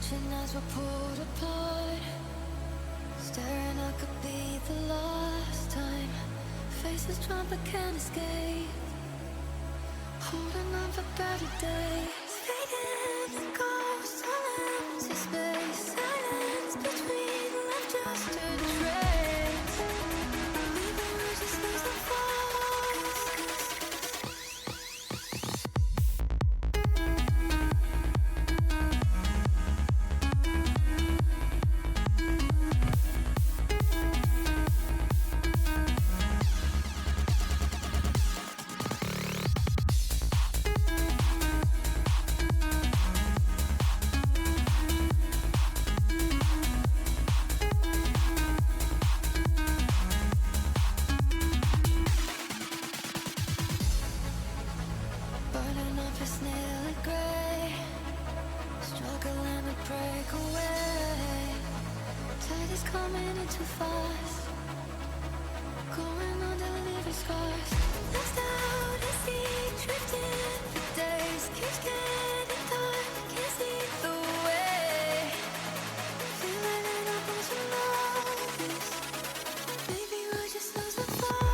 Watching as we're pulled apart, staring I could be the last time. Faces drawn but can't escape, holding on for better days. Fading ghosts on empty space, silence between left just a trace. Maybe we just lose the voice. Burning up, it's nearly grey, struggling to break away. Tide is coming in too fast, going on delivery scars. Lost out at sea, drifting for days. Keeps getting dark, can't see the way. Feel like we're not supposed to know this. Maybe we'll just lose the focus.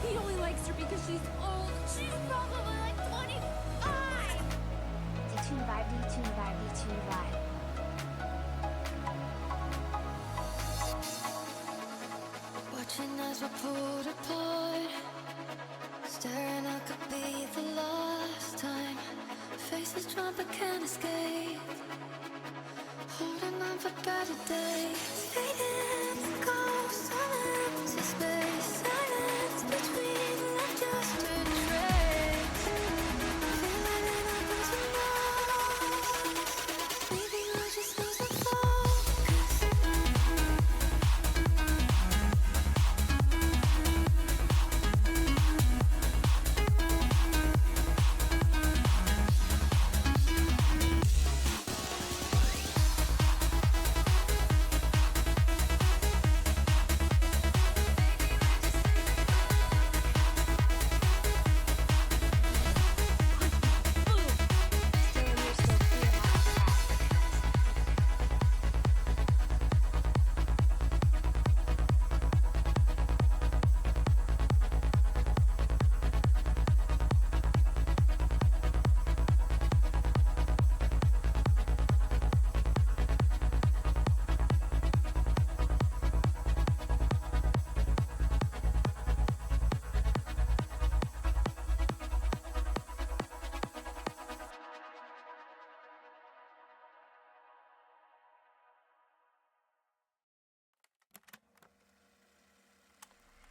He only likes her because she's old. She's probably like 25! Detune vibe, detune vibe, detune vibe. Watching as we're pulled apart, staring I could be the last time. Faces drawn but can't escape, holding on for better days. Fading ghosts on empty space, silence between left just a trace. Feel like we're not supposed to know. Maybe we'll just lose the focus.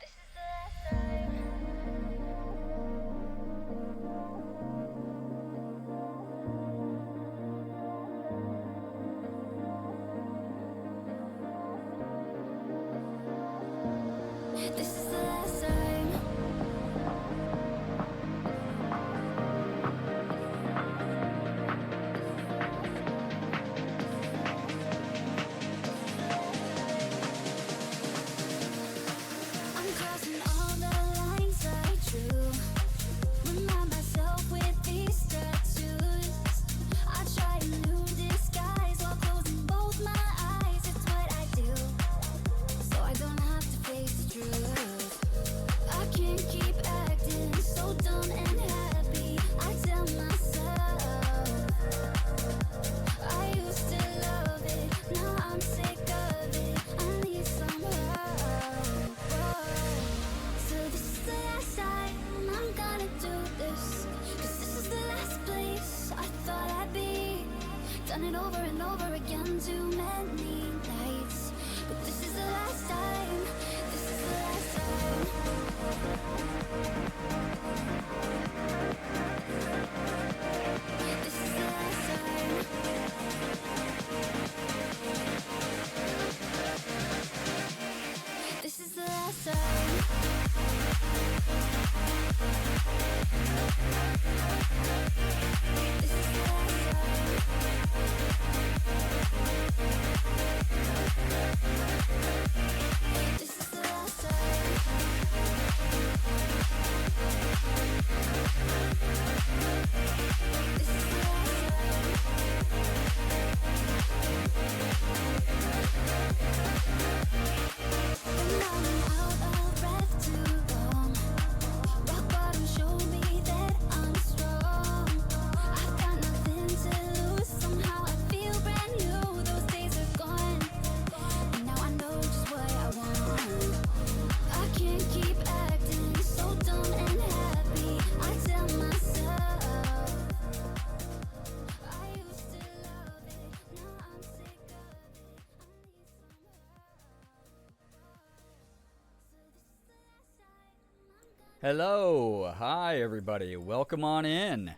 This is the last time. This is the last time. I'm crossing all the lines I drew. Remind myself with these tattoos. I try a new disguise while closing both my eyes. It's what I do, so I don't have to face the truth. I can't keep acting so dumb and happy. I tell myself I used to love it, now I'm sick of it. I need some help. So this is the last time I'm gonna do this, 'cause this is the last place I thought I'd be. Done it over and over again too many nights, but this is the last time. This is the last time. Hello. Hi, everybody. Welcome on in.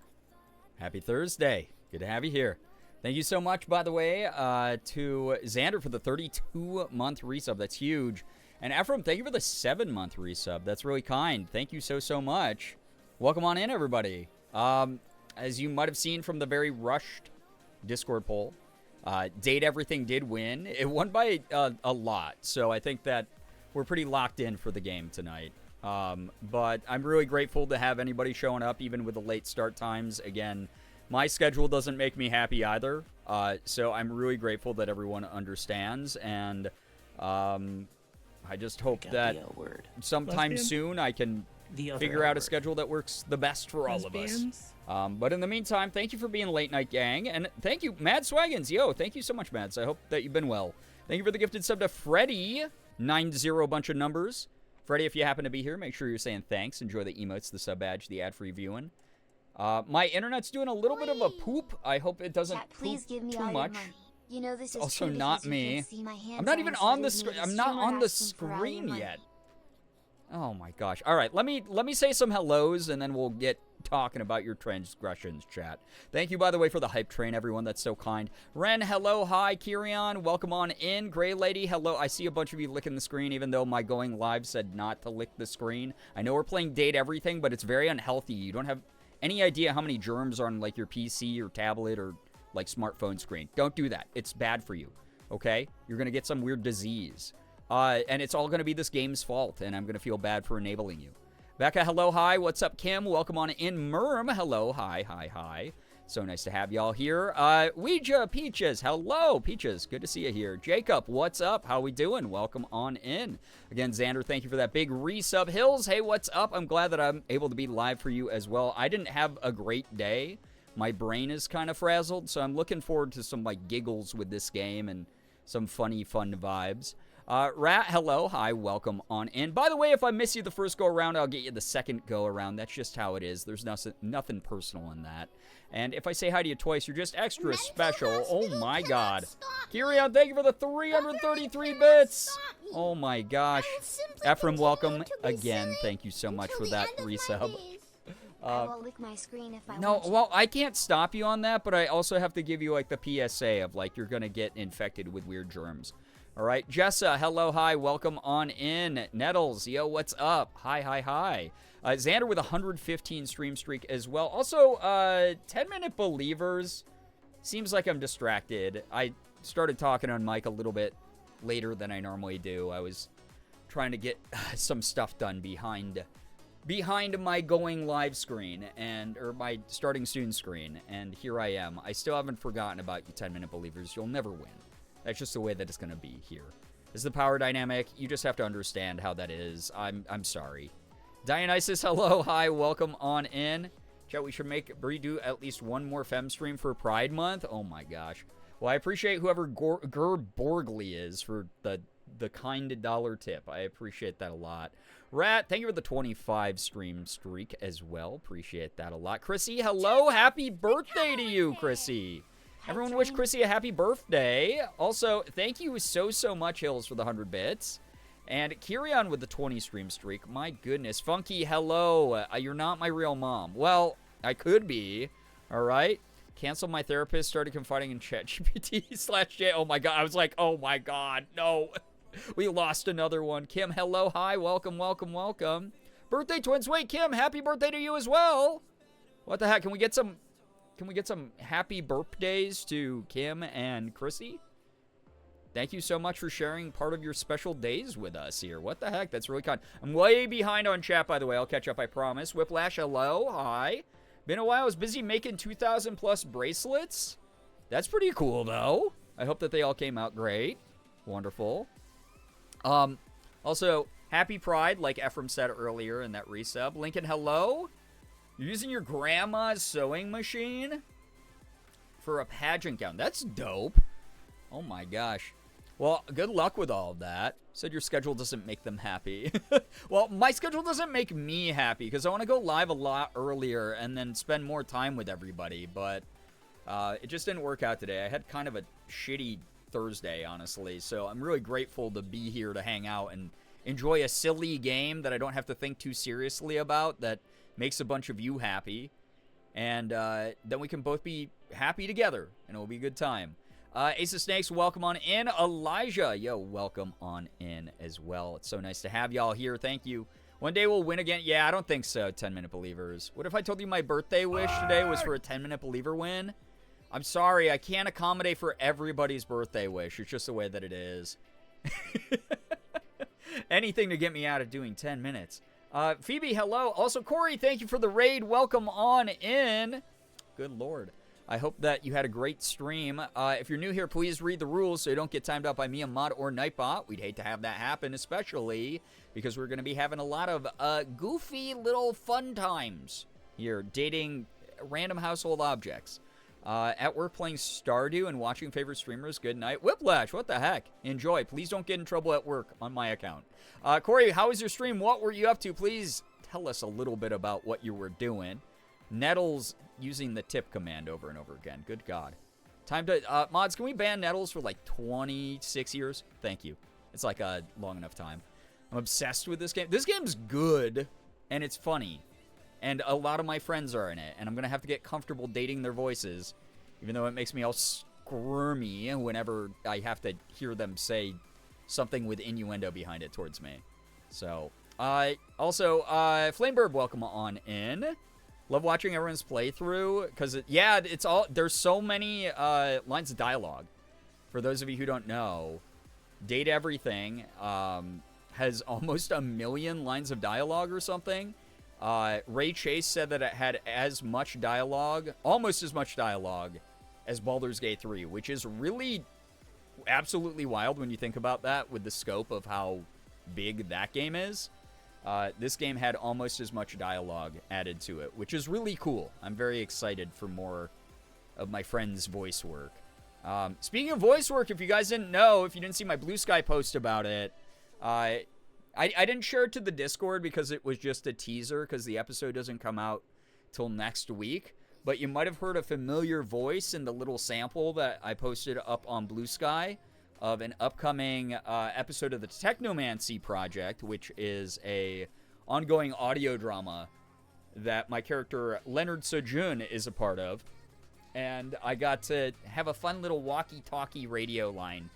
Happy Thursday. Good to have you here. Thank you so much, by the way, to Xander for the 32-month resub. That's huge. And Ephraim, thank you for the 7-month resub. That's really kind. Thank you so much. Welcome on in, everybody. As you might have seen from the very rushed Discord poll, Date Everything did win. It won by a lot, so I think that we're pretty locked in for the game tonight. But I'm really grateful to have anybody showing up, even with the late start times. Again, my schedule doesn't make me happy either, so I'm really grateful that everyone understands, and I just hope that sometime soon I can figure out a schedule that works the best for all of us. But in the meantime, thank you for being Late Night Gang, and thank you, Mad Swaggins. Yo, thank you so much, Mads. I hope that you've been well. Thank you for the gifted sub to Freddy, 90 bunch of numbers. Freddy, if you happen to be here, make sure you're saying thanks. Enjoy the emotes, the sub badge, the ad-free viewing. My internet's doing a little bit of a poop. I hope it doesn't Please give me too all much. your money. You know this is Also true not because you me. can see my hands I'm not are even inside on the of screen. me. I'm It's not true on I'm the asking for all your screen money. yet. Oh my gosh. All right, let me say some hellos and then we'll get talking about your transgressions, chat. Thank you, by the way, for the hype train, everyone. That's so kind. Ren, hello, hi. Kirion, welcome on in. Gray Lady, hello. I see a bunch of you licking the screen, even though my going live said not to lick the screen. I know we're playing Date Everything, but it's very unhealthy. You don't have any idea how many germs are on, like, your PC or tablet or, like, smartphone screen. Don't do that. It's bad for you, okay? You're going to get some weird disease. And it's all going to be this game's fault, and I'm going to feel bad for enabling you. Becca, hello, hi. What's up, Kim? Welcome on in. Merm, hello, hi. So nice to have y'all here. Ouija, Peaches, hello, Peaches. Good to see you here. Jacob, what's up? How we doing? Welcome on in. Again, Xander, thank you for that big resub. Hills, hey, what's up? I'm glad that I'm able to be live for you as well. I didn't have a great day. My brain is kind of frazzled, so I'm looking forward to some, like, giggles with this game and some funny, fun vibes. Rat, hello, hi, welcome on in. By the way, if I miss you the first go around, I'll get you the second go around. That's just how it is. There's nothing personal in that. And if I say hi to you twice, you're just extra special. Oh my god. Kirion, thank you for the 333 bits. Oh my gosh. Ephraim, welcome again. Thank you so much for that resub. I will lick my screen if I No, want to. well, I can't stop you on that, but I also have to give you, like, the PSA of, like, you're gonna get infected with weird germs. All right, Jessa, hello, hi, welcome on in. Nettles, yo, what's up? Hi. Xander with 115 stream streak as well. Also, 10-minute believers. Seems like I'm distracted. I started talking on mic a little bit later than I normally do. I was trying to get some stuff done behind my going live screen or my starting soon screen, and here I am. I still haven't forgotten about you 10-minute believers. You'll never win. That's just the way that it's going to be here. This is the power dynamic. You just have to understand how that is. I'm sorry. Dionysus, hello, hi, welcome on in. Chat, we should make Brie do at least one more Fem stream for Pride Month. Oh my gosh. Well, I appreciate whoever Girbeagly is for the kind dollar tip. I appreciate that a lot. Rat, thank you for the 25 stream streak as well. Appreciate that a lot. Chrissy, hello. Happy birthday to you, Chrissy. Everyone wish Chrissy a happy birthday. Also, thank you so much, Hills, for the 100 bits. And Kirion with the 20 stream streak. My goodness. Funky, hello. You're not my real mom. Well, I could be. All right. Cancel my therapist. Started confiding in ChatGPT/J. Oh, my God. I was like, oh, my God. No. We lost another one. Kim, hello. Hi. Welcome. Birthday twins. Wait, Kim, happy birthday to you as well. What the heck? Can we get some happy birthdays to Kim and Chrissy? Thank you so much for sharing part of your special days with us here. What the heck? That's really kind. I'm way behind on chat, by the way. I'll catch up, I promise. Whiplash, hello. Hi. Been a while. I was busy making 2,000 plus bracelets. That's pretty cool, though. I hope that they all came out great. Wonderful. Also, happy Pride, like Ephraim said earlier in that resub. Lincoln, hello. You're using your grandma's sewing machine for a pageant gown. That's dope. Oh my gosh. Well, good luck with all of that. Said your schedule doesn't make them happy. Well, my schedule doesn't make me happy because I want to go live a lot earlier and then spend more time with everybody. But it just didn't work out today. I had kind of a shitty Thursday, honestly. So I'm really grateful to be here to hang out enjoy a silly game that I don't have to think too seriously about that makes a bunch of you happy. And then we can both be happy together, and it'll be a good time. Ace of Snakes, welcome on in. Elijah, yo, welcome on in as well. It's so nice to have y'all here. Thank you. One day we'll win again. Yeah, I don't think so, 10-minute believers. What if I told you my birthday wish today was for a 10-minute believer win? I'm sorry, I can't accommodate for everybody's birthday wish. It's just the way that it is. Anything to get me out of doing 10 minutes. Phoebe, hello. Also, Corey, thank you for the raid. Welcome on in. Good Lord. I hope that you had a great stream. If you're new here, please read the rules so you don't get timed out by me, a mod, or Nightbot. We'd hate to have that happen, especially because we're going to be having a lot of goofy little fun times here, dating random household objects. At work playing Stardew and watching favorite streamers. Good night. Whiplash, what the heck? Enjoy. Please don't get in trouble at work on my account. Corey, how was your stream? What were you up to? Please tell us a little bit about what you were doing. Nettles using the tip command over and over again. Good God. Time to... mods, can we ban Nettles for like 26 years? Thank you. It's like a long enough time. I'm obsessed with this game. This game's good, and it's funny. And a lot of my friends are in it, and I'm going to have to get comfortable dating their voices, even though it makes me all squirmy whenever I have to hear them say something with innuendo behind it towards me. So, also, Flameburb, welcome on in. Love watching everyone's playthrough, because, yeah, it's all, there's so many lines of dialogue. For those of you who don't know, Date Everything has almost 1 million lines of dialogue or something. Ray Chase said that it had as much dialogue, almost as much dialogue, as Baldur's Gate 3, which is really absolutely wild when you think about that with the scope of how big that game is. This game had almost as much dialogue added to it, which is really cool. I'm very excited for more of my friend's voice work. Speaking of voice work, if you guys didn't know, if you didn't see my Blue Sky post about it, I didn't share it to the Discord because it was just a teaser because the episode doesn't come out till next week. But you might have heard a familiar voice in the little sample that I posted up on Blue Sky of an upcoming episode of the Technomancy Project, which is a ongoing audio drama that my character Leonard Sojun is a part of. And I got to have a fun little walkie-talkie radio line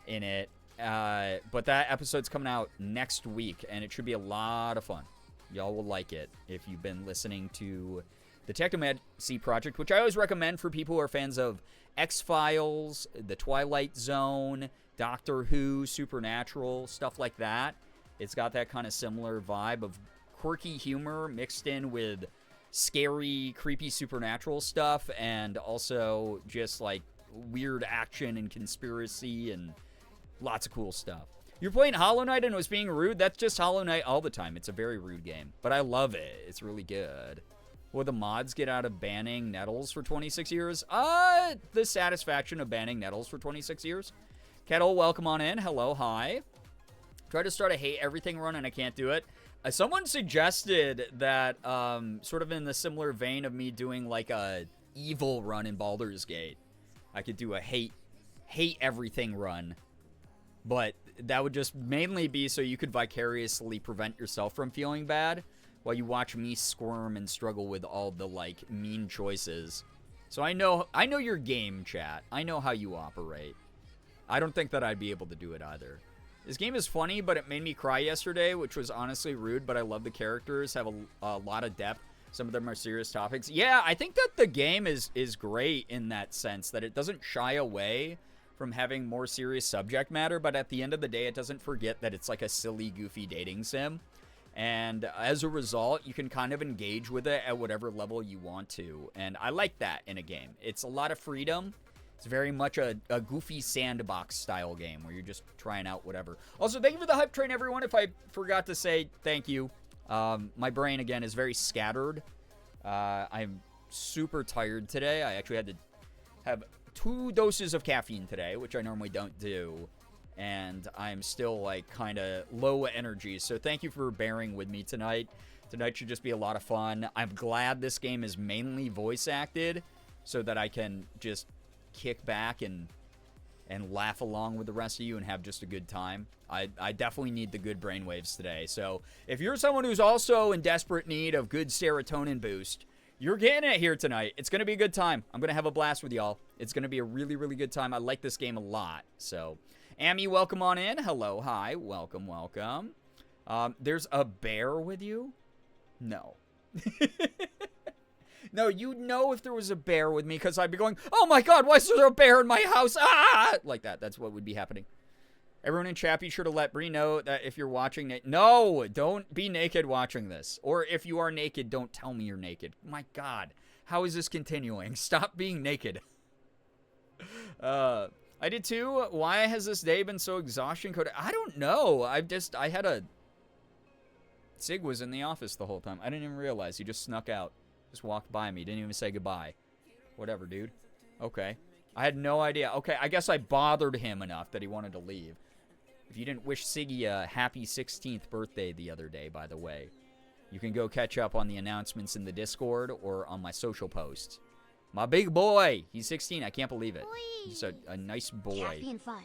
in it. But that episode's coming out next week, and it should be a lot of fun. Y'all will like it if you've been listening to the Technomancy Project, which I always recommend for people who are fans of X-Files, The Twilight Zone, Doctor Who, Supernatural, stuff like that. It's got that kind of similar vibe of quirky humor mixed in with scary, creepy supernatural stuff, and also just like weird action and conspiracy and lots of cool stuff. You're playing Hollow Knight and it was being rude? That's just Hollow Knight all the time. It's a very rude game, but I love it. It's really good. Will the mods get out of banning Nettles for 26 years? The satisfaction of banning Nettles for 26 years. Kettle, welcome on in. Hello, hi. Try to start a hate everything run and I can't do it. Someone suggested that, sort of in the similar vein of me doing like a evil run in Baldur's Gate, I could do a hate everything run. But that would just mainly be so you could vicariously prevent yourself from feeling bad while you watch me squirm and struggle with all the, like, mean choices. So I know your game, chat. I know how you operate. I don't think that I'd be able to do it either. This game is funny, but it made me cry yesterday, which was honestly rude, but I love the characters, have a lot of depth. Some of them are serious topics. Yeah, I think that the game is great in that sense, that it doesn't shy away from having more serious subject matter, but at the end of the day, it doesn't forget that it's like a silly, goofy dating sim. And as a result, you can kind of engage with it at whatever level you want to. And I like that in a game. It's a lot of freedom. It's very much a goofy sandbox style game where you're just trying out whatever. Also, thank you for the hype train, everyone. If I forgot to say thank you. My brain, again, is very scattered. I'm super tired today. I actually had to have 2 doses of caffeine today, which I normally don't do. And I'm still, like, kind of low energy. So thank you for bearing with me tonight. Tonight should just be a lot of fun. I'm glad this game is mainly voice acted so that I can just kick back and and laugh along with the rest of you and have just a good time. I definitely need the good brainwaves today. So if you're someone who's also in desperate need of good serotonin boost, you're getting it here tonight. It's going to be a good time. I'm going to have a blast with y'all. It's going to be a really, really good time. I like this game a lot. So, Amy, welcome on in. Hello, hi. Welcome, welcome. There's a bear with you? No. No, you'd know if there was a bear with me because I'd be going, oh my god, why is there a bear in my house? Ah! Like that. That's what would be happening. Everyone in chat, be sure to let Bree know that if you're watching... No, don't be naked watching this. Or if you are naked, don't tell me you're naked. My god, how is this continuing? Stop being naked. I did too. Why has this day been so exhausting? I don't know. I had a... Sig was in the office the whole time. I didn't even realize. He just snuck out. Just walked by me. Didn't even say goodbye. Whatever, dude. Okay. I had no idea. Okay, I guess I bothered him enough that he wanted to leave. If you didn't wish Siggy a happy 16th birthday the other day, by the way, you can go catch up on the announcements in the Discord or on my social posts. My big boy! He's 16. I can't believe it. He's a nice boy. Happy and fun.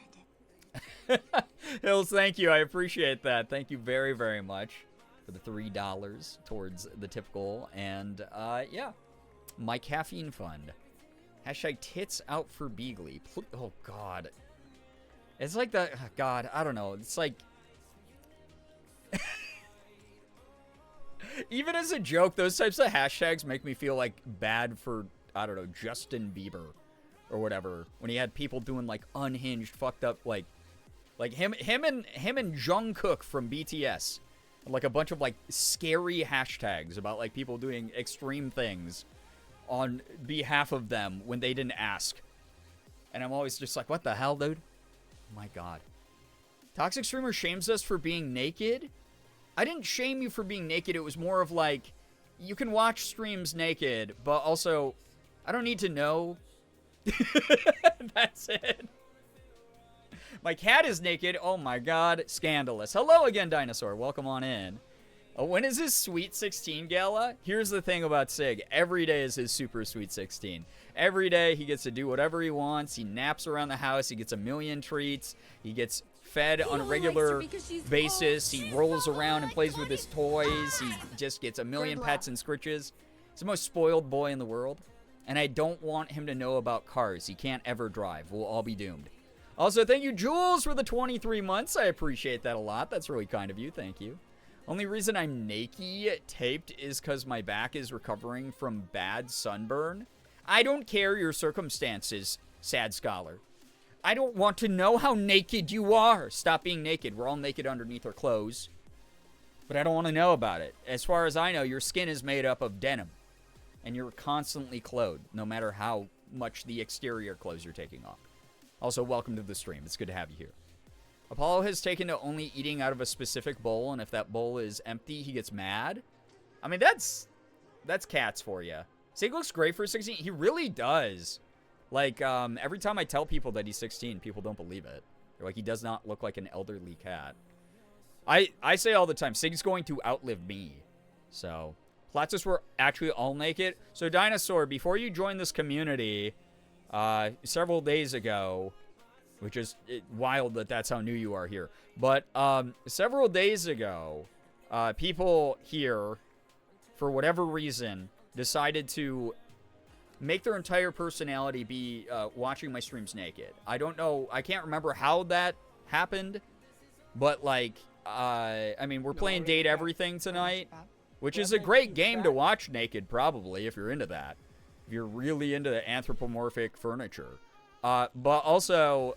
Hills, thank you. I appreciate that. Thank you very, very much for the $3 towards the tip goal. And, yeah, my caffeine fund. Hashtag tits out for Beagly. Oh, God. It's like the... God, I don't know. It's like... Even as a joke, those types of hashtags make me feel, like, bad for, I don't know, Justin Bieber or whatever. When he had people doing, like, unhinged, fucked up, like him and Jungkook from BTS. Like, a bunch of, like, scary hashtags about, like, people doing extreme things on behalf of them when they didn't ask. And I'm always just like, what the hell, dude? My god. Toxic Streamer shames us for being naked? I didn't shame you for being naked. It was more of like, you can watch streams naked, but also, I don't need to know. That's it. My cat is naked. Oh my god. Scandalous. Hello again, Dinosaur. Welcome on in. When is his Sweet 16 gala? Here's the thing about Sig. Every day is his Super Sweet 16. Every day he gets to do whatever he wants. He naps around the house. He gets a million treats. He gets fed on a regular basis. He rolls around and plays with his toys. He just gets a million pets and scritches. He's the most spoiled boy in the world. And I don't want him to know about cars. He can't ever drive. We'll all be doomed. Also, thank you, Jules, for the 23 months. I appreciate that a lot. That's really kind of you. Thank you. Only reason I'm naked taped is because my back is recovering from bad sunburn. I don't care your circumstances, sad scholar. I don't want to know how naked you are. Stop being naked. We're all naked underneath our clothes. But I don't want to know about it. As far as I know, your skin is made up of denim. And you're constantly clothed, no matter how much the exterior clothes you're taking off. Also, welcome to the stream. It's good to have you here. Apollo has taken to only eating out of a specific bowl, and if that bowl is empty, he gets mad. I mean, that's cats for you. Sig looks great for 16. He really does. Like, every time I tell people that he's 16, people don't believe it. They're like, he does not look like an elderly cat. I say all the time, Sig's going to outlive me. So, Platzis were actually all naked. So, Dinosaur, before you join this community, several days ago... Which is wild that that's how new you are here. But several days ago, people here, for whatever reason, decided to make their entire personality be watching my streams naked. I don't know. I can't remember how that happened. But, like, I mean, we're playing Date Everything tonight. Which is a great game to watch naked, probably, if you're into that. If you're really into the anthropomorphic furniture. But also,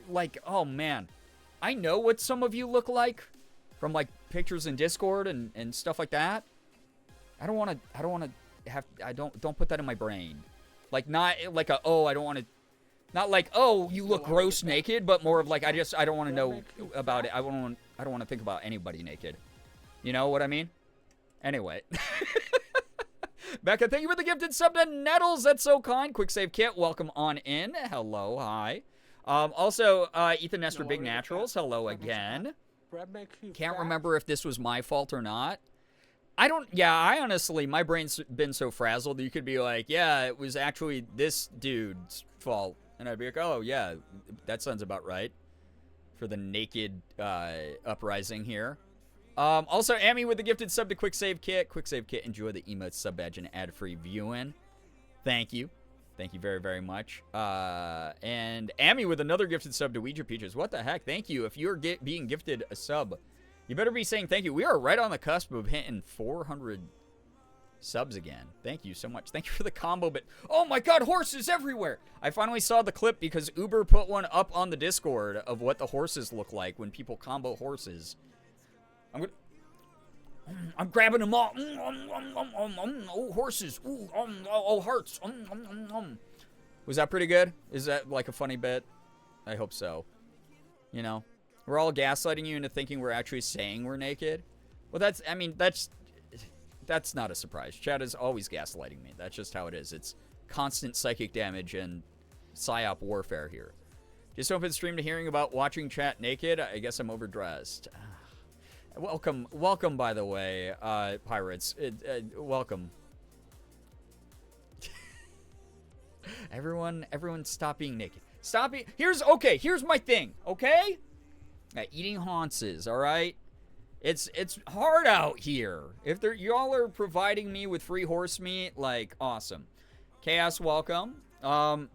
like, oh man, I know what some of you look like from like pictures in Discord and stuff like that. Don't put that in my brain. Like, not like I don't want to, not like, oh, you look gross naked, but more of like, I don't want to know about it. I don't want to think about anybody naked. You know what I mean? Anyway. Becca, thank you for the gifted sub to Nettles. That's so kind. Quick Save Kit, welcome on in. Hello, hi. Also, Ethan Nestor Big Naturals, hello again. Can't remember if this was my fault or not. I honestly, my brain's been so frazzled that you could be like, yeah, it was actually this dude's fault. And I'd be like, oh, yeah, that sounds about right for the naked uprising here. Also, Amy with the gifted sub to Quick Save Kit. Quick Save Kit, enjoy the emotes, sub badge, and ad-free viewing. Thank you. Thank you very, very much. And Amy with another gifted sub to Ouija Peaches. What the heck? Thank you. If you're being gifted a sub, you better be saying thank you. We are right on the cusp of hitting 400 subs again. Thank you so much. Thank you for the combo, but oh my god, horses everywhere. I finally saw the clip because Uber put one up on the Discord of what the horses look like when people combo horses. I'm grabbing them all. Oh, horses. Ooh, oh, hearts. Was that pretty good? Is that like a funny bit? I hope so. You know, we're all gaslighting you into thinking we're actually saying we're naked. Well, that's not a surprise. Chad is always gaslighting me. That's just how it is. It's constant psychic damage and psyop warfare here. Just open stream to hearing about watching chat naked. I guess I'm overdressed. Welcome, by the way, pirates. Welcome. Everyone stop being naked. Stop it. Here's my thing, okay? Eating haunces, all right? It's hard out here. If y'all are providing me with free horse meat, like, awesome. Chaos, welcome. I'm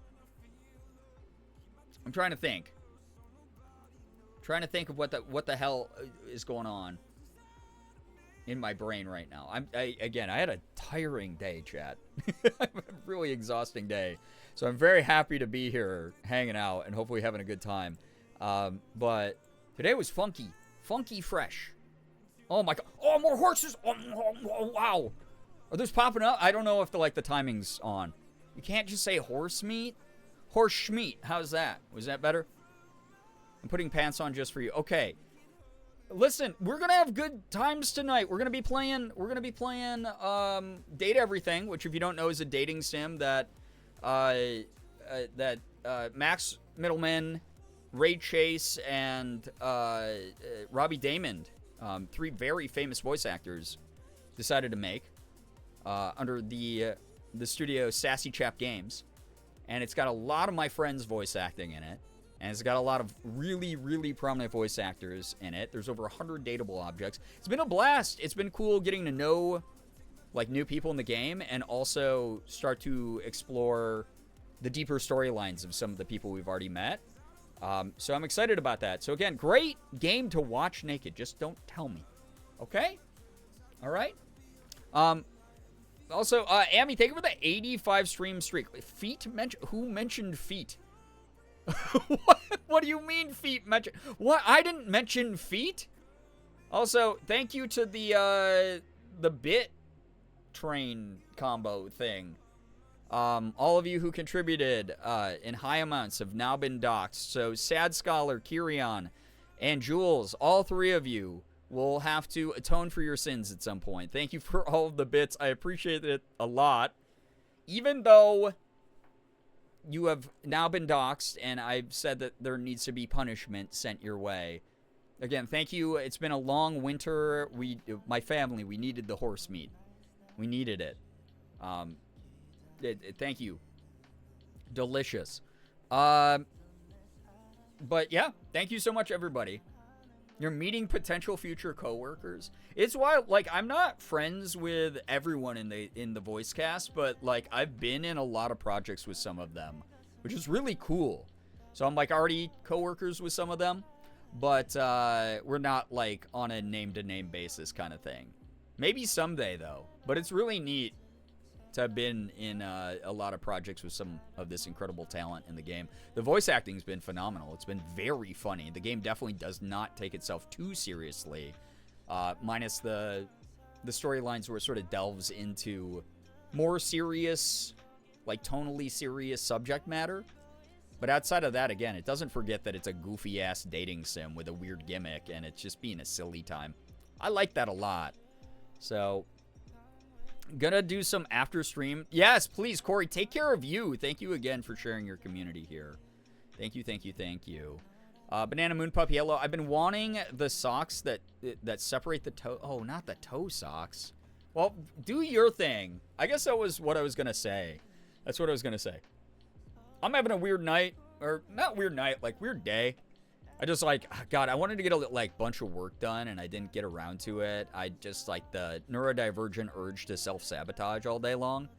trying to think. Of what the hell is going on in my brain right now. I had a tiring day, chat. A really exhausting day. So I'm very happy to be here hanging out and hopefully having a good time. But today was funky fresh. Oh my god. Oh, more horses. Oh, wow. Are those popping up? I don't know if the timing's on. You can't just say horse meat. Horse schmeat. How's that? Was that better? I'm putting pants on just for you. Okay. Listen, we're going to have good times tonight. We're going to be playing Date Everything, which if you don't know is a dating sim that Max Middleman, Ray Chase, and Robbie Damon, three very famous voice actors, decided to make under the studio Sassy Chap Games. And it's got a lot of my friends voice acting in it. And it's got a lot of really, really prominent voice actors in it. There's over 100 dateable objects. It's been a blast. It's been cool getting to know, new people in the game and also start to explore the deeper storylines of some of the people we've already met. So I'm excited about that. So again, great game to watch naked. Just don't tell me. Okay? All right? Also, Amy, thank you for the 85 stream streak. Who mentioned feet? What do you mean feet mentioned? What? I didn't mention feet? Also, thank you to the bit train combo thing. All of you who contributed in high amounts have now been doxxed. So Sad Scholar, Kirion, and Jules, all three of you will have to atone for your sins at some point. Thank you for all of the bits. I appreciate it a lot. Even though you have now been doxxed, and I've said that there needs to be punishment sent your way. Again, thank you. It's been a long winter. My family, we needed the horse meat. We needed it. Thank you. Delicious. But yeah, thank you so much, everybody. You're meeting potential future coworkers. It's why, I'm not friends with everyone in the voice cast, but I've been in a lot of projects with some of them, which is really cool. So I'm already coworkers with some of them, but we're not on a name-to-name basis kind of thing. Maybe someday though. But it's really neat to have been in a lot of projects with some of this incredible talent in the game. The voice acting's been phenomenal. It's been very funny. The game definitely does not take itself too seriously, minus the storylines where it sort of delves into more serious, tonally serious subject matter. But outside of that, again, it doesn't forget that it's a goofy-ass dating sim with a weird gimmick, and it's just being a silly time. I like that a lot. So gonna do some after stream. Yes, please, Corey, take care of you. Thank you again for sharing your community here. Thank you. Banana Moon Puppy, hello. I've been wanting the socks that separate the toe. Oh, not the toe socks. Well, do your thing. I guess that was what I was gonna say. That's what I was gonna say. I'm having a weird night, or not weird night, like weird day. I just like, God, I wanted to get a like bunch of work done and I didn't get around to it. I just like the neurodivergent urge to self-sabotage all day long.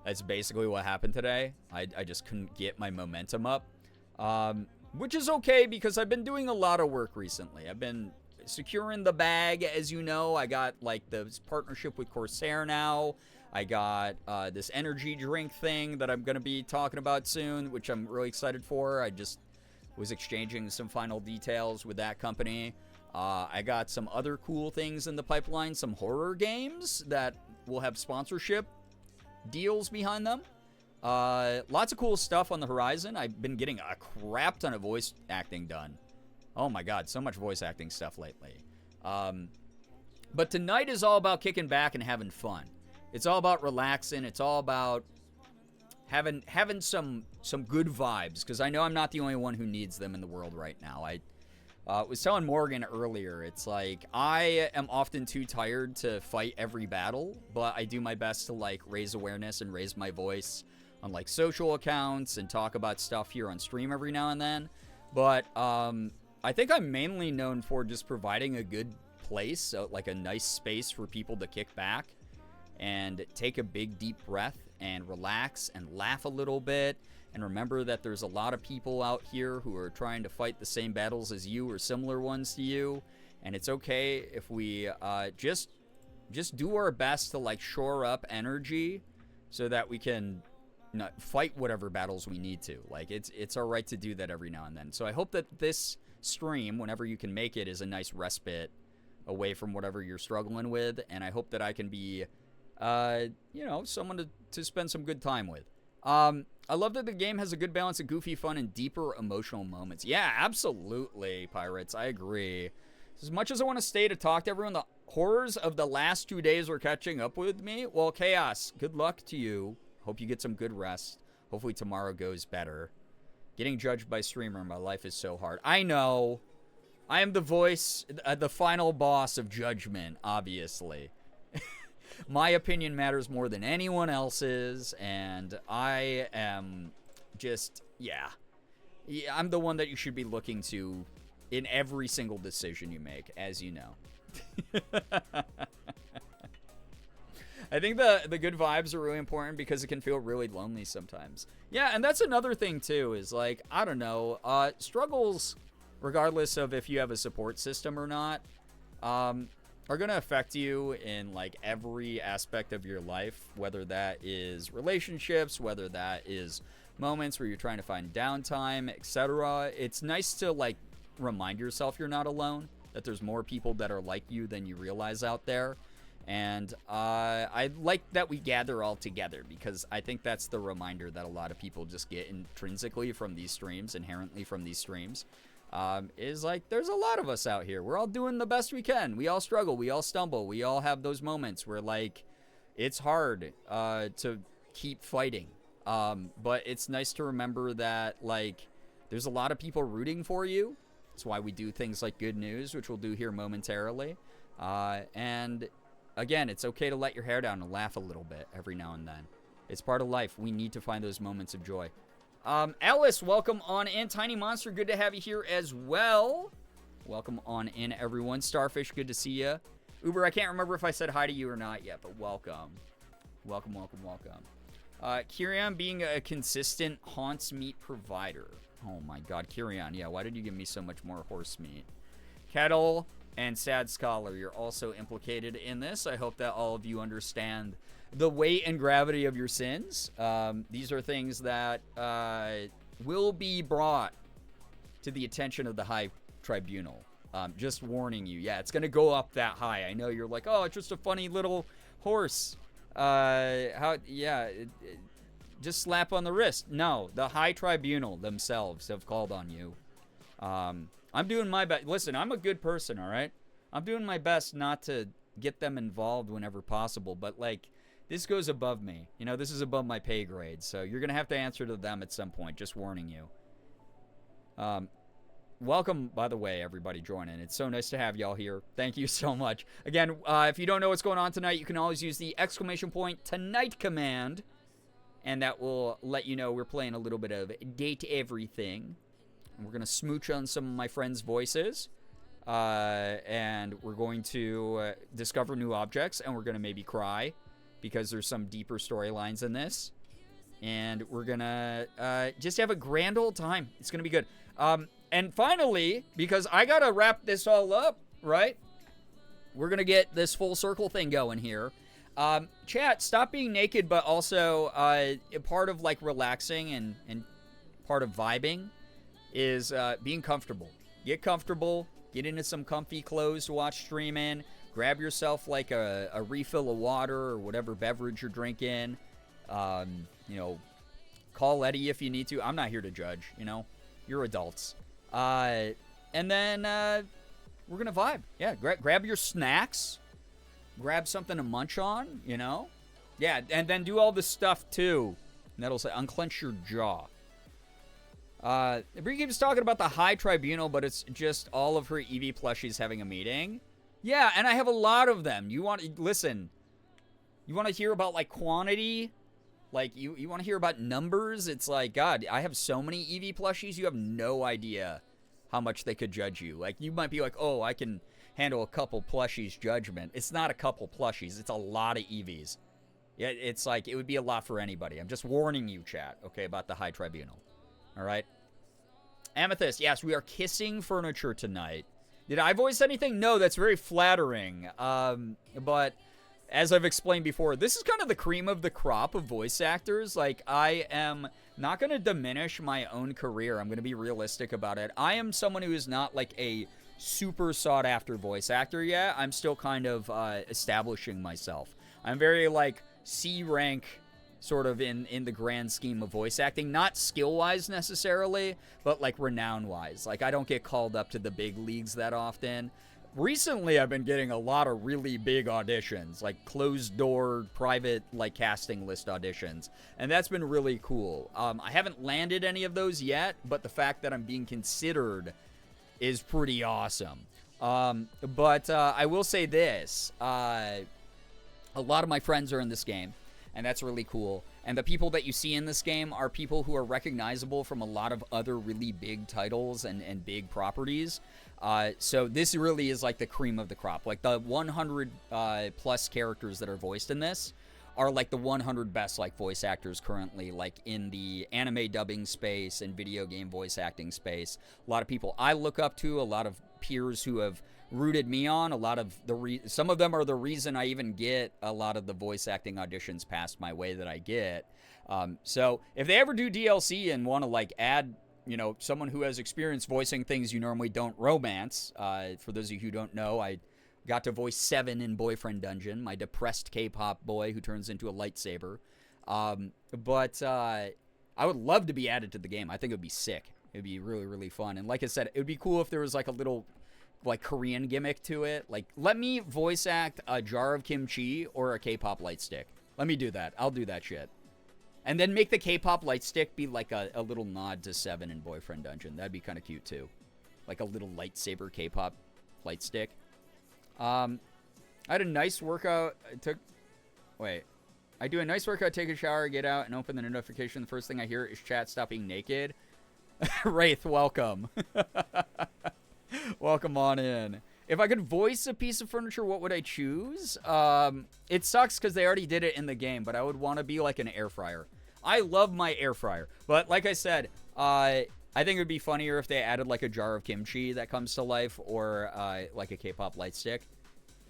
That's basically what happened today. I just couldn't get my momentum up, which is okay because I've been doing a lot of work recently. I've been securing the bag, as you know. I got like this partnership with Corsair now. I got this energy drink thing that I'm going to be talking about soon, which I'm really excited for. I just was exchanging some final details with that company. I got some other cool things in the pipeline, some horror games that will have sponsorship deals behind them. Lots of cool stuff on the horizon. I've been getting a crap ton of voice acting done. Oh my God, so much voice acting stuff lately. But tonight is all about kicking back and having fun. It's all about relaxing. It's all about having some good vibes, because I know I'm not the only one who needs them in the world right now. I was telling Morgan earlier, it's like I am often too tired to fight every battle, but I do my best to like raise awareness and raise my voice on like social accounts and talk about stuff here on stream every now and then. But I think I'm mainly known for just providing a good place, so like a nice space for people to kick back and take a big deep breath and relax and laugh a little bit, and remember that there's a lot of people out here who are trying to fight the same battles as you or similar ones to you, and it's okay if we just do our best to like shore up energy so that we can fight whatever battles we need to. Like it's all right to do that every now and then. So I hope that this stream, whenever you can make it, is a nice respite away from whatever you're struggling with, and I hope that I can be someone to spend some good time with. I love that the game has a good balance of goofy fun and deeper emotional moments. Yeah, absolutely, Pirates. I agree. As much as I want to stay to talk to everyone, the horrors of the last 2 days are catching up with me. Well, Chaos, good luck to you. Hope you get some good rest. Hopefully tomorrow goes better. Getting judged by streamer in my life is so hard. I know. I am the voice, the final boss of judgment, obviously. My opinion matters more than anyone else's, and I am just, yeah, I'm the one that you should be looking to in every single decision you make, as you know. I think the good vibes are really important because it can feel really lonely sometimes. Yeah, and that's another thing, too, is like, I don't know, struggles, regardless of if you have a support system or not, are going to affect you in like every aspect of your life, whether that is relationships, whether that is moments where you're trying to find downtime, etc. It's nice to like remind yourself you're not alone, that there's more people that are like you than you realize out there. And I like that we gather all together, because I think that's the reminder that a lot of people just get intrinsically from these streams, inherently from these streams. Is like there's a lot of us out here. We're all doing the best we can. We all struggle. We all stumble. We all have those moments where like it's hard to keep fighting. But it's nice to remember that like there's a lot of people rooting for you. That's why we do things like Good News, which we'll do here momentarily. And again, it's okay to let your hair down and laugh a little bit every now and then. It's part of life. We need to find those moments of joy. Ellis, welcome on in. Tiny Monster, good to have you here as well. Welcome on in, everyone. Starfish, good to see you. Uber, I can't remember if I said hi to you or not yet, but welcome. Welcome. Kirian being a consistent haunts meat provider. Oh my God, Kirian, yeah, why did you give me so much more horse meat? Kettle and Sad Scholar, you're also implicated in this. I hope that all of you understand the weight and gravity of your sins. These are things that will be brought to the attention of the High Tribunal. Just warning you. Yeah, it's going to go up that high. I know you're like, oh, it's just a funny little horse. Just slap on the wrist. No, the High Tribunal themselves have called on you. I'm doing my best. Listen, I'm a good person, all right? I'm doing my best not to get them involved whenever possible, but like, this goes above me. You know, this is above my pay grade, so you're going to have to answer to them at some point, just warning you. Welcome, by the way, everybody joining. It's so nice to have y'all here. Thank you so much. Again, if you don't know what's going on tonight, you can always use the !tonight command and that will let you know we're playing a little bit of Date Everything. And we're going to smooch on some of my friends' voices, and we're going to discover new objects, and we're going to maybe cry because there's some deeper storylines in this. And we're going to just have a grand old time. It's going to be good. And finally, because I got to wrap this all up, right? We're going to get this full circle thing going here. Chat, stop being naked, but also part of like relaxing and part of vibing is being comfortable. Get comfortable, get into some comfy clothes to watch stream in, grab yourself like a refill of water or whatever beverage you're drinking. You know, call Eddie if you need to. I'm not here to judge, you know. You're adults. And then we're going to vibe. Yeah, grab your snacks. Grab something to munch on, you know? Yeah, and then do all this stuff, too. And that'll say, unclench your jaw. Bree keeps talking about the High Tribunal, but it's just all of her Eevee plushies having a meeting. Yeah, and I have a lot of them. You want to, listen, you want to hear about, like, quantity? Like, you want to hear about numbers? It's like, God, I have so many Eevee plushies, you have no idea how much they could judge you. Like, you might be like, oh, I can handle a couple plushies judgment. It's not a couple plushies. It's a lot of Eevees. Yeah, it's like, it would be a lot for anybody. I'm just warning you, chat, okay, about the High Tribunal. All right? Amethyst, yes, we are kissing furniture tonight. Did I voice anything? No, that's very flattering. But as I've explained before, this is kind of the cream of the crop of voice actors. Like, I am not going to diminish my own career. I'm going to be realistic about it. I am someone who is not like a super sought after voice actor yet. I'm still kind of establishing myself. I'm very like C rank sort of in the grand scheme of voice acting, not skill wise necessarily, but like renown wise. Like I don't get called up to the big leagues that often. Recently I've been getting a lot of really big auditions, like closed door private like casting list auditions, and that's been really cool. I haven't landed any of those yet, but the fact that I'm being considered is pretty awesome. But I will say this. A lot of my friends are in this game, and that's really cool. And the people that you see in this game are people who are recognizable from a lot of other really big titles and big properties. So this really is like the cream of the crop. Like the 100 plus characters that are voiced in this are like the 100 best like voice actors currently like in the anime dubbing space and video game voice acting space. A lot of people I look up to, a lot of peers who have rooted me on, a lot of some of them are the reason I even get a lot of the voice acting auditions passed my way that I get. So if they ever do DLC and want to like add, you know, someone who has experience voicing things you normally don't romance, for those of you who don't know, I got to voice Seven in Boyfriend Dungeon, my depressed K-pop boy who turns into a lightsaber. But I would love to be added to the game. I think it would be sick. It would be really, really fun. And like I said, it would be cool if there was like a little like Korean gimmick to it. Like, let me voice act a jar of kimchi or a K-pop light stick. Let me do that. I'll do that shit. And then make the K-pop light stick be like a little nod to Seven in Boyfriend Dungeon. That'd be kind of cute too. Like a little lightsaber K-pop light stick. I had a nice workout. I do a nice workout, take a shower, get out, and open the notification. The first thing I hear is chat stop being naked. Wraith, welcome. Welcome on in. If I could voice a piece of furniture, what would I choose? It sucks because they already did it in the game, but I would want to be like an air fryer. I love my air fryer. But like I said, I think it would be funnier if they added like a jar of kimchi that comes to life or like a K-pop light stick.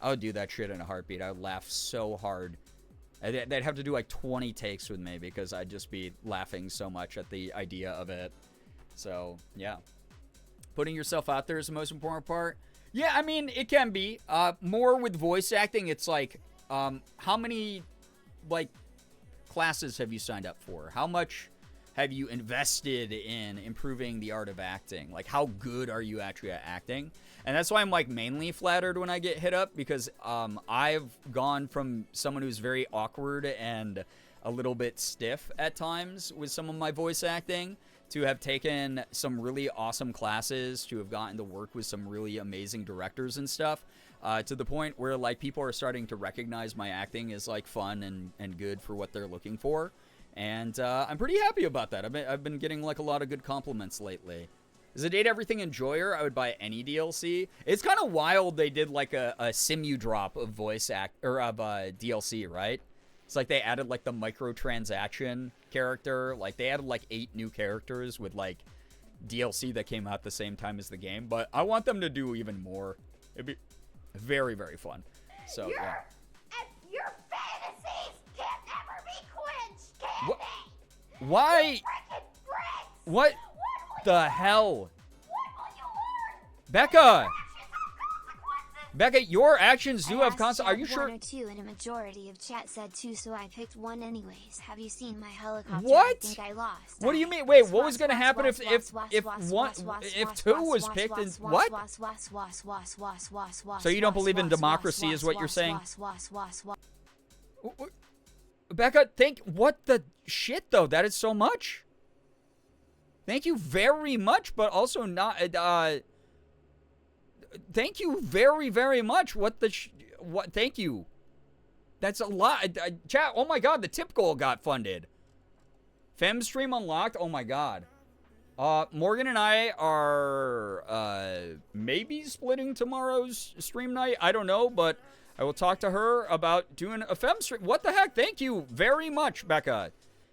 I would do that shit in a heartbeat. I would laugh so hard. They'd have to do like 20 takes with me because I'd just be laughing so much at the idea of it. So, yeah. Putting yourself out there is the most important part. Yeah, I mean, it can be. More with voice acting, it's like, how many, like, classes have you signed up for? How much have you invested in improving the art of acting? Like, how good are you actually at acting? And that's why I'm, like, mainly flattered when I get hit up, because I've gone from someone who's very awkward and a little bit stiff at times with some of my voice acting to have taken some really awesome classes, to have gotten to work with some really amazing directors and stuff, to the point where, like, people are starting to recognize my acting as, like, fun and good for what they're looking for. And I'm pretty happy about that. I've been getting like a lot of good compliments lately. Is it everything enjoyer? I would buy any DLC. It's kind of wild they did like a simu drop of DLC, right? It's like they added like the microtransaction character. Like they added like 8 new characters with like DLC that came out at the same time as the game. But I want them to do even more. It'd be very, very fun. So yeah. Your fantasies can't ever be quenched, can What? they? Why? Frickin' bricks! What What the hell? will you learn? Becca! Actions have consequences! Becca, your actions do I have asked consequences. Are chat you sure? 1 or 2, and a majority of chat said 2, so I picked 1 anyways. Have you seen my helicopter? What? I think I lost. What do you mean? Wait, what was gonna happen if 2 was picked and what? So you don't believe in democracy is what you're saying? Becca, what the shit though? That is so much. Thank you very much, but also not. Thank you very, very much. What? Thank you. That's a lot. Chat. Oh my God, the tip goal got funded. Fem stream unlocked. Oh my God. Morgan and I are maybe splitting tomorrow's stream night. I don't know, but I will talk to her about doing a Fem stream. What the heck? Thank you very much, Becca.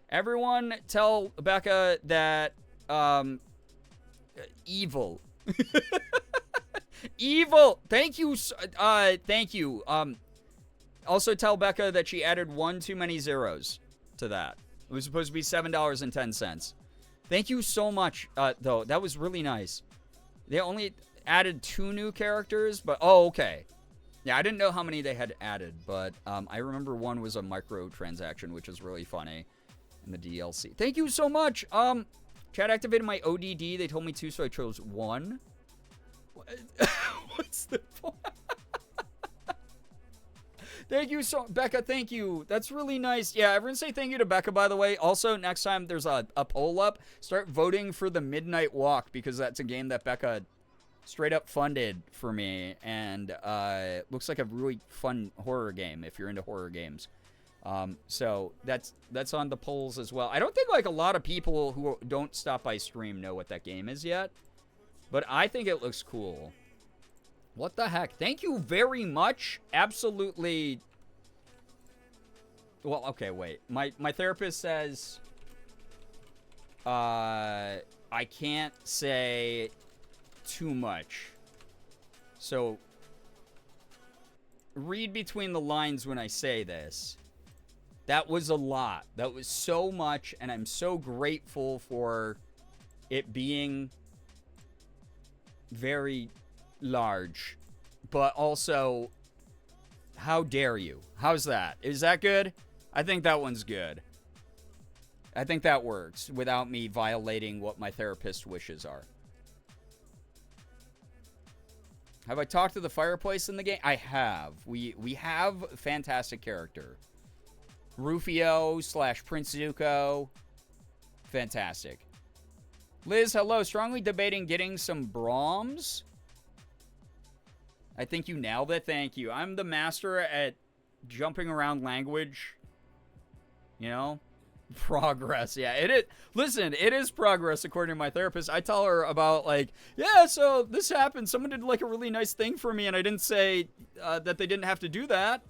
Everyone tell Becca that evil. Evil. Thank you. Thank you. Also tell Becca that she added 1 too many zeros to that. It was supposed to be $7.10. Thank you so much, though. That was really nice. They only added 2 new characters, but... Oh, okay. Yeah, I didn't know how many they had added, but I remember one was a microtransaction, which is really funny in the DLC. Thank you so much. Chat activated my ODD. They told me to, so I chose 1. What's the point? Thank you so Becca, thank you. That's really nice. Yeah, everyone say thank you to Becca, by the way. Also, next time there's a poll up, start voting for the Midnight Walk, because that's a game that Becca straight up funded for me, and looks like a really fun horror game if you're into horror games. So that's on the polls as well. I don't think like a lot of people who don't stop by stream know what that game is yet, but I think it looks cool. What the heck? Thank you very much. Absolutely. Well, okay, wait. My therapist says I can't say too much. So read between the lines when I say this. That was a lot. That was so much, and I'm so grateful for it being very large, but also, how dare you? How's that? Is that good? I think that one's good. I think that works without me violating what my therapist's wishes are. Have I talked to the fireplace in the game? I have. We have a fantastic character. Rufio / Prince Zuko. Fantastic. Liz, hello. Strongly debating getting some Brahms. I think you nailed it. Thank you. I'm the master at jumping around language. You know? Progress. Yeah, it is. Listen, it is progress according to my therapist. I tell her about like, yeah, so this happened. Someone did like a really nice thing for me, and I didn't say that they didn't have to do that.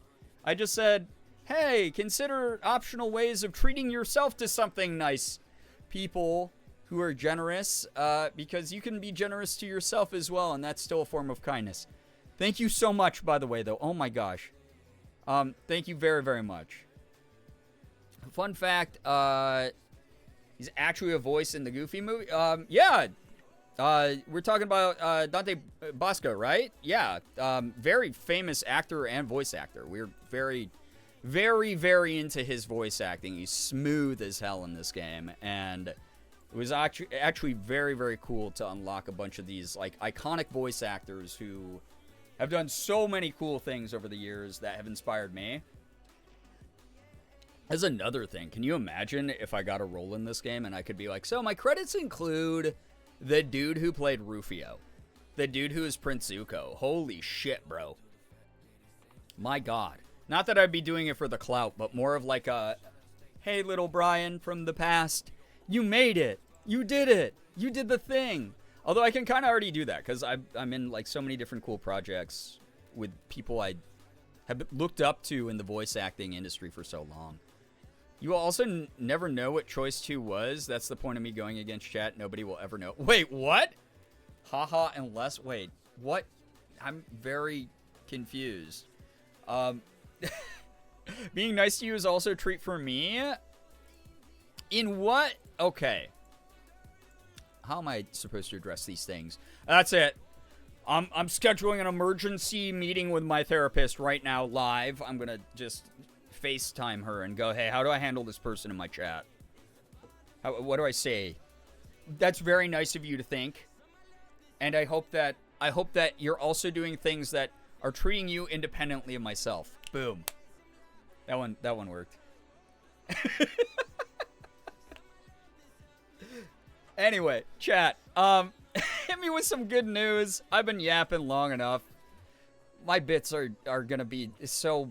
I just said, hey, consider optional ways of treating yourself to something nice. People who are generous, because you can be generous to yourself as well, and that's still a form of kindness. Thank you so much, by the way, though. Oh, my gosh. Thank you very, very much. Fun fact, he's actually a voice in the Goofy movie. Yeah. We're talking about Dante Bosco, right? Yeah. Very famous actor and voice actor. We're very, very, very into his voice acting. He's smooth as hell in this game, and it was actually very, very cool to unlock a bunch of these like iconic voice actors who have done so many cool things over the years that have inspired me. As another thing, can you imagine if I got a role in this game and I could be like, so my credits include the dude who played Rufio, the dude who is Prince Zuko. Holy shit, bro. My God. Not that I'd be doing it for the clout, but more of like a Hey, little Brian from the past. You made it. You did it. You did the thing. Although I can kind of already do that because I'm in like so many different cool projects with people I have looked up to in the voice acting industry for so long. You will also never know what choice 2 was. That's the point of me going against chat. Nobody will ever know. Wait, what? Haha, unless... Wait, what? I'm very confused. Being nice to you is also a treat for me. In what? Okay. How am I supposed to address these things? That's it. I'm scheduling an emergency meeting with my therapist right now live. I'm going to just... FaceTime her and go, hey, how do I handle this person in my chat? What do I say? That's very nice of you to think. And I hope that you're also doing things that are treating you independently of myself. Boom. That one worked. Anyway, chat. Hit me with some good news. I've been yapping long enough. My bits are gonna be so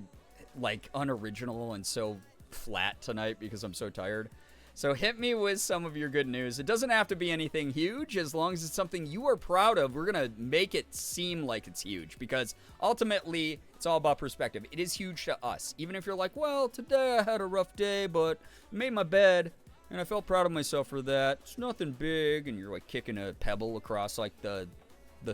like unoriginal and so flat tonight because I'm so tired. So hit me with some of your good news. It doesn't have to be anything huge. As long as it's something you are proud of, we're gonna make it seem like it's huge because ultimately it's all about perspective. It is huge to us. Even if you're like, well, today I had a rough day, but I made my bed and I felt proud of myself for that. It's nothing big, and you're like kicking a pebble across like the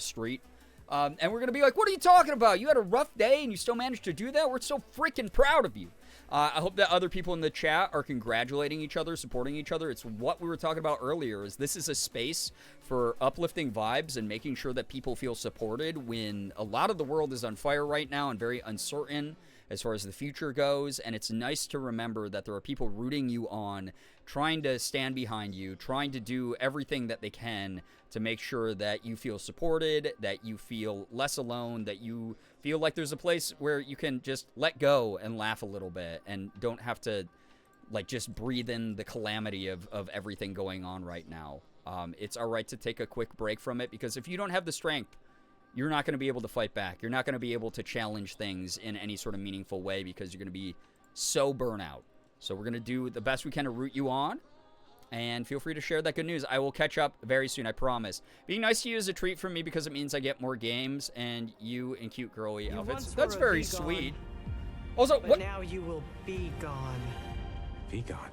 street. And we're going to be like, what are you talking about? You had a rough day and you still managed to do that? We're so freaking proud of you. I hope that other people in the chat are congratulating each other, supporting each other. It's what we were talking about earlier, is this is a space for uplifting vibes and making sure that people feel supported when a lot of the world is on fire right now and very uncertain as far as the future goes. And it's nice to remember that there are people rooting you on, trying to stand behind you, trying to do everything that they can to make sure that you feel supported, that you feel less alone, that you feel like there's a place where you can just let go and laugh a little bit and don't have to like just breathe in the calamity of everything going on right now. It's all right to take a quick break from it, because if you don't have the strength, you're not going to be able to fight back. You're not going to be able to challenge things in any sort of meaningful way because you're going to be so burnt out. So we're going to do the best we can to root you on. And feel free to share that good news. I will catch up very soon, I promise. Being nice to you is a treat for me because it means I get more games and you in cute girly outfits. That's very sweet. Also, but what? Now you will be gone. Be gone.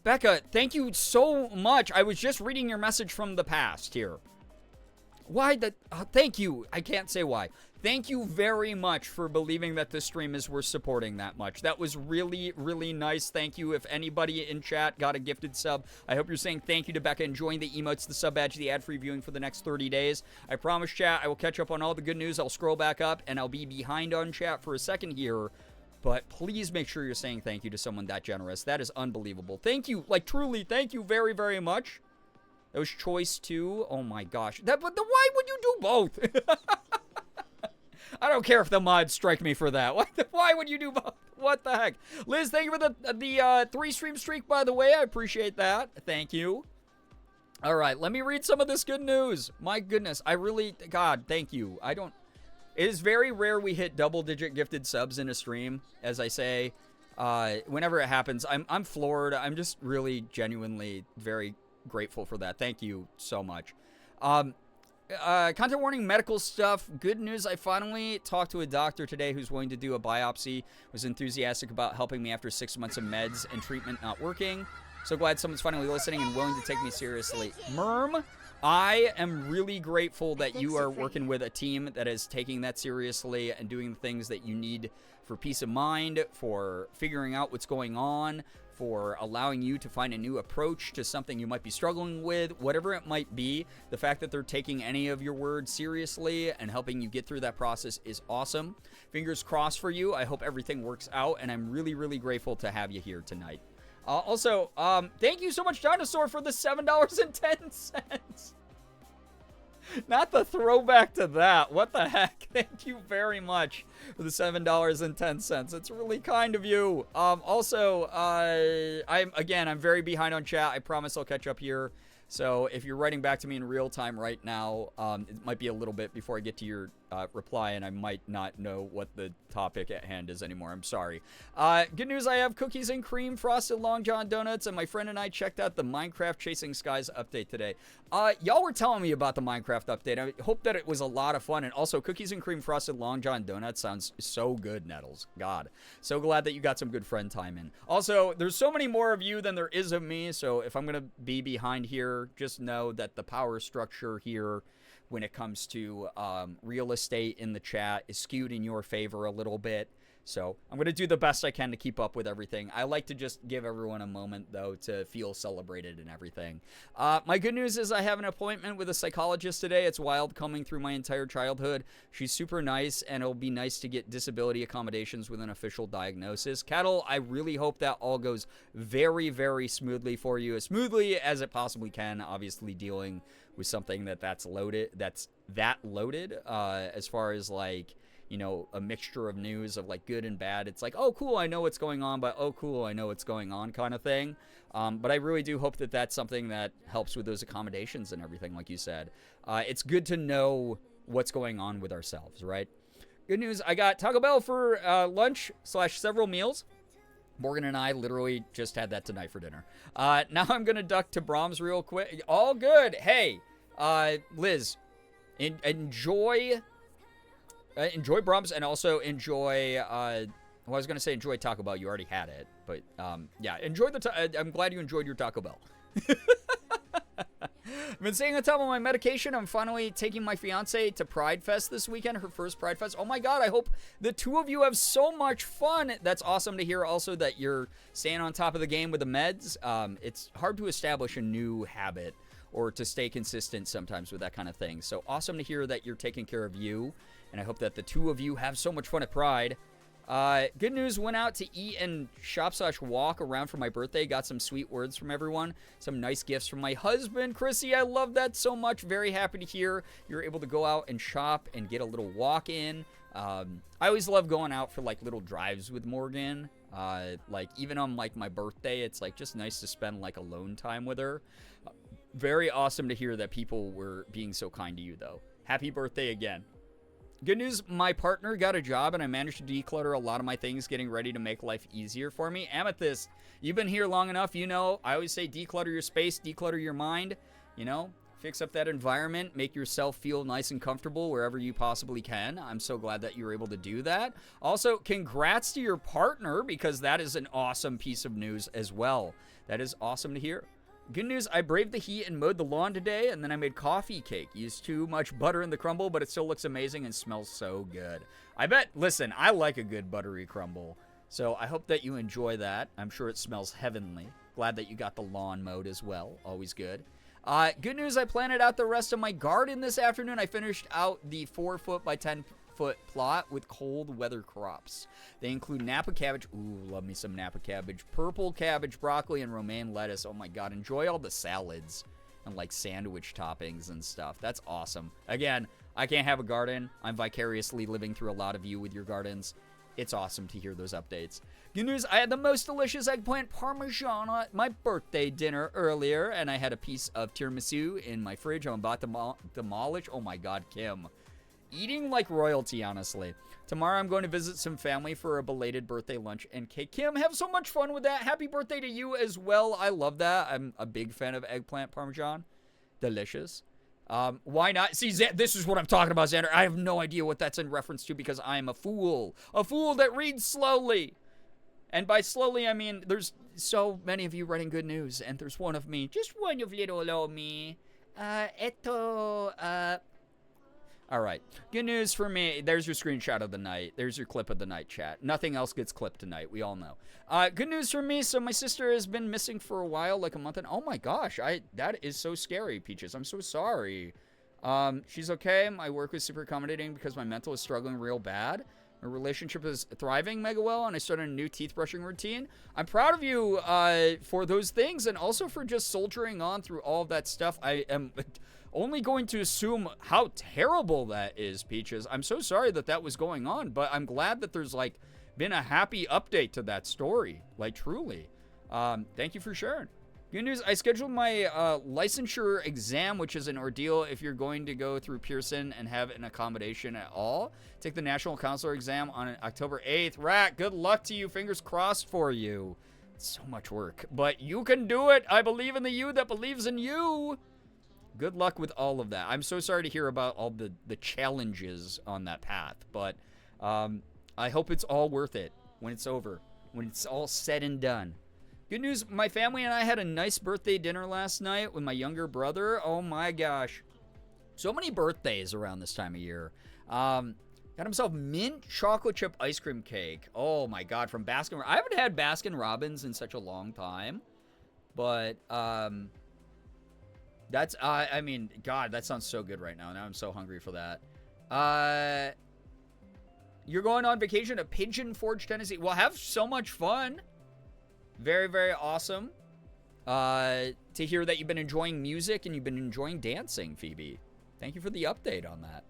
Becca, thank you so much. I was just reading your message from the past here. Why the... thank you. I can't say why. Thank you very much for believing that this stream is worth supporting that much. That was really, really nice. Thank you. If anybody in chat got a gifted sub, I hope you're saying thank you to Becca, enjoying the emotes, the sub badge, the ad-free viewing for the next 30 days. I promise, chat, I will catch up on all the good news. I'll scroll back up, and I'll be behind on chat for a second here. But please make sure you're saying thank you to someone that generous. That is unbelievable. Thank you. Like, truly, thank you very, very much. That was choice 2. Oh, my gosh. But why would you do both? I don't care if the mods strike me for that. Why would you do both? What the heck? Liz, thank you for the 3-stream streak, by the way. I appreciate that. Thank you. All right, let me read some of this good news. My goodness, I really... God, thank you. It is very rare we hit double-digit gifted subs in a stream, as I say. Whenever it happens, I'm floored. I'm just really genuinely very grateful for that. Thank you so much. Content warning, medical stuff. Good news, I finally talked to a doctor today who's willing to do a biopsy. Was enthusiastic about helping me after 6 months of meds and treatment not working. So glad someone's finally listening and willing to take me seriously. Merm, I am really grateful that you are working with a team that is taking that seriously and doing the things that you need for peace of mind, for figuring out what's going on, for allowing you to find a new approach to something you might be struggling with, whatever it might be. The fact that they're taking any of your words seriously and helping you get through that process is awesome. Fingers crossed for you. I hope everything works out, and I'm really, really grateful to have you here tonight. Also, thank you so much, Dinosaur, for the $7.10. Not the throwback to that. What the heck? Thank you very much for the $7.10. It's really kind of you. Also, I'm very behind on chat. I promise I'll catch up here. So if you're writing back to me in real time right now, it might be a little bit before I get to your reply, and I might not know what the topic at hand is anymore. I'm sorry. Good news, I have cookies and cream frosted Long John donuts, and my friend and I checked out the Minecraft Chasing Skies update today. Y'all were telling me about the Minecraft update. I hope that it was a lot of fun, and also cookies and cream frosted Long John donuts sounds so good, Nettles. God. So glad that you got some good friend time in. Also, there's so many more of you than there is of me, so if I'm going to be behind here, just know that the power structure here when it comes to real estate in the chat is skewed in your favor a little bit. So I'm going to do the best I can to keep up with everything. I like to just give everyone a moment, though, to feel celebrated and everything. My good news is I have an appointment with a psychologist today. It's wild coming through my entire childhood. She's super nice, and it'll be nice to get disability accommodations with an official diagnosis. Cattle, I really hope that all goes very, very smoothly for you, as smoothly as it possibly can, obviously dealing with something that's that loaded, as far as, like, you know, a mixture of news of, like, good and bad. It's like, oh, cool, I know what's going on, but oh, cool, I know what's going on kind of thing. But I really do hope that that's something that helps with those accommodations and everything, like you said. It's good to know what's going on with ourselves, right? Good news, I got Taco Bell for lunch / several meals. Morgan and I literally just had that tonight for dinner. Now I'm going to duck to Brahms real quick. All good. Hey, Liz, enjoy Brahms, and also enjoy, well, I was going to say enjoy Taco Bell. You already had it, but yeah, enjoy I'm glad you enjoyed your Taco Bell. I've been staying on top of my medication. I'm finally taking my fiance to Pride Fest this weekend, her first Pride Fest. Oh my God, I hope the two of you have so much fun. That's awesome to hear also that you're staying on top of the game with the meds. It's hard to establish a new habit or to stay consistent sometimes with that kind of thing. So awesome to hear that you're taking care of you, and I hope that the two of you have so much fun at Pride. Good news, went out to eat and shop/walk around for my birthday. Got some sweet words from everyone. Some nice gifts from my husband, Chrissy. I love that so much. Very happy to hear you're able to go out and shop and get a little walk in. I always love going out for, like, little drives with Morgan. Like, even on, like, my birthday, it's, like, just nice to spend, like, alone time with her. Very awesome to hear that people were being so kind to you, though. Happy birthday again. Good news, my partner got a job, and I managed to declutter a lot of my things, getting ready to make life easier for me. Amethyst, you've been here long enough. You know, I always say declutter your space, declutter your mind. You know, fix up that environment, make yourself feel nice and comfortable wherever you possibly can. I'm so glad that you were able to do that. Also, congrats to your partner, because that is an awesome piece of news as well. That is awesome to hear. Good news, I braved the heat and mowed the lawn today, and then I made coffee cake. Used too much butter in the crumble, but it still looks amazing and smells so good. I bet, listen, I like a good buttery crumble, so I hope that you enjoy that. I'm sure it smells heavenly. Glad that you got the lawn mowed as well. Always good. Good news, I planted out the rest of my garden this afternoon. I finished out the 4-foot by 10-foot plot with cold weather crops. They include Napa cabbage. Ooh, love me some Napa cabbage. Purple cabbage, broccoli, and romaine lettuce. Oh my God, enjoy all the salads and, like, sandwich toppings and stuff. That's awesome. Again, I can't have a garden. I'm vicariously living through a lot of you with your gardens. It's awesome to hear those updates. Good news, I had the most delicious eggplant parmesan at my birthday dinner earlier, and I had a piece of tiramisu in my fridge I'm about to demolish. Oh my God, Kim. Eating like royalty, honestly. Tomorrow I'm going to visit some family for a belated birthday lunch and cake. Kim, have so much fun with that. Happy birthday to you as well. I love that. I'm a big fan of eggplant parmesan. Delicious. Why not? See, this is what I'm talking about, Xander. I have no idea what that's in reference to because I am a fool. A fool that reads slowly. And by slowly, I mean there's so many of you writing good news, and there's one of me. Just one of little me. All right. Good news for me. There's your screenshot of the night. There's your clip of the night, chat. Nothing else gets clipped tonight. We all know. Good news for me. So my sister has been missing for a while, like a month. And oh my gosh, that is so scary, Peaches. I'm so sorry. She's okay. My work was super accommodating because my mental is struggling real bad. My relationship is thriving mega well, and I started a new teeth brushing routine. I'm proud of you for those things, and also for just soldiering on through all of that stuff. I am only going to assume how terrible that is, Peaches. I'm so sorry that that was going on, but I'm glad that there's, like, been a happy update to that story. Like, truly. Thank you for sharing. Good news, I scheduled my licensure exam, which is an ordeal if you're going to go through Pearson and have an accommodation at all. Take the National Counselor exam on October 8th. Rat, good luck to you. Fingers crossed for you. It's so much work, but you can do it. I believe in the you that believes in you. Good luck with all of that. I'm so sorry to hear about all the challenges on that path, but I hope it's all worth it when it's over, when it's all said and done. Good news, my family and I had a nice birthday dinner last night with my younger brother. Oh my gosh. So many birthdays around this time of year. Got himself mint chocolate chip ice cream cake. Oh my god, from Baskin. I haven't had Baskin Robbins in such a long time. But, that's, I mean, god, that sounds so good right now. Now I'm so hungry for that. You're going on vacation to Pigeon Forge, Tennessee. Well, have so much fun. Very, very awesome to hear that you've been enjoying music and you've been enjoying dancing, Phoebe. Thank you for the update on that.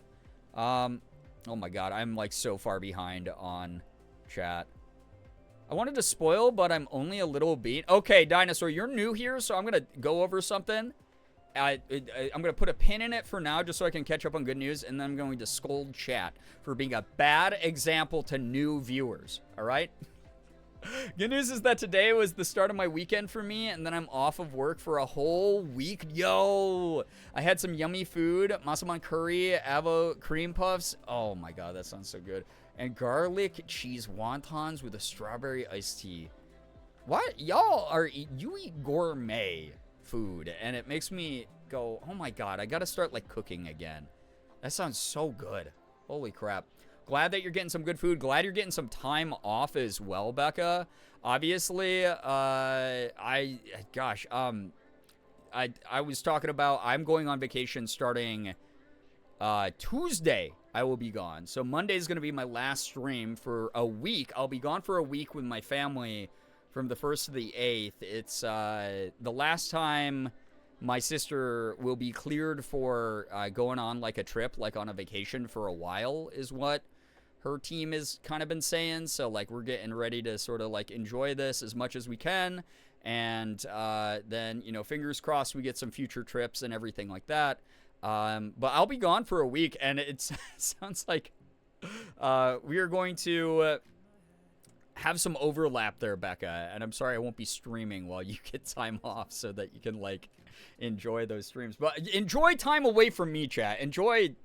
Oh my god, I'm like so far behind on chat. I wanted to spoil, but I'm only a little beat. Okay, Dinosaur, you're new here, so I'm going to go over something. I'm going to put a pin in it for now just so I can catch up on good news, and then I'm going to scold chat for being a bad example to new viewers, all right? Good news is that today was the start of my weekend for me, and then I'm off of work for a whole week. Yo! I had some yummy food, masaman curry, avo cream puffs. Oh my god, that sounds so good. And garlic cheese wontons with a strawberry iced tea. What? Y'all are, you eat gourmet food, and it makes me go, oh my god, I gotta start like cooking again. That sounds so good. Holy crap. Glad that you're getting some good food. Glad you're getting some time off as well, Becca. Obviously, I was talking about I'm going on vacation starting Tuesday. I will be gone. So Monday is going to be my last stream for a week. I'll be gone for a week with my family from the 1st to the 8th. It's the last time my sister will be cleared for going on like a trip, like on a vacation for a while is what her team has kind of been saying. So like we're getting ready to sort of like enjoy this as much as we can. And then, you know, fingers crossed we get some future trips and everything like that. But I'll be gone for a week, and it sounds like we are going to have some overlap there, Becca. And I'm sorry I won't be streaming while you get time off so that you can like enjoy those streams. But enjoy time away from me, chat. Enjoy it.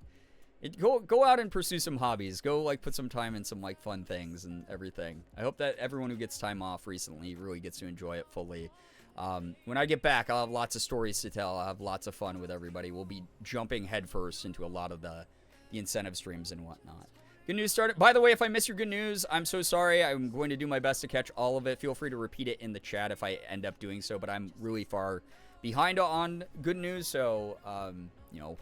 Go out and pursue some hobbies. Go like put some time in some like fun things and everything. I hope that everyone who gets time off recently really gets to enjoy it fully. When I get back, I'll have lots of stories to tell. I'll have lots of fun with everybody. We'll be jumping headfirst into a lot of the incentive streams and whatnot. Good news started. By the way, if I miss your good news, I'm so sorry. I'm going to do my best to catch all of it. Feel free to repeat it in the chat if I end up doing so, but I'm really far behind on good news, so, you know,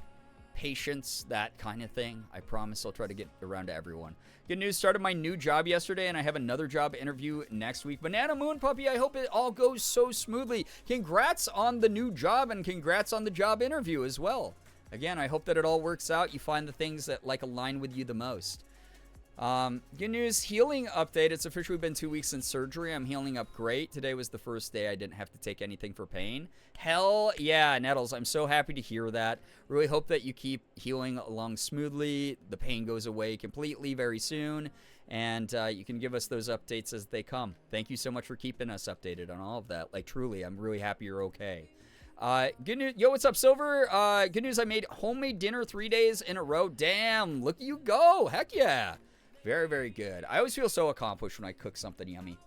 patience, that kind of thing. I promise I'll try to get around to everyone. Good news, started my new job yesterday, and I have another job interview next week. Banana Moon Puppy, I hope it all goes so smoothly. Congrats on the new job, and congrats on the job interview as well. Again, I hope that it all works out. You find the things that, like, align with you the most. Good news, healing update. It's officially been 2 weeks since surgery. I'm healing up great. Today was the first day I didn't have to take anything for pain. Hell yeah, Nettles. I'm so happy to hear that. Really hope that you keep healing along smoothly. The pain goes away completely very soon. And you can give us those updates as they come. Thank you so much for keeping us updated on all of that. Like, truly, I'm really happy you're okay. Good news. Yo, what's up, Silver? Good news, I made homemade dinner 3 days in a row. Damn, look at you go. Heck yeah. Very, very good. I always feel so accomplished when I cook something yummy.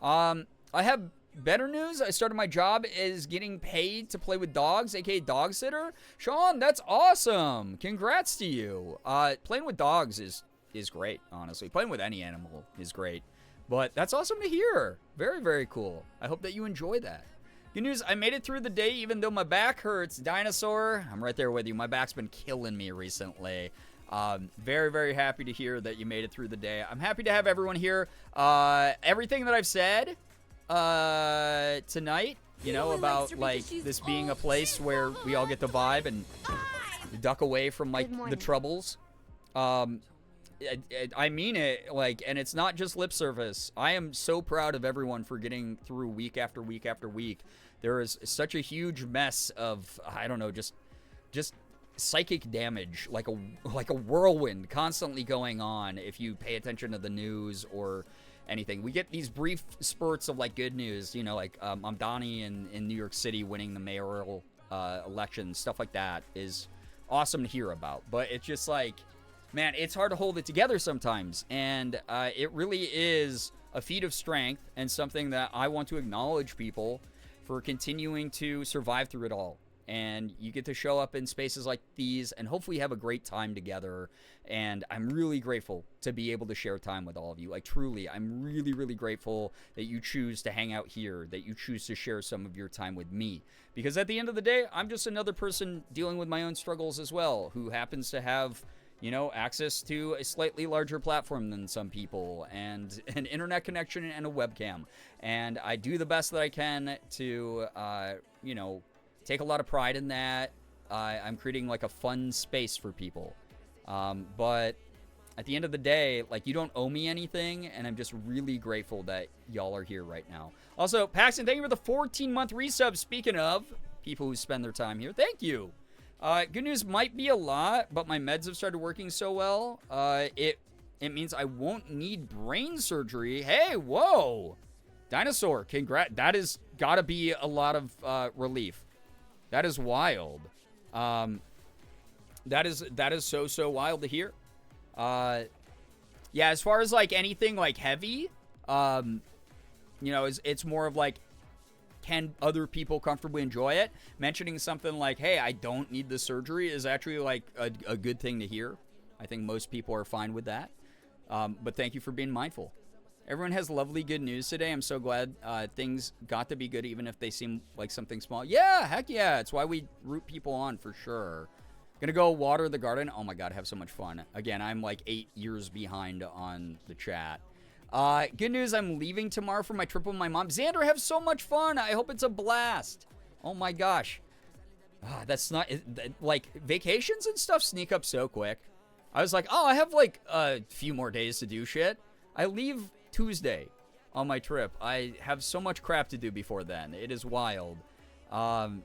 I have better news. I started my job as getting paid to play with dogs, aka dog sitter. Sean, that's awesome. Congrats to you. Playing with dogs is great, honestly. Playing with any animal is great. But that's awesome to hear. Very, very cool. I hope that you enjoy that. Good news, I made it through the day even though my back hurts. Dinosaur, I'm right there with you. My back's been killing me recently. Very, very happy to hear that you made it through the day. I'm happy to have everyone here. Everything that I've said tonight, you know, about like this being a place where we all get the vibe and duck away from like the troubles. I mean it, like, and it's not just lip service. I am so proud of everyone for getting through week after week after week. There is such a huge mess of, I don't know, just psychic damage, like a whirlwind constantly going on if you pay attention to the news or anything. We get these brief spurts of like good news, like Mamdani in New York City winning the mayoral election, stuff like that is awesome to hear about. But it's just like, man, it's hard to hold it together sometimes, and it really is a feat of strength and something that I want to acknowledge people for continuing to survive through it all. And you get to show up in spaces like these and hopefully have a great time together. And I'm really grateful to be able to share time with all of you. Like, truly, I'm really, really grateful that you choose to hang out here, that you choose to share some of your time with me. Because at the end of the day, I'm just another person dealing with my own struggles as well, who happens to have, access to a slightly larger platform than some people and an internet connection and a webcam. And I do the best that I can to, take a lot of pride in that. I'm creating like a fun space for people. But at the end of the day, like, you don't owe me anything, and I'm just really grateful that y'all are here right now. Also, Paxton, thank you for the 14-month resub. Speaking of people who spend their time here, thank you. Good news might be a lot, but my meds have started working so well. It means I won't need brain surgery. Hey, whoa. Dinosaur, that has got to be a lot of relief. That is wild. That is so wild to hear. Yeah, as far as like anything like heavy, it's more of like, can other people comfortably enjoy it? Mentioning something like, hey, I don't need the surgery is actually like a good thing to hear. I think most people are fine with that. But thank you for being mindful. Everyone has lovely good news today. I'm so glad things got to be good, even if they seem like something small. Yeah, heck yeah. It's why we root people on for sure. Gonna go water the garden. Oh my God, have so much fun. Again, I'm like 8 years behind on the chat. Good news, I'm leaving tomorrow for my trip with my mom. Xander, have so much fun. I hope it's a blast. Oh my gosh. That's not, like, vacations and stuff sneak up so quick. I was like, oh, I have like a few more days to do shit. I leave Tuesday on my trip. I have so much crap to do before then. It is wild. Don't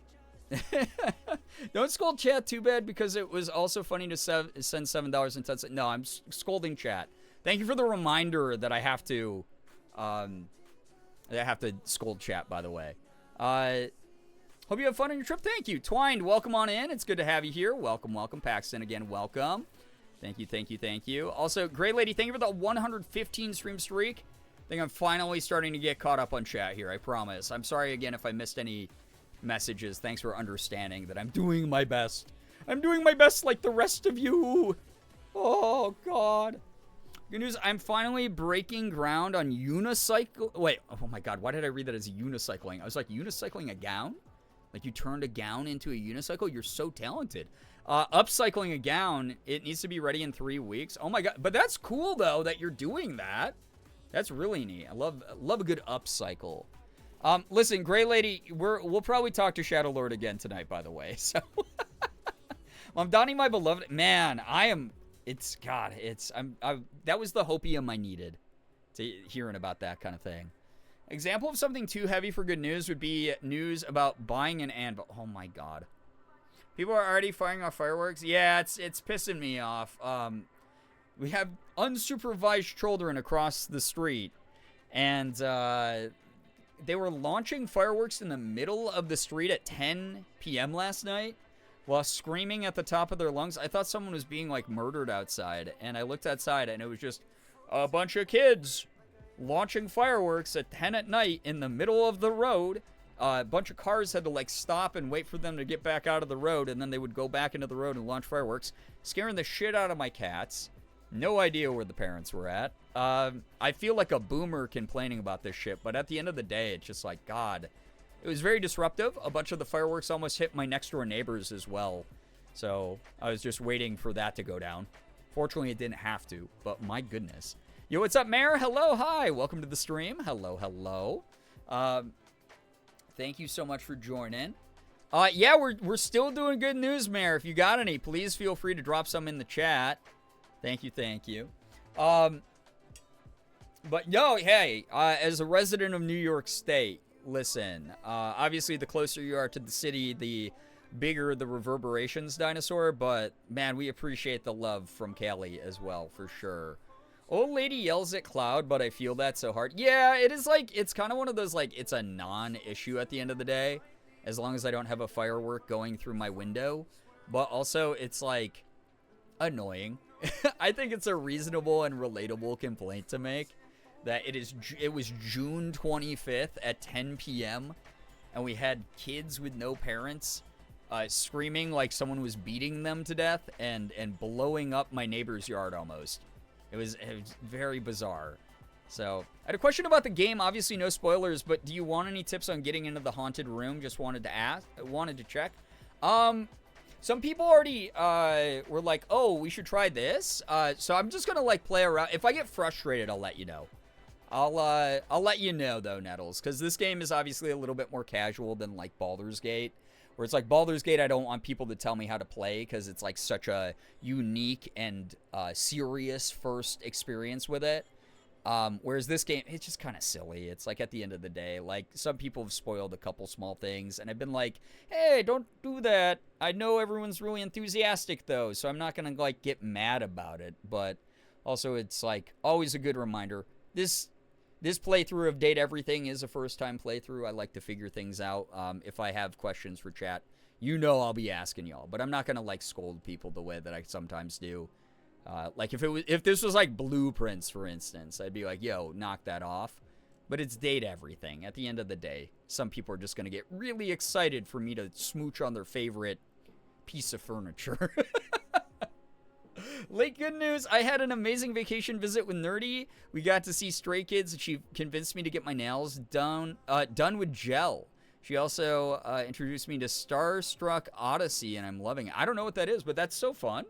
scold chat too bad, because it was also funny to send $7.10. No, I'm scolding chat. Thank you for the reminder that I have to scold chat, by the way. Hope you have fun on your trip. Thank you. Twined, welcome on in. It's good to have you here. Welcome. Paxton, again, welcome. Thank you. Also, Gray Lady, thank you for the 115 stream streak. I think I'm finally starting to get caught up on chat here, I promise. I'm sorry again if I missed any messages. Thanks for understanding that I'm doing my best. I'm doing my best like the rest of you. Oh, God. Good news, I'm finally breaking ground on unicycle. Wait, oh my God, why did I read that as unicycling? I was like, unicycling a gown? Like you turned a gown into a unicycle? You're so talented. Upcycling a gown, it needs to be ready in 3 weeks. Oh my God, but that's cool though that you're doing that. That's really neat. I love a good upcycle. Listen, Gray Lady, we'll probably talk to Shadow Lord again tonight, by the way. So, I'm Donnie, my beloved. Man, that was the hopium I needed to hearing about that kind of thing. Example of something too heavy for good news would be news about buying an anvil. Oh my God. People are already firing off fireworks. Yeah, it's pissing me off. We have unsupervised children across the street, and they were launching fireworks in the middle of the street at 10 p.m. last night while screaming at the top of their lungs. I thought someone was being like murdered outside, and I looked outside and it was just a bunch of kids launching fireworks at 10 at night in the middle of the road. A bunch of cars had to like stop and wait for them to get back out of the road, and then they would go back into the road and launch fireworks, scaring the shit out of my cats. No idea where the parents were at. I feel like a boomer complaining about this shit, but at the end of the day, it's just like, God. It was very disruptive. A bunch of the fireworks almost hit my next door neighbors as well. So I was just waiting for that to go down. Fortunately, it didn't have to, but my goodness. Yo, what's up, Mayor? Hello, hi. Welcome to the stream. Hello. Thank you so much for joining. Yeah, we're still doing good news, Mayor. If you got any, please feel free to drop some in the chat. Thank you. But yo, hey, as a resident of New York State, listen, obviously the closer you are to the city, the bigger the reverberations, Dinosaur, but man, we appreciate the love from Callie as well, for sure. Old lady yells at Cloud, but I feel that so hard. Yeah, it is like, it's kind of one of those, like, it's a non-issue at the end of the day, as long as I don't have a firework going through my window. But also, it's, like, annoying. I think it's a reasonable and relatable complaint to make, that it was June 25th at 10 p.m., and we had kids with no parents screaming like someone was beating them to death and blowing up my neighbor's yard almost. It was very bizarre. So, I had a question about the game. Obviously, no spoilers, but do you want any tips on getting into the haunted room? Just wanted to check. Some people already were like, oh, we should try this. So I'm just gonna like play around. If I get frustrated, I'll let you know. I'll let you know though, Nettles, because this game is obviously a little bit more casual than like Baldur's Gate. Where it's like Baldur's Gate, I don't want people to tell me how to play because it's like such a unique and serious first experience with it. Whereas this game, it's just kind of silly. It's like at the end of the day, like some people have spoiled a couple small things and I've been like, hey, don't do that. I know everyone's really enthusiastic though, so I'm not going to like get mad about it. But also it's like always a good reminder. This playthrough of Date Everything is a first-time playthrough. I like to figure things out. If I have questions for chat, you know I'll be asking y'all. But I'm not going to, like, scold people the way that I sometimes do. Like, if this was, like, Blueprints, for instance, I'd be like, yo, knock that off. But it's Date Everything. At the end of the day, some people are just going to get really excited for me to smooch on their favorite piece of furniture. Late good news, I had an amazing vacation visit with Nerdy. We got to see Stray Kids, and she convinced me to get my nails done with gel. She also introduced me to Starstruck Odyssey, and I'm loving it. I don't know what that is, but that's so fun.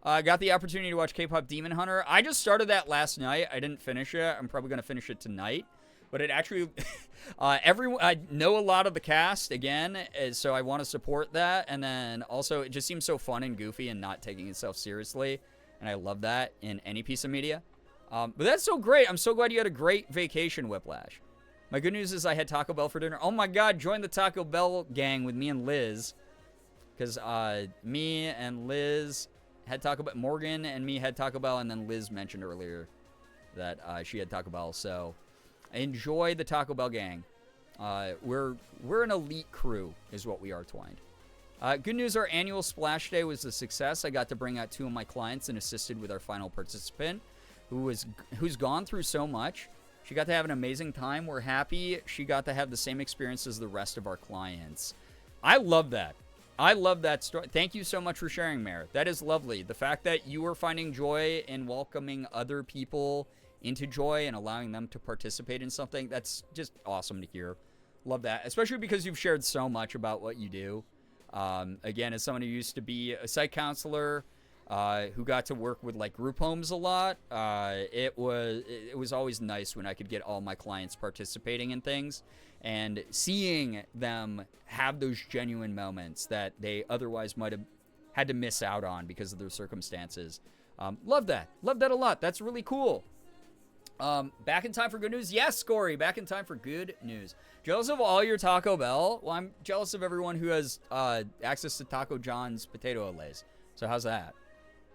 I got the opportunity to watch K-Pop Demon Hunter. I just started that last night. I didn't finish it. I'm probably going to finish it tonight. But it actually, I know a lot of the cast, again, so I want to support that. And then also, it just seems so fun and goofy and not taking itself seriously. And I love that in any piece of media. But that's so great. I'm so glad you had a great vacation, Whiplash. My good news is I had Taco Bell for dinner. Oh my God, join the Taco Bell gang with me and Liz. Because me and Liz had Taco Bell. Morgan and me had Taco Bell. And then Liz mentioned earlier that she had Taco Bell. So enjoy the Taco Bell gang. We're an elite crew is what we are, Twined. Good news, our annual Splash Day was a success. I got to bring out 2 of my clients and assisted with our final participant who's gone through so much. She got to have an amazing time. We're happy she got to have the same experience as the rest of our clients. I love that. I love that story. Thank you so much for sharing, Mare. That is lovely. The fact that you are finding joy in welcoming other people into joy and allowing them to participate in something, that's just awesome to hear. Love that, especially because you've shared so much about what you do. Again, as someone who used to be a psych counselor, who got to work with like group homes a lot, it was always nice when I could get all my clients participating in things and seeing them have those genuine moments that they otherwise might have had to miss out on because of their circumstances. Love that a lot. That's really cool. Back in time for good news? Yes, Scory, back in time for good news. Jealous of all your Taco Bell? Well, I'm jealous of everyone who has access to Taco John's potato olays. So how's that?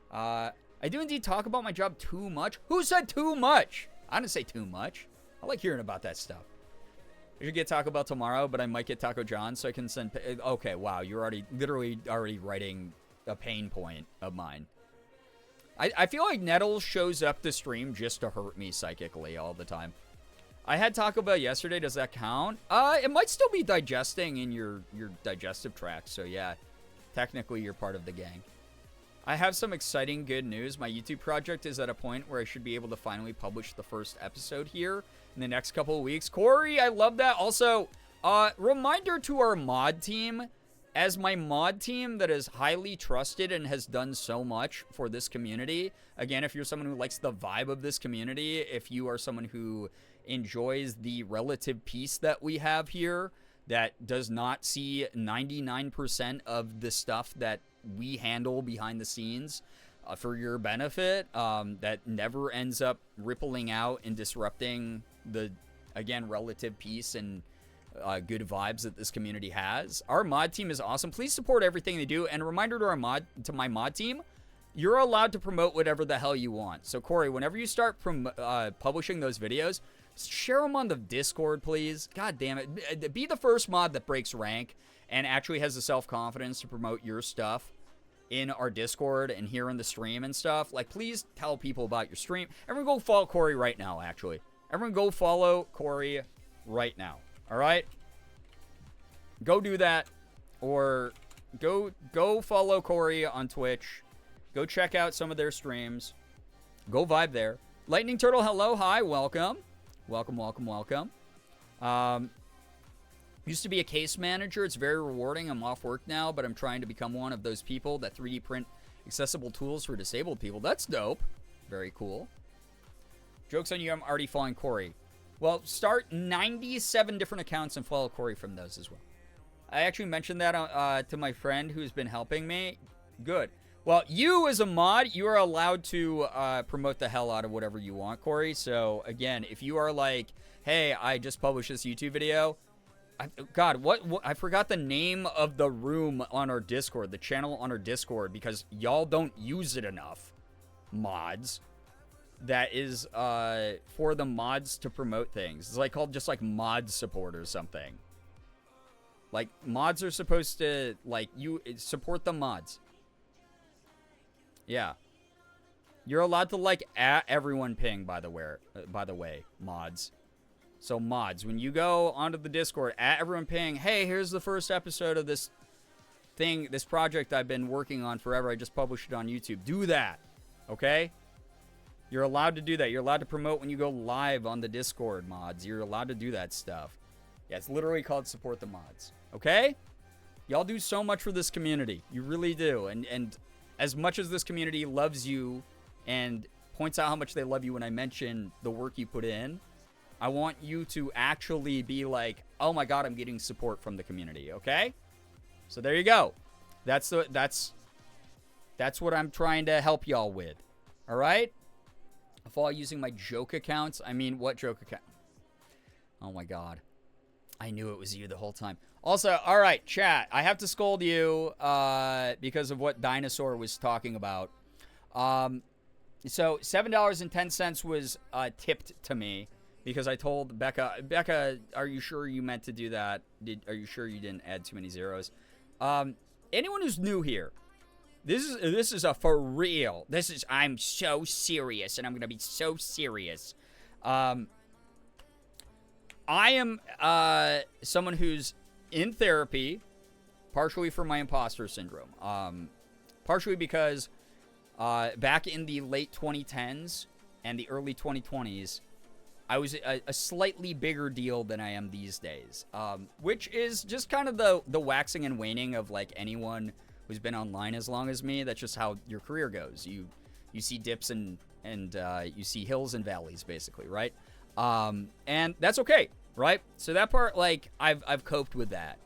I do indeed talk about my job too much. Who said too much? I didn't say too much. I like hearing about that stuff. I should get Taco Bell tomorrow, but I might get Taco John's so I can send... Okay, wow, you're literally already writing a pain point of mine. I feel like Nettles shows up to stream just to hurt me psychically all the time. I had Taco Bell yesterday. Does that count? It might still be digesting in your digestive tract. So yeah, technically you're part of the gang. I have some exciting good news. My YouTube project is at a point where I should be able to finally publish the first episode here in the next couple of weeks. Corey, I love that. Also, reminder to our mod team. As my mod team that is highly trusted and has done so much for this community, again, if you're someone who likes the vibe of this community, if you are someone who enjoys the relative peace that we have here, that does not see 99% of the stuff that we handle behind the scenes for your benefit, that never ends up rippling out and disrupting the, again, relative peace and good vibes that this community has. Our mod team is awesome. Please support everything they do. And a reminder to my mod team, you're allowed to promote whatever the hell you want. So Corey, whenever you start publishing those videos, share them on the Discord, please. God damn it. Be the first mod that breaks rank and actually has the self-confidence to promote your stuff in our Discord and here in the stream and stuff. Like, please tell people about your stream. Everyone go follow Corey right now, actually. Everyone go follow Corey right now. All right? Go do that. Or go follow Corey on Twitch. Go check out some of their streams. Go vibe there. Lightning Turtle, hello, hi, welcome. Welcome. Used to be a case manager. It's very rewarding. I'm off work now, but I'm trying to become one of those people that 3D print accessible tools for disabled people. That's dope. Very cool. Joke's on you, I'm already following Corey. Well, start 97 different accounts and follow Corey from those as well. I actually mentioned that to my friend who's been helping me. Good. Well, you as a mod, you are allowed to promote the hell out of whatever you want, Corey. So, again, if you are like, hey, I just published this YouTube video. God, what I forgot the name of the room on our Discord, the channel on our Discord, because y'all don't use it enough, mods. That is for the mods to promote things. It's like called just like mod support or something. Like, mods are supposed to, like, you support the mods. Yeah. You're allowed to, like, at everyone ping, by the way, mods. So, mods, when you go onto the Discord, at everyone ping, hey, here's the first episode of this thing, this project I've been working on forever. I just published it on YouTube. Do that, okay? You're allowed to do that. You're allowed to promote when you go live on the Discord, mods. You're allowed to do that stuff. Yeah, it's literally called support the mods, okay? Y'all do so much for this community. You really do. And as much as this community loves you and points out how much they love you when I mention the work you put in, I want you to actually be like, oh my God, I'm getting support from the community, okay? So there you go. That's what I'm trying to help y'all with, all right? If all using my joke accounts, I mean, what joke account? Oh my God. I knew it was you the whole time. Also, all right, chat. I have to scold you because of what Dinosaur was talking about. So $7.10 was tipped to me because I told Becca, are you sure you meant to do that? Are you sure you didn't add too many zeros? Anyone who's new here, this is a for real. I'm so serious, and I'm gonna be so serious. I am someone who's in therapy, partially for my imposter syndrome. Partially because back in the late 2010s and the early 2020s, I was a slightly bigger deal than I am these days. Which is just kind of the waxing and waning of like anyone who's been online as long as me. That's just how your career goes. You see dips and you see hills and valleys, basically, right? And that's okay, right? So that part, like, I've coped with that.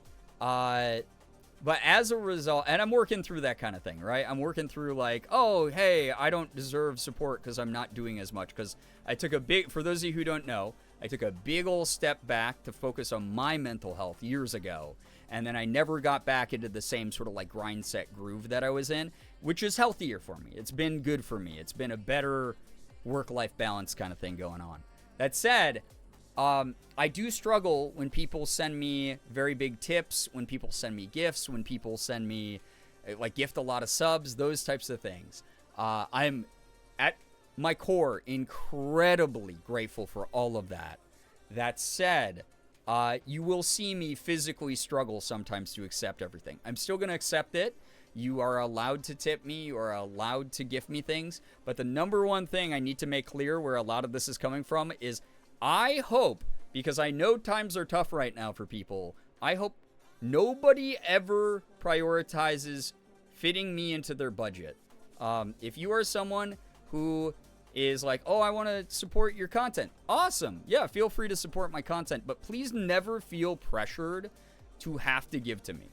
But as a result, and I'm working through that kind of thing, right? I'm working through like, oh, hey, I don't deserve support because I'm not doing as much. Because I took for those of you who don't know, I took a big old step back to focus on my mental health years ago. And then I never got back into the same sort of like grind set groove that I was in, which is healthier for me. It's been good for me. It's been a better work-life balance kind of thing going on. That said, I do struggle when people send me very big tips, when people send me gifts, when people send me, like, gift a lot of subs, those types of things. I'm, at my core, incredibly grateful for all of that. That said, you will see me physically struggle sometimes to accept everything. I'm still going to accept it. You are allowed to tip me. You are allowed to gift me things. But the number one thing I need to make clear where a lot of this is coming from is I hope, because I know times are tough right now for people, I hope nobody ever prioritizes fitting me into their budget. If you are someone who is like, oh, I want to support your content, awesome. Yeah, feel free to support my content, but please never feel pressured to have to give to me.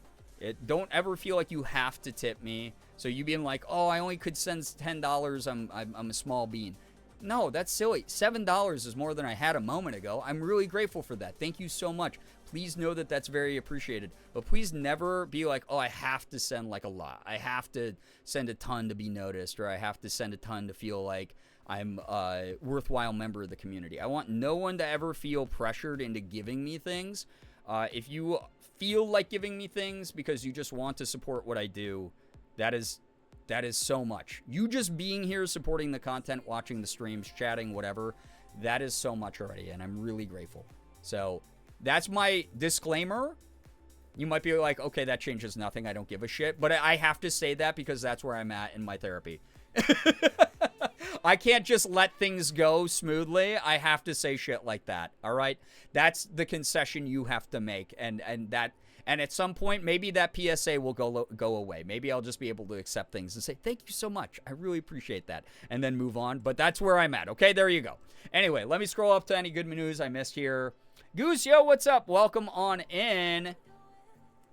Don't ever feel like you have to tip me. So you being like, oh, I only could send $10. I'm a small bean. No, that's silly. $7 is more than I had a moment ago. I'm really grateful for that. Thank you so much. Please know that that's very appreciated. But please never be like, oh, I have to send like a lot. I have to send a ton to be noticed, or I have to send a ton to feel like I'm a worthwhile member of the community. I want no one to ever feel pressured into giving me things. If you feel like giving me things because you just want to support what I do, that is so much. You just being here, supporting the content, watching the streams, chatting, whatever, that is so much already, and I'm really grateful. So that's my disclaimer. You might be like, okay, that changes nothing. I don't give a shit. But I have to say that because that's where I'm at in my therapy. I can't just let things go smoothly. I have to say shit like that. All right? That's the concession you have to make. And at some point, maybe that PSA will go away. Maybe I'll just be able to accept things and say, thank you so much. I really appreciate that. And then move on. But that's where I'm at. Okay, there you go. Anyway, let me scroll up to any good news I missed here. Goose, yo, what's up? Welcome on in.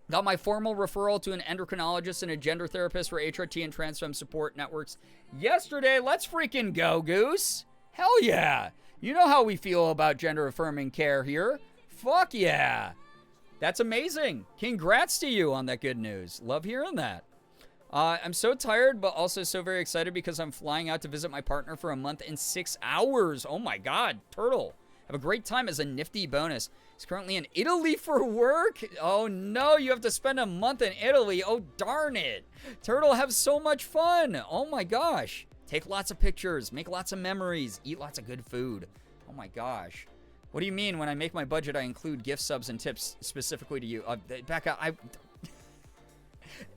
Got my formal referral to an endocrinologist and a gender therapist for HRT and trans femme support networks yesterday. Let's freaking go, Goose. Hell yeah. You know how we feel about gender affirming care here. Fuck yeah. That's amazing. Congrats to you on that good news. Love hearing that. I'm so tired, but also so very excited because I'm flying out to visit my partner for a month in 6 hours. Oh my God, Turtle. Have a great time as a nifty bonus. He's currently in Italy for work. Oh no, you have to spend a month in Italy. Oh darn it. Turtle, have so much fun. Oh my gosh. Take lots of pictures, make lots of memories, eat lots of good food. Oh my gosh. What do you mean when I make my budget, I include gift subs and tips specifically to you? Becca,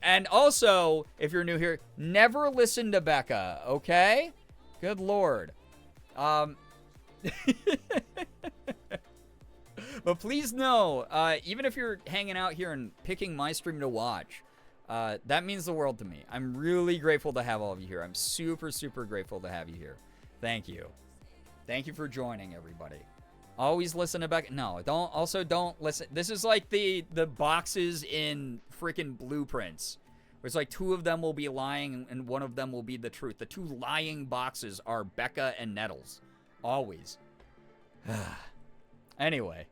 And also, if you're new here, never listen to Becca, okay? Good Lord. But please know, even if you're hanging out here and picking my stream to watch, that means the world to me. I'm really grateful to have all of you here. I'm super, super grateful to have you here. Thank you. Thank you for joining, everybody. Always listen to Becca. No, don't listen. This is like the boxes in freaking Blueprints. Where it's like 2 of them will be lying and 1 of them will be the truth. The 2 lying boxes are Becca and Nettles. Always. Anyway.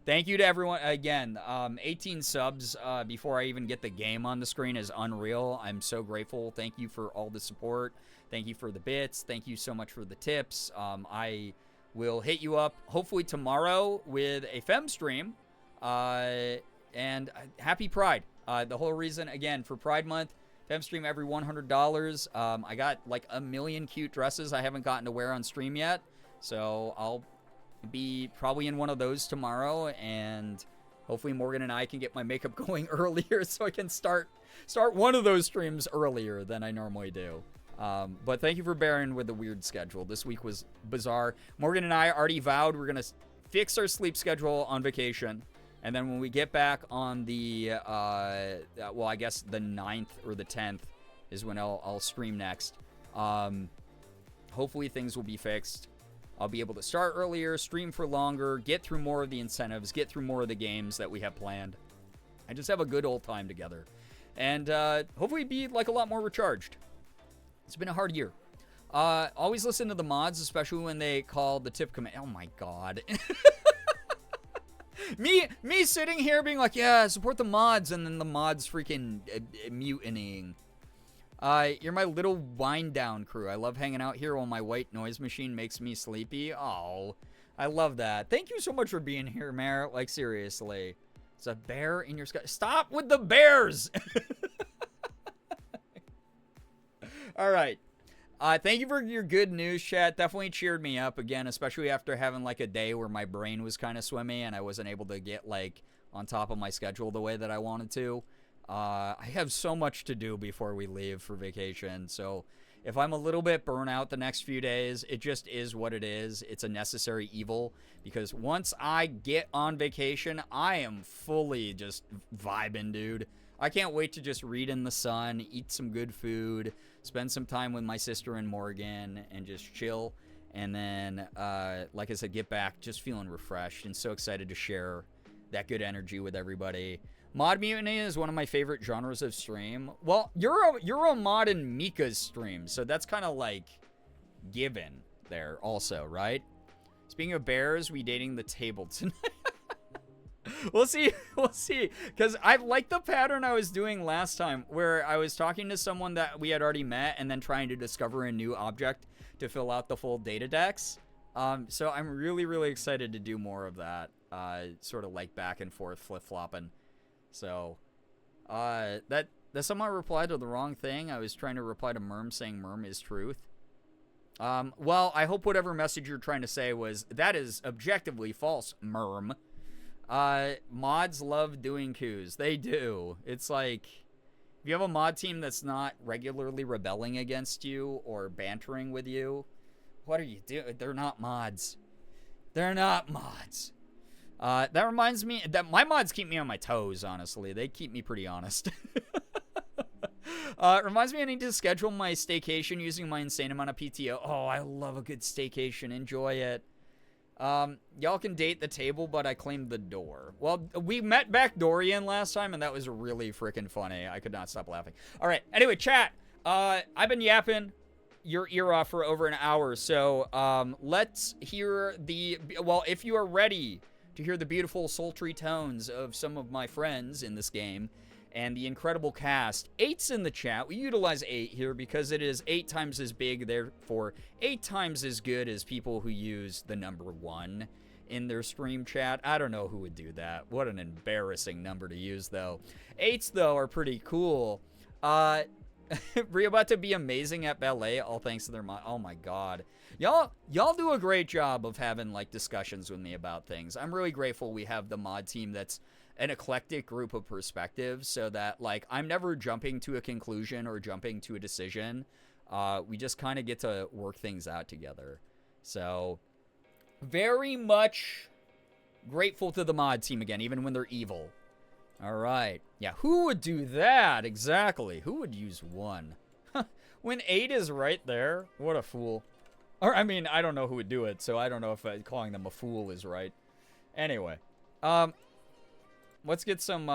Thank you to everyone. Again, 18 subs before I even get the game on the screen is unreal. I'm so grateful. Thank you for all the support. Thank you for the bits. Thank you so much for the tips. I will hit you up hopefully tomorrow with a Fem stream. And happy Pride. The whole reason, again, for Pride Month, Fem stream every $100. I got like a million cute dresses I haven't gotten to wear on stream yet. So I'll be probably in one of those tomorrow, and hopefully Morgan and I can get my makeup going earlier so I can start one of those streams earlier than I normally do. But thank you for bearing with the weird schedule. This week was bizarre. Morgan and I already vowed we're gonna fix our sleep schedule on vacation, and then when we get back on the well, I guess the 9th or the 10th is when I'll stream next. Hopefully things will be fixed. I'll be able to start earlier, stream for longer, get through more of the incentives, get through more of the games that we have planned, and just have a good old time together. And hopefully be like a lot more recharged. It's been a hard year. Always listen to the mods, especially when they call the tip command. Oh my God. me sitting here being like, yeah, support the mods, and then the mods freaking mutinying. You're my little wind down crew. I love hanging out here while my white noise machine makes me sleepy. Oh, I love that. Thank you so much for being here, Mare. Like, seriously. It's a bear in your sky. Stop with the bears! All right. Thank you for your good news, chat. Definitely cheered me up again, especially after having like a day where my brain was kind of swimmy and I wasn't able to get like on top of my schedule the way that I wanted to. I have so much to do before we leave for vacation, so if I'm a little bit burnt out the next few days, it just is what it is. It's a necessary evil, because once I get on vacation, I am fully just vibing, dude. I can't wait to just read in the sun, eat some good food, spend some time with my sister and Morgan, and just chill, and then, like I said, get back just feeling refreshed and so excited to share that good energy with everybody. Mod Mutiny is one of my favorite genres of stream. Well, you're a mod in Mika's stream, so that's kind of like given. there also, right? Speaking of bears, we dating the table tonight. We'll see. We'll see. Because I like the pattern I was doing last time where I was talking to someone that we had already met and then trying to discover a new object to fill out the full data decks. So I'm really, really excited to do more of that. Sort of like back and forth flip-flopping. So, that someone replied to the wrong thing. I was trying to reply to Merm saying Merm is truth. Well, I hope whatever message you're trying to say was, that is objectively false, Merm. Mods love doing coups. They do. It's like, if you have a mod team that's not regularly rebelling against you or bantering with you, what are you doing? They're not mods. They're not mods. That reminds me that my mods keep me on my toes, honestly. They keep me pretty honest. Reminds me I need to schedule my staycation using my insane amount of PTO. Oh, I love a good staycation. Enjoy it. Y'all can date the table, but I claimed the door. Well, we met Backdorian last time, and that was really freaking funny. I could not stop laughing. All right. Anyway, chat. I've been yapping your ear off for over an hour, so let's hear the... Well, if you are ready to hear the beautiful, sultry tones of some of my friends in this game and the incredible cast, 8's in the chat. We utilize 8 here because it is 8 times as big, therefore 8 times as good as people who use the number 1 in their stream chat. I don't know who would do that. What an embarrassing number to use, though. 8's, though, are pretty cool. We're about to be amazing at ballet, all thanks to their mod. Oh my god. Y'all do a great job of having, like, discussions with me about things. I'm really grateful we have the mod team that's an eclectic group of perspectives so that, like, I'm never jumping to a conclusion or jumping to a decision. We just kind of get to work things out together. So, very much grateful to the mod team again, even when they're evil. All right. Yeah, who would do that? Exactly. Who would use 1? When 8 is right there? What a fool. Or, I mean, I don't know who would do it, so I don't know if calling them a fool is right. Anyway. Let's get some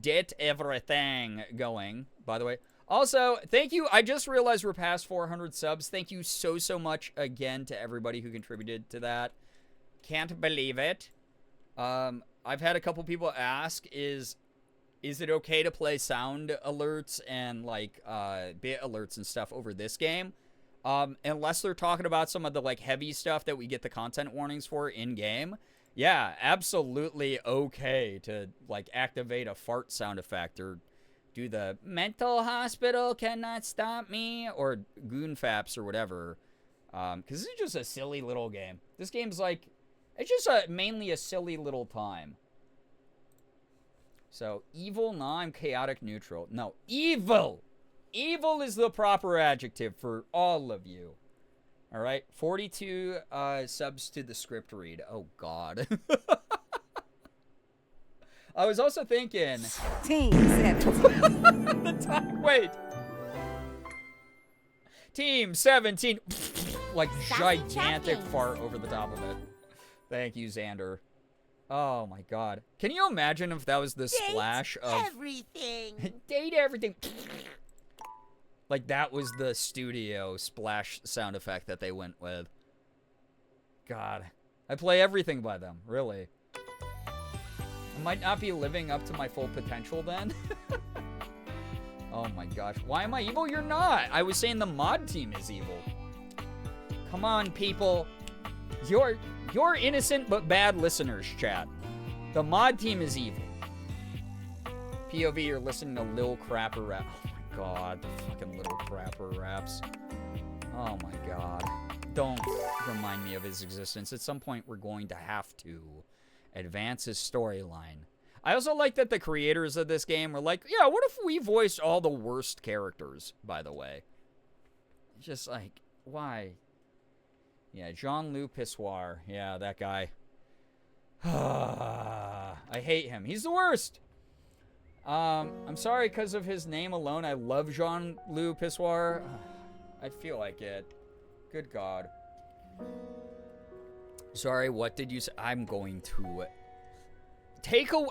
Debt Everything going, by the way. Also, thank you. I just realized we're past 400 subs. Thank you so, so much again to everybody who contributed to that. Can't believe it. I've had a couple people ask, is it okay to play sound alerts and, like, bit alerts and stuff over this game? Unless they're talking about some of the, like, heavy stuff that we get the content warnings for in-game. Yeah, absolutely okay to, like, activate a fart sound effect or do the mental hospital cannot stop me or goonfaps or whatever. Because this is just a silly little game. This game's, like, it's just mainly a silly little time. So, evil, no, I'm chaotic neutral. No, evil! Evil is the proper adjective for all of you. All right, 42 subs to the script read. Oh, God. I was also thinking... Team 17. The time, wait. Team 17. Like, gigantic fart over the top of it. Thank you, Xander. Oh, my God. Can you imagine if that was the splash of... everything. Date everything. Like, that was the studio splash sound effect that they went with. God. I play everything by them, really. I might not be living up to my full potential then. Oh my gosh. Why am I evil? You're not. I was saying the mod team is evil. Come on, people. You're innocent but bad listeners, chat. The mod team is evil. POV, you're listening to Lil Crapper rap. Oh my god, the fucking Little Crapper raps. Oh my god. Don't remind me of his existence. At some point, we're going to have to advance his storyline. I also like that the creators of this game were like, yeah, what if we voiced all the worst characters, by the way? Just like, why? Yeah, Jean-Luc Pissoir. Yeah, that guy. I hate him. He's the worst. I'm sorry because of his name alone. I love Jean-Luc Pissoir. I feel like it. Good God. Sorry, what did you say? I'm going to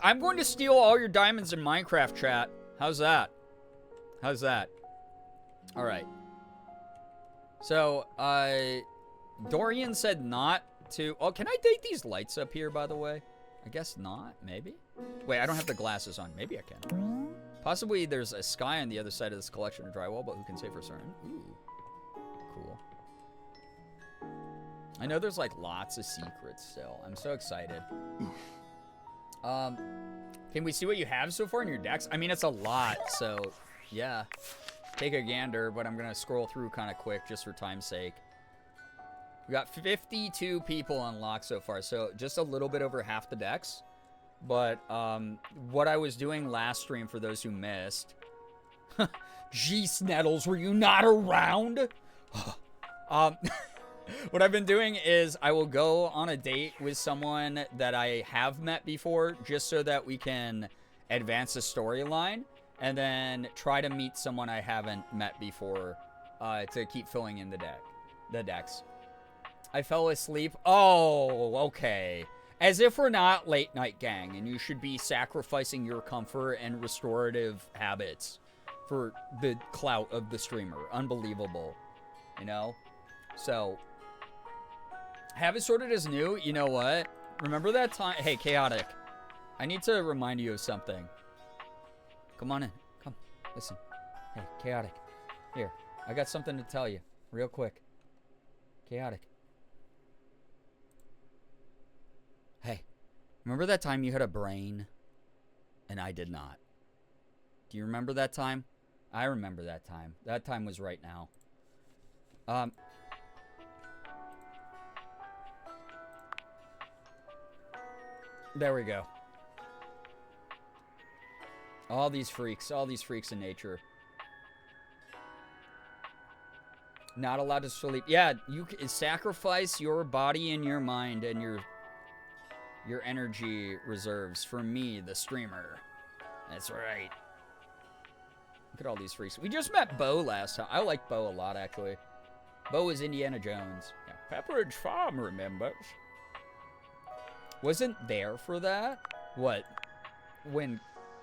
I'm going to steal all your diamonds in Minecraft, chat. How's that? How's that? All right. So, Dorian said not to... Oh, can I date these lights up here, by the way? I guess not, maybe? Wait, I don't have the glasses on. Maybe I can. Possibly there's a sky on the other side of this collection of drywall, but who can say for certain? Ooh. Cool. I know there's, like, lots of secrets still. I'm so excited. Can we see what you have so far in your decks? I mean, it's a lot, so, yeah. Take a gander, but I'm going to scroll through kind of quick just for time's sake. We got 52 people unlocked so far, so just a little bit over half the decks. But what I was doing last stream, for those who missed... Jeez, Nettles, were you not around? What I've been doing is I will go on a date with someone that I have met before, just so that we can advance the storyline, and then try to meet someone I haven't met before to keep filling in the decks. I fell asleep. Oh, okay. As if we're not late night gang, and you should be sacrificing your comfort and restorative habits for the clout of the streamer. Unbelievable. You know? So, have it sorted as new. You know what? Remember that time? Hey, Chaotic. I need to remind you of something. Come on in. Come. Listen. Hey, Chaotic. Here. I got something to tell you. Real quick. Chaotic. Hey. Remember that time you had a brain? And I did not. Do you remember that time? I remember that time. That time was right now. There we go. All these freaks in nature. Not allowed to sleep. Yeah, you sacrifice your body and your mind and your energy reserves for me, the streamer. That's right. Look at all these freaks. We just met Bo last time. I like Bo a lot, actually. Bo is Indiana Jones. Yeah, Pepperidge Farm remembers. Wasn't there for that? What? When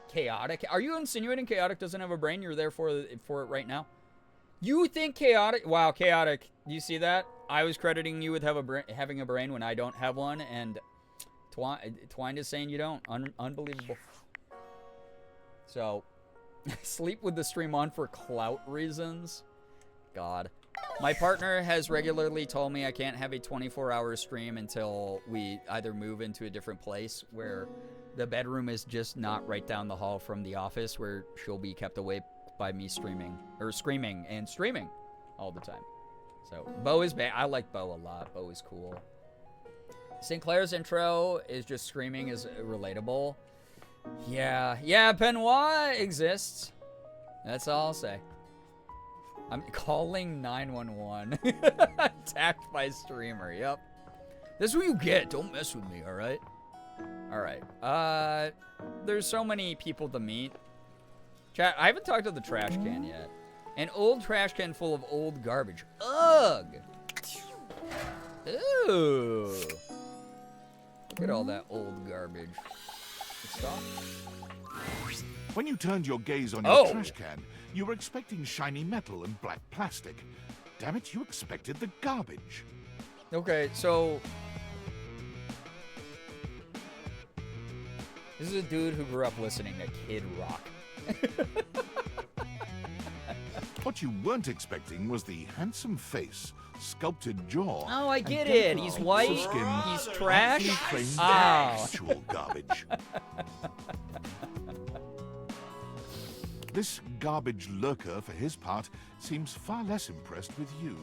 Chaotic... Are you insinuating Chaotic doesn't have a brain? You're there for it right now? You think Chaotic... Wow, Chaotic. Do you see that? I was crediting you with having a brain when I don't have one, and Twine is saying you don't. Unbelievable. So, sleep with the stream on for clout reasons? God. My partner has regularly told me I can't have a 24-hour stream until we either move into a different place where the bedroom is just not right down the hall from the office, where she'll be kept away by me screaming all the time. So, Bo is bad. I like Bo a lot. Bo is cool. Sinclair's intro is just screaming is relatable. Yeah, Benoit exists. That's all I'll say. I'm calling 911. Attacked by streamer, yep. This is what you get. Don't mess with me, alright? Alright. There's so many people to meet. Chat, I haven't talked to the trash can yet. An old trash can full of old garbage. Ugh! Ooh. Look at all that old garbage. Stop. When you turned your gaze on your trash can, you were expecting shiny metal and black plastic. Damn it, you expected the garbage. Okay, so... This is a dude who grew up listening to Kid Rock. What you weren't expecting was the handsome face, sculpted jaw. Oh, I get it. He's white. He's trash. Oh. Actual garbage. This garbage lurker, for his part, seems far less impressed with you.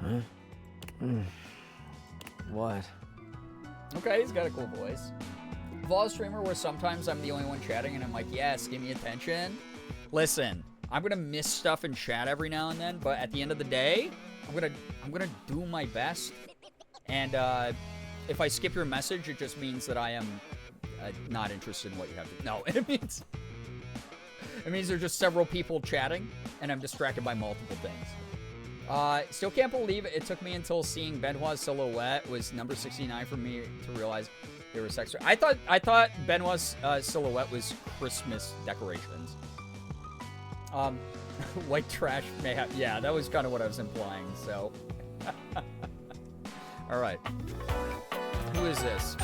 Huh? What? Okay, he's got a cool voice. Vol streamer where sometimes I'm the only one chatting and I'm like, yes, give me attention. Listen, I'm gonna miss stuff in chat every now and then, but at the end of the day, I'm gonna do my best. And if I skip your message, it just means that I am not interested in what you have to. No, it means there's just several people chatting, and I'm distracted by multiple things. Still can't believe it took me until seeing Benoit's silhouette was number 69 for me to realize they were sex. I thought Benoit's silhouette was Christmas decorations. White trash may have. Yeah, that was kind of what I was implying. So. All right. Who is this?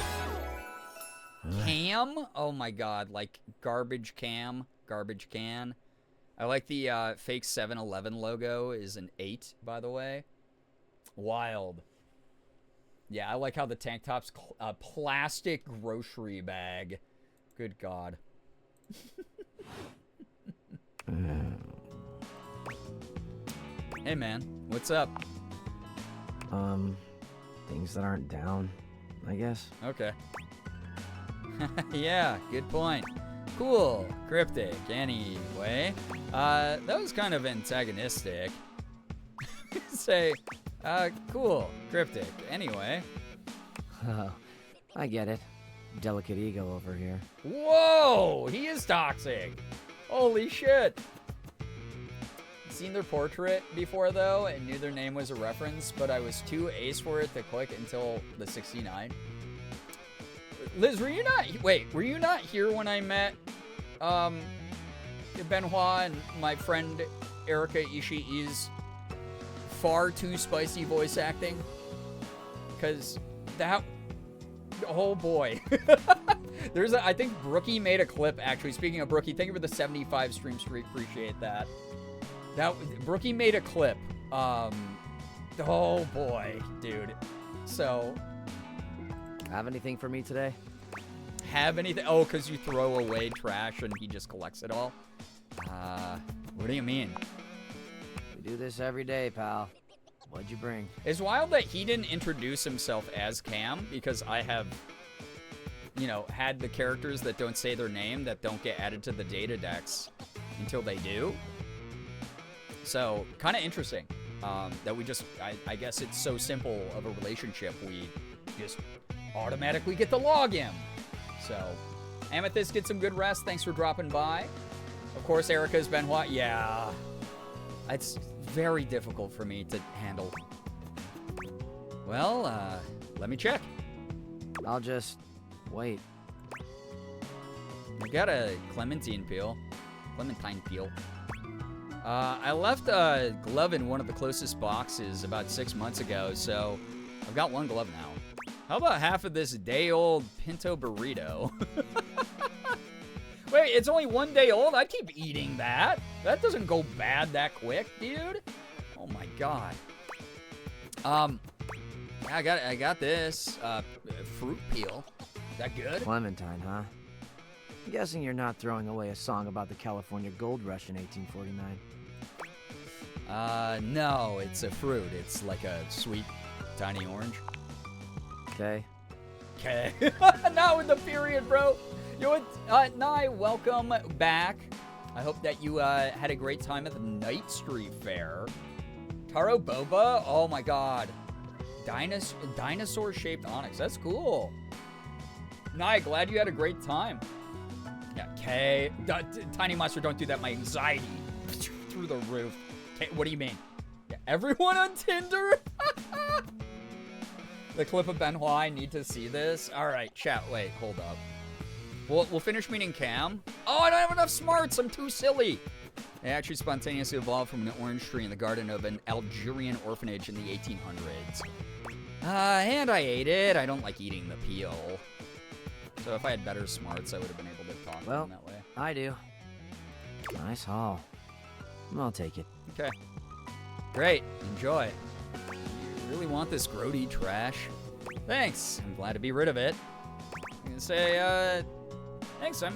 Cam? Oh my god, like garbage cam, garbage can. I like the fake 7-Eleven logo is an 8, by the way. Wild. Yeah, I like how the tank top's a plastic grocery bag. Good god. Hey man, what's up? Things that aren't down, I guess. Okay. Yeah, good point. Cool. Cryptic. Anyway, that was kind of antagonistic. Say, cool. Cryptic. Anyway. Oh, I get it. Delicate ego over here. Whoa! He is toxic. Holy shit. Seen their portrait before though and knew their name was a reference, but I was too ace for it to click until the 69. Liz, were you not here when I met Benoit and my friend Erica Ishii's far too spicy voice acting? Because that, oh boy. I think Brookie made a clip actually. Speaking of Brookie, thank you for the 75 stream streak, appreciate that. Brookie made a clip. Oh boy, dude. So, have anything for me today? Have anything? Oh, because you throw away trash and he just collects it all? What do you mean? We do this every day, pal. What'd you bring? It's wild that he didn't introduce himself as Cam, because I have, had the characters that don't say their name that don't get added to the data decks until they do. So, kind of interesting that we just, I guess it's so simple of a relationship, we just automatically get the login. So, Amethyst, get some good rest. Thanks for dropping by. Of course, Erica's Benoit. Yeah, it's very difficult for me to handle. Well, let me check. I'll just wait. I got a clementine peel. I left a glove in one of the closest boxes about 6 months ago, so I've got one glove now. How about half of this day-old pinto burrito? Wait, it's only 1 day old? I'd keep eating that. That doesn't go bad that quick, dude. Oh my god. I got this fruit peel. Is that good? Clementine, huh? I'm guessing you're not throwing away a song about the California Gold Rush in 1849. No, it's a fruit. It's like a sweet, tiny orange. Okay. Not with the period, bro. You know what? Nye, welcome back. I hope that you had a great time at the Night Street Fair. Taro Boba? Oh my god. Dinosaur-shaped onyx. That's cool. Nye, glad you had a great time. Yeah, okay. Tiny Monster, don't do that. My anxiety through the roof. Okay, what do you mean? Yeah, everyone on Tinder? The clip of Benoit, I need to see this. All right, chat, wait, hold up. We'll finish meeting Cam. Oh, I don't have enough smarts. I'm too silly. They actually spontaneously evolved from an orange tree in the garden of an Algerian orphanage in the 1800s. And I ate it. I don't like eating the peel. So if I had better smarts, I would have been able to talk to them that way. I do. Nice haul. I'll take it. Okay. Great. Enjoy. You really want this grody trash? Thanks. I'm glad to be rid of it. I'm gonna say, thanks. I'm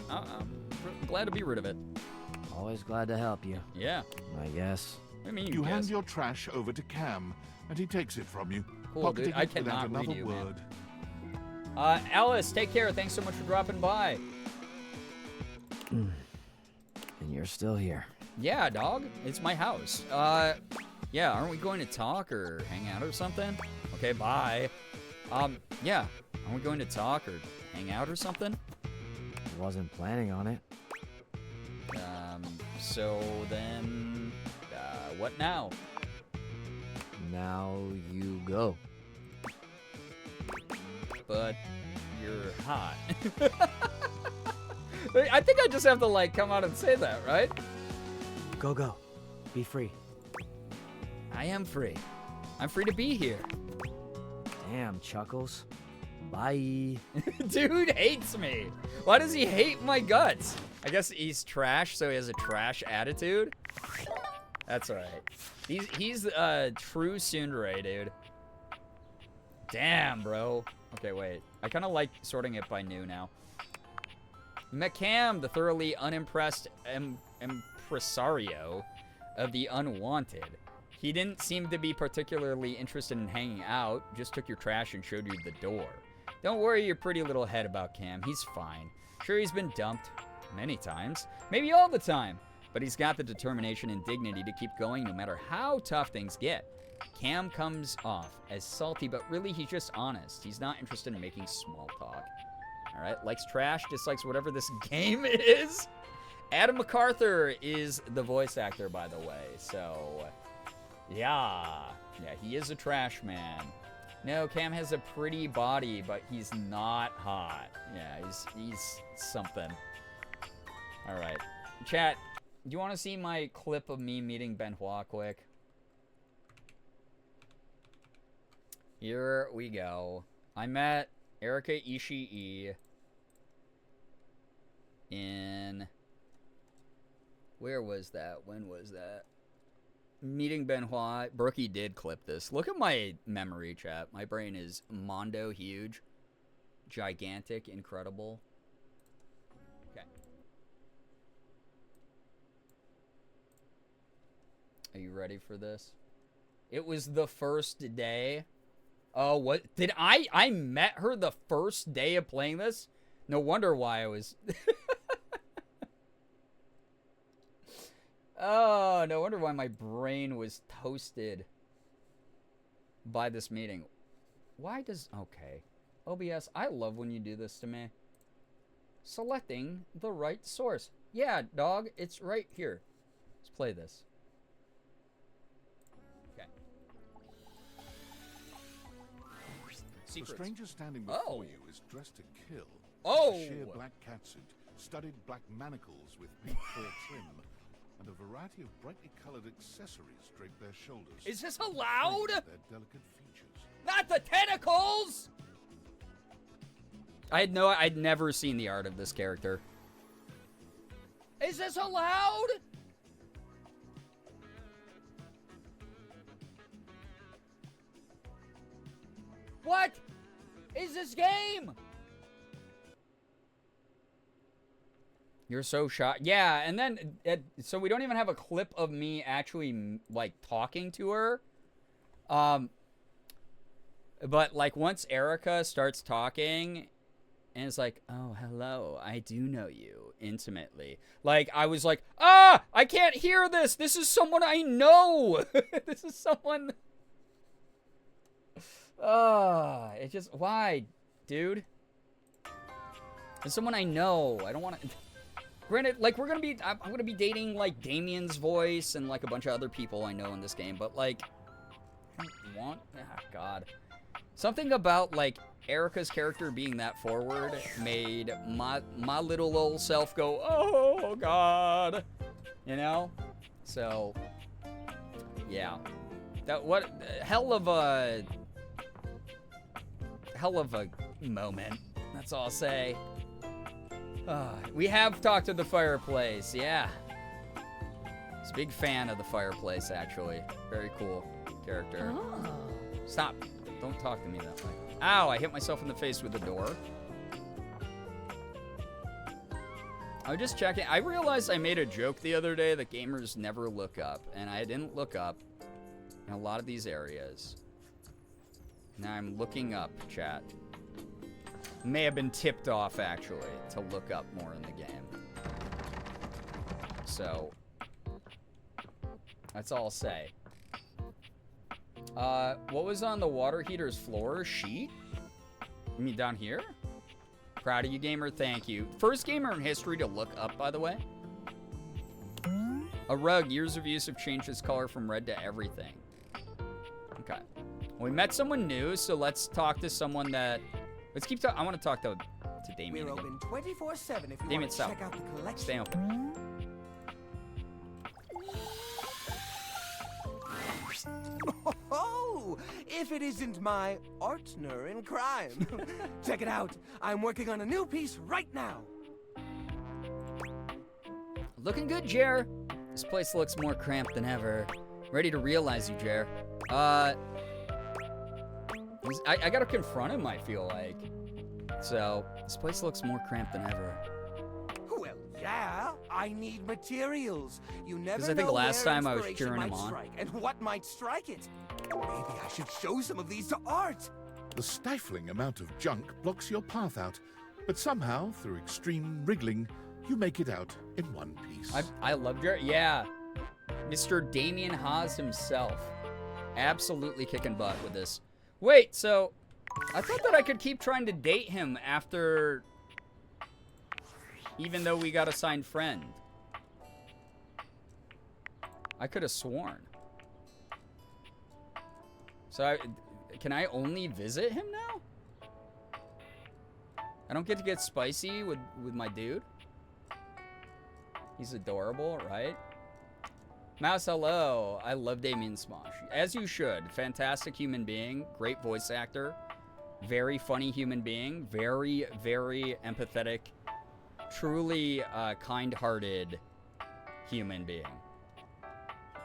glad to be rid of it. Always glad to help you. Yeah. I guess. What do you mean You hand your trash over to Cam, and he takes it from you. Cool, dude. I cannot read you, man. Alice, take care. Thanks so much for dropping by. And you're still here. Yeah, dog. It's my house. Yeah, aren't we going to talk or hang out or something? Okay, bye. Yeah, aren't we going to talk or hang out or something? Wasn't planning on it. So then, what now? Now you go. But you're hot. I think I just have to, like, come out and say that, right? Go. Be free. I am free. I'm free to be here. Damn. Cam, Chuckles. Bye. Dude hates me. Why does he hate my guts? I guess he's trash, so he has a trash attitude. That's alright. He's a true tsundere, dude. Damn, bro. Okay, wait. I kind of like sorting it by new now. McCam, the thoroughly unimpressed impresario of the unwanted. He didn't seem to be particularly interested in hanging out, just took your trash and showed you the door. Don't worry your pretty little head about Cam, he's fine. Sure, he's been dumped many times, maybe all the time, but he's got the determination and dignity to keep going no matter how tough things get. Cam comes off as salty, but really he's just honest. He's not interested in making small talk. Alright, likes trash, dislikes whatever this game is. Adam MacArthur is the voice actor, by the way, so... Yeah, he is a trash man. No, Cam has a pretty body, but he's not hot. Yeah, he's something. Alright. Chat, do you want to see my clip of me meeting Benoit quick? Here we go. I met Erika Ishii in... Where was that? When was that? Meeting Benoit. Brookie did clip this. Look at my memory, chat. My brain is mondo huge. Gigantic. Incredible. Okay. Are you ready for this? It was the first day. Oh, what? Did I met her the first day of playing this? No wonder why I was... Oh, no wonder why my brain was toasted by this meeting. Why does... Okay. OBS, I love when you do this to me. Selecting the right source. Yeah, dog, it's right here. Let's play this. Okay. The stranger standing before you is dressed to kill. Oh! A sheer black catsuit, studded black manacles with pink fur trim, and a variety of brightly colored accessories drape their shoulders. Is this allowed? Their delicate features. Not the tentacles! I'd never seen the art of this character. Is this allowed? What is this game? You're so shocked. Yeah, and then, so we don't even have a clip of me actually, like, talking to her. But, like, once Erika starts talking, and it's like, oh, hello, I do know you intimately. Like, I was like, ah, I can't hear this. This is someone I know. This is someone... it just, why, dude? It's someone I know. I don't want to... Granted, like, I'm gonna be dating, like, Damien's voice and, like, a bunch of other people I know in this game, but, like, I don't want... Ah, God. Something about, like, Erika's character being that forward made my little old self go, oh, God. You know? So, yeah. That, what, hell of a moment. That's all I'll say. We have talked to the fireplace, yeah. He's a big fan of the fireplace, actually. Very cool character. Oh. Stop. Don't talk to me that way. Ow, I hit myself in the face with the door. I was just checking. I realized I made a joke the other day that gamers never look up. And I didn't look up in a lot of these areas. Now I'm looking up, chat. May have been tipped off, actually, to look up more in the game. So, that's all I'll say. What was on the water heater's floor? Sheet? You mean down here? Proud of you, gamer. Thank you. First gamer in history to look up, by the way. A rug. Years of use have changed its color from red to everything. Okay. We met someone new, so let's talk to someone that... Let's keep talking. I want to talk to Damien. We're open 24/7 if you Damien, want to stop. check out the collection. Stay open. Oh, do if it isn't my partner in crime. Check it out. I'm working on a new piece right now. Looking good, Jer. This place looks more cramped than ever. Ready to realize you, Jer. I gotta confront him, I feel like. So, this place looks more cramped than ever. Well, yeah, I need materials. You never know I think last where time I was inspiration cheering him might on. strike and what might strike it. Maybe I should show some of these to Art. The stifling amount of junk blocks your path out, but somehow, through extreme wriggling, you make it out in one piece. I love Jer. Yeah. Mr. Damien Haas himself. Absolutely kicking butt with this. Wait, so I thought that I could keep trying to date him after, even though we got assigned friend. I could have sworn. So can I only visit him now? I don't get to get spicy with my dude? He's adorable, right? Mouse, hello. I love Damien Smosh. As you should. Fantastic human being. Great voice actor. Very funny human being. Very, very empathetic. Truly kind-hearted human being.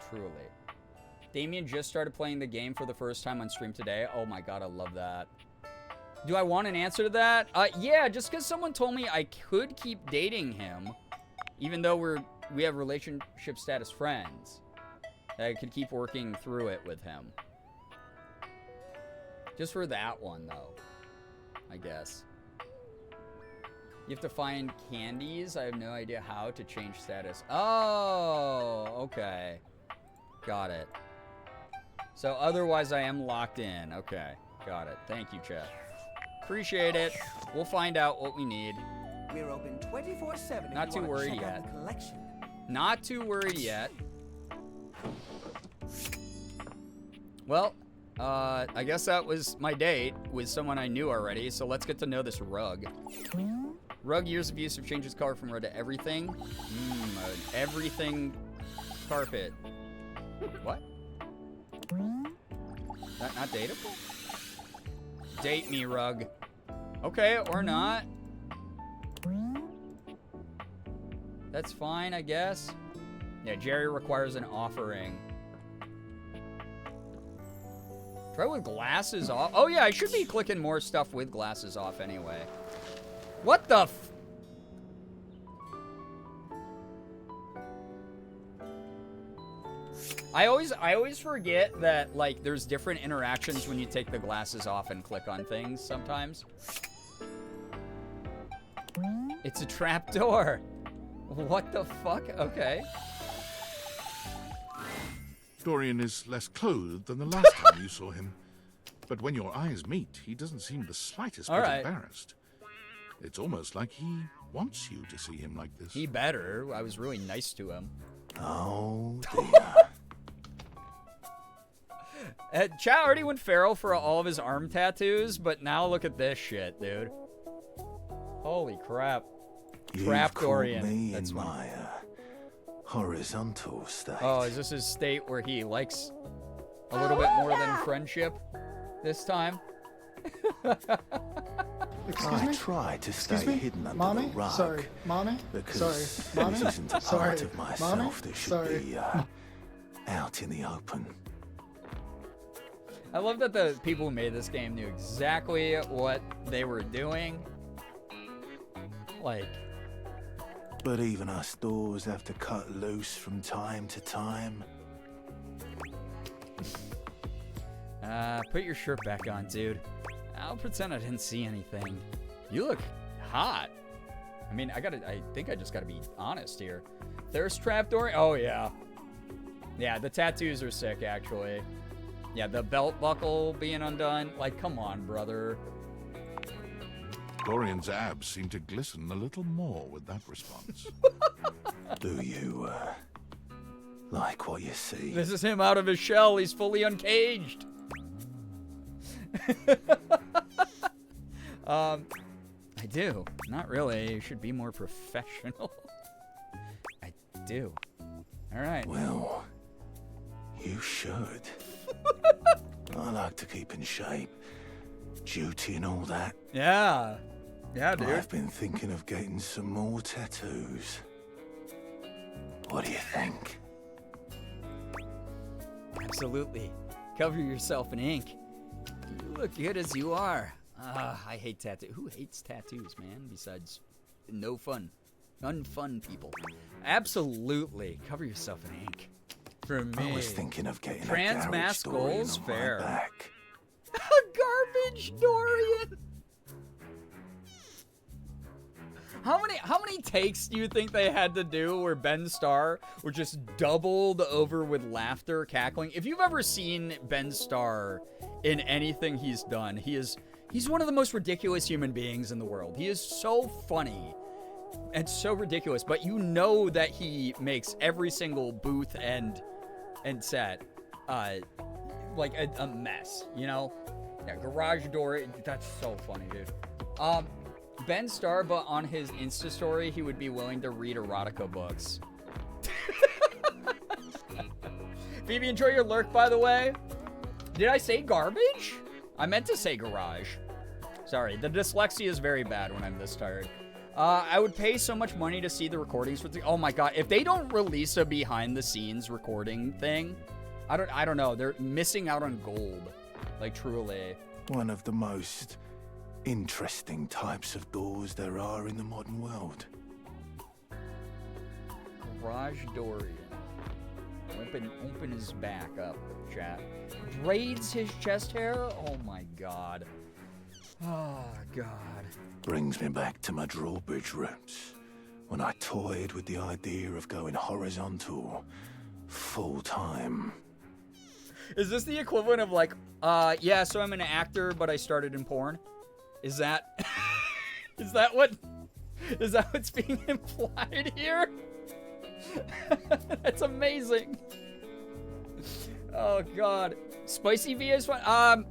Truly. Damien just started playing the game for the first time on stream today. Oh my god, I love that. Do I want an answer to that? Yeah, just because someone told me I could keep dating him, even though we have relationship status friends. I could keep working through it with him. Just for that one, though, I guess. You have to find candies. I have no idea how to change status. Oh, okay. Got it. So otherwise I am locked in. Okay, got it. Thank you, chat. Appreciate it. We'll find out what we need. We're open 24/7. Not too worried yet. Not too worried yet. Well, I guess that was my date with someone I knew already, so let's get to know this rug. Rug, years of use of changes color from red to everything. Everything carpet. What? Not dateable? Date me, rug. Okay, or not. That's fine, I guess. Yeah, Jerry requires an offering. Try with glasses off. Oh yeah, I should be clicking more stuff with glasses off anyway. What the f... I always forget that, like, there's different interactions when you take the glasses off and click on things sometimes. It's a trapdoor. What the fuck? Okay. Dorian is less clothed than the last time you saw him. But when your eyes meet, he doesn't seem the slightest bit embarrassed. It's almost like he wants you to see him like this. He better. I was really nice to him. Oh, dear. Chat already went feral for all of his arm tattoos, but now look at this shit, dude. Holy crap. Trap Dorian. That's my horizontal state. Oh, is this his state where he likes a little bit more than friendship this time? I try to stay hidden under the rug. Sorry, Mommy? Because Mommy? this isn't a part of myself that should be out in the open. I love that the people who made this game knew exactly what they were doing. Like... But even us doors have to cut loose from time to time. Put your shirt back on, dude. I'll pretend I didn't see anything. You look hot. I mean, I think I just gotta be honest here. There's trapdoor. Oh, yeah. Yeah, the tattoos are sick, actually. Yeah, the belt buckle being undone. Like, come on, brother. Dorian's abs seem to glisten a little more with that response. Do you, like what you see? This is him out of his shell. He's fully uncaged. I do. Not really. You should be more professional. I do. All right. Well, you should. I like to keep in shape. Duty and all that. Yeah. Yeah, dude. I've been thinking of getting some more tattoos. What do you think? Absolutely. Cover yourself in ink. You look good as you are. I hate tattoos. Who hates tattoos, man? Besides, no fun. Unfun people. Absolutely. Cover yourself in ink. For me. I was thinking of getting Trans a garage mask Dorian goals? on Fair. my back. Garbage Dorian. How many takes do you think they had to do where Ben Starr were just doubled over with laughter, cackling? If you've ever seen Ben Starr in anything he's done, he's one of the most ridiculous human beings in the world. He is so funny and so ridiculous, but you know that he makes every single booth and set like a mess, you know? Yeah, garage door, that's so funny, dude. Ben Starr, but on his Insta story, he would be willing to read erotica books. Phoebe, enjoy your lurk, by the way. Did I say garbage? I meant to say garage. Sorry, the dyslexia is very bad when I'm this tired. I would pay so much money to see the recordings for the. Oh my god, if they don't release a behind-the-scenes recording thing, I don't know. They're missing out on gold, like truly. One of the most interesting types of doors there are in the modern world. Garage Dorian. Open his back up, chat. Braids his chest hair? Oh my god. Oh god. Brings me back to my drawbridge roots, when I toyed with the idea of going horizontal, full-time. Is this the equivalent of like, yeah, so I'm an actor, but I started in porn? Is that what's being implied here? That's amazing. Oh god. Spicy VS one.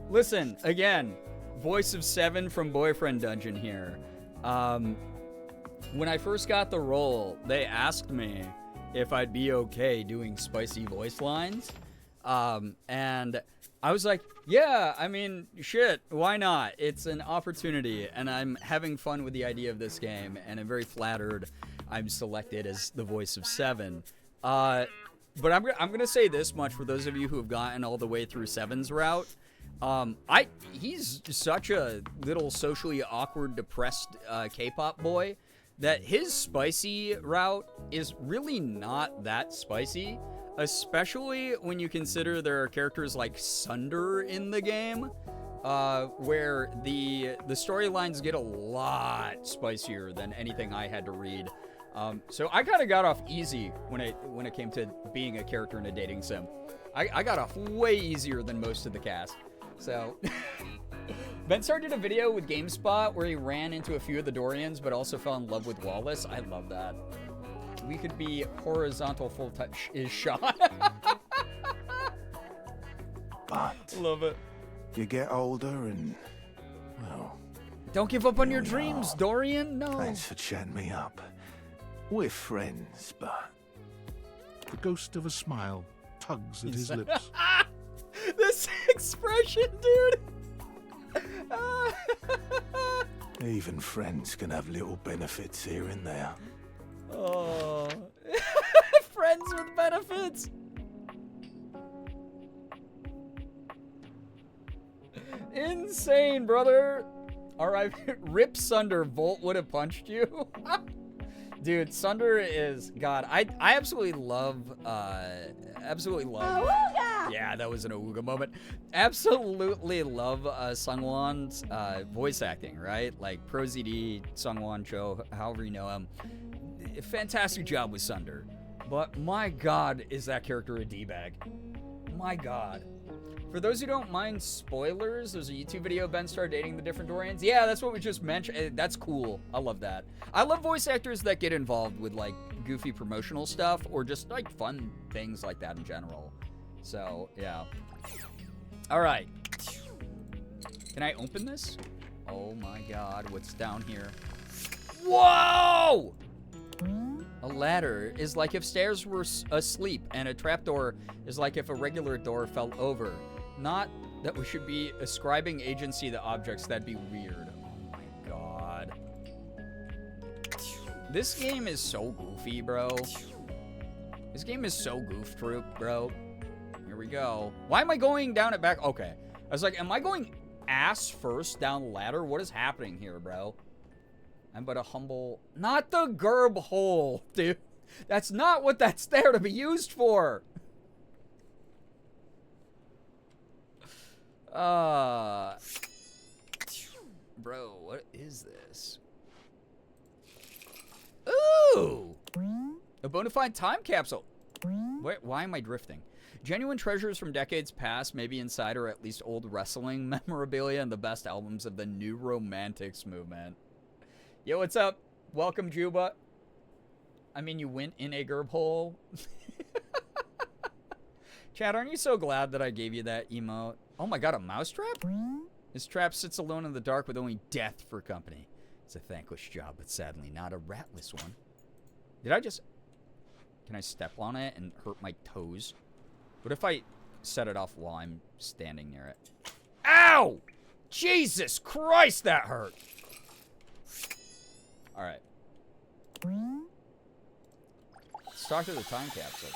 Listen, again, voice of 7 from Boyfriend Dungeon here. When I first got the role, they asked me if I'd be okay doing spicy voice lines. And I was like, yeah, I mean, shit, why not? It's an opportunity, and I'm having fun with the idea of this game, and I'm very flattered I'm selected as the voice of 7. But I'm gonna say this much for those of you who have gotten all the way through 7's route. He's such a little socially awkward, depressed K-pop boy that his spicy route is really not that spicy. Especially when you consider there are characters like Sunder in the game, where the storylines get a lot spicier than anything I had to read. So I kind of got off easy when it came to being a character in a dating sim. I got off way easier than most of the cast. So Ben Starr did a video with GameSpot where he ran into a few of the Dorians, but also fell in love with Wallace. I love that. We could be horizontal full touch is shot. But love it. you get older and, well... Don't give up on your dreams, Dorian. No. Thanks for chatting me up. We're friends, but... The ghost of a smile tugs at his lips. This expression, dude. Even friends can have little benefits here and there. Oh. Friends with benefits. Insane, brother. All right, Rip Sunder. Volt would have punched you. Dude, Sunder is God. I absolutely love. Awooga! Yeah, that was an Awooga moment. Absolutely love Sungwon's voice acting. Right, like Pro ZD, Sungwon Cho, however you know him. Fantastic job with Sunder. But my God, is that character a D-bag? My God. For those who don't mind spoilers, there's a YouTube video of Ben Starr dating the different Dorians. Yeah, that's what we just mentioned. That's cool. I love that. I love voice actors that get involved with like goofy promotional stuff or just like fun things like that in general. So, yeah. All right. Can I open this? Oh my God, what's down here? Whoa! A ladder is like if stairs were asleep, and a trapdoor is like if a regular door fell over. Not that we should be ascribing agency to objects. That'd be weird. Oh my god. This game is so goofy, bro. This game is so goof troop, bro. Here we go. Why am I going down it back? Okay. I was like, am I going ass first down the ladder? What is happening here, bro? I'm but a humble... Not the gerb hole, dude. That's not what that's there to be used for. Bro, what is this? Ooh! A bona fide time capsule. Wait, why am I drifting? Genuine treasures from decades past, maybe inside, or at least old wrestling memorabilia and the best albums of the new romantics movement. Yo, what's up? Welcome, Juba. I mean, you went in a gerb hole. Chad, aren't you so glad that I gave you that emote? Oh my god, a mousetrap? This trap sits alone in the dark with only death for company. It's a thankless job, but sadly not a ratless one. Did I just... Can I step on it and hurt my toes? What if I set it off while I'm standing near it? Ow! Jesus Christ, that hurt! Alright. Let's talk to the time capsule.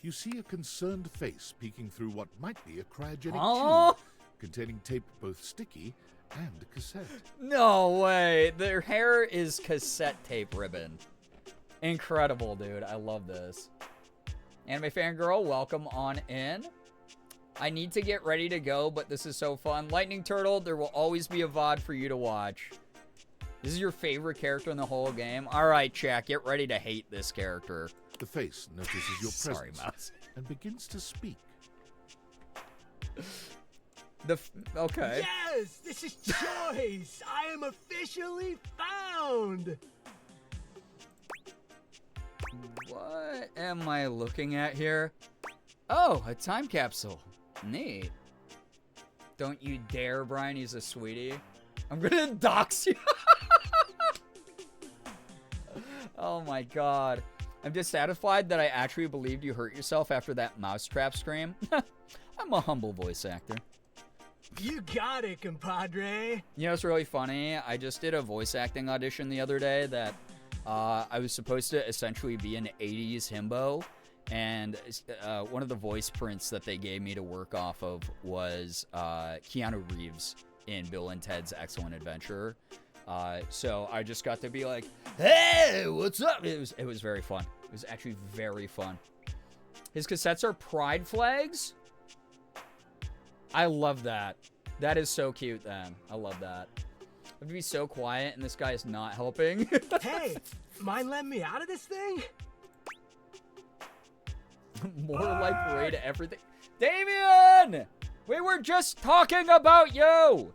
You see a concerned face peeking through what might be a cryogenic Oh! tube containing tape both sticky and cassette. No way. Their hair is cassette tape ribbon. Incredible, dude. I love this. Anime fangirl, welcome on in. I need to get ready to go, but this is so fun. Lightning Turtle, there will always be a VOD for you to watch. This is your favorite character in the whole game? Alright, chat, get ready to hate this character. The face notices your presence Sorry, Mouse. and begins to speak. Okay. Yes, this is choice. I am officially found. What am I looking at here? Oh, a time capsule. Neat. Don't you dare, Brian. He's a sweetie. I'm gonna dox you. Oh my god. I'm dissatisfied that I actually believed you hurt yourself after that mousetrap scream. I'm a humble voice actor. You got it, compadre. You know what's really funny? I just did a voice acting audition the other day that I was supposed to essentially be an 80s himbo, and one of the voice prints that they gave me to work off of was Keanu Reeves in Bill and Ted's Excellent Adventure. So I just got to be like, hey, what's up? It was very fun. It was actually very fun. His cassettes are pride flags? I love that. That is so cute, then. I love that. I have to be so quiet, and this guy is not helping. Hey, mind letting me out of this thing? More like Ray to everything. Damien! We were just talking about you!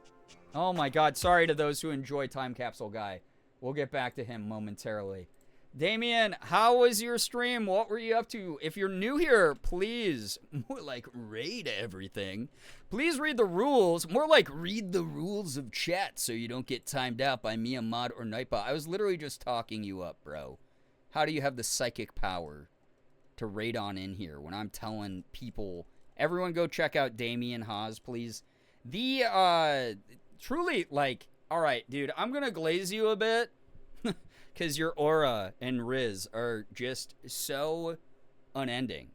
Oh my god, sorry to those who enjoy Time Capsule Guy. We'll get back to him momentarily. Damien, how was your stream? What were you up to? If you're new here, please, more like Ray to everything, please read the rules. More like read the rules of chat so you don't get timed out by me, a mod, or Nightbot. I was literally just talking you up, bro. How do you have the psychic power to raid on in here when I'm telling people, everyone go check out Damien Haas, please. The, truly, like, alright, dude, I'm gonna glaze you a bit. Because your aura and Riz are just so unending.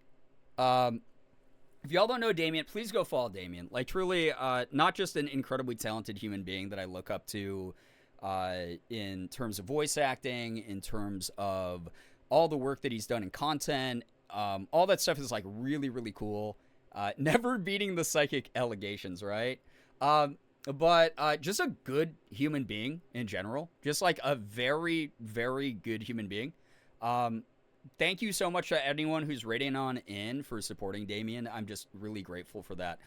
If y'all don't know Damien, please go follow Damien. Like, truly, not just an incredibly talented human being that I look up to in terms of voice acting, in terms of all the work that he's done in content. All that stuff is, like, really, really cool. Never beating the psychic allegations, right? But just a good human being in general. Just like a very, very good human being. Thank you so much to anyone who's rating on in for supporting Damien. I'm just really grateful for that.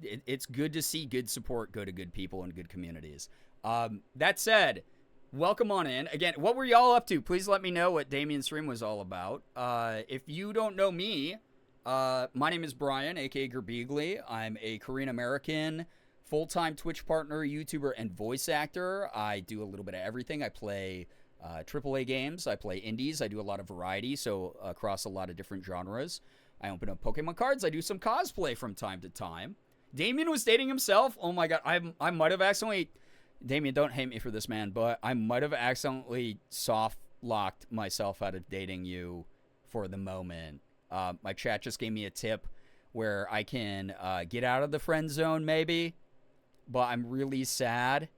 It's good to see good support go to good people and good communities. That said, welcome on in. Again, what were y'all up to? Please let me know what Damien's stream was all about. If you don't know me, my name is Brian, aka Girbeagly. I'm a Korean-American full-time Twitch partner, YouTuber, and voice actor. I do a little bit of everything. I play AAA games. I play indies. I do a lot of variety, so across a lot of different genres. I open up Pokemon cards. I do some cosplay from time to time. Damien was dating himself. Oh my god, I might have accidentally... Damien, don't hate me for this, man, but I might have accidentally soft-locked myself out of dating you for the moment. My chat just gave me a tip where I can get out of the friend zone, maybe, but I'm really sad.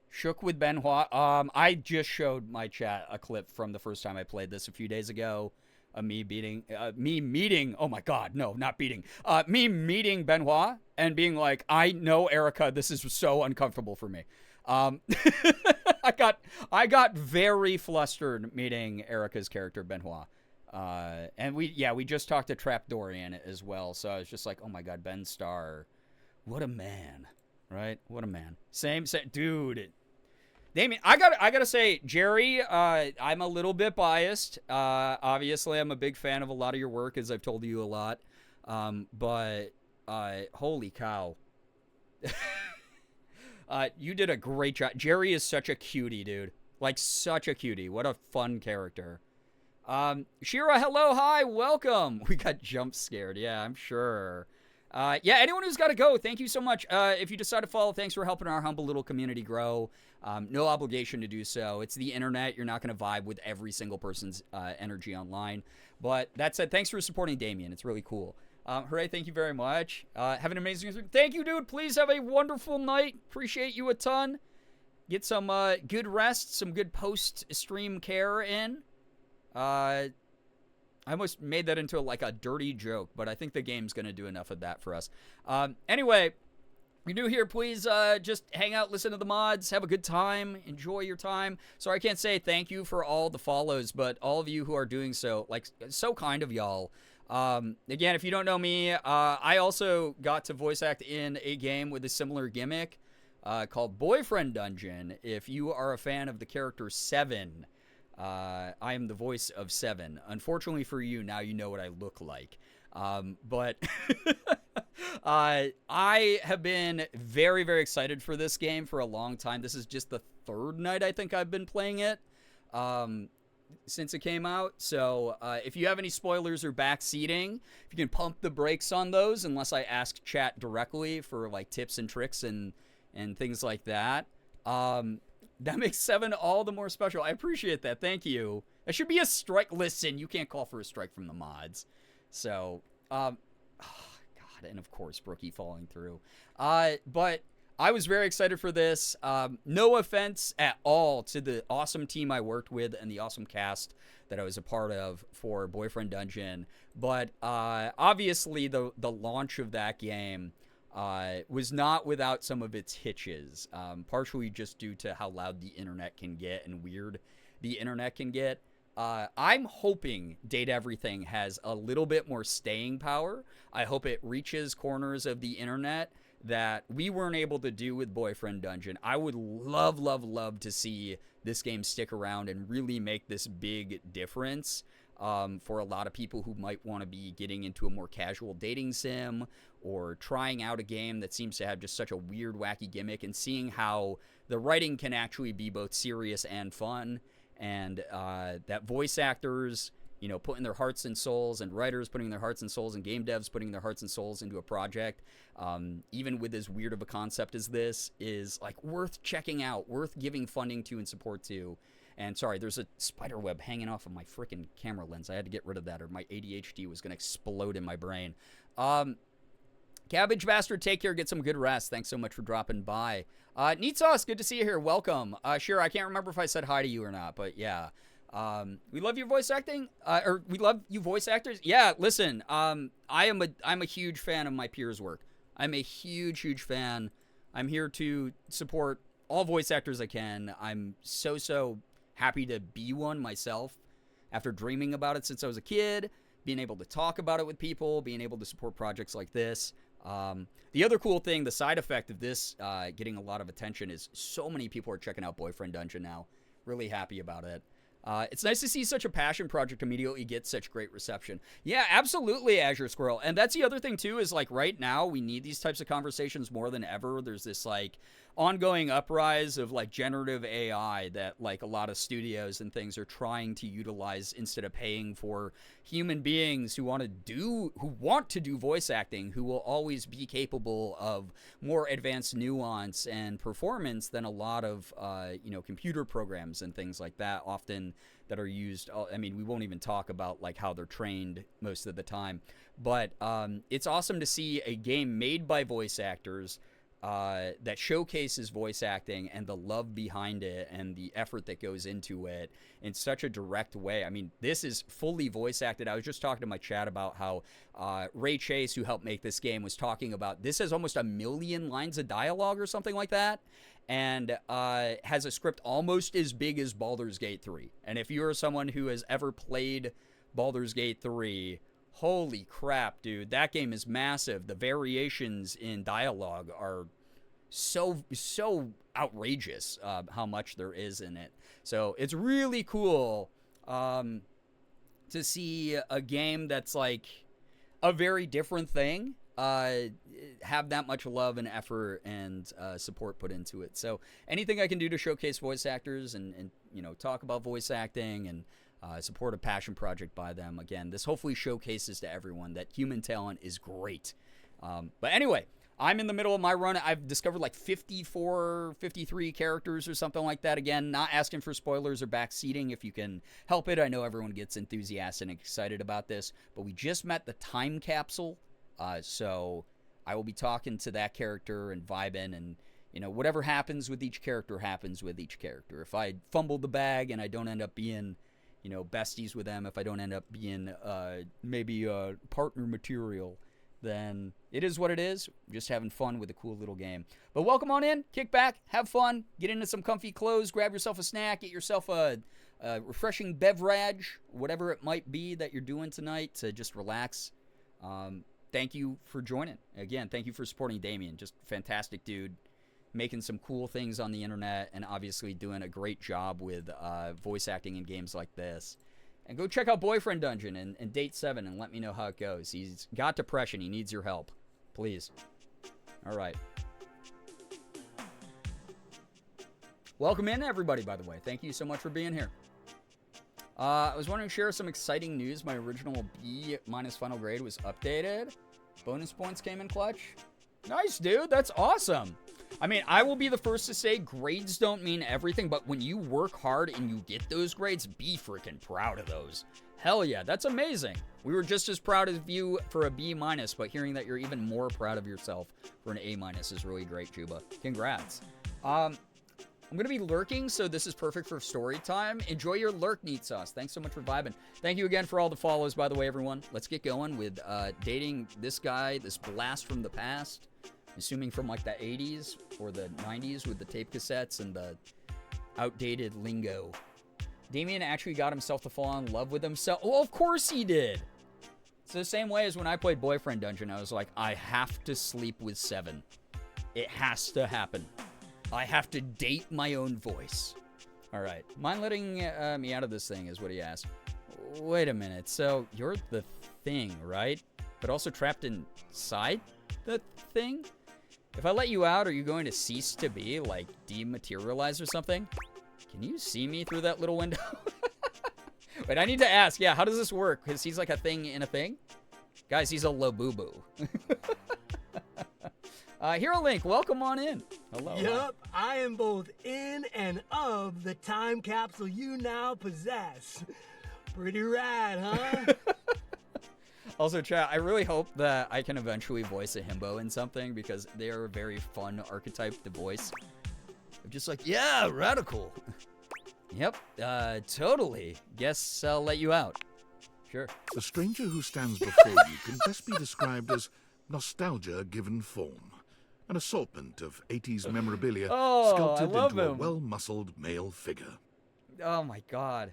Shook with Benoit. I just showed my chat a clip from the first time I played this a few days ago. Me meeting, oh my god, no, not beating. Me meeting Benoit and being like, I know Erica, this is so uncomfortable for me. I got very flustered meeting Erica's character, Benoit. And we just talked to Trapdorian as well, so I was just like, oh my god, Ben Starr. What a man, right? What a man. Same, dude. Damien, I gotta say, Jerry, I'm a little bit biased. Obviously, I'm a big fan of a lot of your work, as I've told you a lot. But holy cow. You did a great job. Jerry is such a cutie, dude. Like, such a cutie. What a fun character. Shira, hello, hi, welcome. We got jump scared. Yeah, I'm sure. Yeah, anyone who's got to go, thank you so much. If you decide to follow, thanks for helping our humble little community grow. No obligation to do so. It's the internet. You're not going to vibe with every single person's energy online. But that said, thanks for supporting Damien. It's really cool. Hooray, thank you very much. Have an amazing... Thank you, dude. Please have a wonderful night. Appreciate you a ton. Get some good rest, some good post-stream care in. I almost made that into like a dirty joke, but I think the game's going to do enough of that for us. Anyway, if you're new here, please just hang out, listen to the mods, have a good time, enjoy your time. Sorry I can't say thank you for all the follows, but all of you who are doing so, like, so kind of y'all. Again, if you don't know me, I also got to voice act in a game with a similar gimmick called Boyfriend Dungeon. If you are a fan of the character Seven, I am the voice of Seven. Unfortunately for you, now you know what I look like. But I have been very, very excited for this game for a long time. This is just the third night I think I've been playing it since it came out. So if you have any spoilers or backseating, if you can pump the brakes on those, unless I ask chat directly for like tips and tricks and things like that. That makes Seven all the more special. I appreciate that. Thank you. That should be a strike. Listen, you can't call for a strike from the mods. So, oh, God, and of course, Brookie falling through. But I was very excited for this. No offense at all to the awesome team I worked with and the awesome cast that I was a part of for Boyfriend Dungeon. But obviously, the launch of that game was not without some of its hitches, partially just due to how loud the internet can get and weird the internet can get. I'm hoping Date Everything has a little bit more staying power. I hope it reaches corners of the internet that we weren't able to do with Boyfriend Dungeon. I would love, love, love to see this game stick around and really make this big difference for a lot of people who might want to be getting into a more casual dating sim or trying out a game that seems to have just such a weird, wacky gimmick, and seeing how the writing can actually be both serious and fun, and that voice actors, you know, putting their hearts and souls, and writers putting their hearts and souls, and game devs putting their hearts and souls into a project, even with as weird of a concept as this, is like worth checking out, worth giving funding to and support to. And sorry, there's a spider web hanging off of my freaking camera lens. I had to get rid of that or my ADHD was going to explode in my brain. Cabbage Bastard, take care. Get some good rest. Thanks so much for dropping by. Neat Sauce, good to see you here. Welcome. Sure, I can't remember if I said hi to you or not, but yeah. We love your voice acting. Or we love you voice actors. Yeah, listen, I'm a huge fan of my peers' work. I'm a huge, huge fan. I'm here to support all voice actors I can. I'm so happy to be one myself after dreaming about it since I was a kid, being able to talk about it with people, being able to support projects like this. The other cool thing, the side effect of this getting a lot of attention, is so many people are checking out Boyfriend Dungeon now. Really happy about it. It's nice to see such a passion project immediately get such great reception. Yeah, absolutely, Azure Squirrel. And that's the other thing, too, is, like, right now we need these types of conversations more than ever. There's this, like, ongoing uprise of like generative AI that like a lot of studios and things are trying to utilize instead of paying for human beings who want to do voice acting, who will always be capable of more advanced nuance and performance than a lot of computer programs and things like that often that are used. I mean, we won't even talk about like how they're trained most of the time, but it's awesome to see a game made by voice actors that showcases voice acting and the love behind it and the effort that goes into it in such a direct way. I mean, this is fully voice acted. I was just talking to my chat about how Ray Chase, who helped make this game, was talking about this has almost 1 million lines of dialogue or something like that, and has a script almost as big as Baldur's Gate 3. And if you're someone who has ever played Baldur's Gate 3, holy crap, dude, that game is massive. The variations in dialogue are so outrageous, how much there is in it. So it's really cool to see a game that's like a very different thing have that much love and effort and support put into it. So anything I can do to showcase voice actors and talk about voice acting and support a passion project by them, again, this hopefully showcases to everyone that human talent is great. But anyway, I'm in the middle of my run. I've discovered like 54, 53 characters or something like that. Again, not asking for spoilers or backseating if you can help it. I know everyone gets enthusiastic and excited about this, but we just met the time capsule. So I will be talking to that character and vibing, and whatever happens with each character happens with each character. If I fumble the bag and I don't end up being besties with them, if I don't end up being maybe partner material, then it is what it is. Just having fun with a cool little game. But welcome on in, kick back, have fun, get into some comfy clothes, grab yourself a snack, get yourself a refreshing beverage, whatever it might be that you're doing tonight to just relax. Thank you for joining. Again, thank you for supporting Damien. Just fantastic dude, making some cool things on the internet and obviously doing a great job with voice acting in games like this. And go check out Boyfriend Dungeon and Date 7 and let me know how it goes. He's got depression. He needs your help. Please. All right. Welcome in, everybody, by the way. Thank you so much for being here. I was wanting to share some exciting news. My original B- final grade was updated. Bonus points came in clutch. Nice, dude. That's awesome. I mean, I will be the first to say grades don't mean everything, but when you work hard and you get those grades, be freaking proud of those. Hell yeah, that's amazing. We were just as proud of you for a B-, but hearing that you're even more proud of yourself for an A- is really great, Juba. Congrats. I'm going to be lurking, so this is perfect for story time. Enjoy your lurk, Neat Sauce. Thanks so much for vibing. Thank you again for all the follows, by the way, everyone. Let's get going with dating this guy, this blast from the past. Assuming from like the 80s or the 90s with the tape cassettes and the outdated lingo. Damien actually got himself to fall in love with himself. Well, of course he did. It's the same way as when I played Boyfriend Dungeon. I was like, I have to sleep with 7. It has to happen. I have to date my own voice. All right. Mind letting me out of this thing is what he asked. Wait a minute. So you're the thing, right? But also trapped inside the thing? If I let you out, are you going to cease to be, like, dematerialize or something? Can you see me through that little window? Wait, I need to ask, yeah, how does this work? Because he's like a thing in a thing? Guys, he's a Labubu. Hero Link, welcome on in. Hello. Yup, I am both in and of the time capsule you now possess. Pretty rad, huh? Also, chat, I really hope that I can eventually voice a himbo in something because they are a very fun archetype to voice. I'm just like, yeah, radical. Yep, totally. Guess I'll let you out. Sure. The stranger who stands before you can best be described as nostalgia given form. An assortment of 80s memorabilia sculpted into a well-muscled male figure. Oh my god.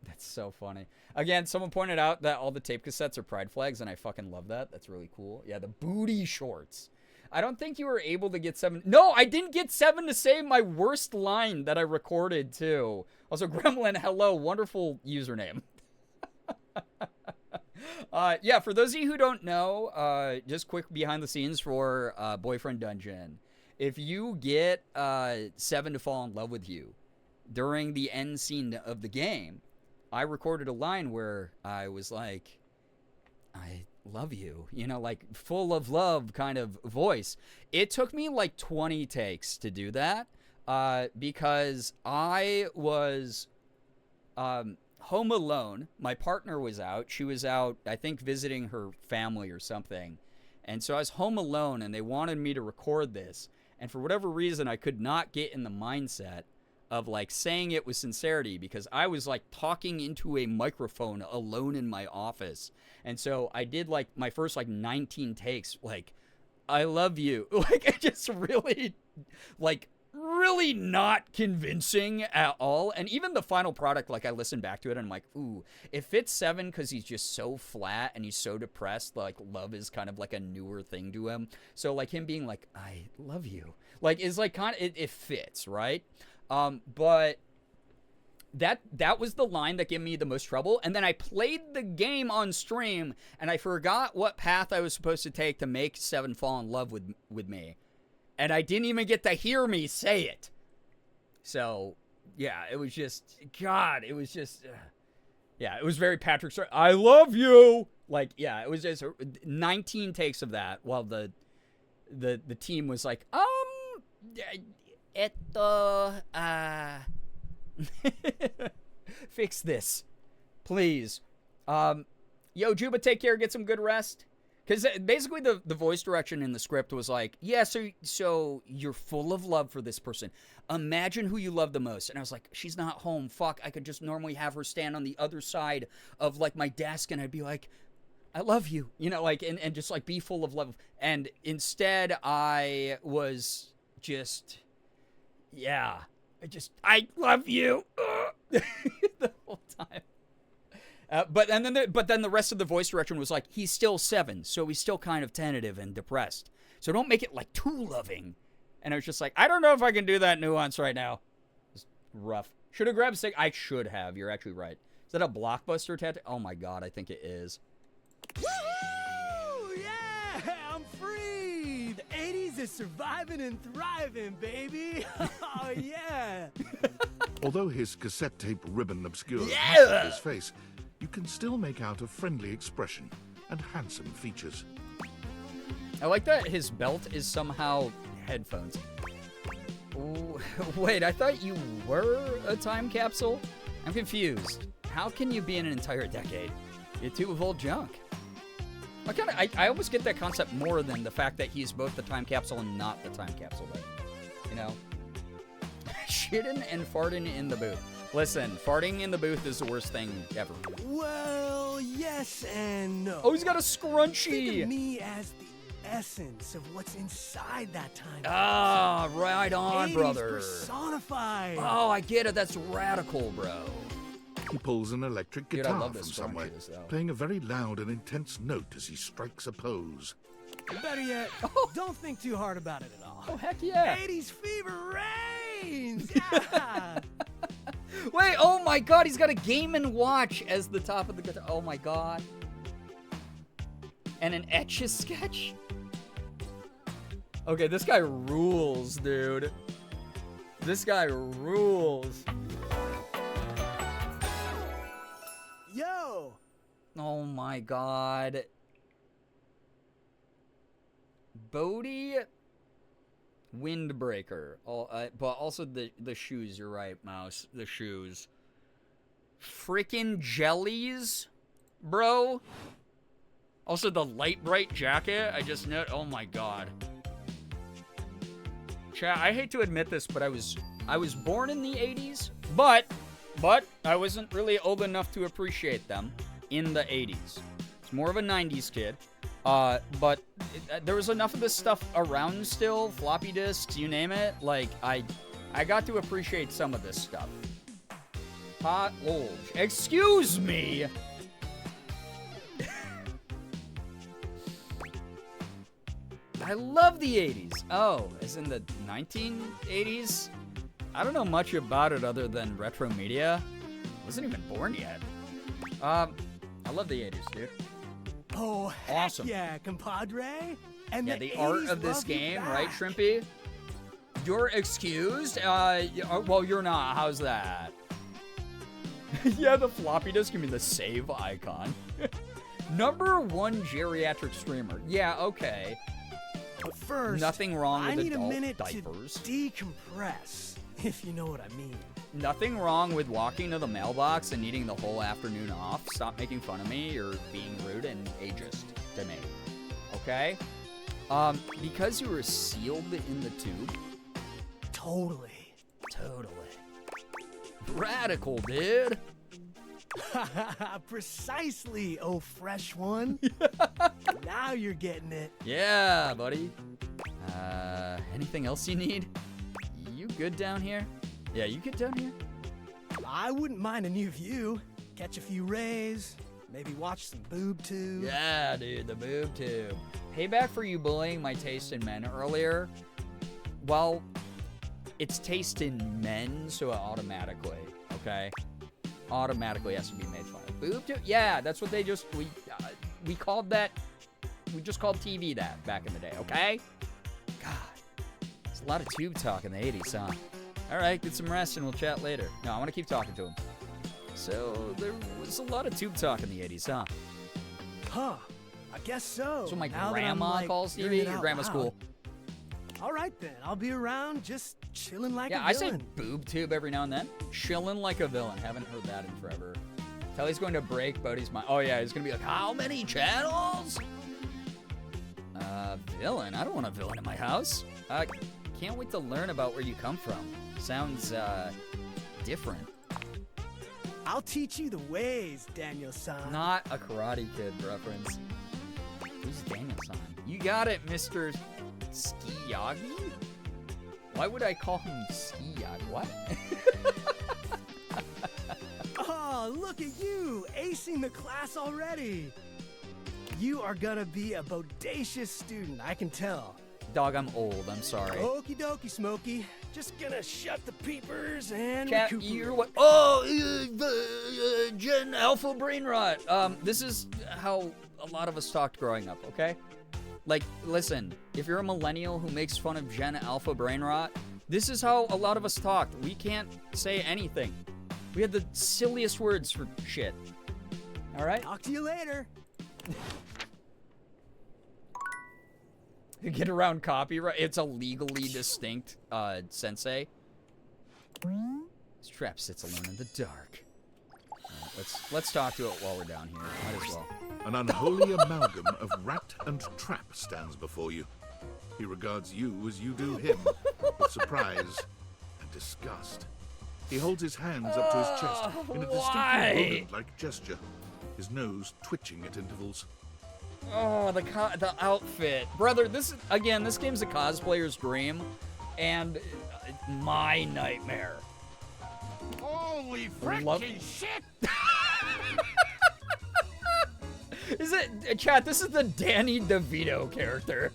That's so funny. Again, someone pointed out that all the tape cassettes are pride flags, and I fucking love that. That's really cool. Yeah, the booty shorts. I don't think you were able to get 7. No, I didn't get 7 to say my worst line that I recorded, too. Also, Gremlin, hello. Wonderful username. Yeah, for those of you who don't know, just quick behind the scenes for Boyfriend Dungeon. if you get Seven to fall in love with you during the end scene of the game, I recorded a line where I was like, I love you, you know, like full of love kind of voice. It took me like 20 takes to do that because I was home alone. My partner was out. She was out, I think, visiting her family or something. And so I was home alone, and they wanted me to record this. And for whatever reason, I could not get in the mindset of like saying it with sincerity because I was like talking into a microphone alone in my office. And so I did like my first like 19 takes, like, I love you. Like, I just really, like, really not convincing at all. And even the final product, like, I listened back to it and I'm like, ooh, it fits Seven because he's just so flat and he's so depressed. Like, love is kind of like a newer thing to him. So like him being like, I love you, like, is like kind of, it fits, right? But that was the line that gave me the most trouble. And then I played the game on stream and I forgot what path I was supposed to take to make Seven fall in love with me. And I didn't even get to hear me say it. So, yeah, it was just, God, it was just, yeah, it was very Patrick Star. I love you. Like, yeah, it was just 19 takes of that while the team was like, fix this, please. Yo, Juba, take care, get some good rest. Because basically the voice direction in the script was like, yeah, so you're full of love for this person. Imagine who you love the most. And I was like, she's not home. Fuck, I could just normally have her stand on the other side of, like, my desk, and I'd be like, I love you. You know, like, and just, like, be full of love. And instead, I was just, yeah, I love you the whole time. But then the rest of the voice direction was like, he's still 7, so he's still kind of tentative and depressed. So don't make it like too loving. And I was just like, I don't know if I can do that nuance right now. It's rough. Should have grabbed stick. I should have. You're actually right. Is that a Blockbuster tattoo? Oh my God, I think it is. Woo! Yeah, I'm free. The 80s is surviving and thriving, baby. Oh yeah. Although his cassette tape ribbon obscures much Yeah! of his face, you can still make out a friendly expression and handsome features. I like that his belt is somehow headphones. Ooh, wait, I thought you were a time capsule? I'm confused. How can you be in an entire decade? You're too of old junk. I almost get that concept more than the fact that he's both the time capsule and not the time capsule, though. You know? Shitting and farting in the booth. Listen, farting in the booth is the worst thing ever. Well, yes and no. Oh, he's got a scrunchie. Think of me as the essence of what's inside that time. Ah, right on, 80s brother. personified. Oh, I get it. That's radical, bro. He pulls an electric Dude, I guitar love from this somewhere, scrunchies, though. playing a very loud and intense note as he strikes a pose. Better yet, don't think too hard about it at all. Oh, heck yeah. 80s fever reigns. Yeah. Wait, oh my God, he's got a Game & Watch as the top of the guitar. Oh my God. And an Etch-a-Sketch? Okay, this guy rules, dude. This guy rules. Yo. Oh my God. Bodie Windbreaker. But also the shoes, you're right, Mouse. The shoes. Freaking jellies, bro. Also the light bright jacket. I just know. Oh my God. Chat, I hate to admit this, but I was born in the 80s, but I wasn't really old enough to appreciate them in the 80s. It's more of a 90s kid. But there was enough of this stuff around still, floppy disks, you name it. Like, I got to appreciate some of this stuff. Hot old. Excuse me! I love the 80s. Oh, as in the 1980s? I don't know much about it other than retro media. I wasn't even born yet. I love the 80s, dude. Oh, heck awesome. Yeah, compadre. And yeah, the art of this game, right, Shrimpy? You're excused? Well, you're not. How's that? Yeah, the floppy disk can be the save icon. Number 1 geriatric streamer. Yeah, okay. But first, nothing wrong with I need adult a minute diapers. to decompress, if you know what I mean. Nothing wrong with walking to the mailbox and needing the whole afternoon off. Stop making fun of me or being rude and ageist to me. Okay? Because you were sealed in the tube. Totally. Radical, dude. Precisely, oh fresh one. Now you're getting it. Yeah, buddy. Anything else you need? You good down here? Yeah, you good down here? I wouldn't mind a new view. Catch a few rays, maybe watch some boob tube. Yeah, dude, the boob tube. Payback for you bullying my taste in men earlier. Well, it's taste in men, so automatically, okay? Automatically has to be made fun of. Boob tube? Yeah, that's what they just, we called that, we just called TV that back in the day, okay? God, there's a lot of tube talk in the 80s, huh? All right, get some rest and we'll chat later. No, I want to keep talking to him. So, there was a lot of tube talk in the 80s, huh? Huh, I guess so. That's what my Now that grandma I'm, calls hearing TV. it Your out grandma's loud. cool. All right then, I'll be around just chilling like Yeah, a I say villain. boob tube every now and then. Chilling like a villain. Haven't heard that in forever. Telly's going to break Bodie's mind. Oh, yeah, he's going to be like, how many channels? Villain? I don't want a villain in my house. Can't wait to learn about where you come from. Sounds, different. I'll teach you the ways, Daniel-san. Not a Karate Kid reference. Who's Daniel-san? You got it, Mr. Skiyagi? Why would I call him Skiyagi? What? Oh, look at you, acing the class already. You are gonna be a bodacious student, I can tell. Dog, I'm old. I'm sorry. Okie dokie, Smokey. Just gonna shut the peepers and Cat, recuperate. you're what? Oh, Gen Alpha brain rot. This is how a lot of us talked growing up, okay? Like, listen, if you're a millennial who makes fun of Gen Alpha brain rot, this is how a lot of us talked. We can't say anything. We had the silliest words for shit. All right? Talk to you later. Get around copyright. It's a legally distinct sensei. This trap sits alone in the dark. Let's talk to it while we're down here. Might as well. An unholy amalgam of rat and trap stands before you. He regards you as you do him, with surprise and disgust. He holds his hands up to his chest in a distinctly rodent-like gesture, his nose twitching at intervals. Oh, the outfit. Brother, this game's a cosplayer's dream, and my nightmare. Holy frickin' shit! Is it, chat, this is the Danny DeVito character.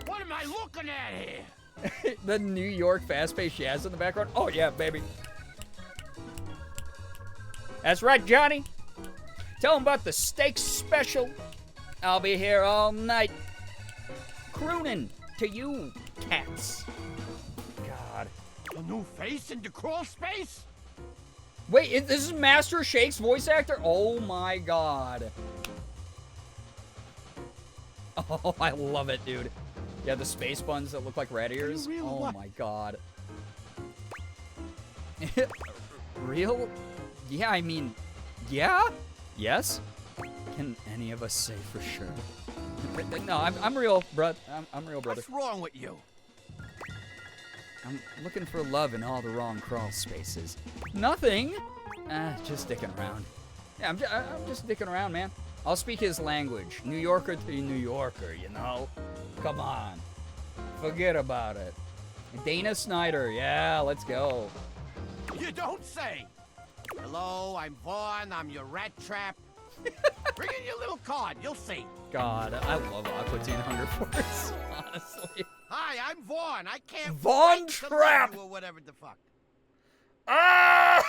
What am I looking at here? The New York fast-paced jazz in the background. Oh, yeah, baby. That's right, Johnny. Tell him about the steak special. I'll be here all night. Crooning to you, cats. God. A new face in the crawl space? Wait, this is Master Shake's voice actor? Oh, my God. Oh, I love it, dude. Yeah, the space buns that look like rat ears. Really Oh, what? my God. Real? Yeah, I mean, yeah? Yes? Can any of us say for sure? No, I'm real, bruh. I'm real, brother. What's wrong with you? I'm looking for love in all the wrong crawl spaces. Nothing. Just dicking around. Yeah, I'm just dicking around, man. I'll speak his language. New Yorker to New Yorker, you know? Come on. Forget about it. Dana Snyder, yeah, let's go. You don't say! Hello, I'm Vaughn, I'm your rat trap. Bring in your little card, you'll see. God, I love Aqua Teen Hunger Force, honestly. Hi, I'm Vaughn, I can't Vaughn wait to Trap! love you or whatever the fuck. Ah!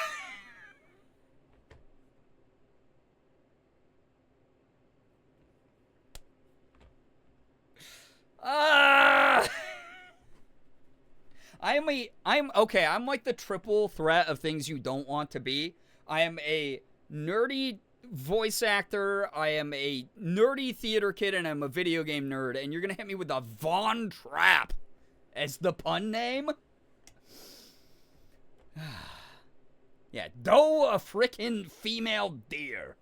Ah! I'm like the triple threat of things you don't want to be. I am a nerdy voice actor, I am a nerdy theater kid, and I'm a video game nerd, and you're gonna hit me with a Von Trapp as the pun name? Yeah, doe a frickin' female deer.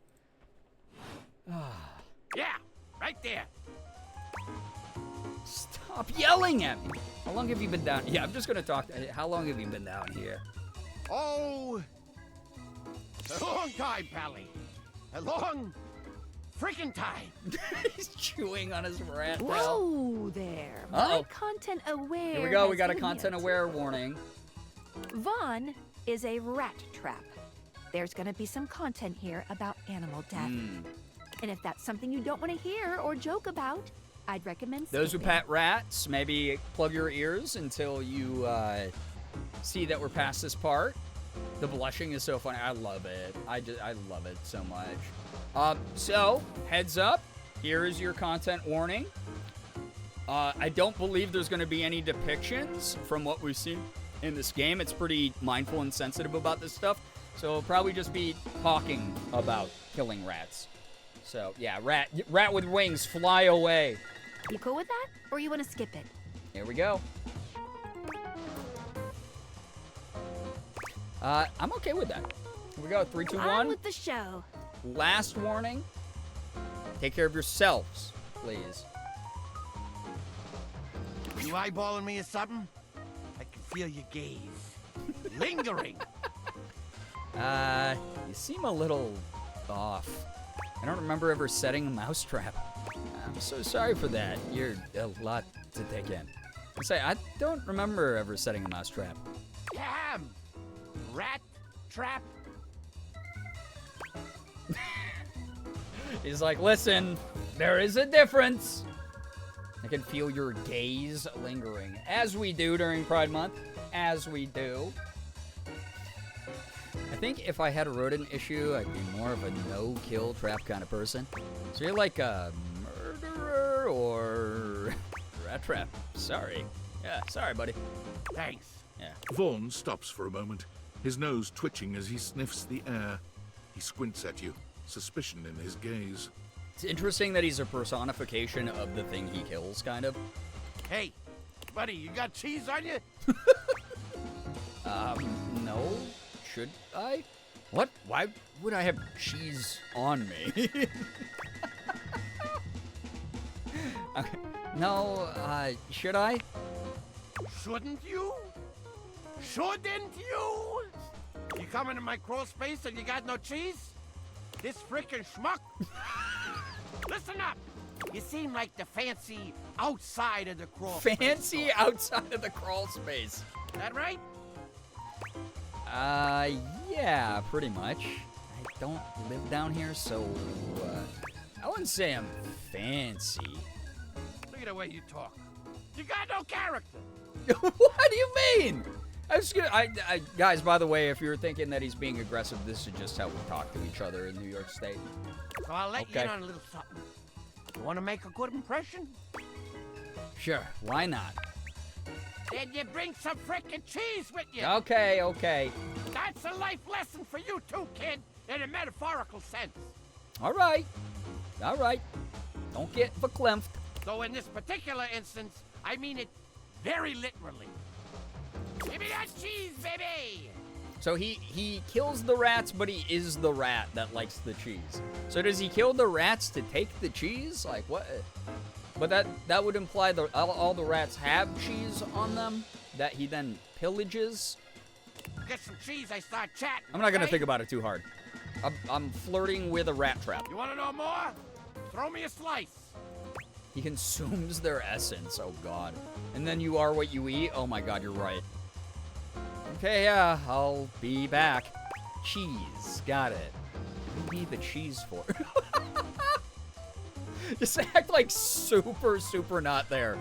Yeah, right there. Stop yelling at me. How long have you been down? Yeah, I'm just gonna talk. How long have you been down here? Oh, a long time, Pally. A long freaking time. He's chewing on his rat tail. Whoa there. Uh-oh. My content aware. Here we go. We has got a been content hit. aware warning. Vaughn is a rat trap. There's gonna be some content here about animal death. And if that's something you don't want to hear or joke about, I'd recommend Those who skipping. pet rats, maybe plug your ears until you see that we're past this part. The blushing is so funny. I love it. I love it so much. So, heads up. Here is your content warning. I don't believe there's going to be any depictions from what we've seen in this game. It's pretty mindful and sensitive about this stuff. So, it'll probably just be talking about killing rats. So, yeah, rat with wings, fly away. You cool with that? Or you want to skip it? Here we go. I'm okay with that. Here we go. 3, 2, 1. On with the show. Last warning. Take care of yourselves, please. You eyeballing me or something? I can feel your gaze. Lingering. You seem a little off. I don't remember ever setting a mousetrap. I'm so sorry for that. You're a lot to take in. I don't remember ever setting a mousetrap. Damn. Rat trap. He's like, listen, there is a difference. I can feel your gaze lingering, as we do during Pride Month, as we do. I think if I had a rodent issue, I'd be more of a no-kill trap kind of person. So you're like a murderer or rat trap. Sorry. Yeah, sorry, buddy. Thanks. Yeah. Vaughn stops for a moment, his nose twitching as he sniffs the air. He squints at you, suspicion in his gaze. It's interesting that he's a personification of the thing he kills, kind of. Hey, buddy, you got cheese on you? No. Should I? What? Why would I have cheese on me? Okay. No, should I? Shouldn't you? Shouldn't you? You come into my crawl space and you got no cheese? This frickin' schmuck? Listen up! You seem like the fancy outside of the crawl space. Fancy outside of the crawl space. That right? Yeah, pretty much. I don't live down here, so, I wouldn't say I'm fancy. Look at the way you talk. You got no character. What do you mean? Guys, by the way, if you're thinking that he's being aggressive, this is just how we talk to each other in New York State. So I'll let you Okay. in on a little something. You want to make a good impression? Sure, why not? Then you bring some frickin' cheese with you. Okay. That's a life lesson for you too, kid, in a metaphorical sense. All right. Don't get verklempt. Though in this particular instance, I mean it very literally. Give me that cheese, baby! So he kills the rats, but he is the rat that likes the cheese. So does he kill the rats to take the cheese? Like, what? But that would imply all the rats have cheese on them that he then pillages. Get some cheese, I start chatting. I'm not gonna okay? think about it too hard. I'm flirting with a rat trap. You want to know more? Throw me a slice. He consumes their essence. Oh god. And then you are what you eat. Oh my god, you're right. Okay, yeah, I'll be back. Cheese. Got it. What do you need the cheese for? Just act like super not there.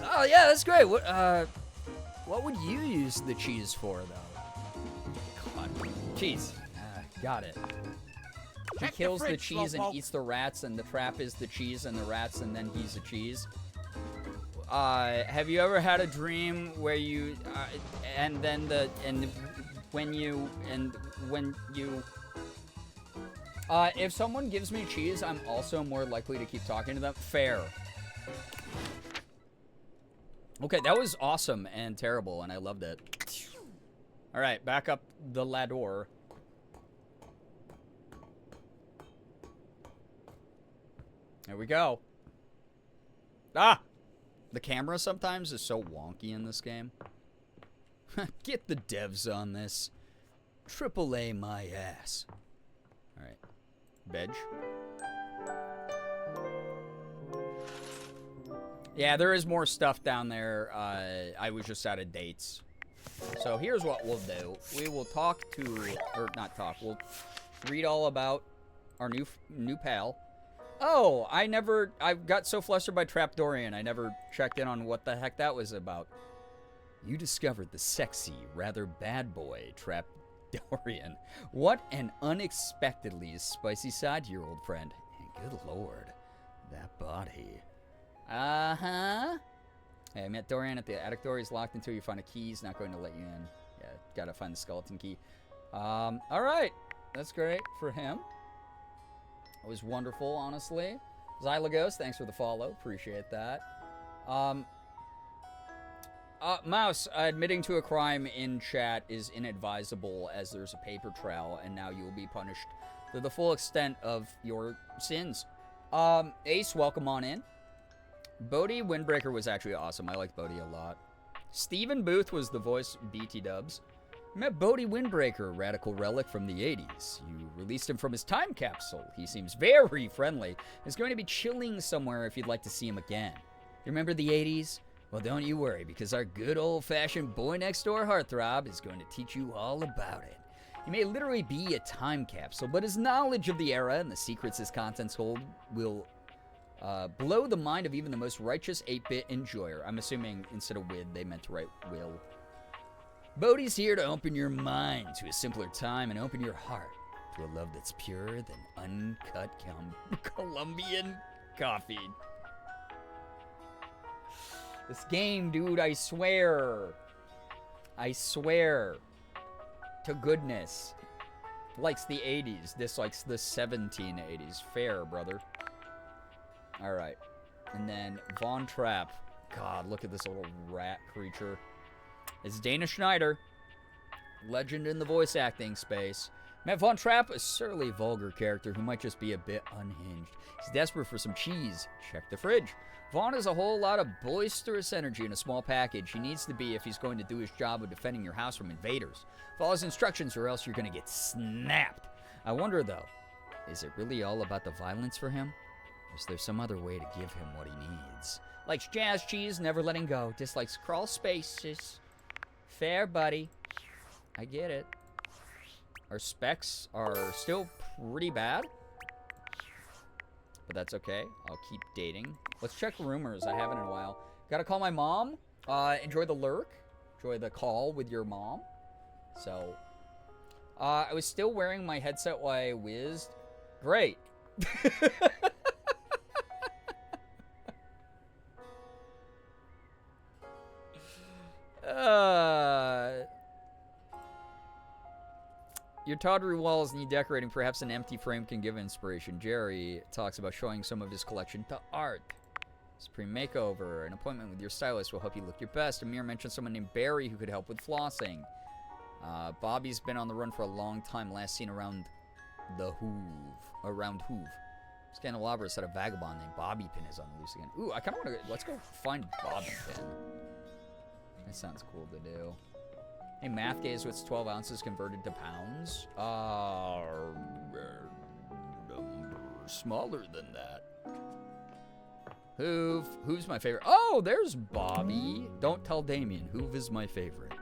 Oh yeah, that's great. What would you use the cheese for though? God. Cheese. Got it. He Check kills the the fridge, cheese and slowpoke. eats the rats, and the trap is the cheese and the rats, and then he's a cheese. have you ever had a dream where you, if someone gives me cheese, I'm also more likely to keep talking to them. Fair. Okay, that was awesome and terrible, and I loved it. All right, back up the ladder. There we go. Ah! The camera sometimes is so wonky in this game. Get the devs on this. AAA my ass. Alright. Veg. Yeah, there is more stuff down there. I was just out of dates. So here's what we'll do. We will talk to, or not talk, we'll read all about our new pal. Oh, I got so flustered by Trapdorian, I never checked in on what the heck that was about. You discovered the sexy, rather bad boy, Trapdorian. What an unexpectedly spicy side to your old friend. And good lord, that body. Uh-huh. Hey, I met Dorian at the attic door. He's locked until you find a key. He's not going to let you in. Yeah, gotta find the skeleton key. Alright. That's great for him. It was wonderful, honestly. Xylagos, thanks for the follow. Appreciate that. Mouse, admitting to a crime in chat is inadvisable as there's a paper trail, and now you will be punished to the full extent of your sins. Ace, welcome on in. Bodhi Windbreaker was actually awesome. I liked Bodhi a lot. Stephen Booth was the voice BT Dubs. Met Bodhi Windbreaker, radical relic from the 80s. You released him from his time capsule. He seems very friendly. He's going to be chilling somewhere if you'd like to see him again. You remember the 80s? Well, don't you worry, because our good old-fashioned boy-next-door heartthrob is going to teach you all about it. He may literally be a time capsule, but his knowledge of the era and the secrets his contents hold will blow the mind of even the most righteous 8-bit enjoyer. I'm assuming instead of wid, they meant to write will. Bodhi's here to open your mind to a simpler time and open your heart to a love that's purer than uncut Colombian coffee. This game, dude, I swear. I swear to goodness. Likes the 80s, dislikes the 1780s. Fair, brother. Alright. And then Von Trapp. God, look at this little rat creature. It's Dana Schneider, legend in the voice acting space. Met Von Trapp, a surly, vulgar character who might just be a bit unhinged. He's desperate for some cheese. Check the fridge. Vaughn has a whole lot of boisterous energy in a small package. He needs to be if he's going to do his job of defending your house from invaders. Follow his instructions or else you're going to get snapped. I wonder, though, is it really all about the violence for him? Or is there some other way to give him what he needs? Likes jazz cheese, never letting go. Dislikes crawl spaces. Fair, buddy. I get it. Our specs are still pretty bad. But that's okay. I'll keep dating. Let's check rumors. I haven't in a while. Gotta call my mom. Enjoy the lurk. Enjoy the call with your mom. So, I was still wearing my headset while I whizzed. Great. Your tawdry walls need decorating. Perhaps an empty frame can give inspiration. Jerry talks about showing some of his collection to art. Supreme makeover. An appointment with your stylist will help you look your best. Amir mentioned someone named Barry who could help with flossing. Bobby's been on the run for a long time. Last seen around the Hoove. Scandalabra said a vagabond named Bobby Pin is on the loose again. Ooh, I kind of want to... Let's go find Bobby Pin. That sounds cool to do. Hey, math gaze, what's 12 ounces converted to pounds? Smaller than that. Who's my favorite? Oh, there's Bobby. Don't tell Damien. Hoove is my favorite.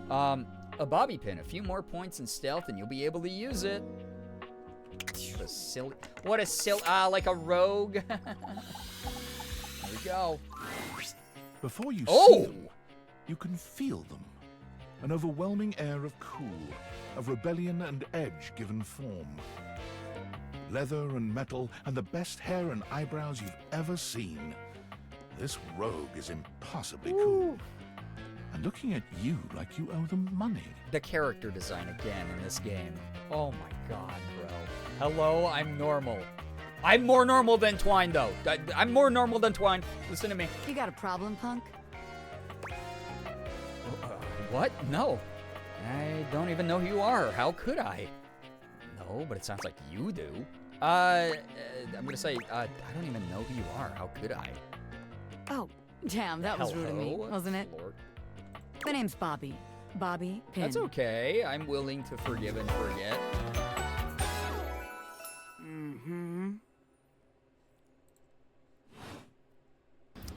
A bobby pin. A few more points in stealth and you'll be able to use it. What a silly, like a rogue. There we go. Before you see them, you can feel them. An overwhelming air of cool, of rebellion and edge given form. Leather and metal and the best hair and eyebrows you've ever seen. this rogue is impossibly cool. And looking at you like you owe them money. The character design again in this game. Oh my god, bro. Hello, I'm normal. I'm more normal than Twine, though. I'm more normal than Twine. Listen to me. You got a problem, punk? What? No. I don't even know who you are. How could I? No, but it sounds like you do. I'm gonna say, I don't even know who you are. How could I? Oh, damn, that was rude of me, wasn't it? Lord. The name's Bobby. Bobby Pin. That's okay. I'm willing to forgive and forget. Mm-hmm.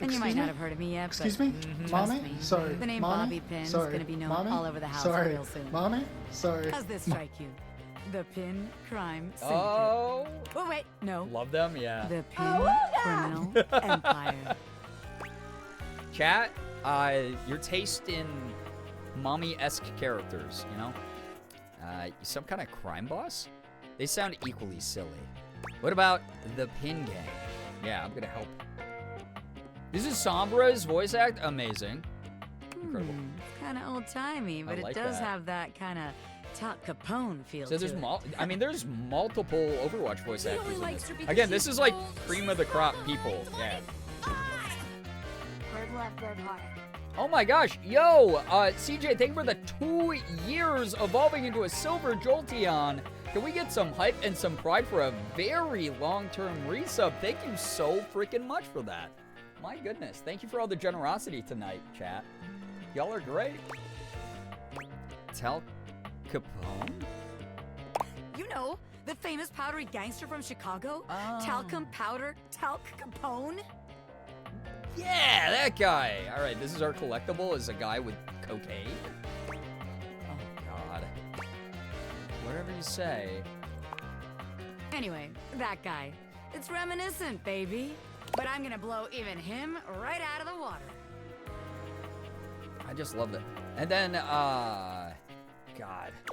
And you might not have heard of me yet, Excuse but me? trust Mommy? me, Sorry. the name Mommy? Bobby Pin's Sorry. gonna be known Mommy? all over the house Sorry. real soon. Mommy? Sorry. How's this strike you? The Pin Crime Syndicate. Oh. Oh, wait, no. Love them, yeah. The Pin Criminal Empire. Chat, your taste in mommy-esque characters, you know? Some kind of crime boss? They sound equally silly. What about the Pin Gang? Yeah, I'm gonna help. This is Sombra's voice act? Amazing. Incredible. Kind of old-timey, but like it does that. have that kind of Top Capone feel So to there's it. there's multiple Overwatch voice actors in likes this. her because Again, this she's is like old. cream of the crop people. Yeah. Bird left, bird hard. Oh my gosh, yo, CJ, thank you for the 2 years evolving into a silver Jolteon. Can we get some hype and some pride for a very long-term resub? Thank you so freaking much for that. My goodness, thank you for all the generosity tonight, chat. Y'all are great. Tal Capone? You know, the famous powdery gangster from Chicago? Talcum powder, Talc Capone? Yeah, that guy. All right, this is our collectible, is a guy with cocaine. Oh, God. Whatever you say. Anyway, that guy. It's reminiscent, baby. But I'm gonna blow even him right out of the water. I just love it. And then, God.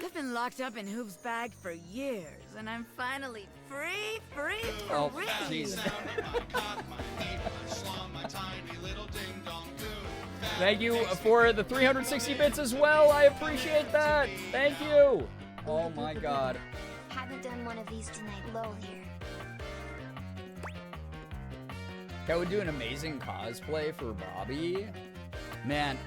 I've been locked up in Hoop's bag for years, and I'm finally free for Oh, real. jeez. Thank you for the 360 bits as well. I appreciate that. Thank you. Oh my God. Haven't done one of these tonight, lol here. Cat would do an amazing cosplay for Bobby. Man,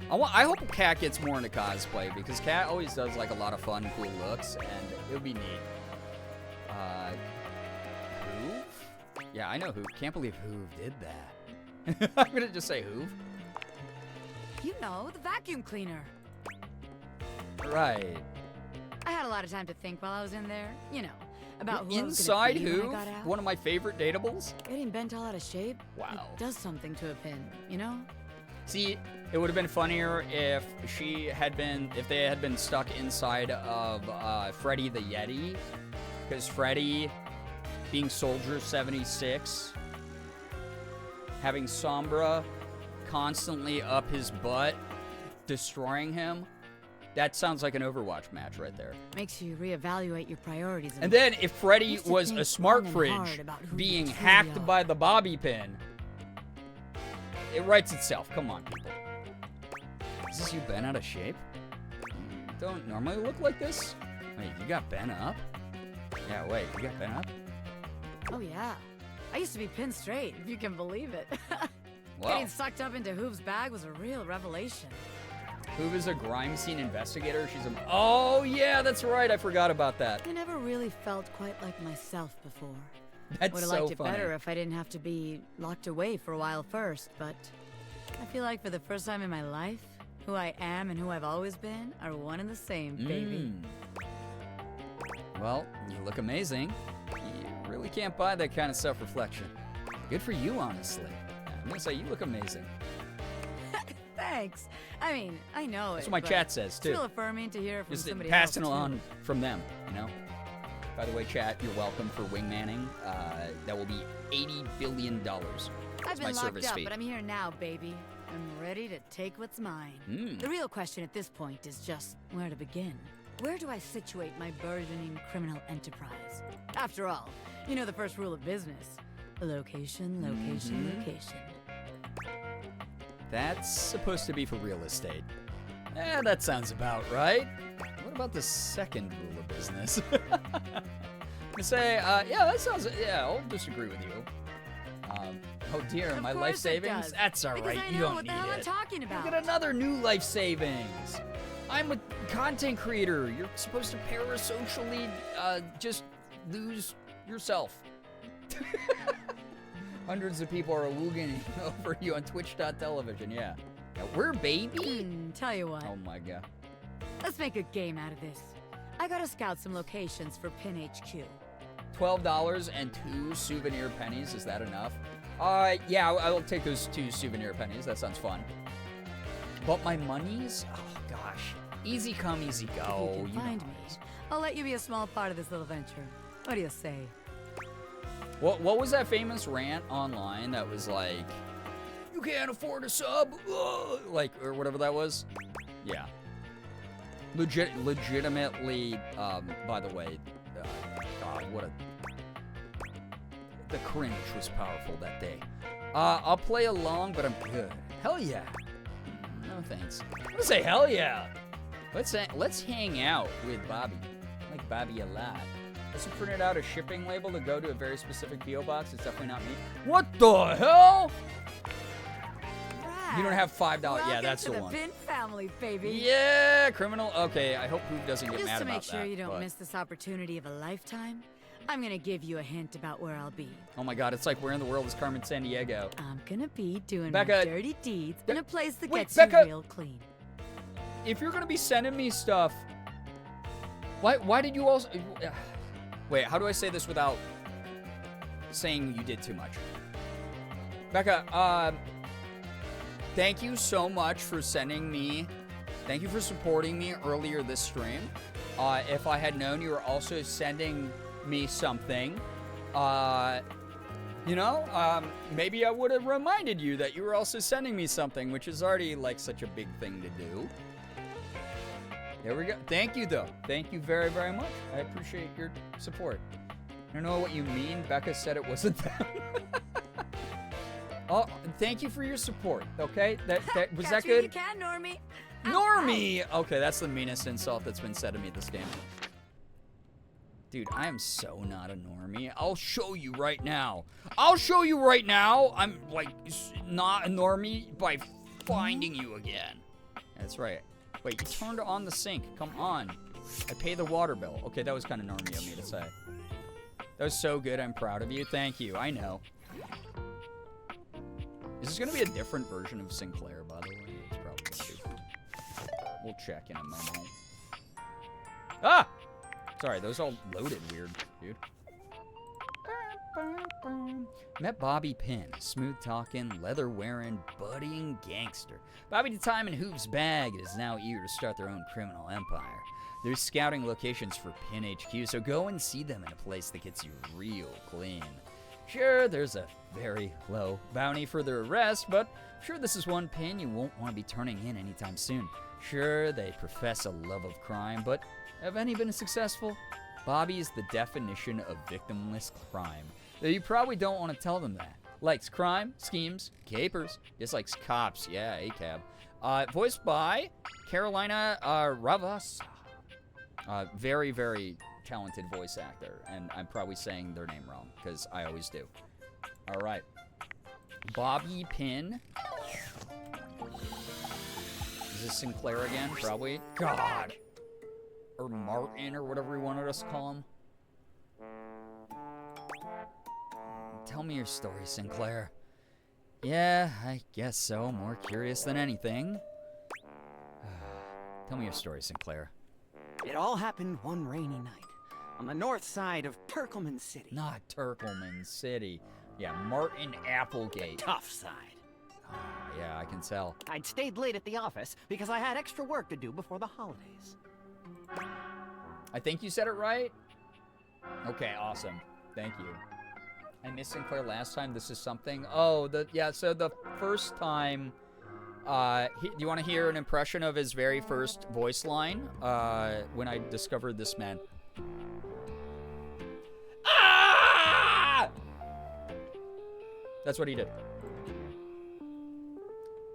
I hope Cat gets more into cosplay because Cat always does like a lot of fun, cool looks, and it would be neat. Hoove? Yeah, I know Hoove. Can't believe Hoove did that. I'm gonna just say Hoove. You know, the vacuum cleaner. Right. I had a lot of time to think while I was in there. You know, about who Inside I was gonna be when Hoove, I got out. one of my favorite dateables. Getting bent all out of shape. Wow. It does something to a pin, you know? See, it would have been funnier if they had been stuck inside of Freddy the Yeti, because Freddy, being Soldier 76, having Sombra constantly up his butt, destroying him, that sounds like an Overwatch match right there. Makes you reevaluate your priorities. And then if Freddy Used to was think a smart long and fridge hard about who being you truly hacked are. by the bobby pin, it writes itself. Come on, people. Is this you bent out of shape? You don't normally look like this? Wait, you got bent up? Yeah, wait, you got bent up? Oh yeah, I used to be pinned straight, if you can believe it. Wow. Getting sucked up into Hoov's bag was a real revelation. Hoove is a crime scene investigator. She's a... Oh, yeah, that's right. I forgot about that. I never really felt quite like myself before. That's Would have so liked it funny. better if I didn't have to be locked away for a while first, but I feel like for the first time in my life, who I am and who I've always been are one and the same, baby. Well, you look amazing. You really can't buy that kind of self-reflection. Good for you, honestly. I'm gonna say you look amazing. Thanks. I mean, I know That's it. what my but chat says, too. It's real affirming to hear from Just somebody passing else, it too. on from them, you know? By the way, chat, you're welcome for wingmanning. That will be $80 billion. I've That's been my locked service up, fee. but I'm here now, baby. I'm ready to take what's mine. Mm. The real question at this point is just where to begin. Where do I situate my burgeoning criminal enterprise? After all, you know the first rule of business. Location, location, Mhm. location. That's supposed to be for real estate. That sounds about right. What about the second rule of business? I say, yeah, that sounds, yeah, I'll disagree with you. Oh dear, my life savings? That's all right, you don't need it. What the hell I'm talking about. Look at another new life savings. I'm a content creator. You're supposed to parasocially just lose yourself. Hundreds of people are wooging over you on twitch.television, yeah. Now, we're baby? Tell you what. Oh my god. Let's make a game out of this. I gotta scout some locations for Pin HQ. $12 and 2 souvenir pennies, is that enough? Yeah, I'll take those 2 souvenir pennies. That sounds fun. But my monies? Oh gosh. Easy come, easy go. If you can find me, I'll let you be a small part of this little venture. What do you say? What was that famous rant online that was like, you can't afford a sub? Like, or whatever that was? Yeah. Legitimately, by the way, God, what a... The cringe was powerful that day. I'll play along, but I'm good. Hell yeah. No thanks. I'm gonna say hell yeah. Let's hang out with Bobby. I like Bobby a lot. Let's print out a shipping label to go to a very specific P.O. box. It's definitely not me. What the hell? You don't have $5. Yeah, that's the one. Welcome to the Pin family, baby. Yeah, criminal. Okay, I hope Poop doesn't get mad about that. Just to make sure you don't miss this opportunity of a lifetime, I'm gonna give you a hint about where I'll be. Oh my god, it's like where in the world is Carmen Sandiego? I'm gonna be doing Becca, my dirty deeds in a place that gets Becca, you real clean. If you're gonna be sending me stuff, why did you also... Wait, how do I say this without saying you did too much? Becca, thank you so much for sending me... Thank you for supporting me earlier this stream. If I had known you were also sending me something, you know, maybe I would have reminded you that you were also sending me something, which is already, like, such a big thing to do. There we go. Thank you, though. Thank you very, very much. I appreciate your support. I don't know what you mean. Becca said it wasn't them. Oh, thank you for your support, okay? Was that good? You can, Normie. Normie! Okay, that's the meanest insult that's been said to me this game. Dude, I am so not a normie. I'll show you right now. I'll show you right now. I'm, like, not a normie by finding you again. That's right. Wait, you turned on the sink. Come on. I pay the water bill. Okay, that was kind of normie of me to say. That was so good. I'm proud of you. Thank you. I know. Is this going to be a different version of Sinclair, by the way? It's probably going to be. We'll check in a moment. Ah! Sorry, those all loaded weird, dude. Met Bobby Pin, smooth-talking, leather-wearing, buddying gangster. Bobby the Time in Hoop's bag is now eager to start their own criminal empire. They're scouting locations for Pin HQ, so go and see them in a place that gets you real clean. Sure, there's a very low bounty for their arrest, but sure this is one Pin you won't want to be turning in anytime soon. Sure, they profess a love of crime, but have any been successful? Bobby is the definition of victimless crime. Though you probably don't want to tell them that. Likes crime, schemes, capers. Dislikes cops. Yeah, ACAB. Voiced by Carolina Ravas. Very, very talented voice actor. And I'm probably saying their name wrong, because I always do. All right. Bobby Pin. Is this Sinclair again? Probably. God. Or Martin, or whatever he wanted us to call him. Tell me your story, Sinclair. Yeah, I guess so. More curious than anything. Tell me your story, Sinclair. It all happened one rainy night on the north side of Turkleman City. Not Turkleman City. Yeah, Martin Applegate. Tough side. Oh, yeah, I can tell. I'd stayed late at the office because I had extra work to do before the holidays. I think you said it right. Okay, awesome. Thank you. I missed Sinclair last time. This is something. Oh, so the first time, do you want to hear an impression of his very first voice line? When I discovered this man. Ah! That's what he did.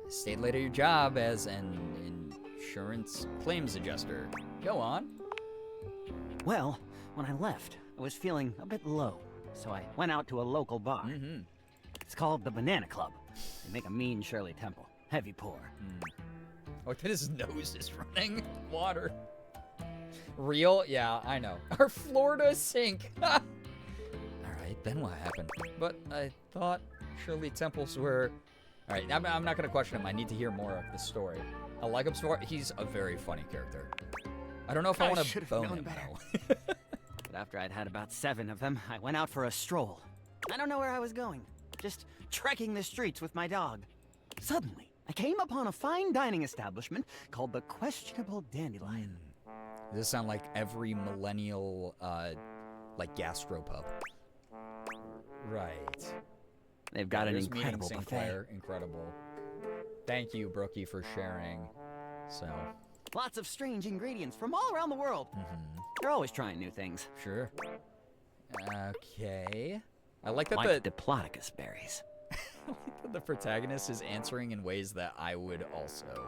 stayed late at your job as an insurance claims adjuster. Go on. Well, when I left, I was feeling a bit low, so I went out to a local bar. Mm-hmm. It's called the Banana Club. They make a mean Shirley Temple. Heavy pour. Oh, that his nose is running water. Real? Yeah, I know. Our Florida sink. All right, then what happened? But I thought Shirley Temples were... All right, I'm not going to question him. I need to hear more of the story. I like him. He's a very funny character. I don't know if I want to bone him, though. But after I'd had about 7 of them, I went out for a stroll. I don't know where I was going. Just trekking the streets with my dog. Suddenly, I came upon a fine dining establishment called the Questionable Dandelion. Does this sound like every millennial, like, gastropub? Right. They've got an Here's incredible meeting, buffet. Sinclair. Incredible. Thank you, Brookie, for sharing. So. Lots of strange ingredients from all around the world. They're always trying new things. Sure. Okay. I like that like Diplodocus berries. I like that the protagonist is answering in ways that I would also.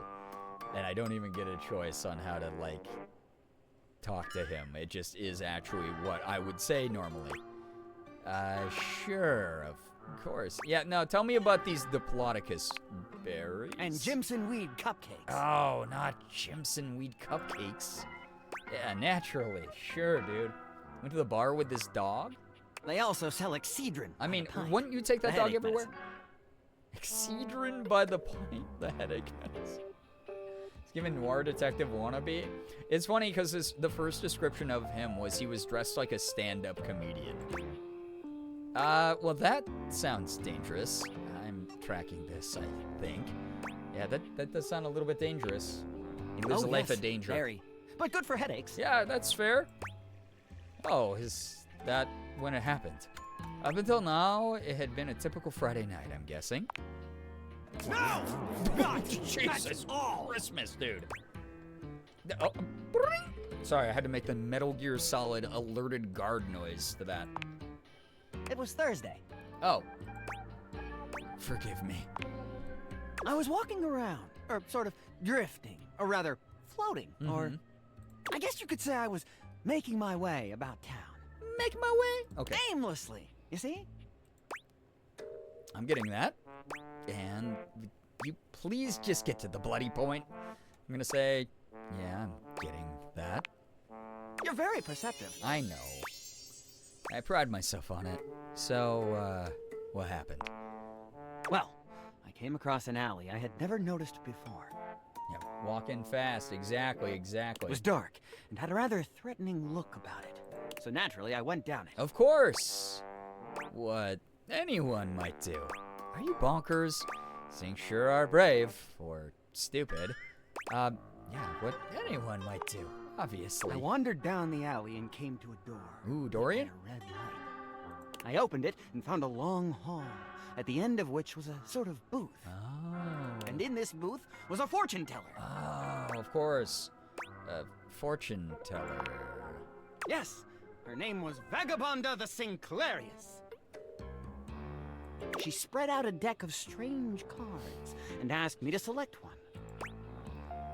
And I don't even get a choice on how to, like, talk to him. It just is actually what I would say normally. Sure, of course. Yeah, no, tell me about these Diplodocus berries. And Jimson weed cupcakes. Oh, not Jimson weed cupcakes. Yeah, naturally. Sure, dude. Went to the bar with this dog? They also sell Excedrin. I mean, wouldn't you take that dog everywhere? Medicine. Excedrin by the pint, the headache medicine. It's giving noir detective wannabe. It's funny because the first description of him was he was dressed like a stand-up comedian. Well, that sounds dangerous. I'm tracking this, I think. Yeah, that does sound a little bit dangerous. He lives a life of danger. Very. But good for headaches. Yeah, that's fair. Oh, is that when it happened? Up until now, it had been a typical Friday night, I'm guessing. No! God, Jesus Christmas, dude. Oh, bring. Sorry, I had to make the Metal Gear Solid alerted guard noise to that. It was Thursday. Oh. Forgive me. I was walking around, or sort of drifting, or rather, floating, or I guess you could say I was making my way about town. Make my way? Okay. Aimlessly, you see? I'm getting that. And you please just get to the bloody point. I'm gonna say, yeah, I'm getting that. You're very perceptive. I know. I pride myself on it. So, what happened? Well, I came across an alley I had never noticed before. Yeah, walking fast. Exactly. It was dark and had a rather threatening look about it. So naturally, I went down it. Of course. What anyone might do. Are you bonkers? Things sure are brave, or stupid. Yeah, what anyone might do, obviously. I wandered down the alley and came to a door. Ooh, Dorian? A red light. I opened it and found a long hall, at the end of which was a sort of booth. Oh. And in this booth was a fortune teller. Oh, of course. A fortune teller. Yes, her name was Vagabonda the Sinclairius. She spread out a deck of strange cards and asked me to select one.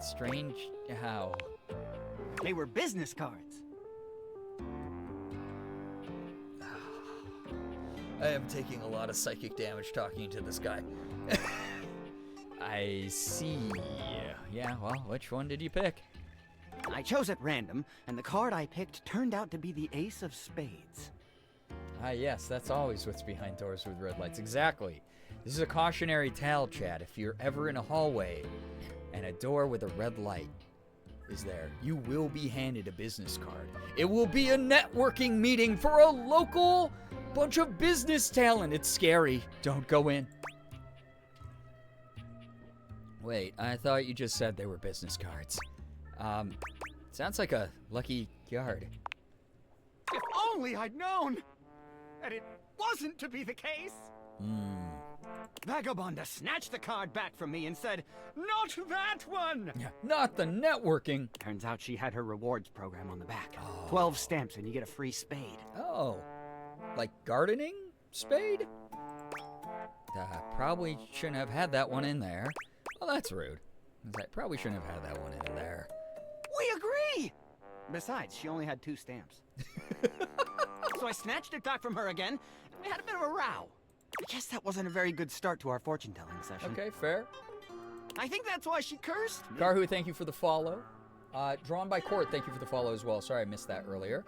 Strange how? They were business cards. I am taking a lot of psychic damage talking to this guy. I see. Yeah, well, which one did you pick? I chose at random, and the card I picked turned out to be the Ace of Spades. Ah, yes, that's always what's behind doors with red lights. Exactly. This is a cautionary tale, Chad. If you're ever in a hallway and a door with a red light is there, you will be handed a business card. It will be a networking meeting for a local bunch of business talent. It's scary. Don't go in. Wait, I thought you just said they were business cards. Sounds like a lucky card. If only I'd known! And it wasn't to be the case! Vagabonda snatched the card back from me and said, "Not that one!" Yeah, not the networking. Turns out she had her rewards program on the back. 12 stamps and you get a free spade. Oh, like gardening spade? Probably shouldn't have had that one in there. Well, that's rude. I probably shouldn't have had that one in there. We agree! Besides, she only had 2 stamps. So I snatched it back from her again, and we had a bit of a row. I guess that wasn't a very good start to our fortune-telling session. Okay, fair. I think that's why she cursed me. Garhu, thank you for the follow. Drawn by Court, thank you for the follow as well. Sorry I missed that earlier.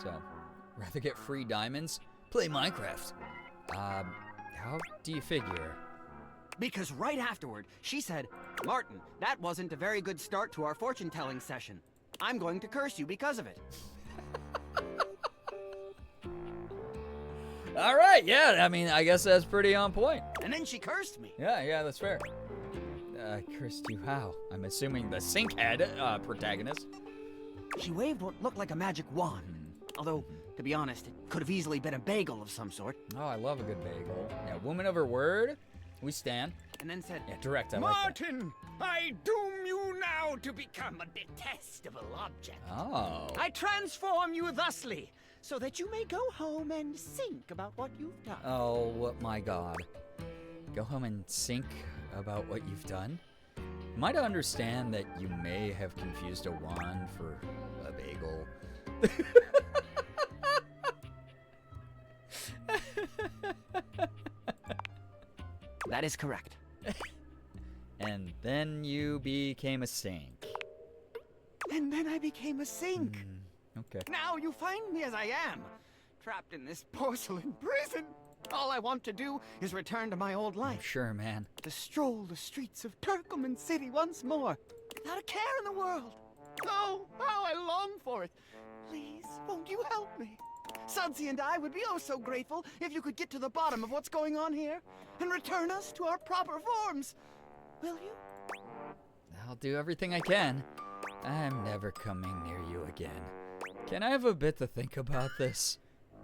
So, rather get free diamonds? Play Minecraft. How do you figure? Because right afterward, she said, Martin, that wasn't a very good start to our fortune-telling session. I'm going to curse you because of it. All right, yeah, I mean, I guess that's pretty on point. And then she cursed me. Yeah, that's fair. Cursed you how? I'm assuming the Sinkhead protagonist. She waved what looked like a magic wand. Although, to be honest, it could have easily been a bagel of some sort. Oh, I love a good bagel. Yeah, woman of her word. We stand. And then said, yeah, direct, I like that. Martin, I doom you now to become a detestable object. Oh. I transform you thusly, so that you may go home and think about what you've done. Oh, my God. Go home and think about what you've done? Am I to understand that you may have confused a wand for a bagel? That is correct. And then you became a sink. And then I became a sink. Okay. Now you find me as I am, trapped in this porcelain prison. All I want to do is return to my old life. Sure, man. To stroll the streets of Turkoman City once more, without a care in the world. Oh, how I long for it. Please, won't you help me? Sudsy and I would be oh so grateful if you could get to the bottom of what's going on here and return us to our proper forms. Will you? I'll do everything I can. I'm never coming near you again. Can I have a bit to think about this?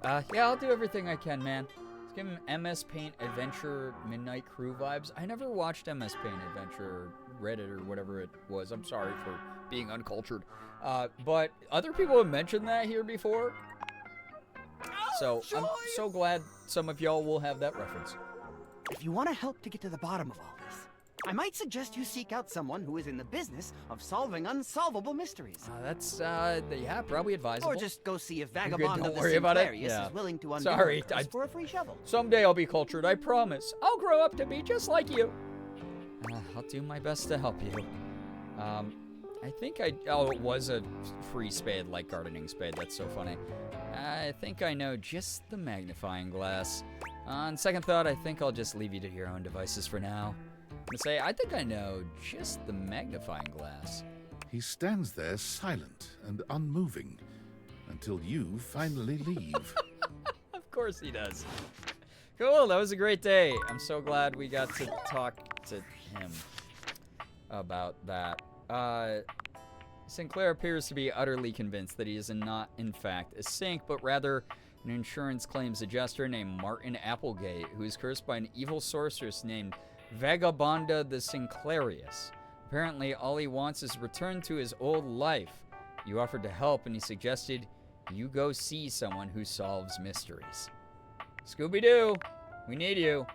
Yeah, I'll do everything I can, man. Let's give him MS Paint Adventure Midnight Crew vibes. I never watched MS Paint Adventure Reddit or whatever it was. I'm sorry for being uncultured. But other people have mentioned that here before. So I'm so glad some of y'all will have that reference. If you want to help to get to the bottom of all this, I might suggest you seek out someone who is in the business of solving unsolvable mysteries. That's, yeah, probably advisable. Or just go see if Vagabond of the Sinclarius is willing to undo Sorry, for a free shovel. Someday I'll be cultured, I promise. I'll grow up to be just like you. I'll do my best to help you. I think it was a free spade, like gardening spade. That's so funny. I think I know just the magnifying glass. On second thought, I think I'll just leave you to your own devices for now. And say, I think I know just the magnifying glass. He stands there silent and unmoving until you finally leave. Of course he does. Cool, that was a great day. I'm so glad we got to talk to him about that. Sinclair appears to be utterly convinced that he is not, in fact, a sink, but rather an insurance claims adjuster named Martin Applegate, who is cursed by an evil sorceress named Vagabonda the Sinclarius. Apparently, all he wants is a return to his old life. You offered to help, and he suggested you go see someone who solves mysteries. Scooby-Doo, we need you.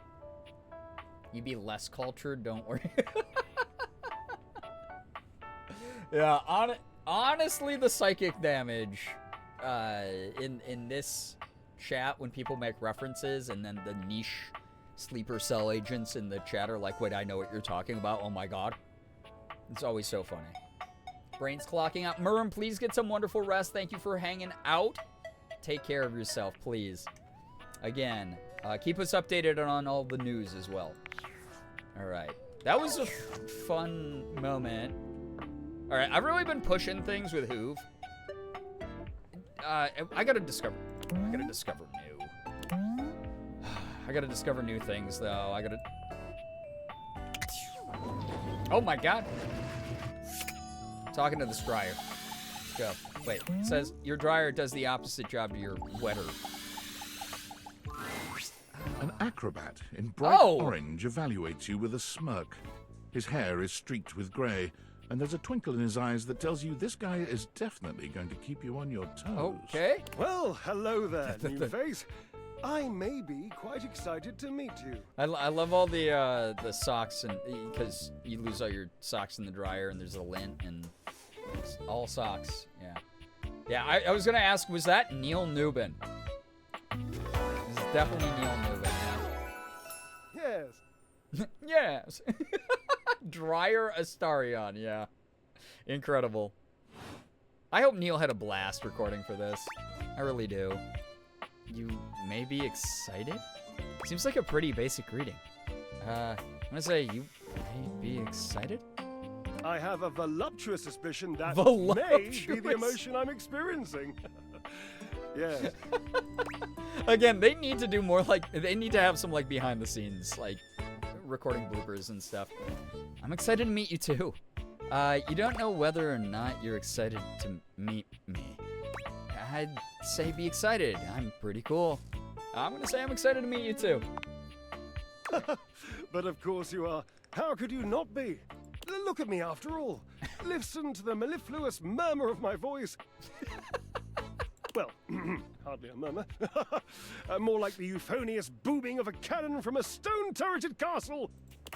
You be less cultured, don't worry. Yeah, honestly, the psychic damage in this chat when people make references and then the niche sleeper cell agents in the chat are like, wait, I know what you're talking about. Oh my god. It's always so funny. Brain's clocking out. Murram, please get some wonderful rest. Thank you for hanging out. Take care of yourself, please. Again, keep us updated on all the news as well. All right. That was a fun moment. All right, I've really been pushing things with Hoove. I gotta discover new. I gotta discover new things, though. Oh my god. Talking to this dryer. Let's go. Wait, it says your dryer does the opposite job to your wetter. An acrobat in bright orange evaluates you with a smirk. His hair is streaked with grey, and there's a twinkle in his eyes that tells you this guy is definitely going to keep you on your toes. Okay. Well, hello there, new face. I may be quite excited to meet you. I love all the socks, and because you lose all your socks in the dryer, and there's a lint, and it's all socks. Yeah. Yeah, I was going to ask, was that Neil Newbin? This is definitely Neil Newbin, Yes. yeah. Yes. Dryer Astarion, yeah. Incredible. I hope Neil had a blast recording for this. I really do. You may be excited? Seems like a pretty basic greeting. I'm gonna say you may be excited? I have a voluptuous suspicion that Voluptuous. may be the emotion I'm experiencing. Yes. Again, they need to do more they need to have some behind the scenes, recording bloopers and stuff. I'm excited to meet you too. You don't know whether or not you're excited to meet me. I'd say be excited. I'm pretty cool. I'm gonna say I'm excited to meet you too. But of course you are. How could you not be? Look at me after all. Listen to the mellifluous murmur of my voice. Well, hardly a murmur. More like the euphonious booming of a cannon from a stone-turreted castle.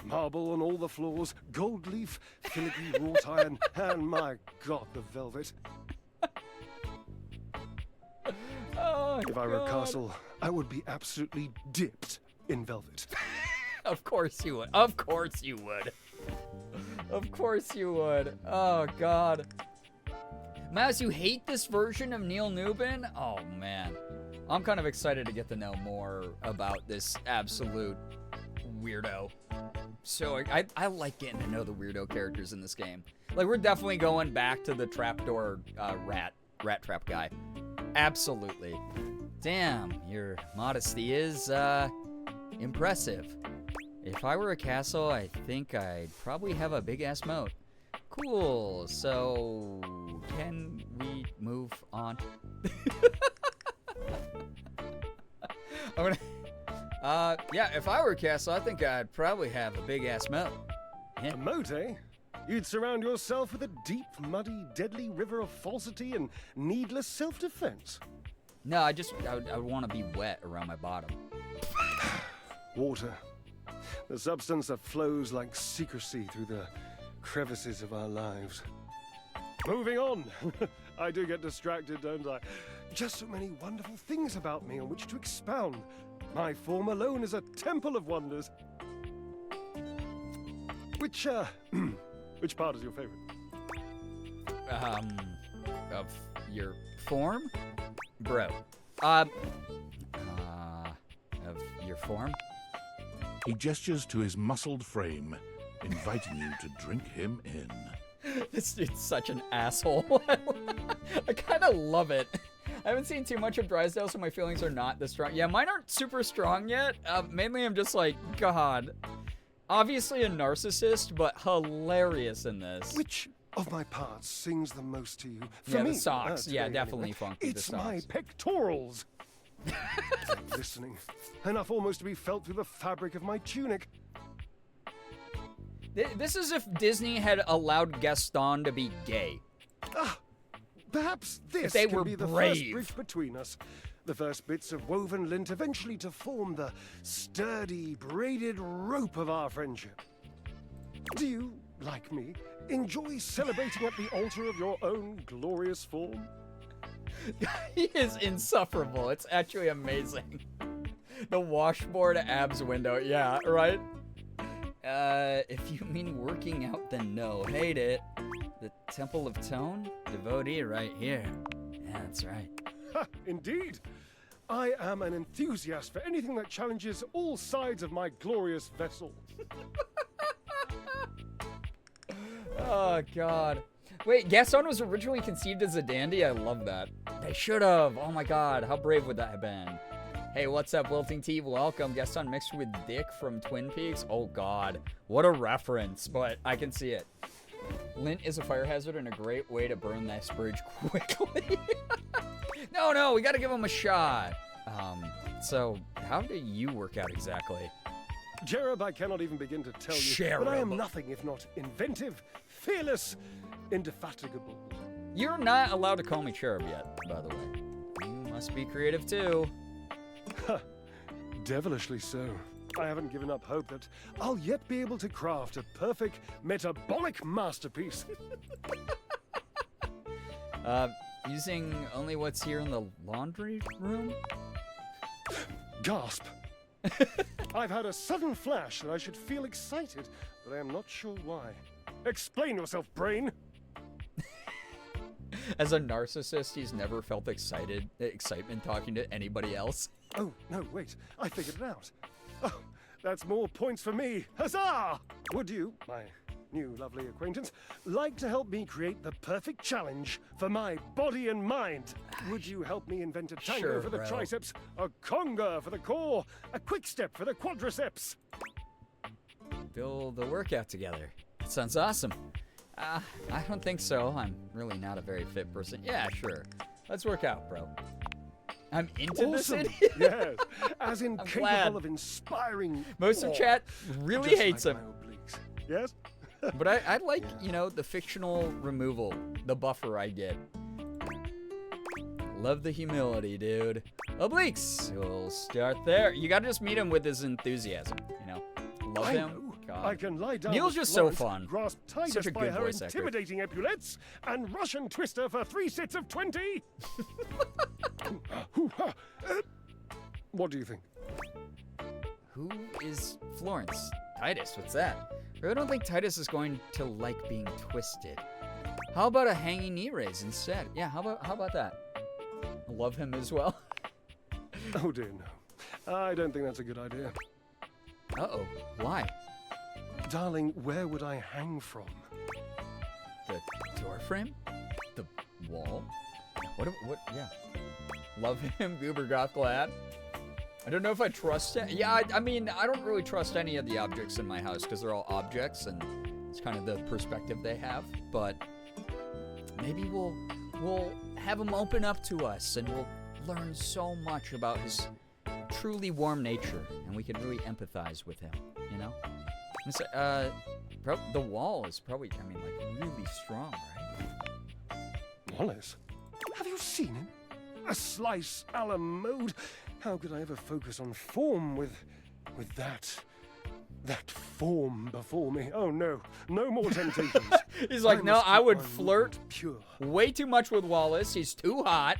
Marble on all the floors, gold leaf, filigree wrought iron, and my God, the velvet. Oh, if I were a castle, I would be absolutely dipped in velvet. Of course you would. Of course you would. Of course you would. Oh, God. Mouse, you hate this version of Neil Newbin? Oh, man. I'm kind of excited to get to know more about this absolute weirdo. So I like getting to know the weirdo characters in this game. We're definitely going back to the trapdoor rat trap guy. Absolutely. Damn, your modesty is impressive. If I were a castle, I think I'd probably have a big-ass moat. Cool, so can we move on? Yeah, if I were a castle, I think I'd probably have a big-ass moat. Yeah. A moat, eh? You'd surround yourself with a deep, muddy, deadly river of falsity and needless self-defense. No, I would want to be wet around my bottom. Water. The substance that flows like secrecy through the crevices of our lives. Moving on. I do get distracted, don't I? Just so many wonderful things about me on which to expound. My form alone is a temple of wonders. Which part is your favorite? Of your form? Bro. Of your form? He gestures to his muscled frame, inviting you to drink him in. This dude's such an asshole. I kind of love it. I haven't seen too much of Drysdale, so my feelings are not this strong. Yeah, mine aren't super strong yet. Mainly I'm just like, God. Obviously a narcissist, but hilarious in this. Which of my parts sings the most to you? For me, the socks. Yeah, definitely anyway. funky. It's the socks. my pectorals. Listening. Enough almost to be felt through the fabric of my tunic. This is if Disney had allowed Gaston to be gay. Perhaps this if they can were be the brave. first bridge between us. The first bits of woven lint eventually to form the sturdy, braided rope of our friendship. Do you, like me, enjoy celebrating at the altar of your own glorious form? He is insufferable. It's actually amazing. The washboard abs window. Yeah, right? If you mean working out, then no. Hate it. The Temple of Tone? Devotee right here. Yeah, that's right. Ha, indeed. I am an enthusiast for anything that challenges all sides of my glorious vessel. Oh, God. Wait, Gaston was originally conceived as a dandy? I love that. They should have. Oh, my God. How brave would that have been? Hey, what's up, Wilting T? Welcome. Gaston mixed with Dick from Twin Peaks. Oh, God. What a reference, but I can see it. Lint is a fire hazard and a great way to burn this bridge quickly. No, we gotta give him a shot. So how do you work out exactly? Jerub, I cannot even begin to tell you, Cherub. but I am nothing if not inventive, fearless, indefatigable. You're not allowed to call me Cherub yet, by the way. You must be creative too. Devilishly so. I haven't given up hope that I'll yet be able to craft a perfect metabolic masterpiece. Using only what's here in the laundry room? Gasp. I've had a sudden flash that I should feel excited, but I am not sure why. Explain yourself, brain. As a narcissist, he's never felt excitement talking to anybody else. Oh, no, wait. I figured it out. Oh, that's more points for me. Huzzah! Would you, my new lovely acquaintance, like to help me create the perfect challenge for my body and mind? Would you help me invent a tango Sure, for the bro. triceps, a conga for the core, a quick step for the quadriceps? Build the workout together. That sounds awesome. I don't think so. I'm really not a very fit person. Yeah, sure. Let's work out, bro. I'm into Awesome. this. Yes, as in I'm capable glad. of inspiring. Most of awe, chat really just hates like him. my obliques. Yes. But I like, you know, the fictional removal, the buffer I get. Love the humility, dude. Obliques. We'll start there. You gotta just meet him with his enthusiasm, you know. Love I him. know. God. I can lie down. Neil's with just so Florence, fun. Grasp Titus Such a by good her voice actor. intimidating epaulets and Russian Twister for 3 sets of 20. What do you think? Who is Florence? Titus, what's that? I don't think Titus is going to like being twisted. How about a hanging knee raise instead? Yeah, how about that? Love him as well. Oh dear, no. I don't think that's a good idea. Uh-oh. Why? Darling, where would I hang from? The door frame? The wall? What, yeah. Love him, Goober Goth Glad. I don't know if I trust it. Yeah, I mean, I don't really trust any of the objects in my house because they're all objects and it's kind of the perspective they have. But maybe we'll have him open up to us and we'll learn so much about his truly warm nature and we can really empathize with him, you know? The wall is probably, I mean, like, really strong, right? Wallace? Have you seen him? A slice a la mode? How could I ever focus on form with that form before me? Oh no, no more temptations. He's like, no, must I keep would my flirt movement pure. way too much with Wallace. He's too hot.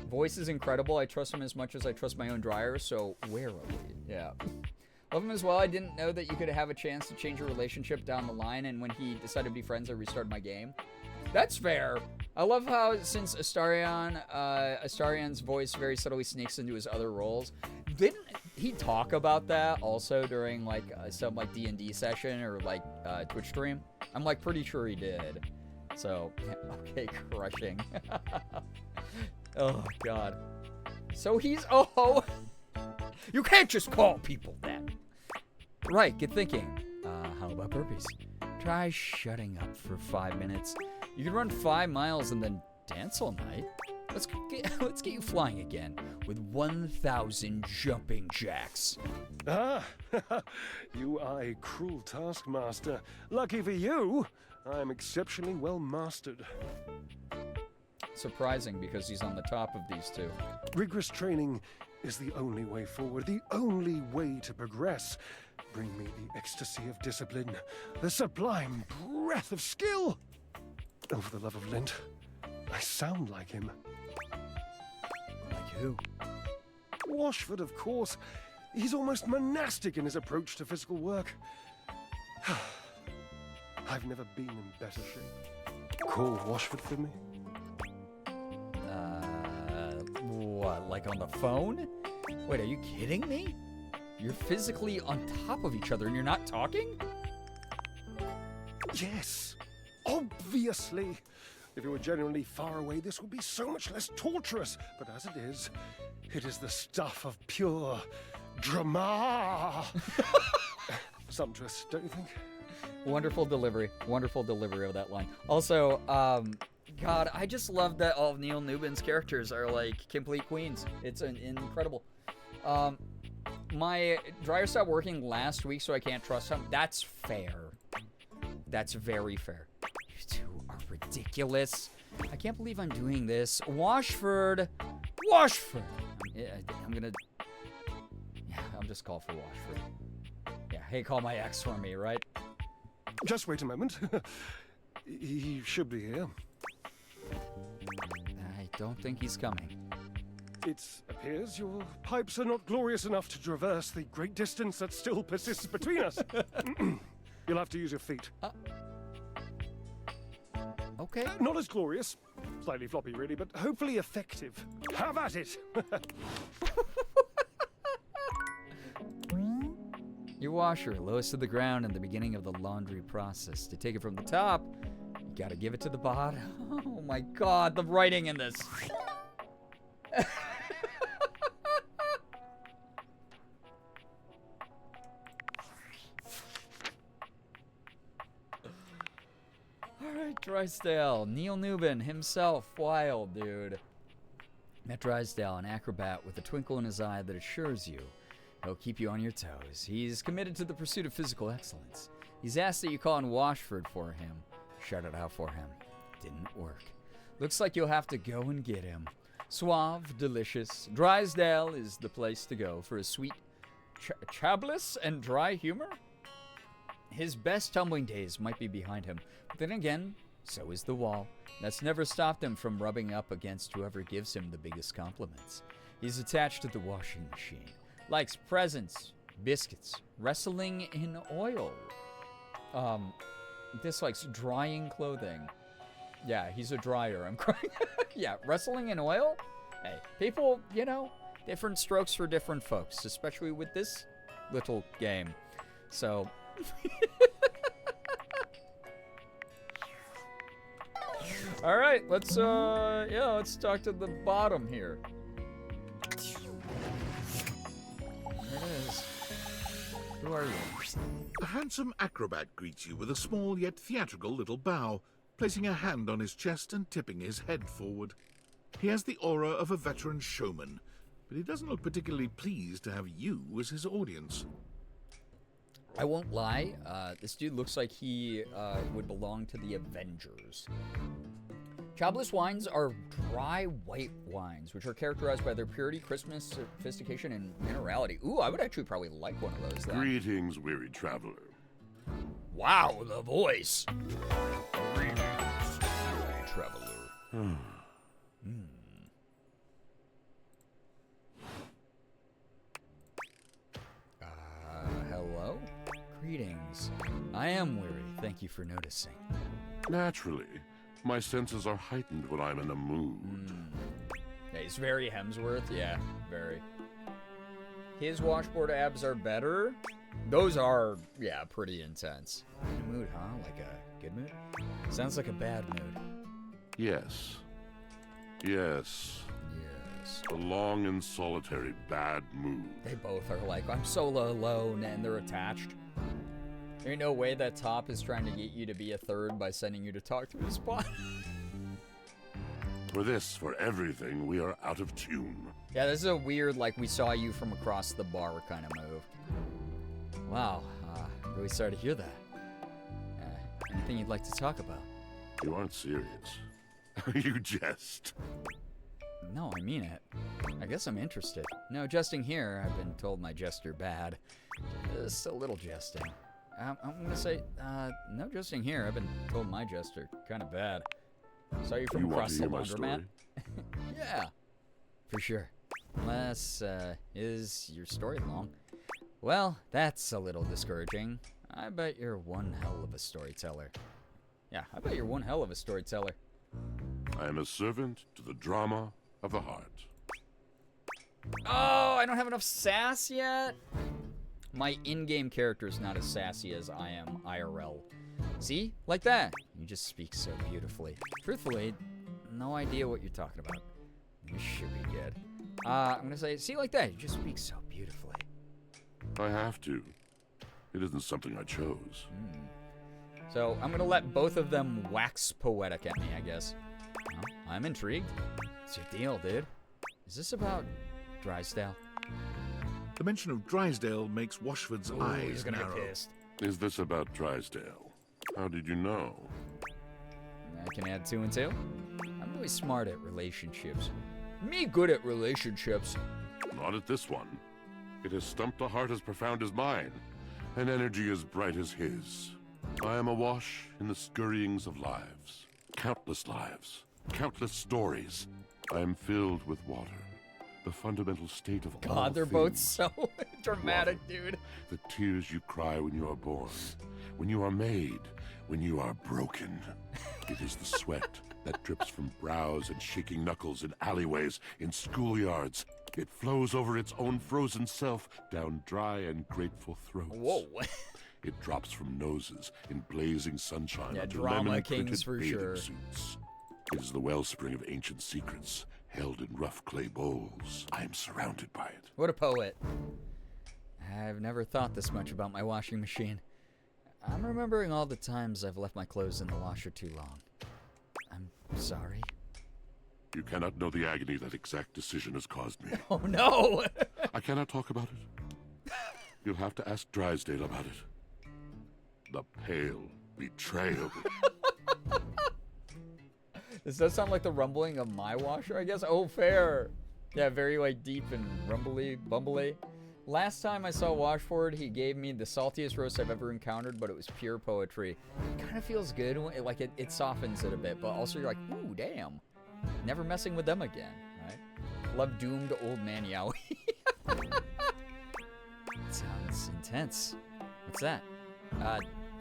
Voice is incredible. I trust him as much as I trust my own dryer, so warily. Yeah. Love him as well. I didn't know that you could have a chance to change your relationship down the line, and when he decided to be friends, I restarted my game. That's fair. I love how, since Astarion's voice very subtly sneaks into his other roles, didn't he talk about that also during, like, some, like, D&D session or, like, Twitch stream? I'm, like, pretty sure he did. So, okay, crushing. Oh, God. So he's, oh, you can't just call people that. Right, good thinking. How about burpees? Try shutting up for 5 minutes. You can run 5 miles and then dance all night. Let's get you flying again with 1,000 jumping jacks. Ah, you are a cruel taskmaster. Lucky for you, I am exceptionally well mastered. Surprising because he's on the top of these two. Rigorous training is the only way forward, the only way to progress. Bring me the ecstasy of discipline, the sublime breath of skill. Oh, for the love of Lent, I sound like him. Like who? Washford, of course. He's almost monastic in his approach to physical work. I've never been in better shape. Call Washford for me. What, like on the phone? Wait, are you kidding me? You're physically on top of each other and you're not talking? Yes, obviously. If you were genuinely far away, this would be so much less torturous. But as it is the stuff of pure drama. Sumptuous, don't you think? Wonderful delivery of that line. Also, God, I just love that all of Neil Newbin's characters are like complete queens. It's incredible. My dryer stopped working last week, so I can't trust him. That's fair. That's very fair. You two are ridiculous. I can't believe I'm doing this. Washford. I'm gonna... just call for Washford. Yeah, hey, call my ex for me, right? Just wait a moment. He should be here. I don't think he's coming. It appears your pipes are not glorious enough to traverse the great distance that still persists between us. You'll have to use your feet. Okay. Not as glorious. Slightly floppy, really, but hopefully effective. Have at it! Your washer, lowest to the ground in the beginning of the laundry process. To take it from the top, you gotta give it to the bottom. Oh my god, the writing in this. Alright, Drysdale. Neil Newbin himself. Wild, dude. Met Drysdale, an acrobat with a twinkle in his eye that assures you he'll keep you on your toes. He's committed to the pursuit of physical excellence. He's asked that you call in Washford for him. Shout it out for him. Didn't work. Looks like you'll have to go and get him. Suave, delicious. Drysdale is the place to go for a sweet chabless and dry humor. His best tumbling days might be behind him, but then again, so is the wall. That's never stopped him from rubbing up against whoever gives him the biggest compliments. He's attached to the washing machine. Likes presents, biscuits, wrestling in oil. Dislikes drying clothing. Yeah, he's a dryer. I'm crying. Yeah, wrestling in oil? Hey, people, you know, different strokes for different folks, especially with this little game. So... All right, let's talk to the bottom here. There it is. Who are you? A handsome acrobat greets you with a small yet theatrical little bow, placing a hand on his chest and tipping his head forward. He has the aura of a veteran showman, but he doesn't look particularly pleased to have you as his audience. I won't lie, this dude looks like he would belong to the Avengers. Chabless wines are dry white wines, which are characterized by their purity, crispness, sophistication, and minerality. Ooh, I would actually probably like one of those then. Greetings, weary traveler. Wow, the voice. Greetings, weary traveler. Hello? Greetings. I am weary. Thank you for noticing. Naturally. My senses are heightened when I'm in a mood. Yeah, he's very Hemsworth. Yeah, very. His washboard abs are better. Those are, yeah, pretty intense. In a mood, huh? Like a good mood? Sounds like a bad mood. Yes. Yes. Yes. A long and solitary bad mood. They both are like, I'm so alone, and they're attached. There ain't no way that Top is trying to get you to be a third by sending you to talk to his spot. For this, for everything, we are out of tune. Yeah, this is a weird, like, we saw you from across the bar kind of move. Wow, really sorry to hear that. Anything you'd like to talk about? You aren't serious. You jest. No, I mean it. I guess I'm interested. No jesting here. I've been told my jester bad. Just a little jesting. I'm gonna say, no jesting here. I've been told my jester kind of bad. Saw you from across the laundromat. Yeah, for sure. Unless, is your story long? Well, that's a little discouraging. I bet you're one hell of a storyteller. Yeah, I bet you're one hell of a storyteller. I am a servant to the drama of the heart. Oh, I don't have enough sass yet? My in-game character is not as sassy as I am IRL. See? Like that. You just speak so beautifully. Truthfully, no idea what you're talking about. This should be good. I'm gonna say, see, like that. You just speak so beautifully. I have to. It isn't something I chose. So I'm gonna let both of them wax poetic at me, I guess. Well, I'm intrigued. What's your deal, dude? Is this about Drysdale? The mention of Drysdale makes Washford's eyes he's gonna narrow. get pissed. Is this about Drysdale? How did you know? I can add 2 and 2. I'm really smart at relationships. Me good at relationships. Not at this one. It has stumped a heart as profound as mine, an energy as bright as his. I am awash in the scurryings of lives, countless stories. I am filled with water, the fundamental state of all God, they're both things. so dramatic, dude. The tears you cry when you are born, when you are made, when you are broken. It is the sweat that drips from brows and shaking knuckles in alleyways, in schoolyards. It flows over its own frozen self down dry and grateful throats. Whoa. It drops from noses in blazing sunshine Yeah, onto drama lemon-printed kings for bathing sure. suits. It is the wellspring of ancient secrets held in rough clay bowls. I am surrounded by it. What a poet. I've never thought this much about my washing machine. I'm remembering all the times I've left my clothes in the washer too long. I'm sorry. You cannot know the agony that exact decision has caused me. Oh no! I cannot talk about it. You'll have to ask Drysdale about it. The pale betrayal. This does sound like the rumbling of my washer, I guess. Oh, fair. Yeah, very like deep and rumbly, bumbly. Last time I saw Washford, he gave me the saltiest roast I've ever encountered, but it was pure poetry. It kind of feels good, like it softens it a bit, but also you're like, ooh, damn. Never messing with them again, right? Love doomed old man Yowie. Sounds intense. What's that?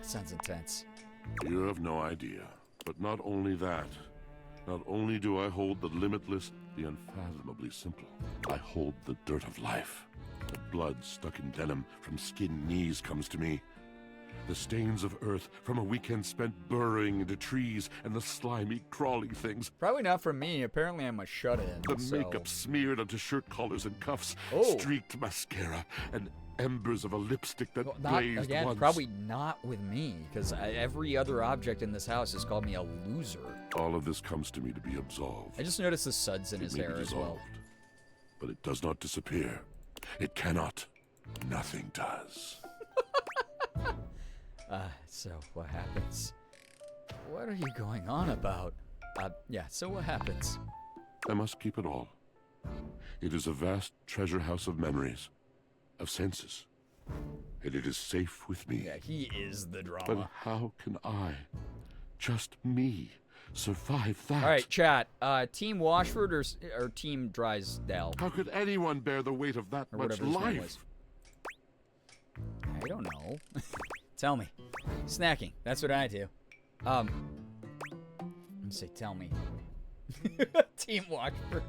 Sounds intense. You have no idea. But not only that. Not only do I hold the limitless, the unfathomably simple. I hold the dirt of life. The blood stuck in denim from skinned knees comes to me. The stains of earth from a weekend spent burrowing into trees and the slimy, crawly things. Probably not from me. Apparently I'm a shut-in. The so. makeup smeared onto shirt collars and cuffs. Oh. Streaked mascara and embers of a lipstick that Well, blazed again, once. probably not with me, because every other object in this house has called me a loser. All of this comes to me to be absolved. I just noticed the suds in It his may be hair as well. dissolved, but it does not disappear. It cannot. Nothing does. So what happens? What are you going on about? Yeah, so what happens? I must keep it all. It is a vast treasure house of memories, of senses, and it is safe with me. Yeah, he is the drama. But how can I, just me, survive that? All right, chat. Team Washford or Team Drysdale? How could anyone bear the weight of that Or much whatever his name was. life? I don't know. Tell me. Snacking. That's what I do. Let me say, tell me. Team Washford.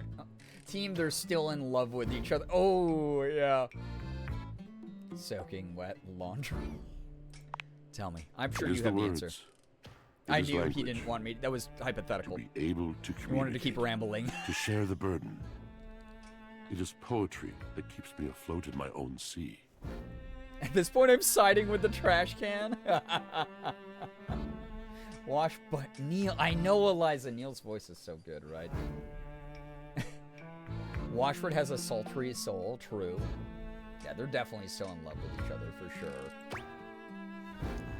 Team, they're still in love with each other. Oh, yeah. Soaking wet laundry. Tell me. I'm sure It is you the have the words. answer. It I is knew he language. didn't want me. That was hypothetical. To be able to He wanted to keep communicate, rambling. to share the burden. It is poetry that keeps me afloat in my own sea. At this point, I'm siding with the trash can. Wash, but Neil. I know Eliza. Neil's voice is so good, right? Washford has a sultry soul, true. Yeah, they're definitely still in love with each other for sure.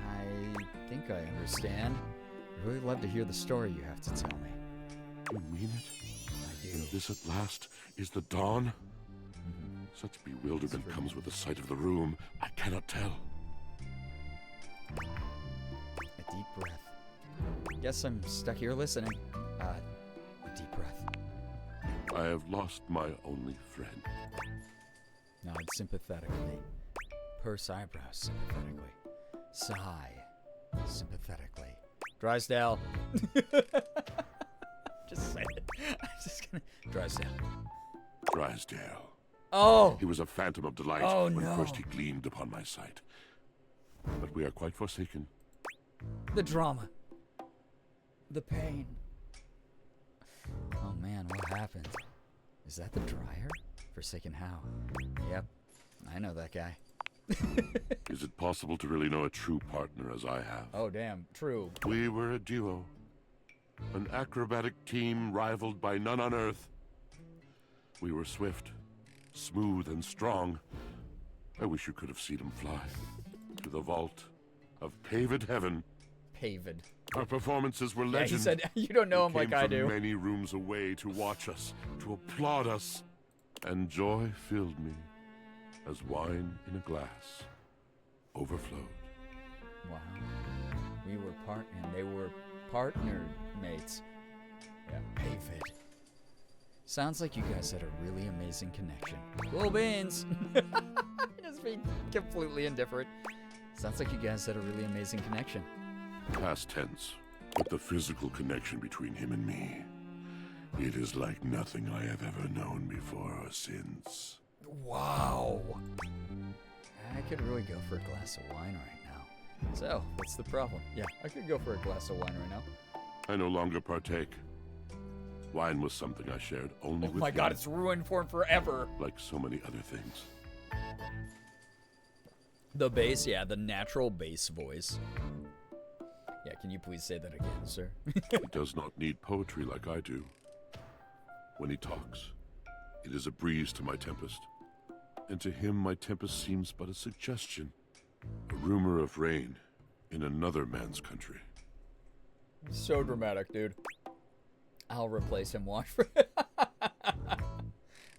I think I understand. I'd really love to hear the story you have to tell me. You mean it? I do. And this at last is the dawn? Such bewilderment comes with the sight of the room. I cannot tell. A deep breath. Guess I'm stuck here listening. A deep breath. I have lost my only friend. Nod sympathetically. Purse eyebrows sympathetically. Sigh sympathetically. Drysdale. Just say it. I'm just gonna. Drysdale. Drysdale. Oh! He was a phantom of delight Oh, when no. first he gleamed upon my sight. But we are quite forsaken. The drama. The pain. Oh man, what happened? Is that the dryer? Forsaken how? Yep, I know that guy. Is it possible to really know a true partner as I have? Oh damn, true. We were a duo. An acrobatic team rivaled by none on Earth. We were swift, smooth and strong. I wish you could have seen him fly. To the vault of paved heaven. Paved. Our performances were Yeah, legend. he said, you don't know him He like came I from do. many rooms away to watch us, to applaud us. And joy filled me. as wine in a glass overflowed. Wow. We were and they were partner mates. Yeah, David. Sounds like you guys had a really amazing connection. Cool beans. Just being completely indifferent. Sounds like you guys had a really amazing connection. Past tense, but the physical connection between him and me, it is like nothing I have ever known before or since. Wow. I could really go for a glass of wine right now. So, what's the problem? Yeah, I could go for a glass of wine right now. I no longer partake. Wine was something I shared only with Oh my him, god, it's ruined for him forever. like so many other things. The bass, yeah, the natural bass voice. Yeah, can you please say that again, sir? He does not need poetry like I do. When he talks, it is a breeze to my tempest. And to him, my tempest seems but a suggestion, a rumor of rain in another man's country. So dramatic, dude. I'll replace him, watch for I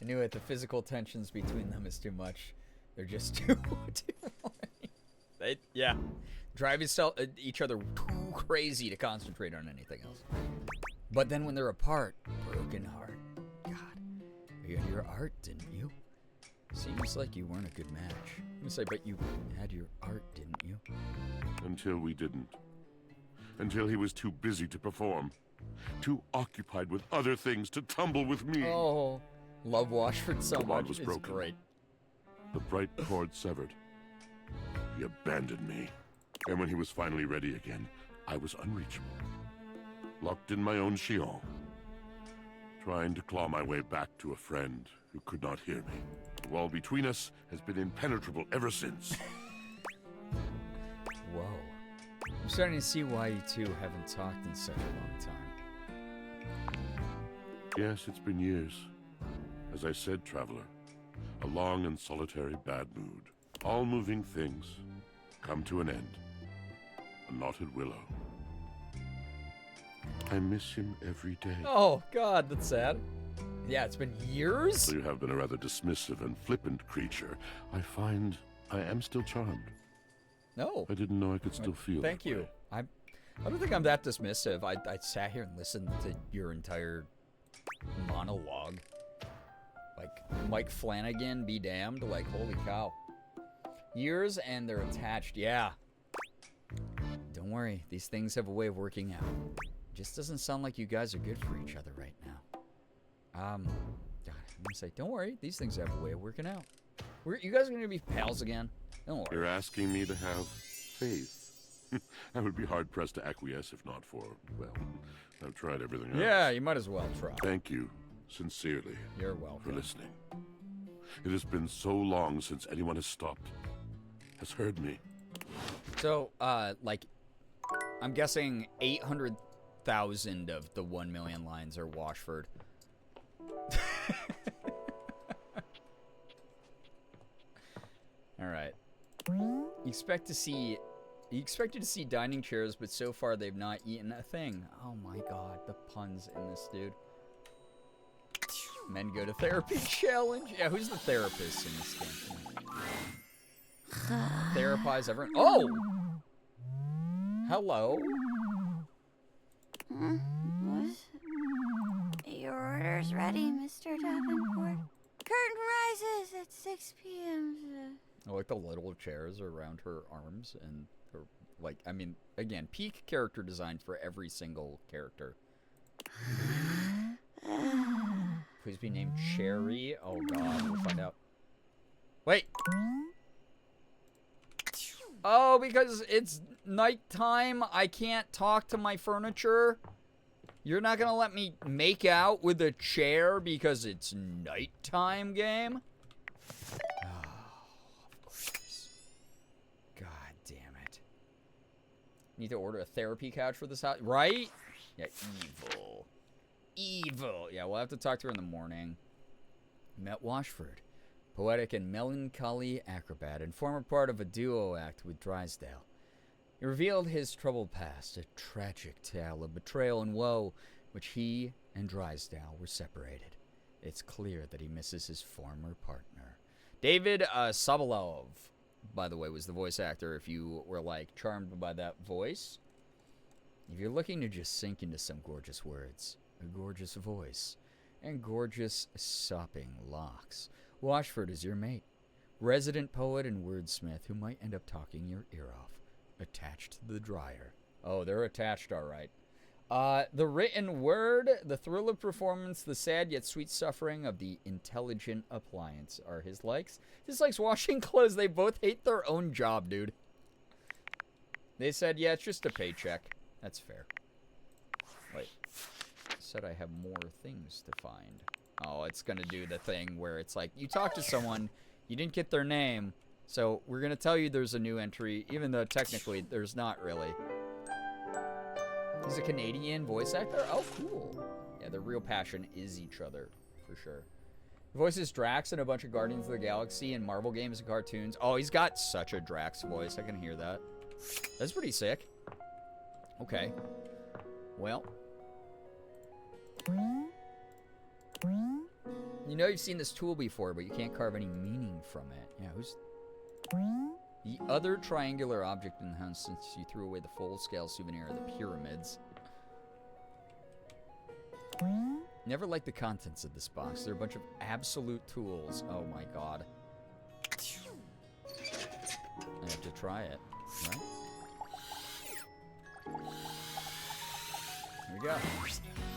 knew it, the physical tensions between them is too much. They're just too yeah. Drive each other too crazy to concentrate on anything else. But then when they're apart, broken heart. God, you had your art, didn't you? Seems like you weren't a good match. I'm gonna say, but you had your art, didn't you? Until we didn't. Until he was too busy to perform. Too occupied with other things to tumble with me. Oh, love Washford so The bond much. was It's broken. great. The bright cord severed. He abandoned me. And when he was finally ready again, I was unreachable. Locked in my own Shion. Trying to claw my way back to a friend who could not hear me. The wall between us has been impenetrable ever since. Whoa. I'm starting to see why you two haven't talked in such a long time. Yes, it's been years. As I said, traveler, a long and solitary bad mood. All moving things come to an end. A knotted willow. I miss him every day. Oh, God, that's sad. Yeah, it's been years? Though you have been a rather dismissive and flippant creature, I find I am still charmed. No. I didn't know I could still feel Thank that you. way. I don't think I'm that dismissive. I sat here and listened to your entire monologue. Like, Mike Flanagan, be damned. Like, holy cow. Years and they're attached. Yeah. Don't worry. These things have a way of working out. Just doesn't sound like you guys are good for each other right now. God, I'm gonna say, don't worry. These things have a way of working out. You guys are gonna be pals again. Don't worry. You're asking me to have faith. I would be hard-pressed to acquiesce if not for, well, I've tried everything else. Yeah, you might as well try. Thank you, sincerely. You're welcome. For listening. It has been so long since anyone has stopped, has heard me. So, like, I'm guessing 800,000 of the 1 million lines are Washford. All right. You expected to see dining chairs, but so far they've not eaten a thing. Oh my god, the puns in this, dude. Men go to therapy challenge. Yeah, who's the therapist in this game? Therapize everyone. Oh! Hello. What? Your order's ready, Mr. Davenport. Curtain rises at 6 p.m. I like the little chairs around her arms and her, like, I mean, again, peak character design for every single character. Please be named Cherry. Oh god, we'll find out. Wait. Oh, because it's nighttime, I can't talk to my furniture. You're not gonna let me make out with a chair because it's nighttime, game? Need to order a therapy couch for this house, right? Yeah, evil. Evil. Yeah, we'll have to talk to her in the morning. Met Washford, poetic and melancholy acrobat, and former part of a duo act with Drysdale. He revealed his troubled past, a tragic tale of betrayal and woe, which he and Drysdale were separated. It's clear that he misses his former partner. David Sobolov, by the way, was the voice actor. If you were like charmed by that voice, if you're looking to just sink into some gorgeous words, a gorgeous voice, and gorgeous sopping locks, Washford is your mate. Resident poet and wordsmith who might end up talking your ear off. Attached to the dryer. Oh, they're attached, all right. The written word, the thrill of performance, the sad yet sweet suffering of the intelligent appliance are his likes. Dislikes washing clothes. They both hate their own job, dude. They said, yeah, it's just a paycheck. That's fair. Wait. I said I have more things to find. Oh, it's going to do the thing where it's like, you talk to someone, you didn't get their name, so we're going to tell you there's a new entry, even though technically there's not really. He's a Canadian voice actor? Oh, cool. Yeah, their real passion is each other, for sure. He voices Drax in a bunch of Guardians of the Galaxy and Marvel games and cartoons. Oh, he's got such a Drax voice. I can hear that. That's pretty sick. Okay. Well. You know you've seen this tool before, but you can't carve any meaning from it. Yeah, who's... The other triangular object in the house since you threw away the full-scale souvenir of the pyramids. Never liked the contents of this box. They're a bunch of absolute tools. Oh my god. I have to try it, right? Here we go.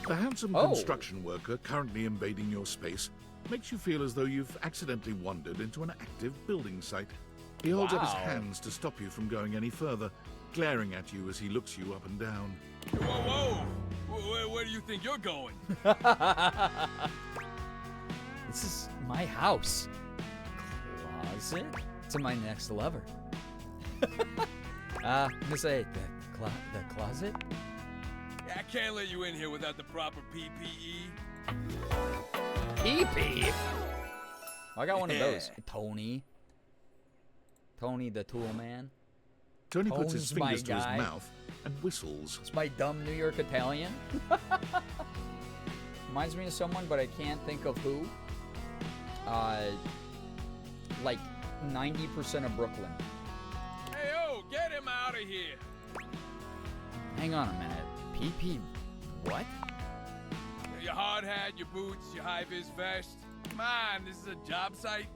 The handsome construction worker currently invading your space makes you feel as though you've accidentally wandered into an active building site. He holds up his hands to stop you from going any further, glaring at you as he looks you up and down. Whoa, whoa! Where do you think you're going? This is my house. Closet to my next lover. I'm gonna say the closet? I can't let you in here without the proper PPE. PP? I got one of those. Tony the Tool Man. Tony puts his fingers to his guy. mouth and whistles. It's my dumb New York Italian. Reminds me of someone, but I can't think of who. Like 90% of Brooklyn. Hey, oh, get him out of here. Hang on a minute. PP what? Your hard hat, your boots, your high-vis vest. Come on, this is a job site.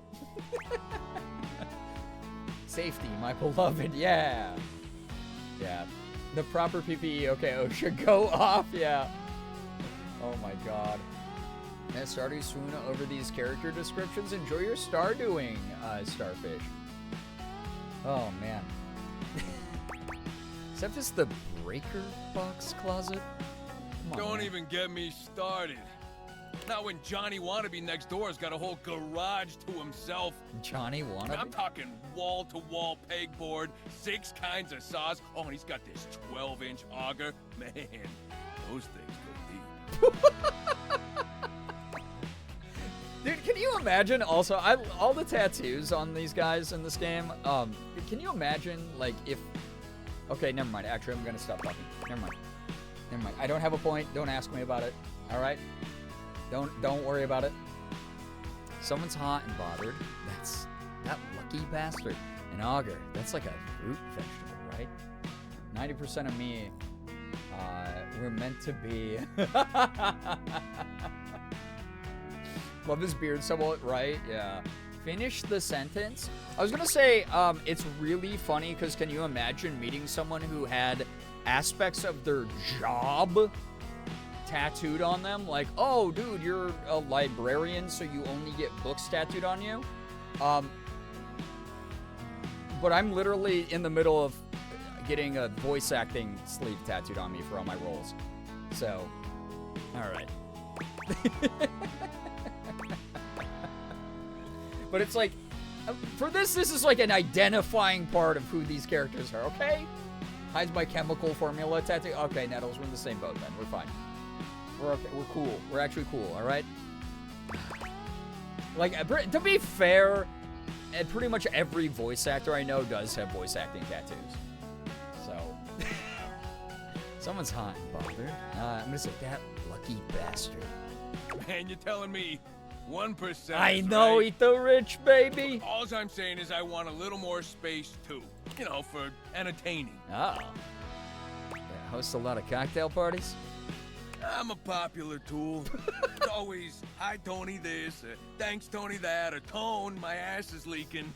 Safety, my beloved, yeah. Yeah. The proper PPE, okay, OSHA, go off, yeah. Oh my god. And Stardew swoon over these character descriptions. Enjoy your Stardewing, Starfish. Oh man. Except it's the breaker box closet. Come on, Don't man. even get me started. Not when Johnny Wannabe next door's got a whole garage to himself. Johnny Wannabe? I'm talking wall-to-wall pegboard, 6 kinds of saws. Oh, and he's got this 12-inch auger. Man, those things go deep. Dude, can you imagine also, all the tattoos on these guys in this game, can you imagine, like, if... Okay, never mind. Actually, I'm gonna stop talking. Never mind. I don't have a point. Don't ask me about it. All right? Don't worry about it. Someone's hot and bothered. That's that lucky bastard. An auger. That's like a root vegetable, right? 90% of me, we're meant to be. Love his beard somewhat, right? Yeah. Finish the sentence. I was gonna say, it's really funny because can you imagine meeting someone who had aspects of their job tattooed on them? Like, oh, dude, you're a librarian, so you only get books tattooed on you. But I'm literally in the middle of getting a voice acting sleeve tattooed on me for all my roles. So, all right. But it's like, for this is like an identifying part of who these characters are, okay? Hides my chemical formula tattoo. Okay, Nettles, we're in the same boat then. We're fine. We're okay. We're cool. We're actually cool, all right? Like, to be fair, pretty much every voice actor I know does have voice acting tattoos. So, someone's hot and bothered. I'm gonna say that lucky bastard. Man, you're telling me 1%. I know, right? eat the rich, baby. All I'm saying is I want a little more space, too. You know, for entertaining. Oh. Yeah, host a lot of cocktail parties? I'm a popular tool. It's always, hi, Tony, this, thanks, Tony, that, or Tone, my ass is leaking.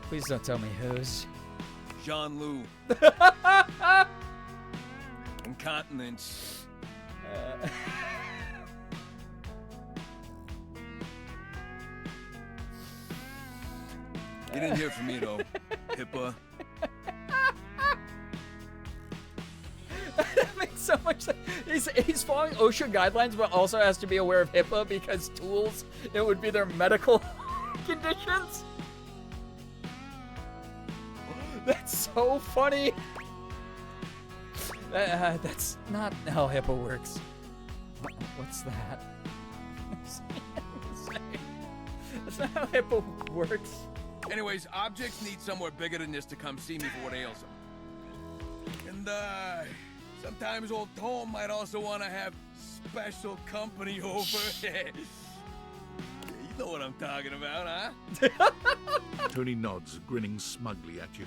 Please don't tell me whose. Jean-Lou. Incontinence. You didn't hear from me, though, Hippa. That makes so much sense. He's following OSHA guidelines, but also has to be aware of HIPAA because tools, it would be their medical conditions. That's so funny. That's not how HIPAA works. What's that? That's not how HIPAA works. Anyways, objects need somewhere bigger than this to come see me for what ails them. And, sometimes old Tom might also want to have special company over. You know what I'm talking about, huh? Tony nods, grinning smugly at you.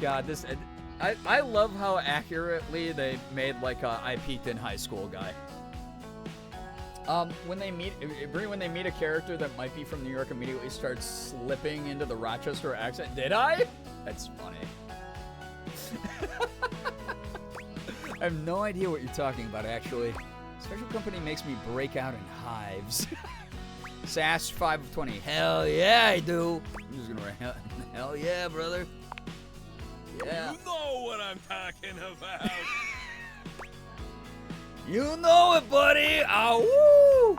God, this... I love how accurately they made, like, I peaked in high school guy. When they meet a character that might be from New York, immediately starts slipping into the Rochester accent. Did I? That's funny. I have no idea what you're talking about, actually. Special company makes me break out in hives. Sass 5 of 20. Hell yeah, I do. I'm just gonna write, hell yeah, brother. Yeah. You know what I'm talking about. You know it, buddy. Ow!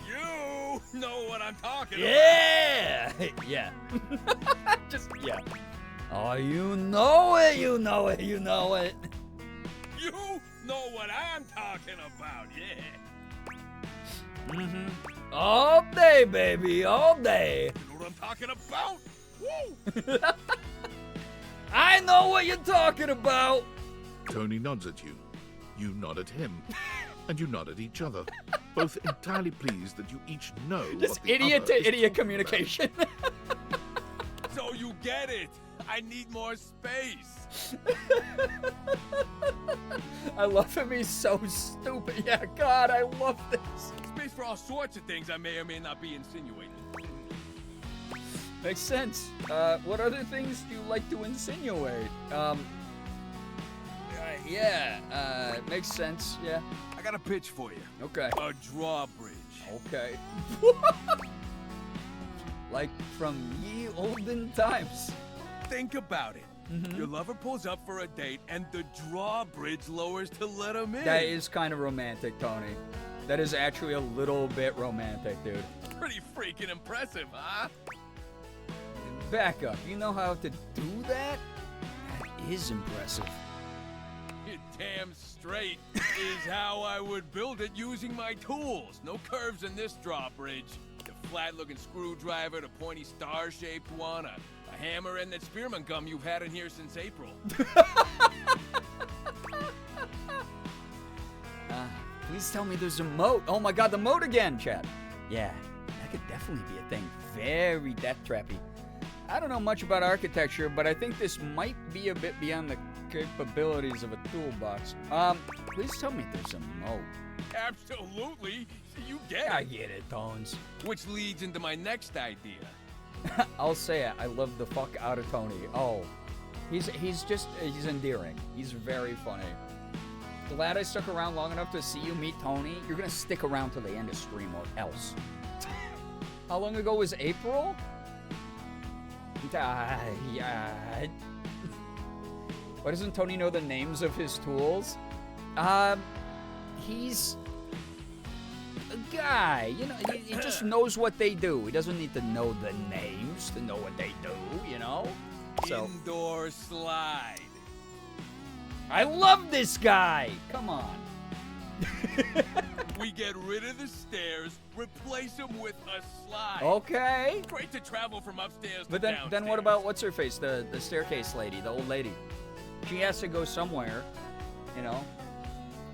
You know what I'm talking Yeah! Yeah. Just, yeah. Oh, you know it, you know it, you know it. You know what I'm talking about, yeah. Mm-hmm. All day, baby, all day. You know what I'm talking about? Woo! I know what you're talking about. Tony nods at you. You nod at him. And you nod at each other. Both entirely pleased that you each know Just what the idiot other to is idiot talking communication. So you get it. I need more space. I love him. He's so stupid. Yeah, God, I love this. Space for all sorts of things I may or may not be insinuating. Makes sense. What other things do you like to insinuate? Yeah, makes sense, yeah. I got a pitch for you. Okay. A drawbridge. Okay. Like from ye olden times. Think about it. Mm-hmm. Your lover pulls up for a date and the drawbridge lowers to let him in. That is kind of romantic, Tony. That is actually a little bit romantic, dude. Pretty freaking impressive, huh? Back up. You know how to do that? That is impressive. You're damn straight is how I would build it using my tools. No curves in this drawbridge. The flat-looking screwdriver, the pointy star-shaped one, a hammer, and that spearmint gum you've had in here since April. Please tell me there's a moat. Oh my God, the moat again, chat. Yeah, that could definitely be a thing. Very death trappy. I don't know much about architecture, but I think this might be a bit beyond the capabilities of a toolbox. Please tell me there's a moat. Absolutely. You get it. I get it, Tones. Which leads into my next idea. I'll say it. I love the fuck out of Tony. Oh, he's endearing. He's very funny. Glad I stuck around long enough to see you meet Tony. You're gonna stick around till the end of stream or else. How long ago was April? Yeah. Why doesn't Tony know the names of his tools? He's a guy, you know, he just knows what they do. He doesn't need to know the names to know what they do, you know? So, Indoor slide. I love this guy! Come on. We get rid of the stairs, replace them with a slide. Okay. Great to travel from upstairs But to downstairs. then what about what's her face, the staircase lady, the old lady? She has to go somewhere. you know.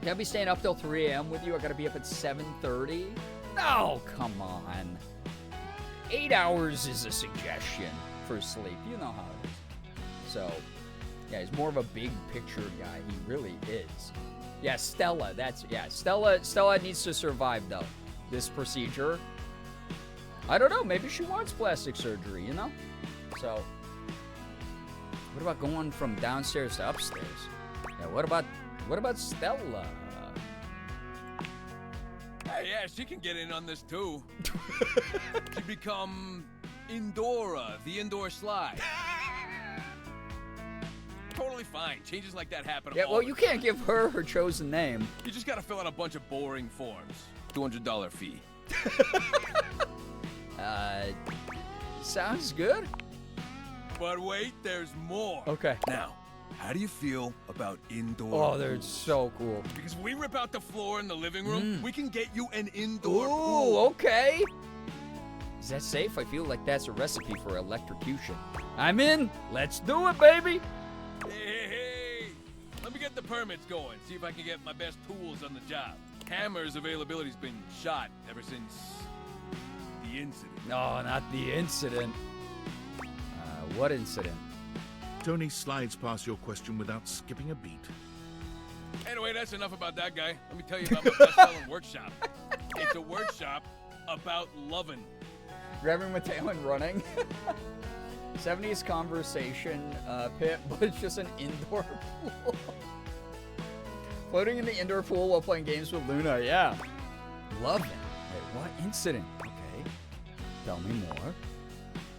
I'll be staying up till 3 a.m. with you. I gotta be up at 7:30. No, come on. 8 hours is a suggestion for sleep. You know how it is. So, yeah, he's more of a big picture guy. He really is. Yeah, Stella. Stella needs to survive though. This procedure. I don't know. Maybe she wants plastic surgery. You know. So, what about going from downstairs to upstairs? Yeah. What about Stella? Yeah, she can get in on this too. She become Indora, the indoor slide. Totally fine. Changes like that happen. Yeah, well, you can't give her her chosen name. You just gotta fill out a bunch of boring forms. $200 fee. Sounds good. But wait, there's more. Okay. Now, how do you feel about indoor Oh, they're pools? so cool. Because we rip out the floor in the living room, we can get you an indoor Ooh, pool. okay. Is that safe? I feel like that's a recipe for electrocution. I'm in. Let's do it, baby. Hey. Let me get the permits going, see if I can get my best tools on the job. Hammer's availability's been shot ever since the incident. No, not the incident. What incident? Tony slides past your question without skipping a beat. Anyway, that's enough about that guy. Let me tell you about my best-selling workshop. It's a workshop about loving. Grabbing Mateo and running. 70s conversation pit, but it's just an indoor pool. Floating in the indoor pool while playing games with Luna. Yeah. Love it. Wait, what incident? Okay. Tell me more.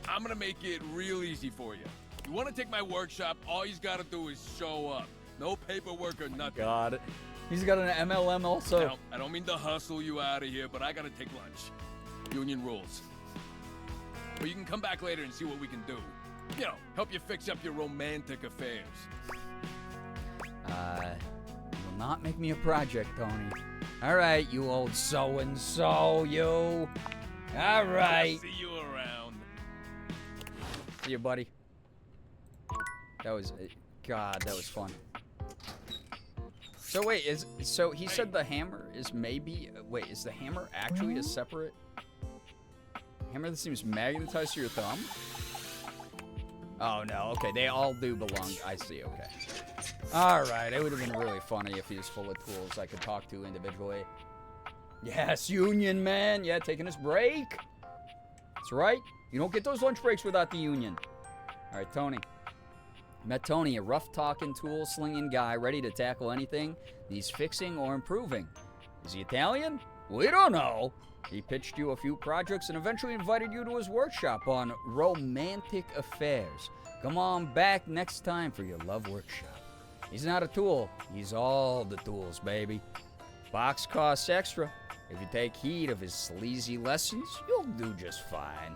I'm gonna make it real easy for you. You want to take my workshop, all you gotta do is show up. No paperwork or nothing. God. He's got an MLM also. Now, I don't mean to hustle you out of here, but I gotta take lunch. Union rules. But you can come back later and see what we can do. You know, help you fix up your romantic affairs. You will not make me a project, Tony. All right, you old so-and-so, you. All right. See you around. See you, buddy. That was, God, that was fun. So wait, he said the hammer is maybe, wait, is the hammer actually a separate hammer that seems magnetized to your thumb? Oh no, okay, they all do belong, I see, okay. All right, it would have been really funny if he was full of tools I could talk to individually. Yes, Union, man, yeah, taking his break. That's right, you don't get those lunch breaks without the Union. All right, Tony. Met Tony, a rough-talking, tool-slinging guy ready to tackle anything he's fixing or improving. Is he Italian? We don't know. He pitched you a few projects and eventually invited you to his workshop on romantic affairs. Come on back next time for your love workshop. He's not a tool. He's all the tools, baby. Box costs extra. If you take heed of his sleazy lessons, you'll do just fine.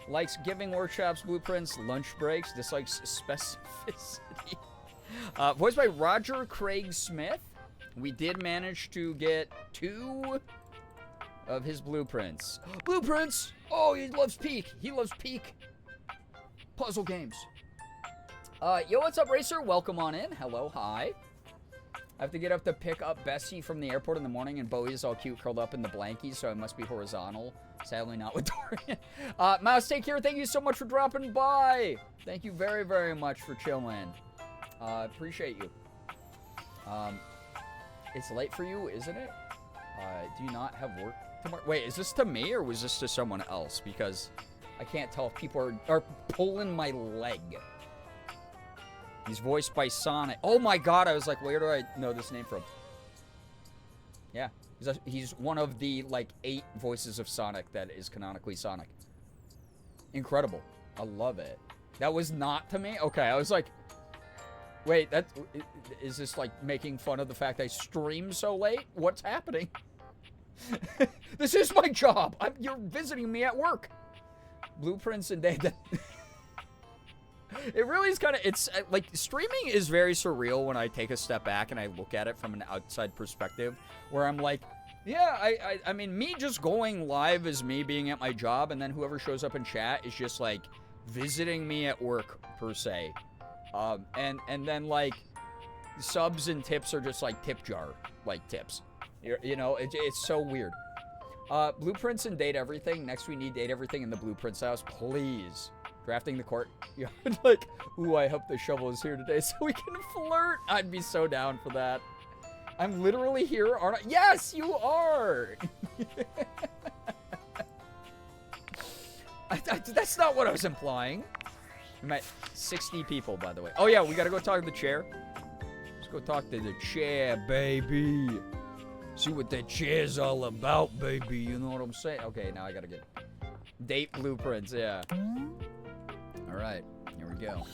Likes giving workshops, blueprints, lunch breaks, dislikes specificity. Voiced by Roger Craig Smith. We did manage to get 2 of his blueprints. Blueprints! Oh, he loves Peak. He loves Peak. Puzzle games. Yo, what's up, Racer? Welcome on in. Hello, hi. I have to get up to pick up Bessie from the airport in the morning, and Bowie is all cute curled up in the blankie, so I must be horizontal. Sadly not with Dorian. Mouse, take care. Thank you so much for dropping by. Thank you very, very much for chilling. Appreciate you. It's late for you, isn't it? Do you not have work tomorrow? Wait, is this to me or was this to someone else? Because I can't tell if people are pulling my leg. He's voiced by Sonic. Oh my god, I was like, where do I know this name from? Yeah, he's one of the, like, 8 voices of Sonic that is canonically Sonic. Incredible. I love it. That was not to me? Okay, I was like, wait, is this, like, making fun of the fact I stream so late? What's happening? This is my job. You're visiting me at work. Blueprints and data. It really is kind of, it's like streaming is very surreal when I take a step back and I look at it from an outside perspective where I'm like, yeah, I mean, me just going live is me being at my job, and then whoever shows up in chat is just like visiting me at work per se. And then like subs and tips are just like tip jar, like tips. You know, it's so weird. Blueprints and date everything. Next, we need date everything in the blueprints house, please. Drafting the court. Yeah, like, ooh, I hope the shovel is here today so we can flirt. I'd be so down for that. I'm literally here, aren't I? Yes, you are. That's not what I was implying. We met 60 people, by the way. Oh, yeah, we got to go talk to the chair. Let's go talk to the chair, baby. See what that chair's all about, baby. You know what I'm saying? Okay, now I got to get date blueprints, yeah. All right, here we go.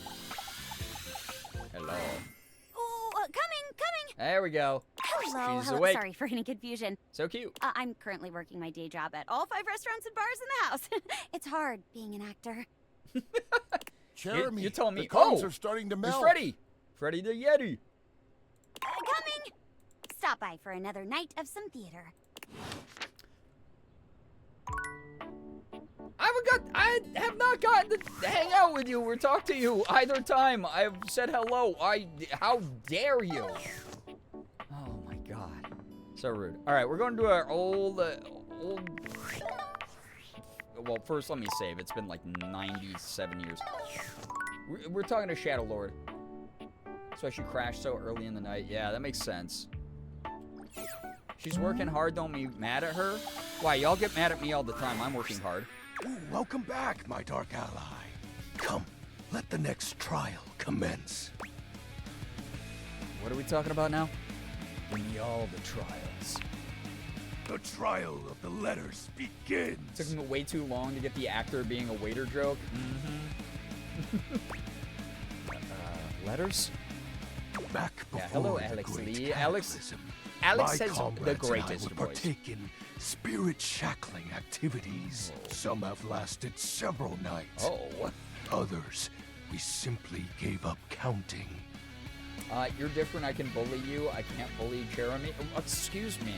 Hello. Oh, coming! There we go. Hello, She's awake. Sorry for any confusion. So cute. I'm currently working my day job at all 5 restaurants and bars in the house. It's hard being an actor. Jeremy, you told me. the cones Oh, are starting to it's melt. Freddy. Freddy the Yeti. Coming! Stop by for another night of some theater. I have not gotten to hang out with you or talk to you either time. I've said hello. How dare you? Oh my god. So rude. All right, we're going to our old. Well, first let me save. It's been like 97 years. We're talking to Shadow Lord. So she crashed so early in the night. Yeah, that makes sense. She's working hard. Don't be mad at her. Why, y'all get mad at me all the time. I'm working hard. Ooh, welcome back, my dark ally. Come, let the next trial commence. What are we talking about now? Give me all the trials. The trial of the letters begins. Took me way too long to get the actor being a waiter joke. Letters? Back before hello, the Alex great Lee. cataclysm, Alex my says the comrades and I greatest would voice. partake in spirit-shackling activities. Some have lasted several nights. Oh. Others, we simply gave up counting. You're different. I can bully you. I can't bully Jeremy. Oh, excuse me.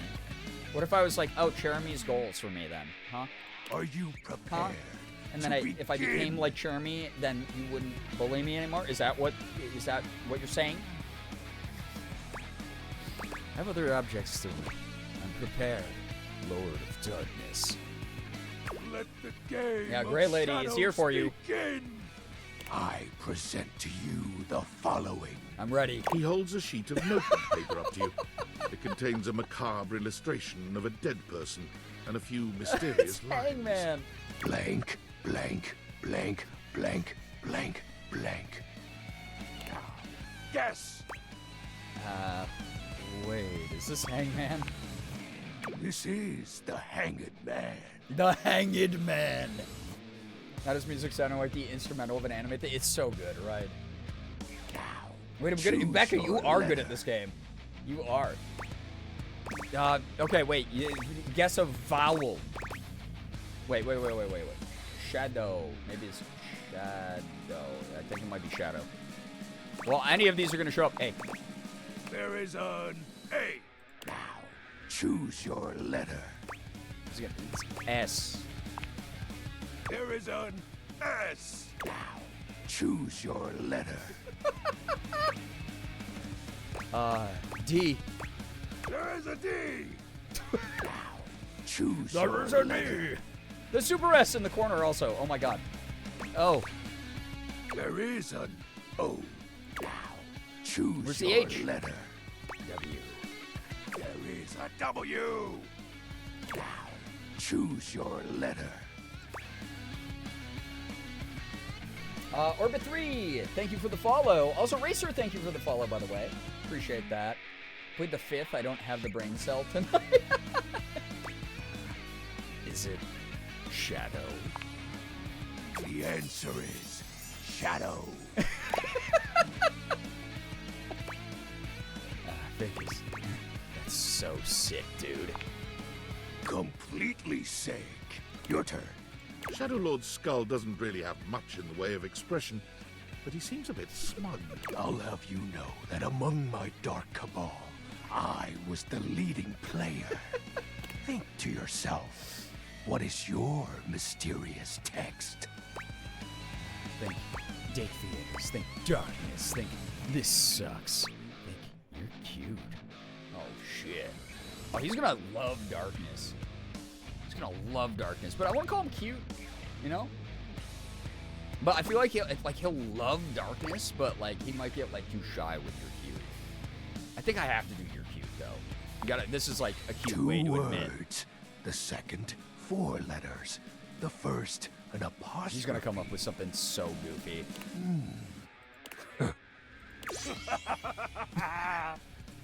What if I was like, oh, Jeremy's goals for me then, huh? Are you prepared? Huh? And then if I became like Jeremy, then you wouldn't bully me anymore? Is that what you're saying? I have other objects to win. I'm prepared, Lord of Darkness. Let the game Yeah, Grey Lady is here for you. begin. I present to you the following. I'm ready. He holds a sheet of notebook paper up to you. It contains a macabre illustration of a dead person and a few mysterious lines. Hangman. Blank, blank, blank, blank, blank, blank. Guess. Wait, is this Hangman? This is the Hanged Man. The Hanged Man. How does music sound like the instrumental of an anime thing? It's so good, right? Wait, I'm good at Becca, you are good at this game. You are. Okay, wait. Guess a vowel. Wait. Shadow. Maybe it's shadow. I think it might be shadow. Well, any of these are going to show up. A. There is an A. Now, choose your letter. It's S. There is an S. Now, choose your letter. D. There is a D. Now, choose There your is a letter. D. The super S in the corner also. Oh my god. Oh. There is an O. Now, choose Where's the your H? letter. W. There is a W. Now, choose your letter. Orbit 3, thank you for the follow. Also, Racer, thank you for the follow, by the way. Appreciate that. Played the 5th, I don't have the brain cell tonight. Is it Shadow? The answer is Shadow. That's so sick, dude. Completely sick. Your turn. Shadow Lord's skull doesn't really have much in the way of expression, but he seems a bit smug. I'll have you know that among my dark cabal, I was the leading player. Think to yourself, what is your mysterious text? Think date theaters, think darkness, think this sucks. Think shit. Oh, he's gonna love darkness. He's gonna love darkness. But I want to call him cute, you know? But I feel like he'll love darkness, but like he might get like too shy with your cute. I think I have to do your cute though. You gotta. This is like a cute way to admit. 2 words. The second, 4 letters. The first, an apostrophe. He's gonna come up with something so goofy.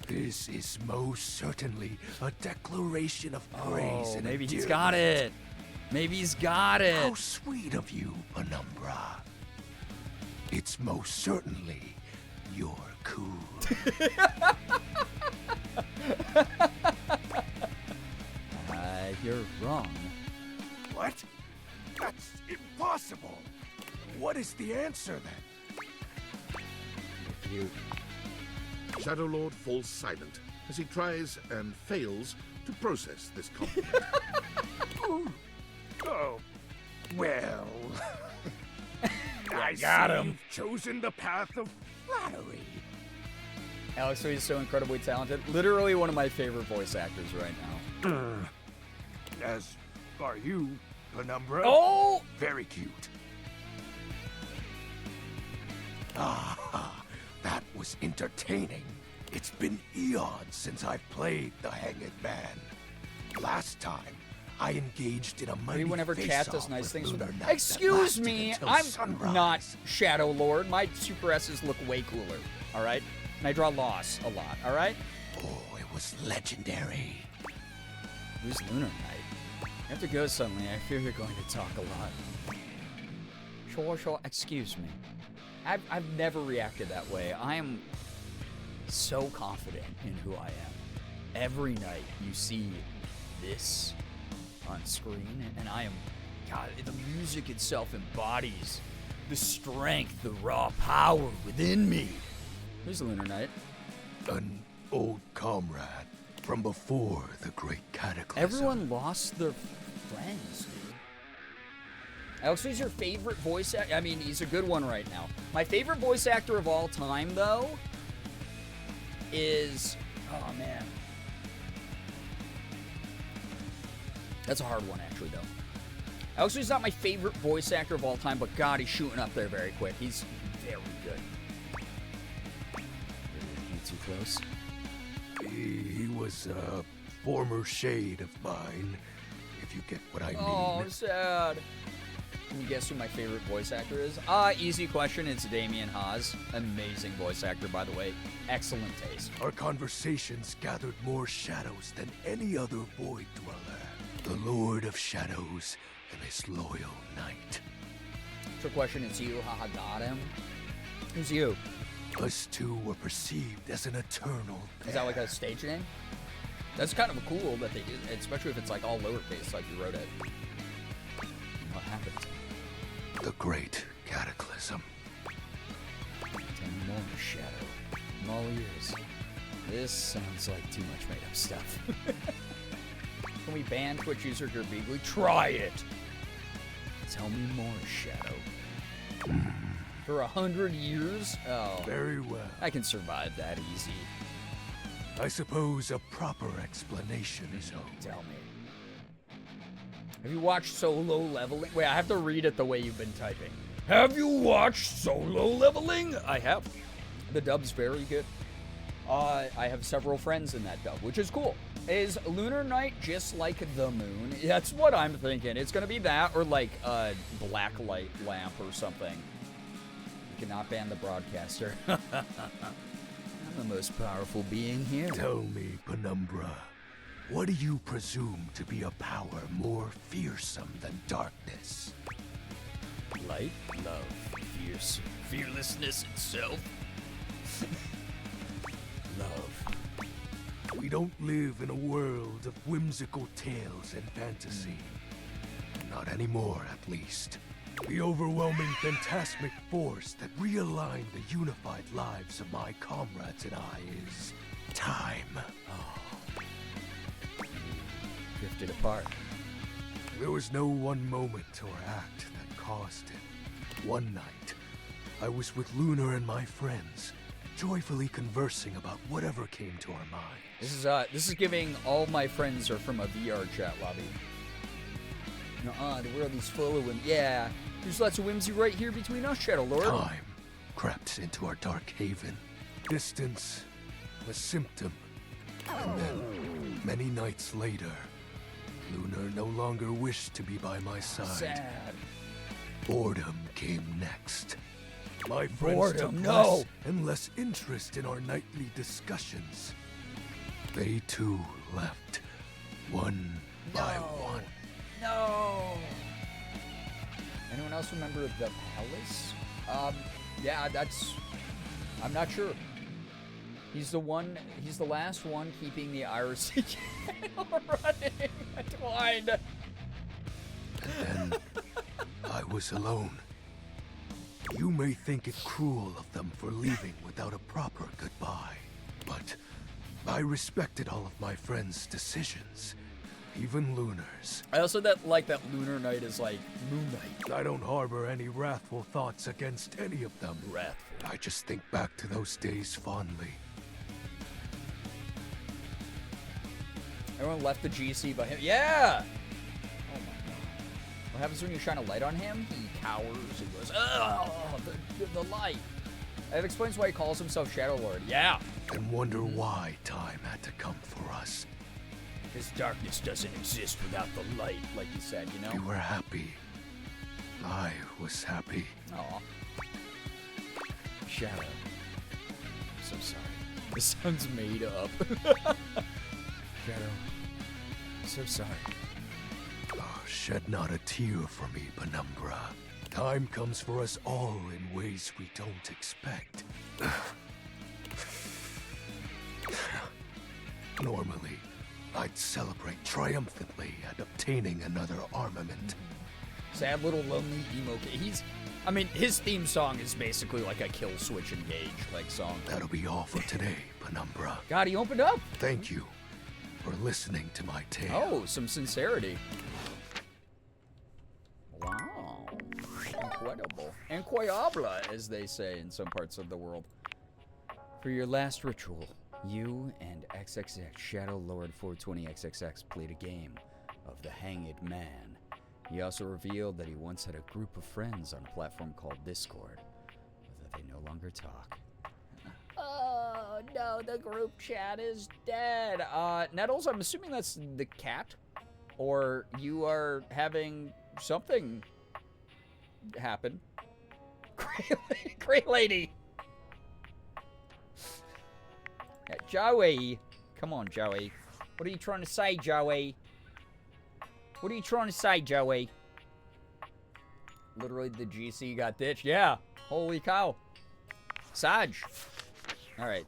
This is most certainly a declaration of praise and maybe he's endearment. got it. Maybe he's got it. How sweet of you, Penumbra. It's most certainly your cool. You're wrong. What? That's impossible. What is the answer then? Cute. Shadow Lord falls silent as he tries and fails to process this compliment. Oh, well. I got see him. You've chosen the path of flattery. Alex Lee is so incredibly talented. Literally one of my favorite voice actors right now. As are you, Penumbra. Oh! Very cute. Ah, that was entertaining. It's been eons since I've played the Hanged Man. Last time, I engaged in a mighty Maybe whenever chat does face-off nice with things with Lunar her. Knight that Excuse lasted me, until I'm sunrise. not Shadow Lord. My Super S's look way cooler, all right? And I draw loss a lot, all right? Oh, it was legendary. Who's Lunar Knight? You have to go suddenly. I fear you're going to talk a lot. Sure. Excuse me. I've never reacted that way. I am so confident in who I am. Every night you see this on screen, and I am, God, the music itself embodies the strength, the raw power within me. Who's the Lunar Knight? An old comrade from before the great cataclysm. Everyone lost their friends, dude. Alex, who's your favorite voice actor? I mean, he's a good one right now. My favorite voice actor of all time, though, is... Oh, man. That's a hard one, actually, though. Alex Lee's not my favorite voice actor of all time, but God, he's shooting up there very quick. He's very good. Not too close. He was a former shade of mine, if you get what I mean. Oh, sad. Can you guess who my favorite voice actor is? Easy question. It's Damien Haas. Amazing voice actor, by the way. Excellent taste. Our conversations gathered more shadows than any other void dweller. The Lord of Shadows and his loyal knight. Trick question. It's you. Haha, got him. Who's you? Us two were perceived as an eternal pair. Is that like a stage name? That's kind of cool that they did, especially if it's like all lowercase, like you wrote it. What happened? The great cataclysm. Tell me more, Shadow. I'm all ears. This sounds like too much made-up stuff. Can we ban Twitch user Girbeagly? Try it! Tell me more, Shadow. For 100 years? Oh. Very well. I can survive that easy. I suppose a proper explanation is owed. Tell me. Have you watched Solo Leveling? Wait, I have to read it the way you've been typing. Have you watched Solo Leveling? I have. The dub's very good. I have several friends in that dub, which is cool. Is Lunar Knight just like the moon? That's what I'm thinking. It's gonna be that or like a black light lamp or something. You cannot ban the broadcaster. I'm the most powerful being here. Tell me, Penumbra, what do you presume to be a power more fearsome than darkness? Light, love, fearlessness itself. Love. We don't live in a world of whimsical tales and fantasy. Not anymore, at least. The overwhelming phantasmic force that realigned the unified lives of my comrades and I is time. Drifted apart. There was no one moment or act that caused it. One night, I was with Lunar and my friends, joyfully conversing about whatever came to our minds. This is giving all my friends are from a VR chat lobby. The world is full of whim. Yeah, there's lots of whimsy right here between us, Shadow Lord. Time crept into our dark haven. Distance, a symptom. And then, many nights later, Lunar no longer wished to be by my side. Sad. Boredom came next. My friends Boredom, took no. less and less interest in our nightly discussions. They too left, one by one. No. Anyone else remember the Palace? Yeah, I'm not sure. He's the last one keeping the IRC channel running. Twined. And then I was alone. You may think it cruel of them for leaving without a proper goodbye, but I respected all of my friends' decisions, even Lunar's. I also like that Lunar Night is like Moon Night. I don't harbor any wrathful thoughts against any of them. Wrathful. I just think back to those days fondly. Everyone left the GC by him. Yeah! Oh my god. What happens when you shine a light on him? He cowers. He goes, oh, the light. That explains why he calls himself Shadow Lord. Yeah. And wonder why time had to come for us. Because darkness doesn't exist without the light, like you said, you know? You were happy. I was happy. Aw. Shadow. I'm so sorry. This sounds made up. Shadow. I'm so sorry. Oh, shed not a tear for me, Penumbra. Time comes for us all in ways we don't expect. Normally, I'd celebrate triumphantly at obtaining another armament. Sad little lonely emo kid. His theme song is basically like a kill switch engage like song. That'll be all for today, Penumbra. God, he opened up. Thank you for listening to my tale. Oh, some sincerity. Wow. Incredible. Incroyable, as they say in some parts of the world. For your last ritual, you and XXX Shadow Lord 420XXX played a game of the Hanged Man. He also revealed that he once had a group of friends on a platform called Discord, but that they no longer talk. Oh, no, the group chat is dead. Nettles, I'm assuming that's the cat? Or you are having something happen. Great lady. Yeah, Joey. Come on, Joey. What are you trying to say, Joey? What are you trying to say, Joey? Literally, the GC got ditched. Yeah. Holy cow. Saj. All right.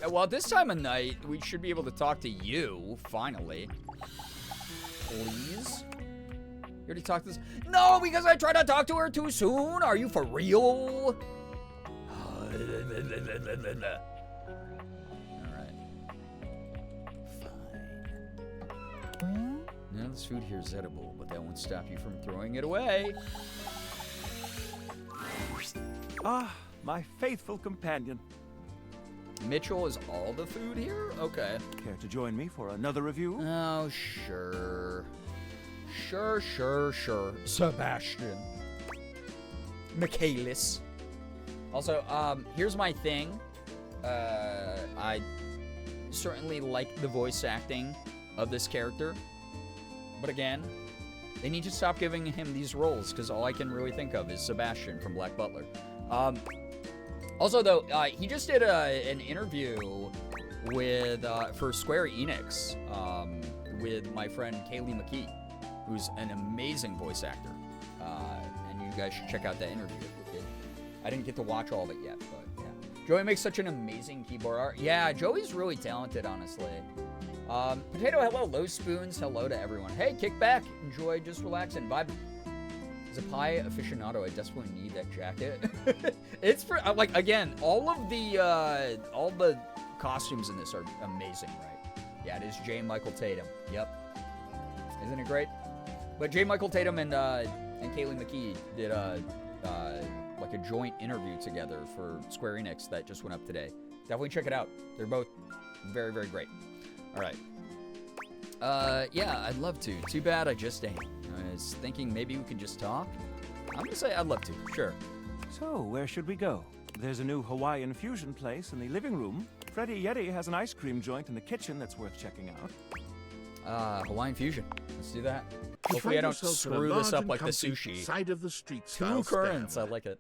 Well, this time of night, we should be able to talk to you, finally. Please? You already talked to this? No, because I tried to talk to her too soon. Are you for real? Now this food here is edible, but that won't stop you from throwing it away. Ah, my faithful companion. Mitchell is all the food here? Okay. Care to join me for another review? Oh, sure. Sure. Sebastian. Michaelis. Also, here's my thing. I certainly like the voice acting of this character. But again, they need to stop giving him these roles, because all I can really think of is Sebastian from Black Butler. Also, though, he just did an interview with for Square Enix with my friend Kaylee McKee, who's an amazing voice actor. And you guys should check out that interview. I didn't get to watch all of it yet, but yeah. Joey makes such an amazing keyboard art. Yeah, Joey's really talented, honestly. Potato, hello. Low Spoons, hello to everyone. Hey, kick back, enjoy, just relax and vibe. As a pie aficionado, I desperately need that jacket. It's for, like, again, all the costumes in this are amazing, right? Yeah, it is J. Michael Tatum. Yep. Isn't it great? But J. Michael Tatum and Kaylee McKee did like a joint interview together for Square Enix that just went up today. Definitely check it out. They're both very, very great. All right. Yeah, I'd love to. Too bad I just ain't. I was thinking maybe we could just talk. I'm gonna say I'd love to. Sure. So, where should we go? There's a new Hawaiian fusion place in the living room. Freddy Yeti has an ice cream joint in the kitchen that's worth checking out. Hawaiian fusion. Let's do that. You Hopefully I find don't yourself in a screw this large up and like the comfy sushi. Side of the street Two style currents. I stand. like it.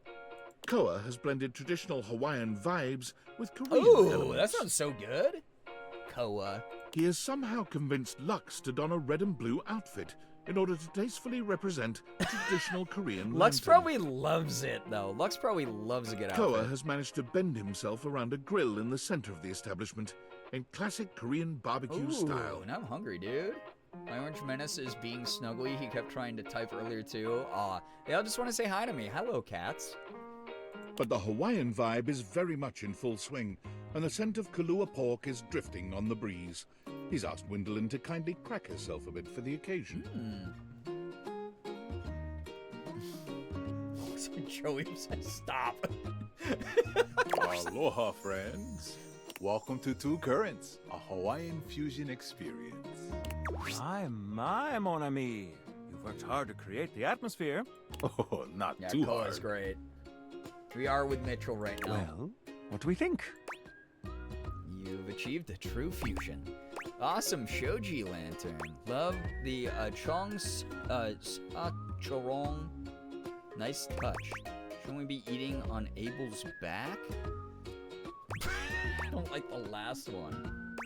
Koa has blended traditional Hawaiian vibes with Korean Ooh, elements. that sounds so good. Koa. He has somehow convinced Lux to don a red and blue outfit in order to tastefully represent a traditional Korean Lux lantern. probably loves it, though. Lux probably loves a good Koa outfit. has managed to bend himself around a grill in the center of the establishment in classic Korean barbecue style. Now I'm hungry, dude. My orange menace is being snuggly. He kept trying to type earlier, too. Aw. They all just want to say hi to me. Hello, cats. But the Hawaiian vibe is very much in full swing, and the scent of Kahlua pork is drifting on the breeze. He's asked Gwendolyn to kindly crack herself a bit for the occasion. So Joey says stop. Aloha, friends. Welcome to Two Currents, a Hawaiian fusion experience. My, mon ami. You've worked hard to create the atmosphere. Oh, not Yeah, too Koa's hard. great. We are with Mitchell right now. Well, what do we think? You've achieved a true fusion. Awesome shoji lantern. Love the chorong. Nice touch. Shouldn't we be eating on Abel's back? I don't like the last one.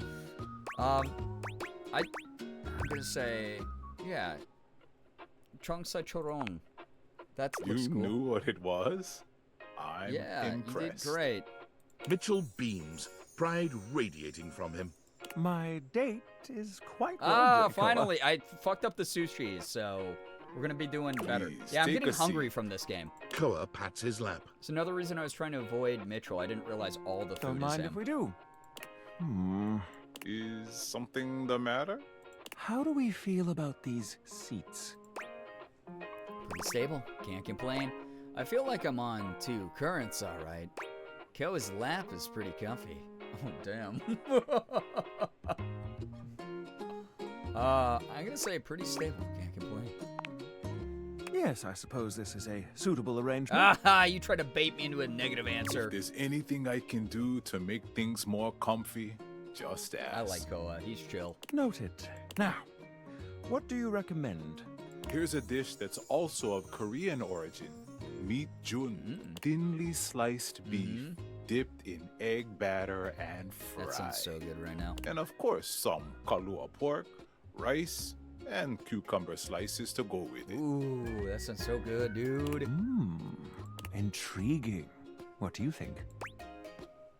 I'm gonna say, yeah, Chongsa chorong. That looks You cool. knew what it was? I'm impressed. You did great. Mitchell beams, pride radiating from him. My date is quite well. Ah, good, Koa. finally. I fucked up the sushi, so we're gonna be doing better. Please, Yeah, I'm take getting a hungry from this game. Koa pats his lap. It's another reason I was trying to avoid Mitchell. I didn't realize all the Don't food is mind him. if we do. Is something the matter? How do we feel about these seats? Pretty stable. Can't complain. I feel like I'm on two currents, all right. Koa's lap is pretty comfy. Oh, damn. I'm gonna say pretty stable. Can't complain. Yes, I suppose this is a suitable arrangement. Ah, you tried to bait me into a negative answer. If there's anything I can do to make things more comfy, just ask. I like Koa. He's chill. Noted. Now, what do you recommend? Here's a dish that's also of Korean origin. Meat jun, thinly sliced beef, dipped in egg batter and fried. That sounds so good right now. And of course, some Kahlua pork, rice, and cucumber slices to go with it. Ooh, that sounds so good, dude. Intriguing. What do you think?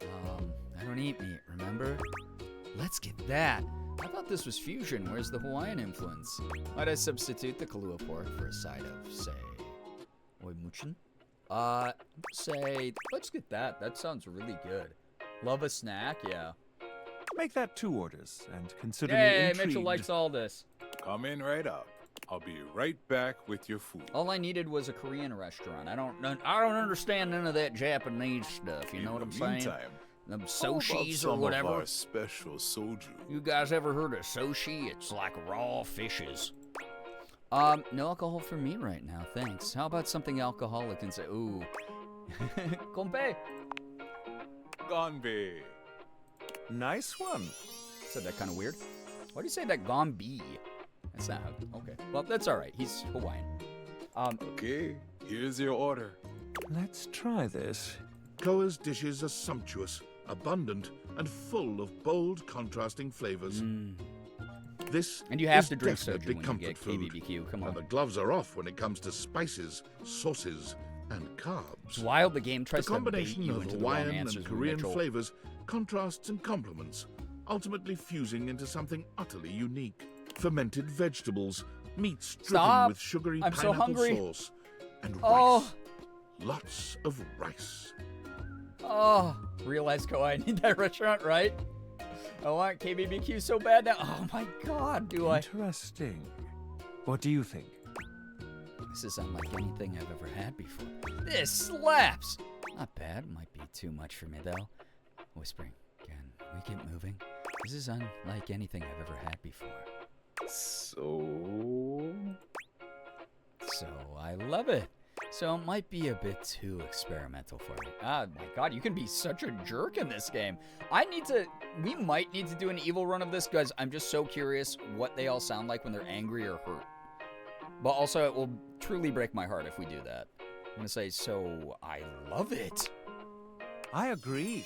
I don't eat meat, remember? Let's get that. I thought this was fusion. Where's the Hawaiian influence? Might I substitute the Kahlua pork for a side of, say, oimuchin? Say, let's get that. That sounds really good. Love a snack, yeah. Make that 2 orders and consider me Hey, intrigued. Mitchell likes all this. Come in right up. I'll be right back with your food. All I needed was a Korean restaurant. I don't understand none of that Japanese stuff. You know what I'm saying? Meantime, Them how about sushis some or whatever. Of our special soju. You guys ever heard of sushi? It's like raw fishes. No alcohol for me right now, thanks. How about something alcoholic and say, ooh. Kompe. Ganbei. Nice one. Said that kind of weird. Why do you say that gombe? That's not okay. Well, that's all right. He's Hawaiian. Okay, here's your order. Let's try this. Koa's dishes are sumptuous, abundant, and full of bold, contrasting flavors. This And you have is to drink definitely soju when you comfort get food. KBBQ. Come And on. the gloves are off when it comes to spices, sauces, and carbs. It's wild the game tries The to bait combination you of into the wrong Hawaiian answers and with Korean Mitchell. flavors contrasts and complements, ultimately fusing into something utterly unique. Fermented vegetables, meats dripping Stop. with sugary I'm so pineapple hungry. sauce, and rice. Oh. Lots of rice. Oh, realize Koa, I need that restaurant, right? I want KBBQ so bad now. Oh my god, do I? Interesting. What do you think? This is unlike anything I've ever had before. This slaps! Not bad. Might be too much for me, though. Whispering. Can we get moving? This is unlike anything I've ever had before. So I love it. So it might be a bit too experimental for me. Ah, my God, you can be such a jerk in this game. We might need to do an evil run of this because I'm just so curious what they all sound like when they're angry or hurt. But also, it will truly break my heart if we do that. I'm going to say, so I love it. I agree.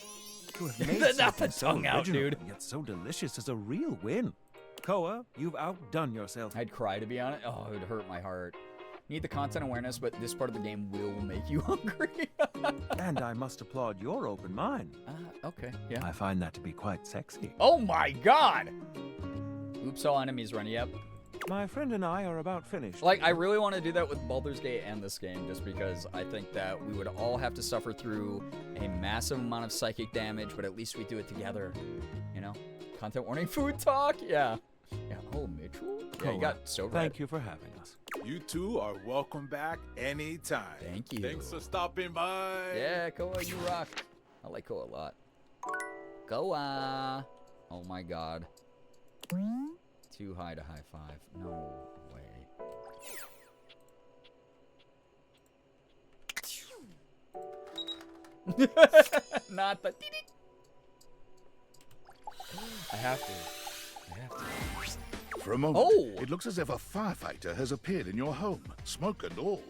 To have made Not the something so tongue out, original dude. and yet so delicious is a real win. Koa, you've outdone yourself. I'd cry, to be honest. Oh, it would hurt my heart. Need the content awareness, but this part of the game will make you hungry. And I must applaud your open mind. Okay, yeah. I find that to be quite sexy. Oh my God! Oops, all enemies run. Yep. My friend and I are about finished. Like, I really want to do that with Baldur's Gate and this game, just because I think that we would all have to suffer through a massive amount of psychic damage, but at least we do it together. You know? Content warning, food talk? Yeah. Yeah. Oh, Mitchell? Yeah, you got so right. Thank you for having us. You two are welcome back anytime. Thank you. Thanks for stopping by. Yeah, Koa, you rock. I like Koa a lot. Koa! Oh my God. Too high to high five. No way. Not the. I have to. For a moment, it looks as if a firefighter has appeared in your home, smoke and all.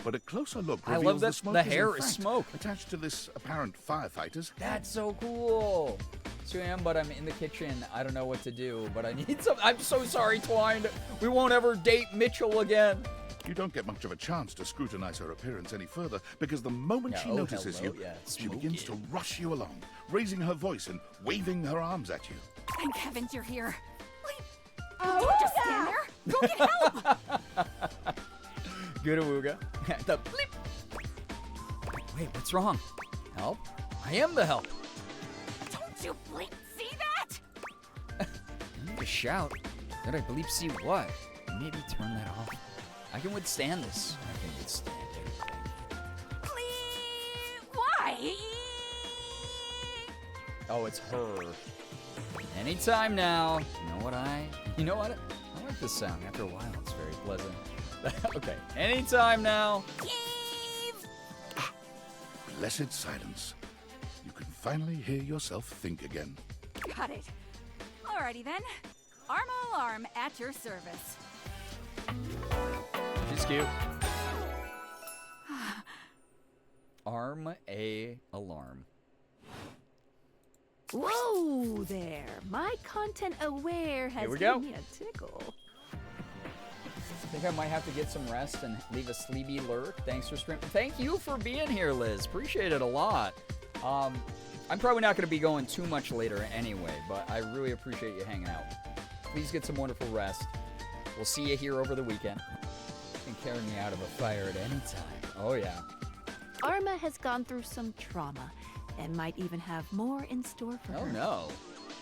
But a closer look I reveals love that the smoke the is in hair is fact smoke. attached to this apparent firefighter's head. That's so cool. 2 a.m., but I'm in the kitchen. I don't know what to do, but I need some. I'm so sorry, Twine. We won't ever date Mitchell again. You don't get much of a chance to scrutinize her appearance any further because the moment she notices you, she begins to rush you along, raising her voice and waving her arms at you. Thank heavens you're here. Don't just stand there. Go get help. Good awooga. The bleep. Wait, what's wrong? Help? I am the help. Don't you bleep see that? I need to shout. Did I bleep see what? Maybe turn that off. I can withstand this. I can withstand anything. Bleep. Why? Oh, it's her. Anytime now. You know what? I like this sound. After a while, it's very pleasant. Okay. Anytime now. Blessed silence. You can finally hear yourself think again. Got it. Alrighty then. Arma Alarm at your service. She's cute. Arm a alarm. Whoa there. My content aware has Here we given go. me a tickle. I think I might have to get some rest and leave a sleepy lurk. Thanks for streaming. Thank you for being here, Liz. Appreciate it a lot. I'm probably not going to be going too much later anyway, but I really appreciate you hanging out. Please get some wonderful rest. We'll see you here over the weekend. You can carry me out of a fire at any time. Oh, yeah. Arma has gone through some trauma and might even have more in store for her. Oh, no.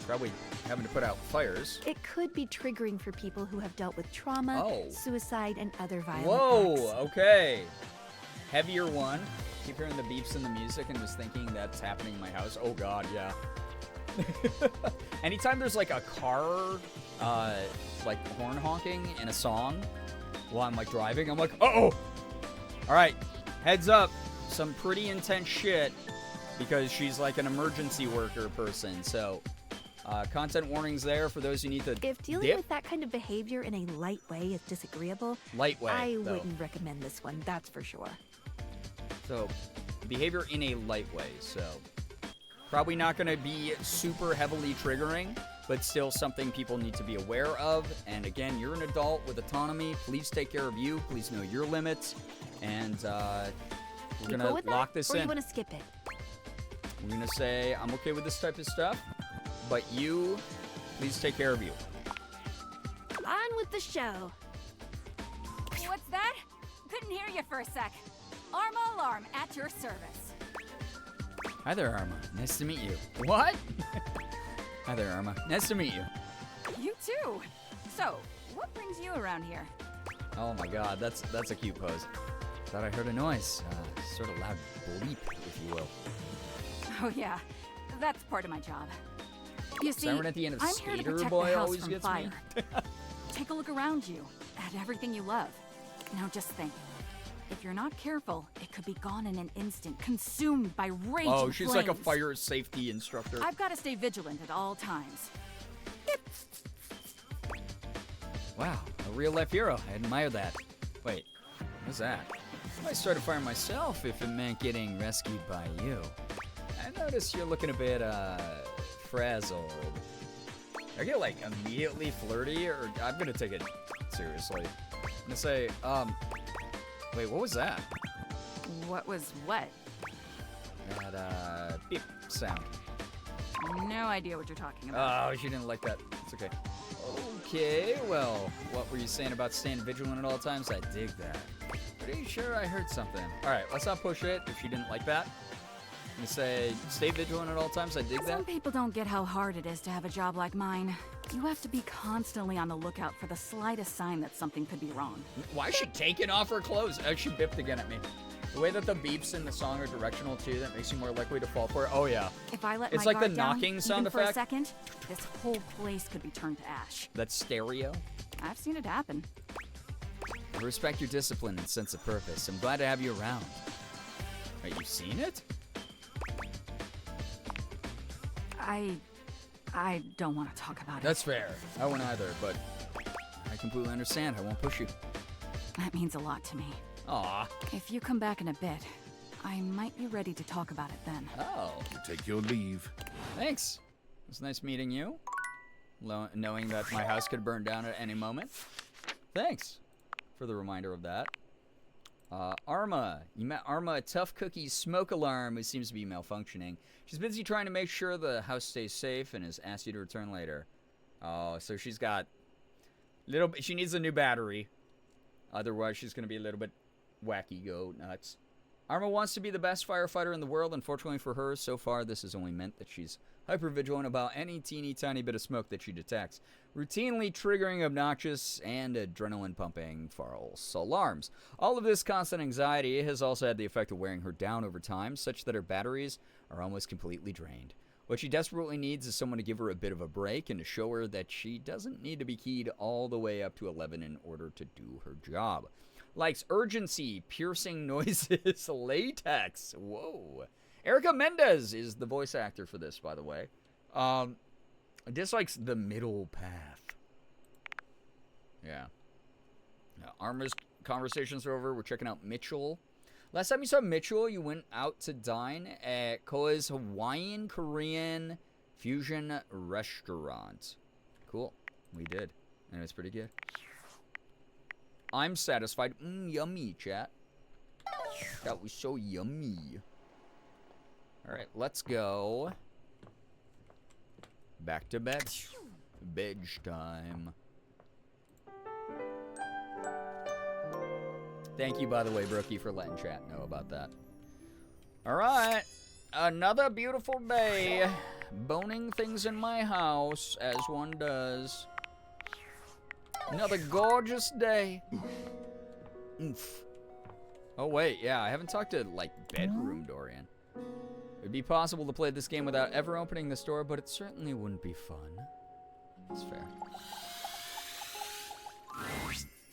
Probably having to put out fires. It could be triggering for people who have dealt with trauma, suicide, and other violent acts. Whoa, okay. Heavier one. Keep hearing the beeps and the music and just thinking that's happening in my house. Oh, God, yeah. Anytime there's like a car, like horn honking in a song while I'm like driving, I'm like, uh-oh. All right, heads up. Some pretty intense shit because she's like an emergency worker person. So content warnings there for those who need to If dealing with that kind of behavior in a light way is disagreeable, Light way, I though. wouldn't recommend this one, that's for sure. So behavior in a light way. So probably not going to be super heavily triggering, but still something people need to be aware of. And again, you're an adult with autonomy. Please take care of you. Please know your limits. And we're going to lock this or in. You want to skip it? We're going to say, I'm okay with this type of stuff, but you, please take care of you. On with the show. What's that? Couldn't hear you for a sec. Arma Alarm at your service. Hi there, Arma. Nice to meet you. What? Hi there, Arma. Nice to meet you. You too. So, what brings you around here? Oh my god, that's a cute pose. Thought I heard a noise. Sort of loud bleep, if you will. Oh yeah, that's part of my job. You see, Siren at the end of I'm here to Skater protect Boy the house always from gets fire. me. Take a look around you, at everything you love. Now just think. If you're not careful, it could be gone in an instant, consumed by raging Oh, she's like a flames. fire safety instructor. I've got to stay vigilant at all times. Wow, a real life hero. I admire that. Wait, what's that? I might start a fire myself if it meant getting rescued by you. I notice you're looking a bit, frazzled. I get, like, immediately flirty, or I'm gonna take it seriously. I'm gonna say, wait, what was that? What was what? That, beep sound. No idea what you're talking about. Oh, she didn't like that. It's okay. Okay, well, what were you saying about staying vigilant at all times? I dig that. Pretty sure I heard something. All right, let's not push it if she didn't like that. I'm gonna say, stay vigilant at all times. I dig that. Some people don't get how hard it is to have a job like mine. You have to be constantly on the lookout for the slightest sign that something could be wrong. Why is she taking off her clothes? Oh, she bipped again at me. The way that the beeps in the song are directional too, that makes you more likely to fall for it. Oh yeah. If I let it's my like the guard down, knocking sound even for a effect. second, this whole place could be turned to ash. That's stereo. I've seen it happen. I respect your discipline and sense of purpose. I'm glad to have you around. Wait, you've seen it? I don't want to talk about it. That's fair. I won't either, but I completely understand. I won't push you. That means a lot to me. Aw. If you come back in a bit, I might be ready to talk about it then. Oh. Take your leave. Thanks. It was nice meeting you. Knowing that my house could burn down at any moment. Thanks for the reminder of that. Arma. You met Arma, a tough cookie smoke alarm who seems to be malfunctioning. She's busy trying to make sure the house stays safe and has asked you to return later. Oh, so she's got she needs a new battery. Otherwise, she's going to be a little bit wacky, go nuts. Arma wants to be the best firefighter in the world. Unfortunately for her, so far, this has only meant that she's hyper-vigilant about any teeny tiny bit of smoke that she detects, routinely triggering obnoxious and adrenaline-pumping false alarms. All of this constant anxiety has also had the effect of wearing her down over time, such that her batteries are almost completely drained. What she desperately needs is someone to give her a bit of a break and to show her that she doesn't need to be keyed all the way up to 11 in order to do her job. Likes urgency, piercing noises, latex. Whoa. Erica Mendez is the voice actor for this, by the way. Dislikes the middle path. Yeah. Now, Arma's conversations are over. We're checking out Mitchell. Last time you saw Mitchell, you went out to dine at Koa's Hawaiian Korean Fusion Restaurant. Cool. We did. And it's pretty good. I'm satisfied. Yummy, chat. That was so yummy. Alright, let's go. Back to bed. Bed time. Thank you, by the way, Brookie, for letting chat know about that. Alright. Another beautiful day. Boning things in my house, as one does. Another gorgeous day. Oof. Oh, wait, yeah, I haven't talked to, like, bedroom Dorian. It'd be possible to play this game without ever opening this door, but it certainly wouldn't be fun. That's fair.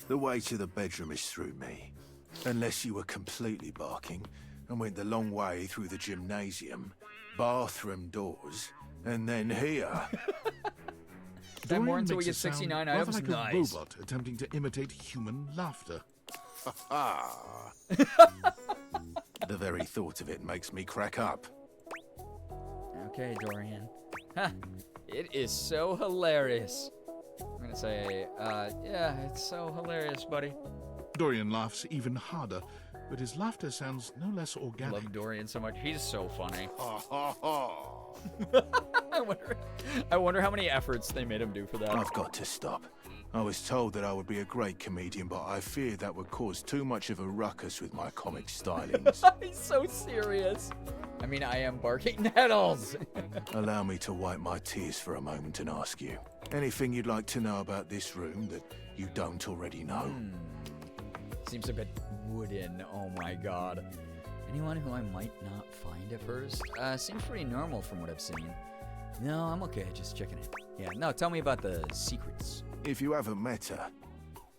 The way to the bedroom is through me. Unless you were completely barking and went the long way through the gymnasium, bathroom doors, and then here. Is that more until we makes get it sound 69 rather items? like Nice. a robot attempting to imitate human laughter. The very thought of it makes me crack up. Okay, Dorian. Ha! It is so hilarious. I'm gonna say, yeah, it's so hilarious, buddy. Dorian laughs even harder, but his laughter sounds no less organic. Love Dorian so much. He's so funny. I wonder how many efforts they made him do for that. I've got to stop. I was told that I would be a great comedian, but I fear that would cause too much of a ruckus with my comic stylings. He's so serious. I mean, I am barking nettles. Allow me to wipe my tears for a moment and ask you, anything you'd like to know about this room that you don't already know? Seems a bit wooden. Oh my god. Anyone who I might not find at first? Seems pretty normal from what I've seen. No, I'm okay, just checking it. Yeah, no, tell me about the secrets. If you haven't met her,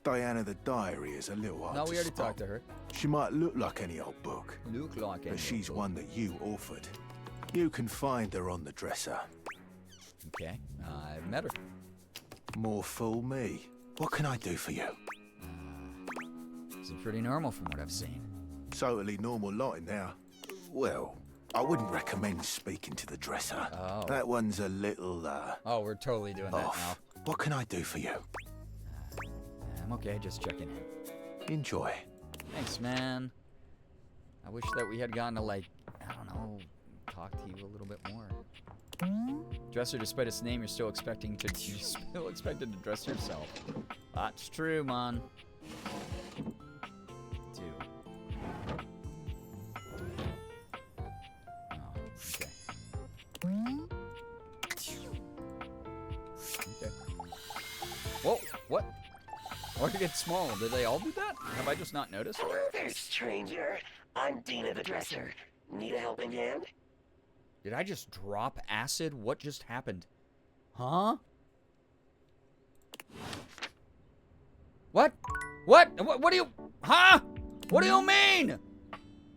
Diana the Diary is a little hard No, to we already spot. talked to her. She might look like any old book. Look like any But she's old book. one that you authored. You can find her on the dresser. Okay, I've met her. More fool me. What can I do for you? Seems pretty normal from what I've seen. Totally normal lot in there. Well, I wouldn't recommend speaking to the dresser. Oh. That one's a little, Oh, we're totally doing that off. now. What can I do for you? I'm okay, just checking in. Enjoy. Thanks, man. I wish that we had gotten to, like, I don't know, talk to you a little bit more. Dresser, despite its name, you're still expected to dress yourself. That's true, man. Okay. Whoa, what? Why did it get small? Did they all do that? Have I just not noticed? Hello there, stranger. I'm Dina the Dresser. Need a helping hand? Did I just drop acid? What just happened? Huh? What? What do you... Huh? What do you mean?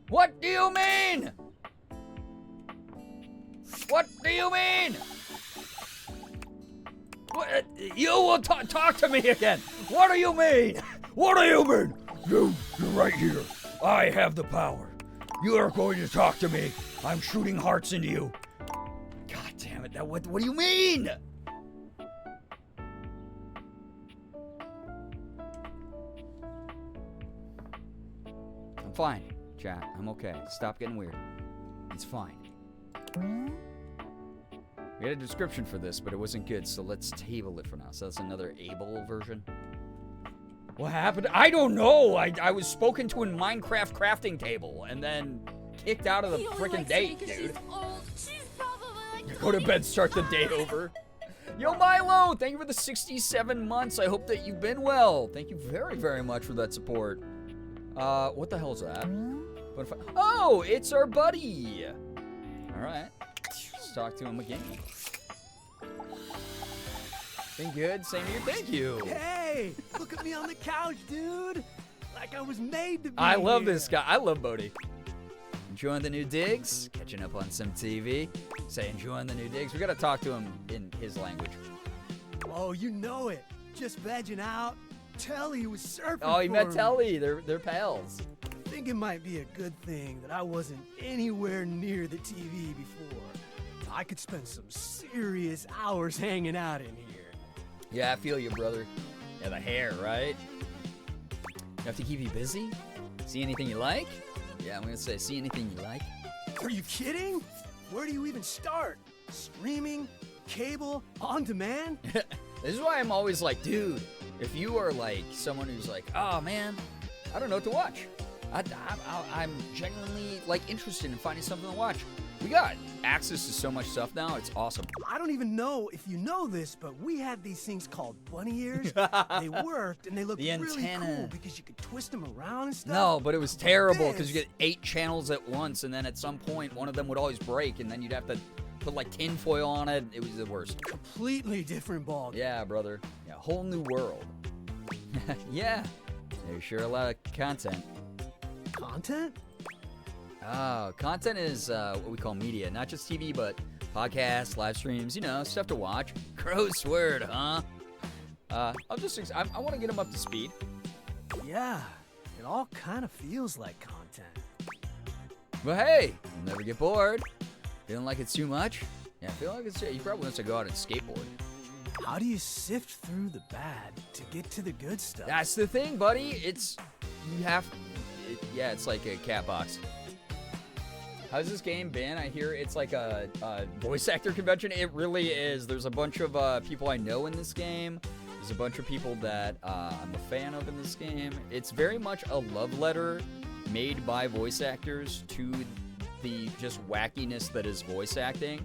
What do you mean? What do you mean? What, you will talk to me again. What do you mean? What do you mean? You're right here. I have the power. You are going to talk to me. I'm shooting hearts into you. God damn it. What do you mean? I'm fine, chat. I'm okay. Stop getting weird. It's fine. We had a description for this, but it wasn't good, so let's table it for now. So that's another Able version. What happened? I don't know. I was spoken to in Minecraft crafting table and then kicked out of the freaking date, dude. Go to bed, start the day over. Yo, Milo, thank you for the 67 months. I hope that you've been well. Thank you very, very much for that support. What the hell is that? Oh, it's our buddy. All right. Let's talk to him again. Been good. Same here. Thank you. Hey, look at me on the couch, dude. Like I was made to be I love here. this guy. I love Bodhi. Enjoying the new digs? Catching up on some TV? Say enjoying the new digs? We gotta talk to him in his language. Oh, you know it. Just vegging out. Telly was surfing Oh, he for met me. Telly. They're pals. I think it might be a good thing that I wasn't anywhere near the TV before. I could spend some serious hours hanging out in here. Yeah, I feel you, brother. Yeah, the hair, right? You have to keep you busy? See anything you like? Yeah, I'm gonna say, see anything you like? Are you kidding? Where do you even start? Streaming? Cable? On demand? This is why I'm always like, dude, if you are like someone who's like, oh man, I don't know what to watch. I'm genuinely like interested in finding something to watch. We got access to so much stuff now. It's awesome. I don't even know if you know this, but we had these things called bunny ears. They worked, and they looked The really antenna. cool because you could twist them around and stuff. No, but it was terrible This- because you get 8 channels at once, and then at some point one of them would always break, and then you'd have to put like tin foil on it. It was the worst. Completely different ball. Yeah, brother. Yeah, whole new world. Yeah, there's sure a lot of content. Content? Oh, content is what we call media, not just TV, but podcasts, live streams, you know, stuff to watch. Gross word, huh? I want to get him up to speed. Yeah, it all kind of feels like content. But hey, you'll never get bored. Feeling like it's too much? Yeah, I feel like it's. He probably wants to go out and skateboard. How do you sift through the bad to get to the good stuff? That's the thing, buddy. Yeah, it's like a cat box. How's this game been? I hear it's like a voice actor convention. It really is. There's a bunch of people I know in this game. There's a bunch of people that I'm a fan of in this game. It's very much a love letter made by voice actors to the just wackiness that is voice acting.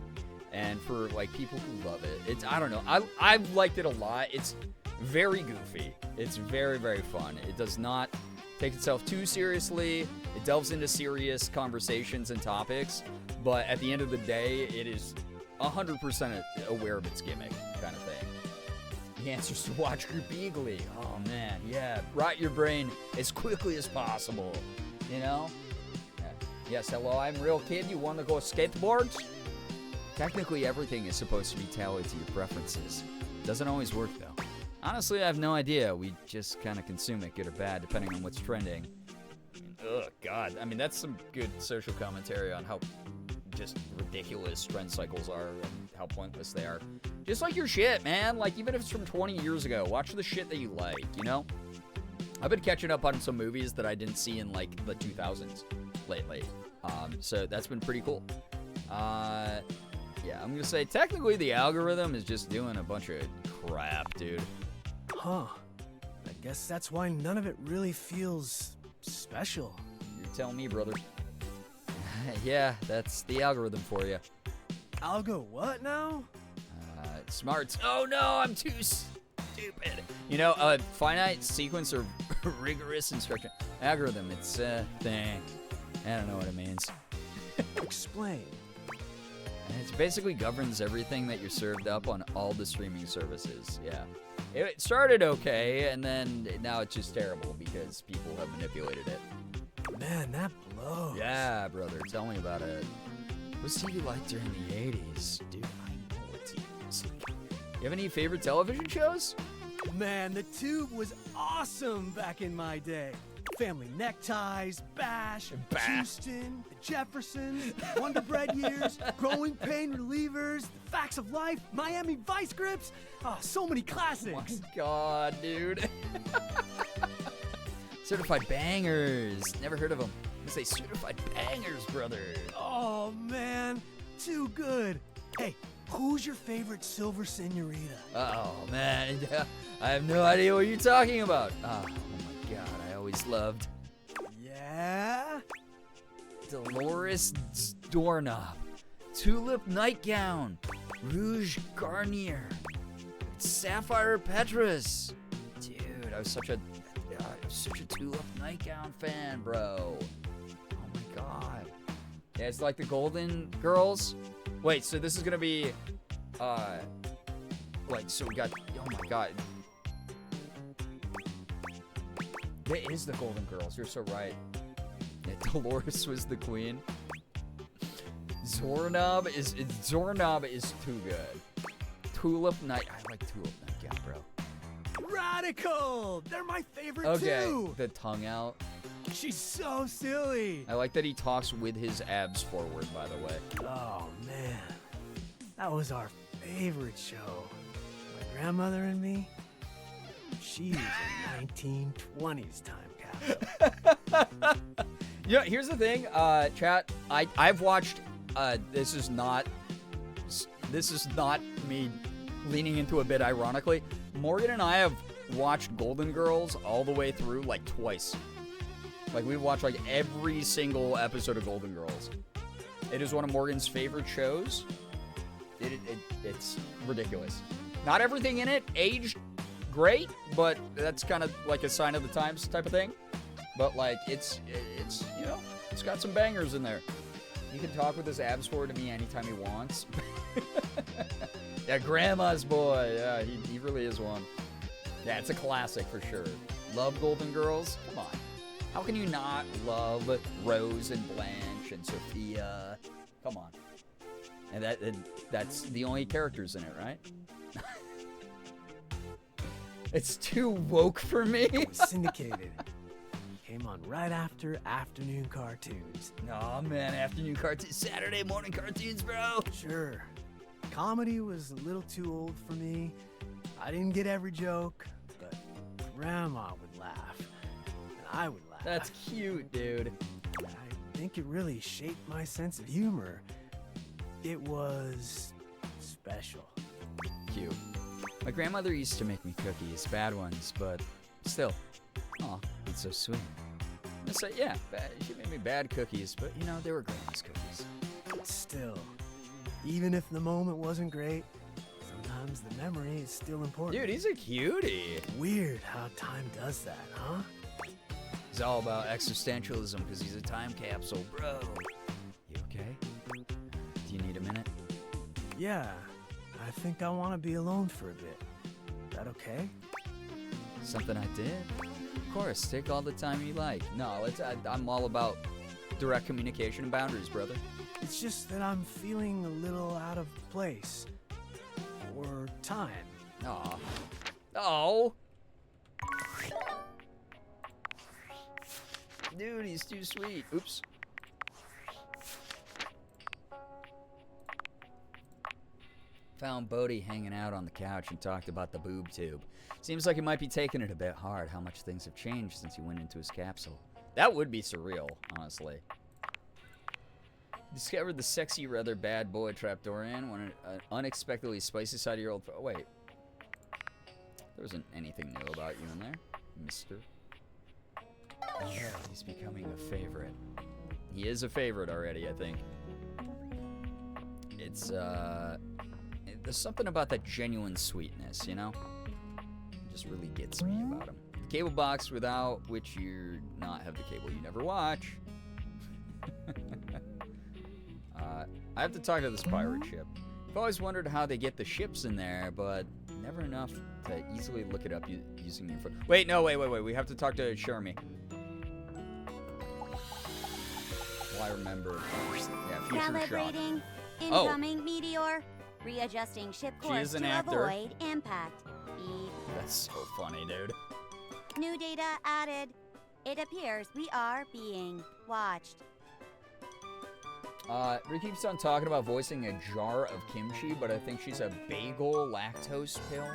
And for like people who love it, I don't know. I've liked it a lot. It's very goofy. It's very, very fun. It does not take itself too seriously. It delves into serious conversations and topics, but at the end of the day, it is 100% aware of its gimmick kind of thing. The answer is to watch Girbeagly. Oh man, yeah, rot your brain as quickly as possible, you know? Yes, hello, I'm Real Kid. You want to go skateboards? Technically, everything is supposed to be tailored to your preferences. Doesn't always work, though. Honestly, I have no idea. We just kind of consume it, good or bad, depending on what's trending. Ugh, God. I mean, that's some good social commentary on how just ridiculous trend cycles are and how pointless they are. Just like your shit, man. Like, even if it's from 20 years ago, watch the shit that you like, you know? I've been catching up on some movies that I didn't see in, like, the 2000s lately. So that's been pretty cool. Yeah, I'm gonna say technically the algorithm is just doing a bunch of crap, dude. Huh. I guess that's why none of it really feels special. You're telling me, brother. Yeah, that's the algorithm for you. Algo what now? Smarts. Oh no, I'm too stupid. You know, finite sequence or rigorous instruction. Algorithm, it's thing. I don't know what it means. Explain. It basically governs everything that you're served up on all the streaming services. Yeah. It started okay, and then now it's just terrible because people have manipulated it. Man, that blows. Yeah, brother. Tell me about it. What's TV like during the 80s? Dude, I know what TV was like. You have any favorite television shows? Man, the Tube was awesome back in my day. Family Neckties, Bash, Houston, the Jeffersons, Wonder Bread Years, Growing Pain Relievers, The Facts of Life, Miami Vice Grips. Oh, so many classics. Oh my God, dude. Certified Bangers. Never heard of them. I say Certified Bangers, brother. Oh, man. Too good. Hey, who's your favorite Silver Senorita? Oh, man. I have no idea what you're talking about. Oh my God. I always loved. Yeah? Dolores Doorknob. Tulip Nightgown. Rouge Garnier. Sapphire Petrus. Dude, I was such a Tulip Nightgown fan, bro. Oh my God. Yeah, it's like the Golden Girls. Wait, so this is gonna be, like, so we got, oh my God. It is the Golden Girls, you're so right. Yeah, Dolores was the queen. Zornob is too good. Tulip Night, I like Tulip Nightgown, bro. Radical! They're my favorite Okay, too! the tongue out. She's so silly! I like that he talks with his abs forward, by the way. Oh, man. That was our favorite show. My grandmother and me, she was a 1920s time capsule. Yeah, here's the thing, chat. I've watched, this is not me leaning into a bit ironically. Morgan and I have watched Golden Girls all the way through like twice. Like we've watched like every single episode of Golden Girls. It is one of Morgan's favorite shows. It's ridiculous. Not everything in it aged great, but that's kind of like a sign of the times type of thing. But like it's you know, it's got some bangers in there. He can talk with his abs forward to me anytime he wants. Yeah, Grandma's Boy. Yeah, he really is one. Yeah, it's a classic for sure. Love Golden Girls? Come on. How can you not love Rose and Blanche and Sophia? Come on. And that's the only characters in it, right? It's too woke for me. It was syndicated. Came on right after afternoon cartoons. Aw, man, afternoon cartoons. Saturday morning cartoons, bro. Sure. Comedy was a little too old for me. I didn't get every joke, but Grandma would laugh, and I would laugh. That's cute, dude. I think it really shaped my sense of humor. It was special. Cute. My grandmother used to make me cookies, bad ones, but still. Aw, it's so sweet. It's like, yeah, she made me bad cookies, but you know, they were grandma's cookies. Still, even if the moment wasn't great, sometimes the memory is still important. Dude, he's a cutie. Weird how time does that, huh? He's all about existentialism because he's a time capsule, bro. You okay? Do you need a minute? Yeah, I think I want to be alone for a bit. Is that okay? Something I did? Of course, take all the time you like. No, I'm all about direct communication and boundaries, brother. It's just that I'm feeling a little out of place. Or time. Aw. Oh. Dude, he's too sweet. Oops. Found Bodhi hanging out on the couch and talked about the boob tube. Seems like he might be taking it a bit hard how much things have changed since he went into his capsule. That would be surreal, honestly. Discovered the sexy, rather bad boy trapdoor in when an unexpectedly spicy side of your old... Oh, wait. There wasn't anything new about you in there, mister. Yeah, he's becoming a favorite. He is a favorite already, I think. It's, there's something about that genuine sweetness, you know? It just really gets me about him. The cable box without which you not have the cable you never watch. I have to talk to this pirate ship. I've always wondered how they get the ships in there, but never enough to easily look it up using your phone. Wait, no, wait. We have to talk to Shermie. Well, I remember. Yeah, future Calibrating. Shot. Incoming meteor. Readjusting ship She course is an to actor. avoid impact. Beep. That's so funny, dude. New data added. It appears we are being watched. Rick keeps on talking about voicing a jar of kimchi, but I think she's a bagel lactose pill.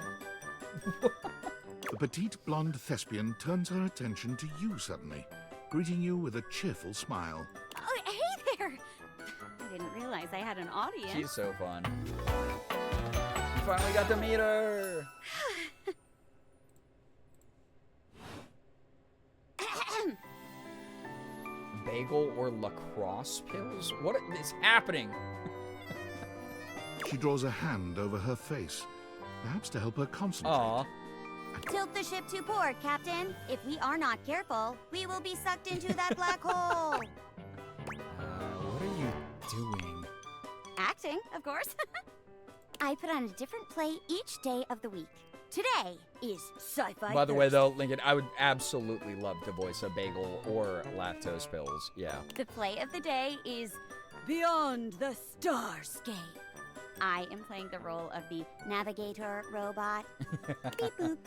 The petite blonde thespian turns her attention to you suddenly, greeting you with a cheerful smile. Oh, hey there! I didn't realize I had an audience. She's so fun. You finally got to meet her! Bagel or lacrosse pills? What is happening? She draws a hand over her face, perhaps to help her concentrate. Aww. Tilt the ship to port, Captain. If we are not careful, we will be sucked into that black hole. What are you doing? Acting, of course. I put on a different play each day of the week. Today is Sci-Fi By the way, Thursday. though, Lincoln, I would absolutely love to voice a bagel or lactose pills. Yeah. The play of the day is Beyond the Starscape. I am playing the role of the navigator robot. Beep boop.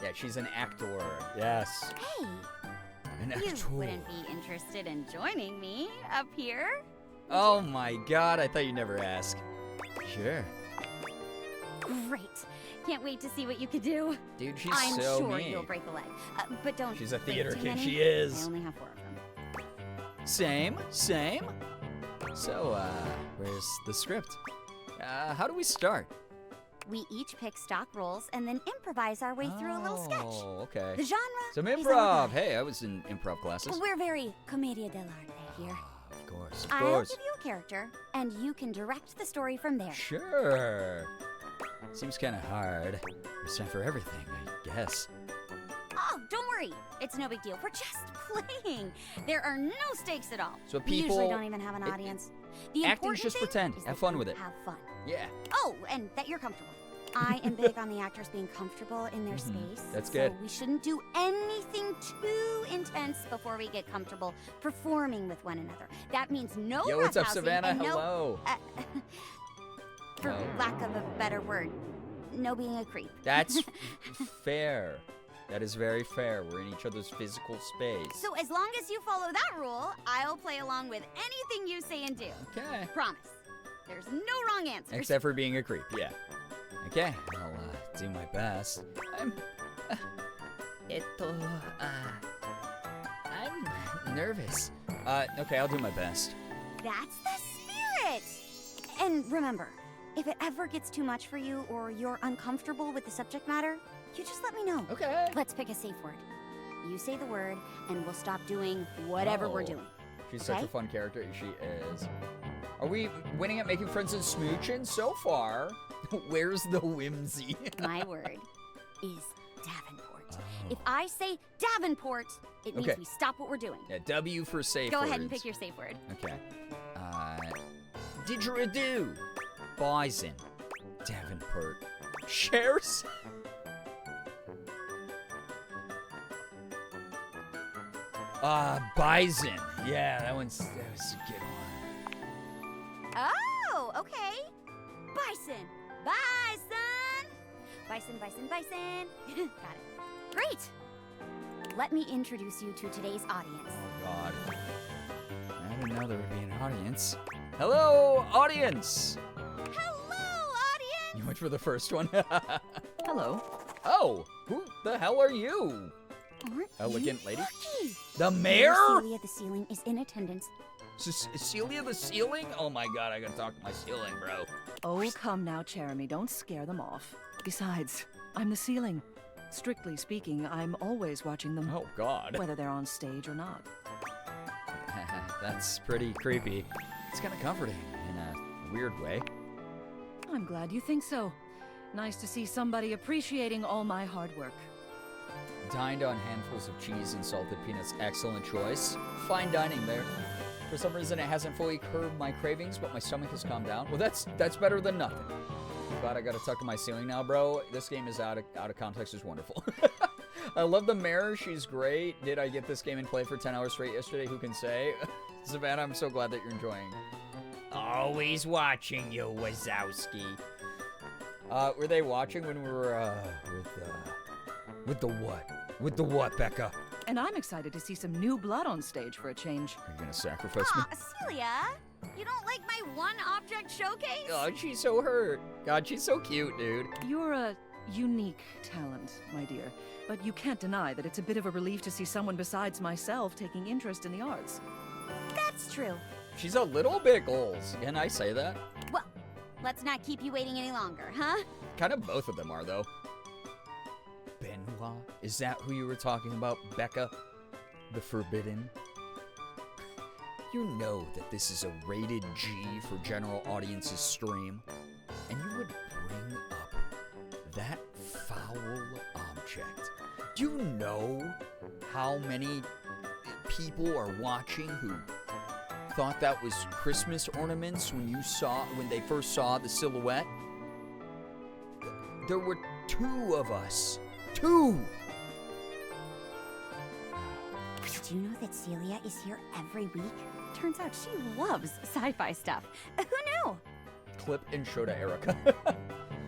Yeah, she's an actor. Yes. Hey, An you actor. wouldn't be interested in joining me up here? Oh my god, I thought you'd never ask. Sure. Great. Can't wait to see what you could do. Dude, she's I'm so sure mean. you'll break a leg. But don't She's a break theater too kid, many. she is. I only have 4 of them. Same. So, where's the script? How do we start? We each pick stock roles and then improvise our way through a little sketch. Oh, okay. The genre Some is improv. our guide. Hey, I was in improv classes. We're very commedia dell'arte here. Of course, of I'll course. give you a character, and you can direct the story from there. Sure. Seems kind of hard. There's time for everything, I guess. Oh, don't worry. It's no big deal. We're just playing. There are no stakes at all. So We usually people- don't even have an it- audience. The Acting's important just thing pretend. is Have that fun you with it. Have fun. Yeah. Oh, and that you're comfortable. I am big on the actors being comfortable in their space. That's so good. we shouldn't do anything too intense before we get comfortable performing with one another. That means no Yo, what's up, roughhousing Savannah? and no- Hello. for Hello. lack of a better word, no being a creep. That's fair. That is very fair. We're in each other's physical space. So as long as you follow that rule, I'll play along with anything you say and do. Okay. Promise. There's no wrong answers. Except for being a creep, yeah. Okay, I'll do my best. I'm nervous. Okay, I'll do my best. That's the spirit! And remember, if it ever gets too much for you or you're uncomfortable with the subject matter, you just let me know. Okay. Let's pick a safe word. You say the word, and we'll stop doing whatever we're Oh, doing. She's such Okay? a fun character. She is. Are we winning at making friends and smooching? So far, where's the whimsy? My word is Davenport. If I say Davenport, it means Okay. we stop what we're doing. Yeah, W for safe Go words. ahead and pick your safe word. Okay. Didgeridoo. Bison. Davenport. Shares. Bison. Yeah, that was a good one. Oh, okay. Bison. Bison. Bison, bison, bison. Got it. Great. Let me introduce you to today's audience. Oh, God. I didn't know there would be an audience. Hello, audience. Hello, audience. You went for the first one. Hello. Oh, who the hell are you? Aren't Elegant you lady. lucky? The mayor? Celia the ceiling is in attendance. Celia the ceiling? Oh my God, I gotta talk to my ceiling, bro. Oh, come now, Jeremy. Don't scare them off. Besides, I'm the ceiling. Strictly speaking, I'm always watching them. Oh, God. Whether they're on stage or not. That's pretty creepy. It's kind of comforting in a weird way. I'm glad you think so. Nice to see somebody appreciating all my hard work. Dined on handfuls of cheese and salted peanuts. Excellent choice. Fine dining there. For some reason, it hasn't fully curbed my cravings, but my stomach has calmed down. Well, that's better than nothing. Glad I got to tuck to my ceiling now, bro. This game is out of context. Is wonderful. I love the mayor. She's great. Did I get this game and play for 10 hours straight yesterday? Who can say? Savannah, I'm so glad that you're enjoying. Always watching you, Wazowski. Were they watching when we were with the what? With the what, Becca? And I'm excited to see some new blood on stage for a change. Are you gonna sacrifice me? Celia, you don't like my one object showcase? Oh, she's so hurt. God, she's so cute, dude. You're a unique talent, my dear. But you can't deny that it's a bit of a relief to see someone besides myself taking interest in the arts. That's true. She's a little bit goals. Can I say that? Well, let's not keep you waiting any longer, huh? Kind of both of them are, though. Benoit? Is that who you were talking about, Becca? The Forbidden? You know that this is a rated G for general audiences stream, and you would bring up that foul object. Do you know how many people are watching who thought that was Christmas ornaments when they first saw the silhouette? There were 2 of us. 2! Do you know that Celia is here every week? Turns out she loves sci-fi stuff. Who knew? Clip and show to Erica.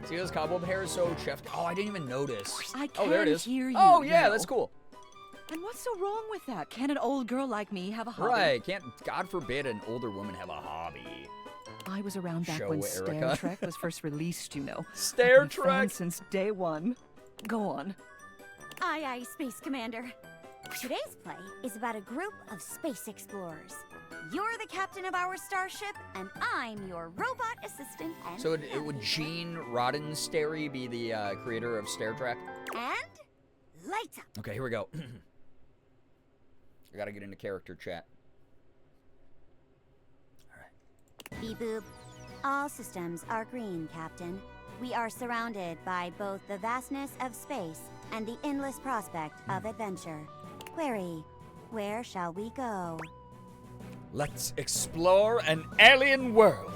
See those cobweb hair is so chefed. Oh, I didn't even notice. I Oh, there it is. hear you. Oh, yeah, you that's know. cool. And what's so wrong with that? Can an old girl like me have a hobby? Right, can't, God forbid, an older woman have a hobby. I was around back Show when Erica. Star Trek was first released, you know. Star I've been a fan Trek? since day one. Go on. Aye, aye, Space Commander. Today's play is about a group of space explorers. You're the captain of our starship, and I'm your robot assistant and So would Gene Roddenberry be the creator of Star Trek? And lights up. Okay, here we go. I gotta get into character chat. Beep boop. All systems are green, Captain. We are surrounded by both the vastness of space and the endless prospect of adventure. Query, where shall we go? Let's explore an alien world.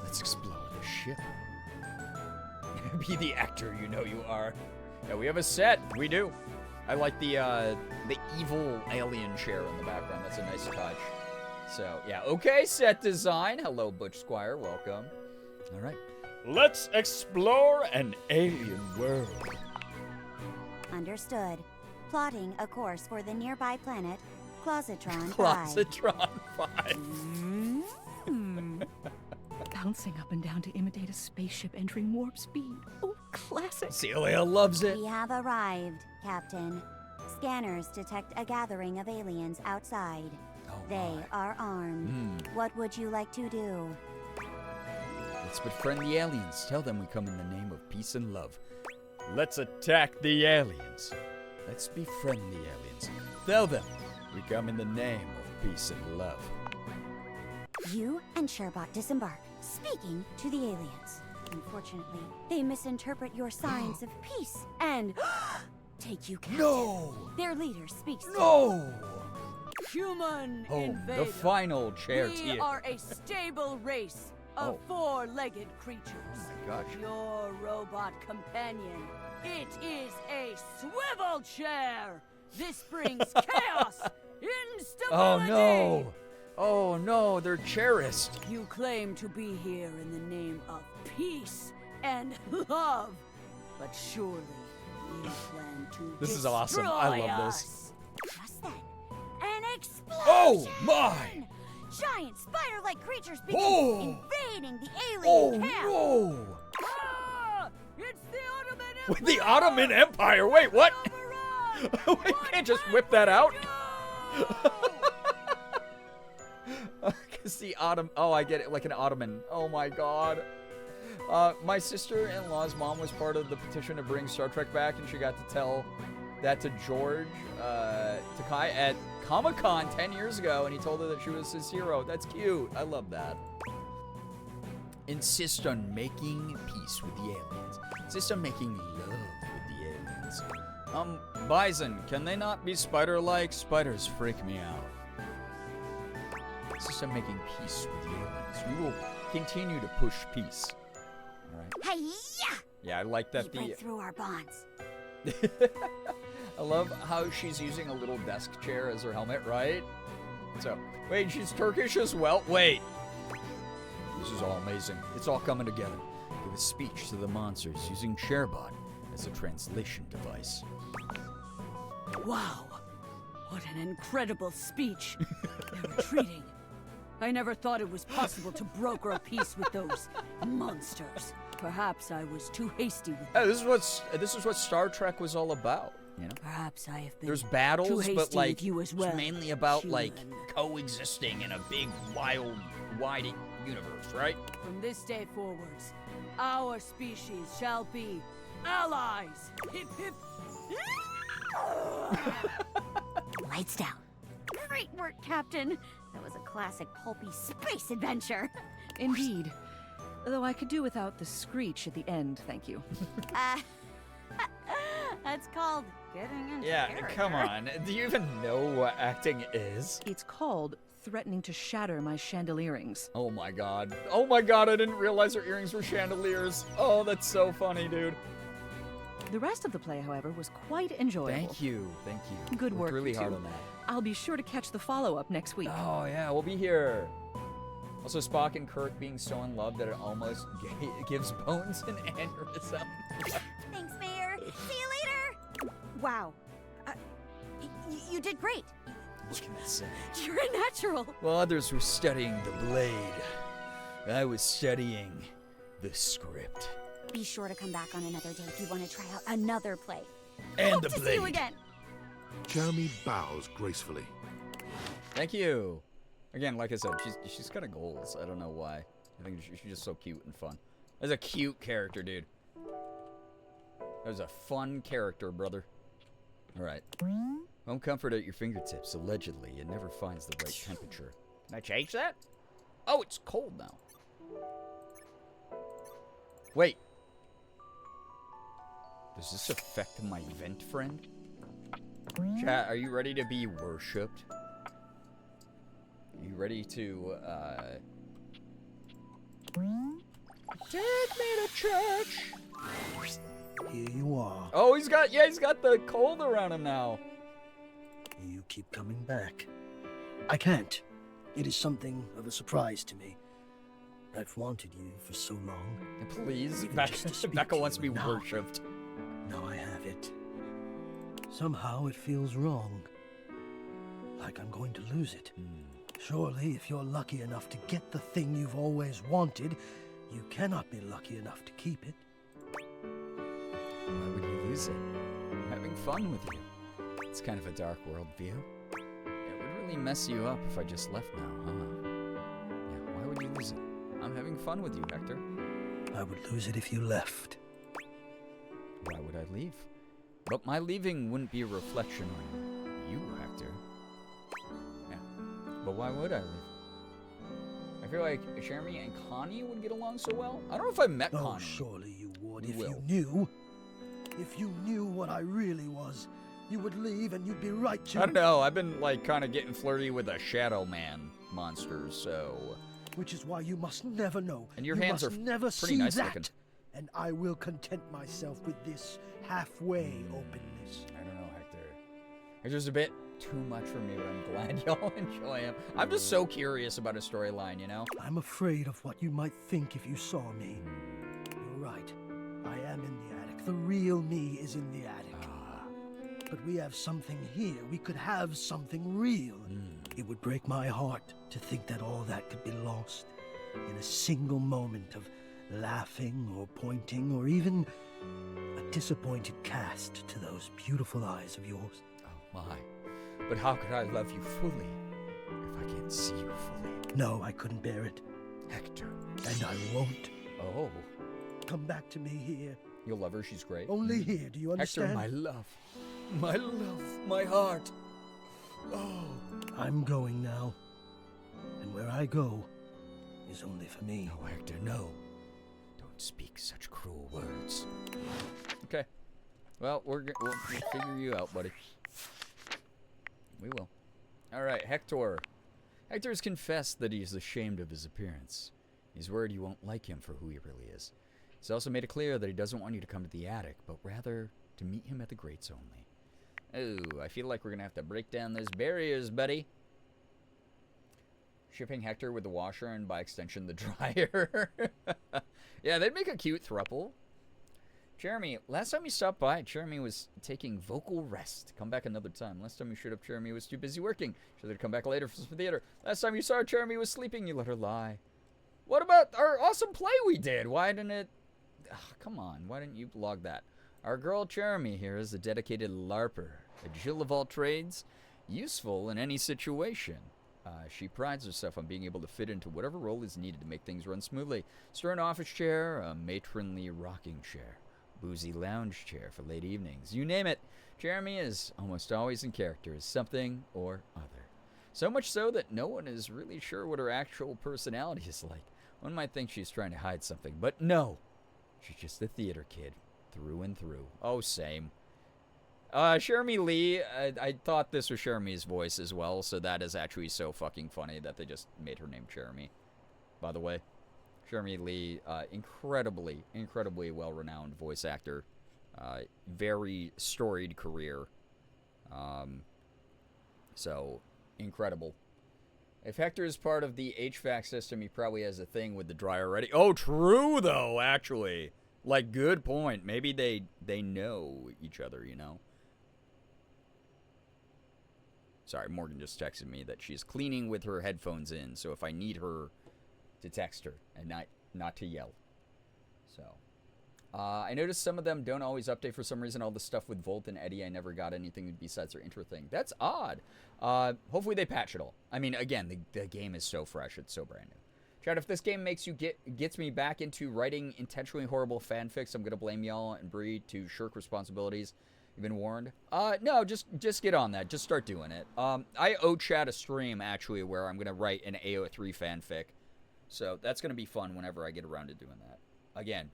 Let's explore the ship. Be the actor you know you are. Yeah, we have a set. We do. I like the evil alien chair in the background. That's a nice touch. So, yeah. Okay, set design. Hello, Butch Squire. Welcome. All right. Let's explore an alien world. Understood. Plotting a course for the nearby planet, Clositron 5. Clositron 5. Bouncing up and down to imitate a spaceship entering warp speed. Oh, classic. Celia loves it. We have arrived, Captain. Scanners detect a gathering of aliens outside. They are armed. What would you like to do? Let's befriend the aliens. Tell them we come in the name of peace and love. Let's attack the aliens. Let's befriend the aliens. Tell them we come in the name of peace and love. You and Sherbot disembark, speaking to the aliens. Unfortunately, they misinterpret your signs of peace and take you captive. No! Their leader speaks to No! Human Oh, invader. the final chair We tier. are a stable race of four-legged creatures. Oh my gosh. Your robot companion. It is a swivel chair. This brings chaos, instability. Oh no! Oh no, they're chairist. You claim to be here in the name of peace and love, but surely you plan to This is awesome. I love this. Just then, an explosion! Oh my! Giant spider-like creatures begin Oh! invading the Oh alien camp. no! Ah, it's the Ottoman Empire. With the Ottoman Empire. Wait, what? We can't just whip that out. Because the Ottoman. Oh, I get it. Like an Ottoman. Oh my god. My sister-in-law's mom was part of the petition to bring Star Trek back, and she got to tell that to George Takai at Comic-Con 10 years ago, and he told her that she was his hero. That's cute. I love that. Insist on making peace with the aliens. Insist on making love with the aliens. Bison, can they not be spider-like? Spiders freak me out. Insist on making peace with the aliens. We will continue to push peace. All right. Hi-ya! Yeah, I like that. We break through our bonds. I love how she's using a little desk chair as her helmet, right? So, wait, she's Turkish as well? Wait. This is all amazing. It's all coming together. Give a speech to the monsters using ShareBot as a translation device. Wow, what an incredible speech. They're retreating. I never thought it was possible to broker a peace with those monsters. Perhaps I was too hasty with them. Oh, this is what Star Trek was all about, you know? Perhaps I have been There's too battles, hasty but like with you as well. it's mainly about human. like coexisting in a big, wild, wide universe, right? From this day forwards, our species shall be allies. Hip hip. Lights down. Great work, Captain. That was a classic pulpy space adventure. Indeed. Though I could do without the screech at the end, thank you. That's called getting into Yeah, character. come on. Do you even know what acting is? It's called threatening to shatter my chandelierings. Oh my god. Oh my god, I didn't realize her earrings were chandeliers. Oh, that's so funny, dude. The rest of the play, however, was quite enjoyable. Thank you. Thank you. Good Worked work, really you hard two. on that. I'll be sure to catch the follow-up next week. Oh, yeah, we'll be here. Also, Spock and Kirk being so in love that it almost gives Bones an aneurysm. Thanks, Mayor. See you later. Wow. You did great. What can I say? You're a natural. While others were studying the blade, I was studying the script. Be sure to come back on another day if you want to try out another play. And Hope the to blade. see you again. Jeremy bows gracefully. Thank you. Again, like I said, she's got goals. I don't know why. I think she's just so cute and fun. That's a cute character, dude. That was a fun character, brother. All right. Home comfort at your fingertips. Allegedly, it never finds the right temperature. Can I change that? Oh, it's cold now. Wait. Does this affect my vent friend? Chat, are you ready to be worshipped? Are you ready to, take me to church? Here you are. Oh, he's got the cold around him now. You keep coming back. I can't. It is something of a surprise to me. I've wanted you for so long. Please, Even just to speak Becca to wants to you, be and worshipped. Now I have it. Somehow it feels wrong. Like I'm going to lose it. Surely, if you're lucky enough to get the thing you've always wanted, you cannot be lucky enough to keep it. Why would you lose it? I'm having fun with you. It's kind of a dark worldview. It would really mess you up if I just left now, huh? Yeah, why would you lose it? I'm having fun with you, Hector. I would lose it if you left. Why would I leave? But my leaving wouldn't be a reflection on you, Hector. Yeah, but why would I leave? I feel like Jeremy and Connie would get along so well. I don't know if I met Oh, Connie. surely you would We if will. you knew. If you knew what I really was, you would leave and you'd be right to... I don't know. I've been, like, kind of getting flirty with a Shadow Man monster, so... Which is why you must never know. And your you hands must are never pretty see nice that. looking. And I will content myself with this halfway openness. I don't know, Hector. Hector's a bit too much for me, but I'm glad y'all enjoy him. I'm just so curious about a storyline, you know? I'm afraid of what you might think if you saw me. You're right. I am in the attic. The real me is in the attic. But we have something here. We could have something real. It would break my heart to think that all that could be lost in a single moment of laughing or pointing or even a disappointed cast to those beautiful eyes of yours. Oh my. But how could I love you fully if I can't see you fully? No, I couldn't bear it. Hector. And I won't. Oh. Come back to me here. You'll love her, she's great. Only here, do you understand? Hector, my love. My love, my heart. Oh. I'm going now. And where I go is only for me. No, Hector, no. Don't speak such cruel words. Okay. Well, we'll figure you out, buddy. We will. Alright, Hector. Hector has confessed that he is ashamed of his appearance. He's worried you won't like him for who he really is. He's also made it clear that he doesn't want you to come to the attic, but rather to meet him at the grates only. Oh, I feel like we're going to have to break down those barriers, buddy. Shipping Hector with the washer and, by extension, the dryer. Yeah, they'd make a cute throuple. Jeremy, last time you stopped by, Jeremy was taking vocal rest. Come back another time. Last time you showed up, Jeremy was too busy working. Should have come back later for some theater. Last time you saw her, Jeremy was sleeping. You let her lie. What about our awesome play we did? Why didn't it... Ugh, come on, why didn't you log that? Our girl Jeremy here is a dedicated LARPer, a Jill of all trades, useful in any situation. She prides herself on being able to fit into whatever role is needed to make things run smoothly. Stern office chair, a matronly rocking chair, boozy lounge chair for late evenings. You name it, Jeremy is almost always in character as something or other. So much so that no one is really sure what her actual personality is like. One might think she's trying to hide something, but no. She's just a theater kid, through and through. Oh, same. Jeremy Lee, I thought this was Jeremy's voice as well, so that is actually so fucking funny that they just made her name Jeremy. By the way, Jeremy Lee, incredibly well-renowned voice actor. Very storied career. So, incredible. If Hector is part of the HVAC system, he probably has a thing with the dryer already. Oh, true, though, actually. Like, good point. Maybe they know each other, you know? Sorry, Morgan just texted me that she's cleaning with her headphones in, so if I need her to text her and not to yell. So, I noticed some of them don't always update for some reason. All the stuff with Volt and Eddie, I never got anything besides their intro thing. That's odd. Hopefully they patch it all. I mean, again, the game is so fresh. It's so brand new. Chad, if this game makes you gets me back into writing intentionally horrible fanfics, I'm going to blame y'all and Bree to shirk responsibilities. You've been warned? No, just get on that. Just start doing it. I owe Chad a stream, actually, where I'm going to write an AO3 fanfic. So that's going to be fun whenever I get around to doing that. Again,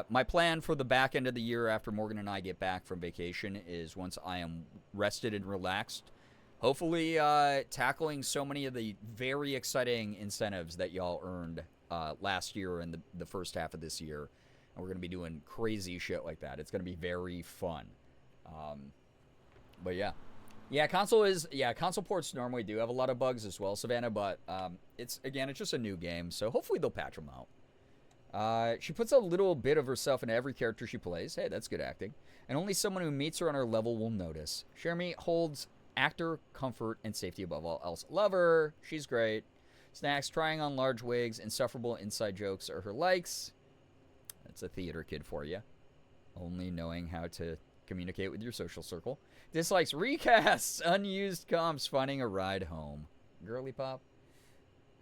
my plan for the back end of the year after Morgan and I get back from vacation is once I am rested and relaxed, hopefully tackling so many of the very exciting incentives that y'all earned last year and the first half of this year. And we're going to be doing crazy shit like that. It's going to be very fun. But yeah, console ports normally do have a lot of bugs as well, Savannah, but it's just a new game, so hopefully they'll patch them out. She puts a little bit of herself into every character she plays. Hey, that's good acting. And only someone who meets her on her level will notice. Jeremy holds actor comfort and safety above all else. Love her. She's great. Snacks, trying on large wigs, insufferable inside jokes are her likes. That's a theater kid for you. Only knowing how to communicate with your social circle. Dislikes, recasts, unused comps, finding a ride home. Girly pop.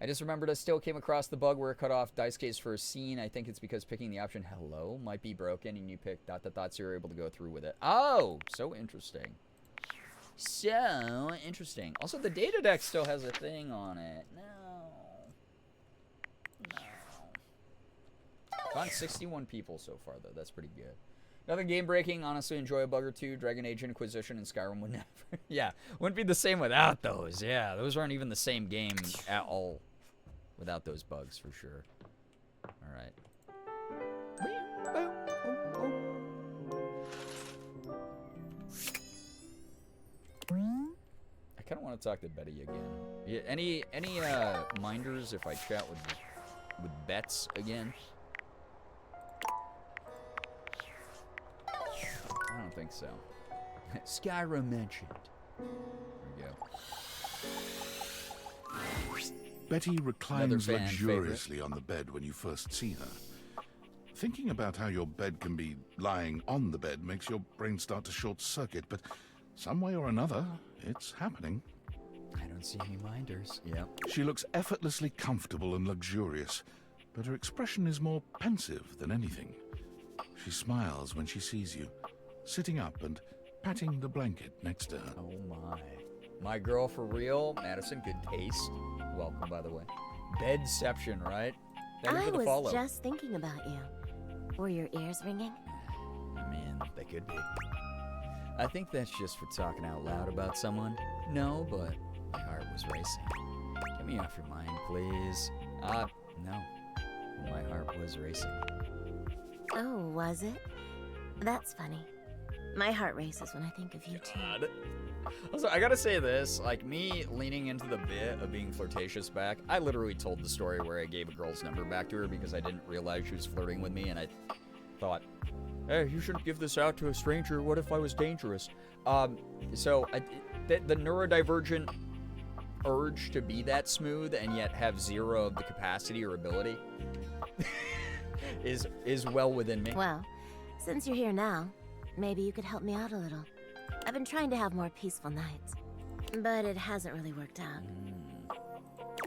I just remembered I still came across the bug where it cut off dice case for a scene. I think it's because picking the option hello might be broken and you pick ... so you're able to go through with it. Oh, so interesting. So interesting. Also, the data deck still has a thing on it. No. Found 61 people so far, though. That's pretty good. Nothing game-breaking. Honestly, enjoy a bug or two. Dragon Age Inquisition and Skyrim would never. Yeah, wouldn't be the same without those. Yeah, those aren't even the same game at all without those bugs, for sure. All right. I kind of want to talk to Betty again. Yeah, any minders if I chat with Bets again? I don't think so. Skyrim mentioned. There we go. Betty reclines luxuriously on the bed when you first see her. Thinking about how your bed can be lying on the bed makes your brain start to short-circuit, but some way or another, it's happening. I don't see any minders. Yep. She looks effortlessly comfortable and luxurious, but her expression is more pensive than anything. She smiles when she sees you, sitting up and patting the blanket next to her. Oh my. My girl for real. Madison, good taste. Welcome, by the way. Bedception, right? Thank you for the follow. I was just thinking about you. Were your ears ringing? I mean, they could be. I think that's just for talking out loud about someone. No, but my heart was racing. Get me off your mind, please. No. My heart was racing. Oh, was it? That's funny. My heart races when I think of you too. Also, I gotta say this, like me leaning into the bit of being flirtatious back, I literally told the story where I gave a girl's number back to her because I didn't realize she was flirting with me, and I thought, hey, you shouldn't give this out to a stranger. What if I was dangerous? So the neurodivergent urge to be that smooth and yet have zero of the capacity or ability is well within me. Well, since you're here now, maybe you could help me out a little. I've been trying to have more peaceful nights, but it hasn't really worked out.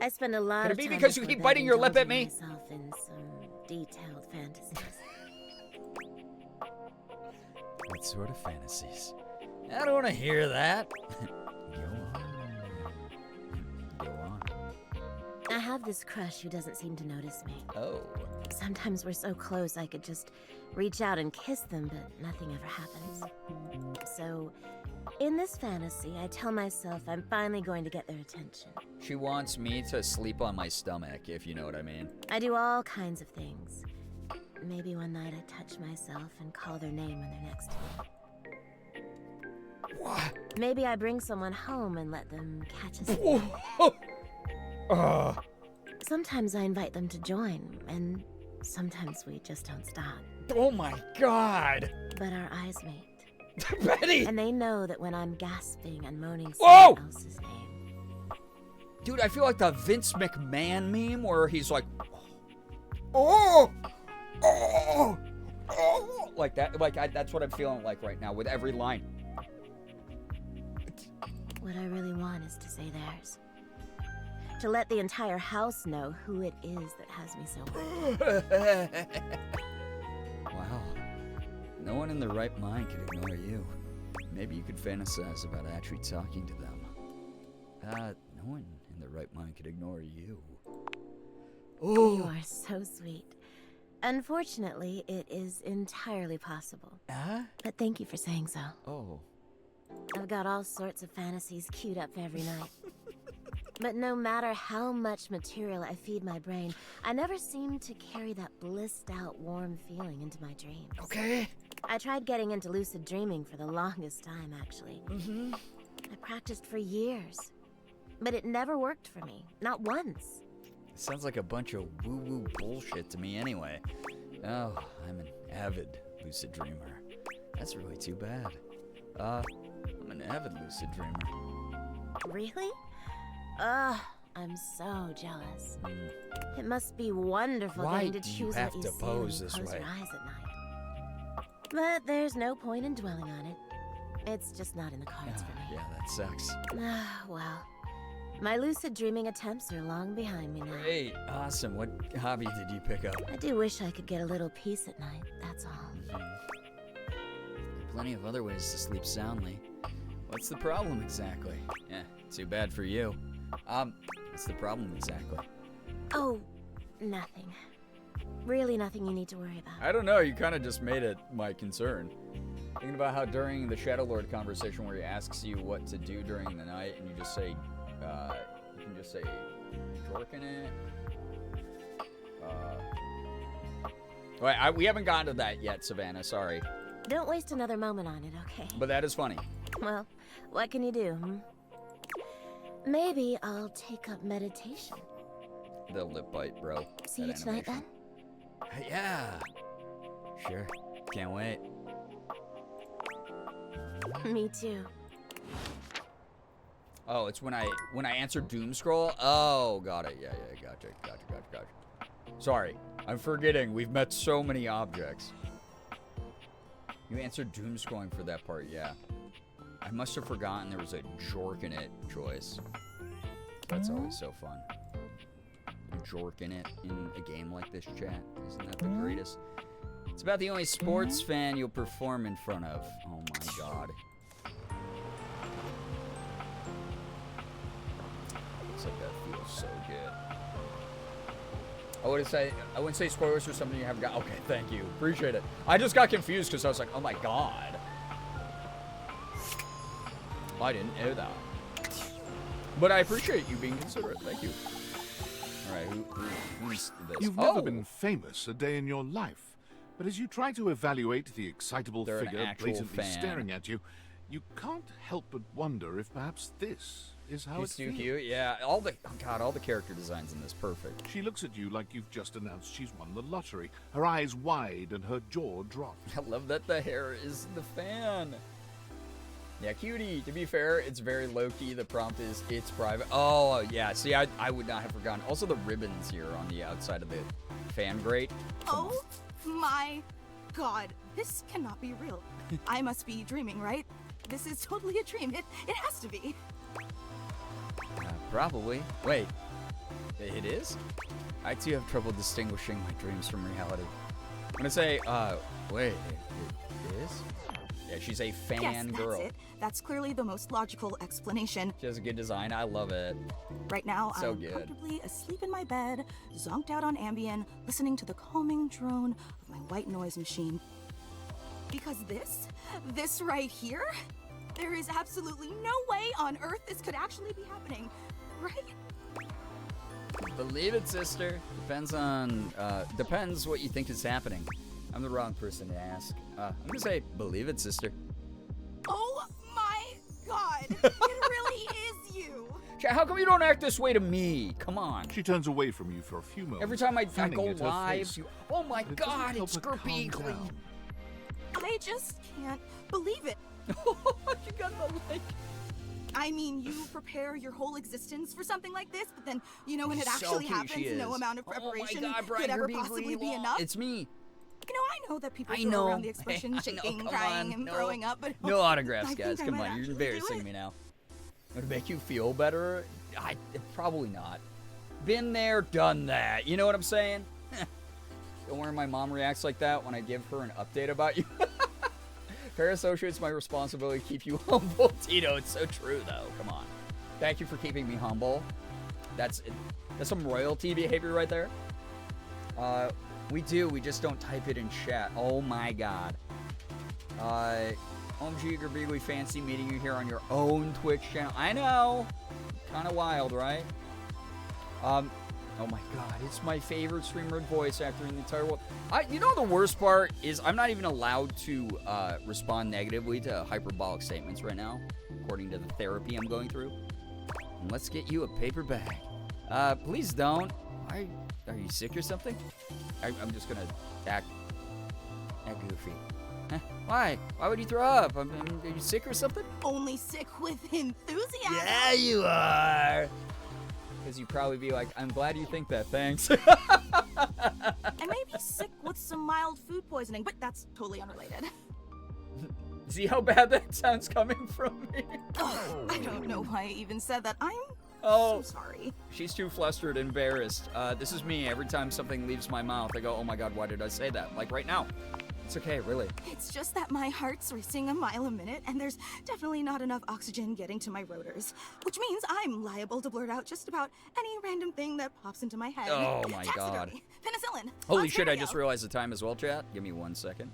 I spend a lot of time. Could it be because you keep biting your lip at me? Myself in some detailed fantasies. What sort of fantasies? I don't want to hear that. Go on. I have this crush who doesn't seem to notice me. Oh. Sometimes we're so close I could just reach out and kiss them, but nothing ever happens. So, in this fantasy, I tell myself I'm finally going to get their attention. She wants me to sleep on my stomach, if you know what I mean. I do all kinds of things. Maybe one night I touch myself and call their name when they're next to me. What? Maybe I bring someone home and let them catch us. Sometimes I invite them to join, and sometimes we just don't stop. Oh my god! But our eyes meet. Betty! And they know that when I'm gasping and moaning Whoa! someone else's name. Dude, I feel like the Vince McMahon meme where he's like, oh, oh, oh, like that. That's what I'm feeling like right now with every line. What I really want is to say theirs. To let the entire house know who it is that has me so worried. Wow. No one in their right mind could ignore you. Maybe you could fantasize about actually talking to them. No one in their right mind could ignore you. You are so sweet. Unfortunately, it is entirely possible. But thank you for saying so. Oh. I've got all sorts of fantasies queued up for every night. But no matter how much material I feed my brain, I never seem to carry that blissed out, warm feeling into my dreams. Okay. I tried getting into lucid dreaming for the longest time, actually. I practiced for years. But it never worked for me. Not once. It sounds like a bunch of woo-woo bullshit to me anyway. Oh, I'm an avid lucid dreamer. That's really too bad. I'm an avid lucid dreamer. Really? Ugh, I'm so jealous. It must be wonderful getting to choose what you see when you close your eyes at night. But there's no point in dwelling on it. It's just not in the cards for me. Yeah, that sucks. Well, my lucid dreaming attempts are long behind me now. Great, awesome. What hobby did you pick up? I do wish I could get a little peace at night, that's all. Plenty of other ways to sleep soundly. What's the problem exactly? Yeah, too bad for you. What's the problem exactly? Oh, nothing. really nothing you need to worry about. I don't know. You kind of just made it my concern. Thinking about how during the Shadow Lord conversation where he asks you what to do during the night, and you just say, you can just say, jorking it. Wait, we haven't gotten to that yet, Savannah. Sorry. Don't waste another moment on it, okay? But that is funny. Well, what can you do, Maybe I'll take up meditation. The lip bite, bro. See you tonight, then? Yeah. Sure. Can't wait. Me too. Oh, it's when I answer Doom Scroll. Oh, got it. Yeah, gotcha. Sorry, I'm forgetting. We've met so many objects. You answered Doom Scrolling for that part, yeah. I must have forgotten there was a jork in it choice. That's always so fun. Jork in it in a game like this, chat. Isn't that the greatest? It's about the only sports fan you'll perform in front of. Oh my god. Looks like that feels so good. I wouldn't say spoilers for something you haven't got. Okay, thank you. Appreciate it. I just got confused because I was like, oh my god. I didn't know that. But I appreciate you being considerate. Thank you. Alright, who's this? You've never been famous a day in your life, but as you try to evaluate the excitable figure blatantly staring at you, you can't help but wonder if perhaps this is how She's it too feels. cute. Yeah, all the character designs in this perfect. She looks at you like you've just announced she's won the lottery, her eyes wide and her jaw dropped. I love that the hair is the fan. Yeah, cutie. To be fair, it's very low-key. The prompt is, it's private. Oh, yeah. See, I would not have forgotten. Also, the ribbons here on the outside of the fan grate. Oh my god. This cannot be real. I must be dreaming, right? This is totally a dream. It has to be. Probably. Wait. It is? I too have trouble distinguishing my dreams from reality. I'm gonna say, wait, it is? Yeah, she's a fan yes, girl. That's it. That's clearly the most logical explanation. She has a good design. I love it. Right now, So I'm good. comfortably asleep in my bed, zonked out on Ambien, listening to the calming drone of my white noise machine. Because this right here, there is absolutely no way on Earth this could actually be happening, right? Believe it, sister. Depends what you think is happening. I'm the wrong person to ask. I'm gonna say, believe it, sister. Oh my god! It really is you! How come you don't act this way to me? Come on. She turns away from you for a few moments. Every time I fanning go at her live, face. oh my But it doesn't god, help it's her calm Girbeagly. down. I just can't believe it. You got the like. I mean, you prepare your whole existence for something like this, but then, you know, when it So actually cute she happens, no is. amount of Oh my preparation God, Brian could ever Girbeagly, possibly be enough. It's me. You know, I know that people I throw know. around the expression I know, shaking, come crying, on, and no. throwing up, but No autographs, I guys. think I Come might on, you're actually do embarrassing it. me now. Would it make you feel better? Probably not. Been there, done that. You know what I'm saying? Don't worry, my mom reacts like that when I give her an update about you. Fair associates, my responsibility to keep you humble. Tito, it's so true, though. Come on. Thank you for keeping me humble. That's some royalty behavior right there. We just don't type it in chat. Oh my god. OMG, Girbeagly, fancy meeting you here on your own Twitch channel. I know. Kind of wild, right? Oh my god, it's my favorite streamer voice actor in the entire world. You know the worst part is I'm not even allowed to respond negatively to hyperbolic statements right now, according to the therapy I'm going through. And let's get you a paper bag. Please don't. Are you sick or something? I'm just gonna act goofy. Why? Why would you throw up? Are you sick or something? Only sick with enthusiasm. Yeah, you are. Because you'd probably be like, I'm glad you think that, thanks. I may be sick with some mild food poisoning, but that's totally unrelated. See how bad that sounds coming from me? I don't know why I even said that. I'm so sorry. She's too flustered, embarrassed. This is me. Every time something leaves my mouth, I go, oh my god, why did I say that? Like right now. It's okay, really. It's just that my heart's racing a mile a minute, and there's definitely not enough oxygen getting to my rotors, which means I'm liable to blurt out just about any random thing that pops into my head. Oh my god. Penicillin. Holy shit, I Ontario. just realized the time as well, chat. Give me 1 second.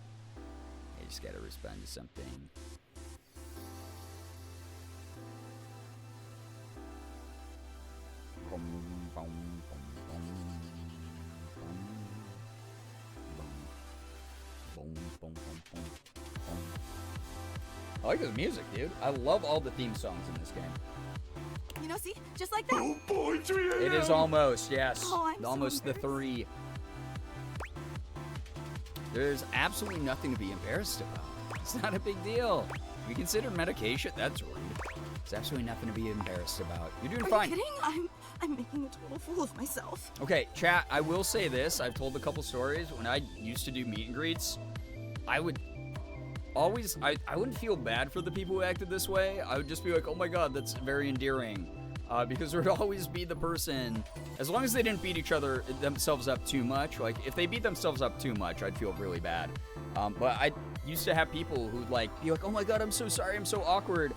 I just gotta respond to something. Boom, boom, boom, boom, boom, boom, boom, boom, boom. I like this music, dude. I love all the theme songs in this game. You know, see? Just like that. Oh boy, 3 a.m. It is almost, yes. Oh, I'm so almost the 3. There's absolutely nothing to be embarrassed about. It's not a big deal. If you consider medication, that's rude. There's absolutely nothing to be embarrassed about. You're doing Are fine. you kidding? I'm making a total fool of myself. Okay, chat, I will say this. I've told a couple stories. When I used to do meet and greets, I would always, I wouldn't feel bad for the people who acted this way. I would just be like, oh my god, that's very endearing. Because there would always be the person, as long as they didn't beat themselves up too much. Like, if they beat themselves up too much, I'd feel really bad. But I used to have people who'd like, be like, oh my god, I'm so sorry, I'm so awkward.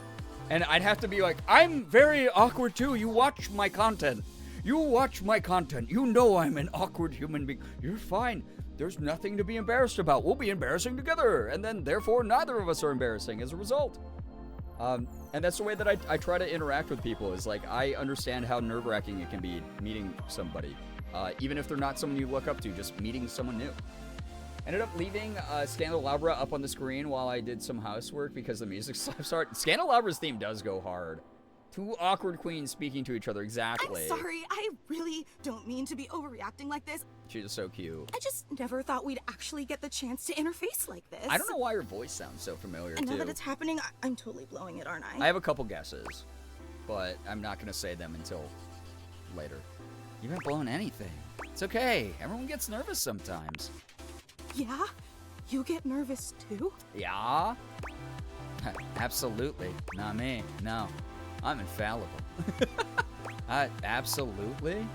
And I'd have to be like, I'm very awkward too. You watch my content. You watch my content. You know I'm an awkward human being. You're fine. There's nothing to be embarrassed about. We'll be embarrassing together. And then, therefore, neither of us are embarrassing as a result. And that's the way that I try to interact with people, is like, I understand how nerve-wracking it can be meeting somebody. Even if they're not someone you look up to, just meeting someone new. Ended up leaving Scandalabra up on the screen while I did some housework because the music started. Scandalabra's theme does go hard. 2 awkward queens speaking to each other, exactly. I'm sorry, I really don't mean to be overreacting like this. She's so cute. I just never thought we'd actually get the chance to interface like this. I don't know why her voice sounds so familiar, And now too. that it's happening, I'm totally blowing it, aren't I? I have a couple guesses, but I'm not going to say them until later. You haven't blown anything. It's okay. Everyone gets nervous sometimes. Yeah? You get nervous too? Yeah? Absolutely. Not me. No. I'm infallible. Absolutely?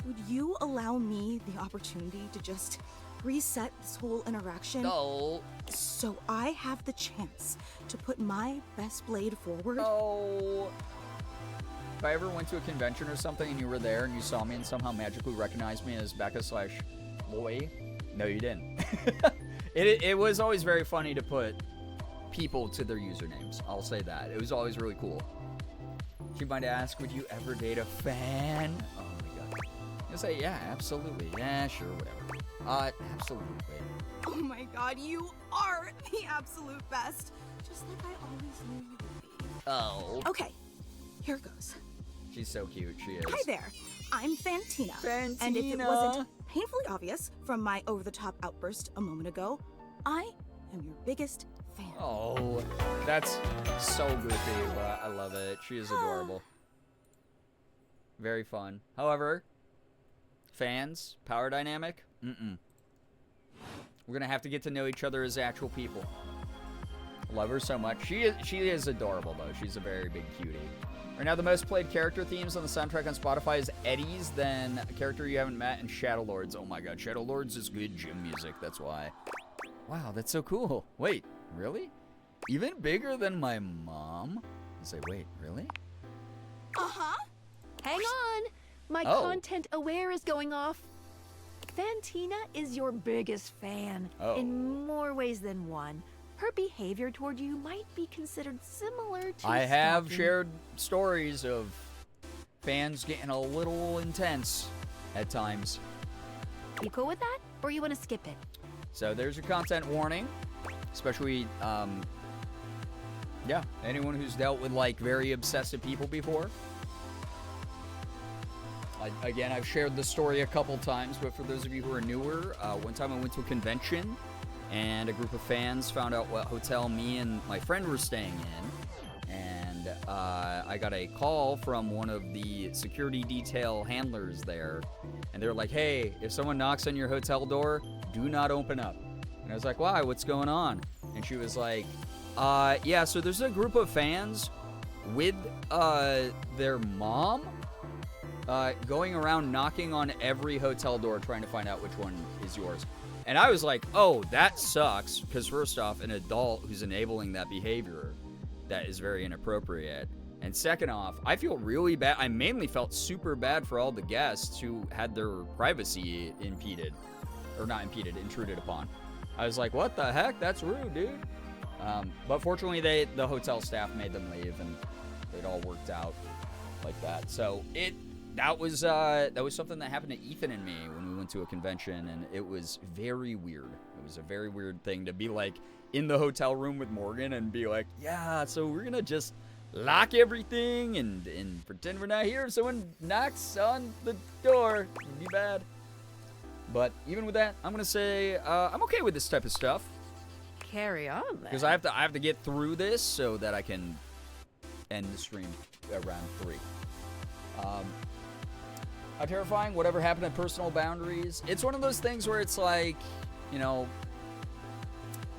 Would you allow me the opportunity to just reset this whole interaction? No. So I have the chance to put my best blade forward? No. If I ever went to a convention or something and you were there and you saw me and somehow magically recognized me as Becca/Loy, no, you didn't. It was always very funny to put people to their usernames. I'll say that. It was always really cool. She might ask, would you ever date a fan? Oh my god. You'll say, yeah, absolutely. Yeah, sure, whatever. Absolutely. Oh my god, you are the absolute best. Just like I always knew you would be. Oh. Okay, here goes. She's so cute, she is. Hi there, I'm Fantina. Fantina. And if it wasn't painfully obvious from my over-the-top outburst a moment ago, I am your biggest fan. Oh, that's so goofy, but I love it. She is adorable. Very fun. However, fans, power dynamic, We're gonna have to get to know each other as actual people. Love her so much. She is adorable though. She's a very big cutie. Right now, the most played character themes on the soundtrack on Spotify is Eddie's, then a character you haven't met, and Shadow Lords. Oh my god, Shadow Lords is good gym music, that's why. Wow, that's so cool. Wait, really? Even bigger than my mom? I say, wait, really? Uh-huh. Hang on. My Oh. content aware is going off. Fantina is your biggest fan in more ways than one. Her behavior toward you might be considered similar to I have stalking. shared stories of fans getting a little intense at times. You cool with that? Or you want to skip it? So there's your content warning, especially, yeah, anyone who's dealt with, like, very obsessive people before. Again, I've shared the story a couple times, but for those of you who are newer, one time I went to a convention, and a group of fans found out what hotel me and my friend were staying in, and I got a call from one of the security detail handlers there, and they were like, hey, if someone knocks on your hotel door, do not open up. And I was like, why? What's going on? And she was like, yeah, so there's a group of fans with their mom going around knocking on every hotel door trying to find out which one is yours. And I was like, oh, that sucks. Because first off, an adult who's enabling that behavior, that is very inappropriate. And second off, I feel really bad. I mainly felt super bad for all the guests who had their privacy impeded. Or not impeded, intruded upon. I was like, what the heck? That's rude, dude. But fortunately, the hotel staff made them leave, and it all worked out like that. So that was something that happened to Ethan and me when we went to a convention, and it was very weird. It was a very weird thing to be like in the hotel room with Morgan and be like, yeah, so we're gonna just lock everything and pretend we're not here. If someone knocks on the door, it'd be bad. But even with that, I'm gonna say I'm okay with this type of stuff. Carry on, then. Because I have to get through this so that I can end the stream around 3. How terrifying, whatever happened to personal boundaries. It's one of those things where it's like, you know,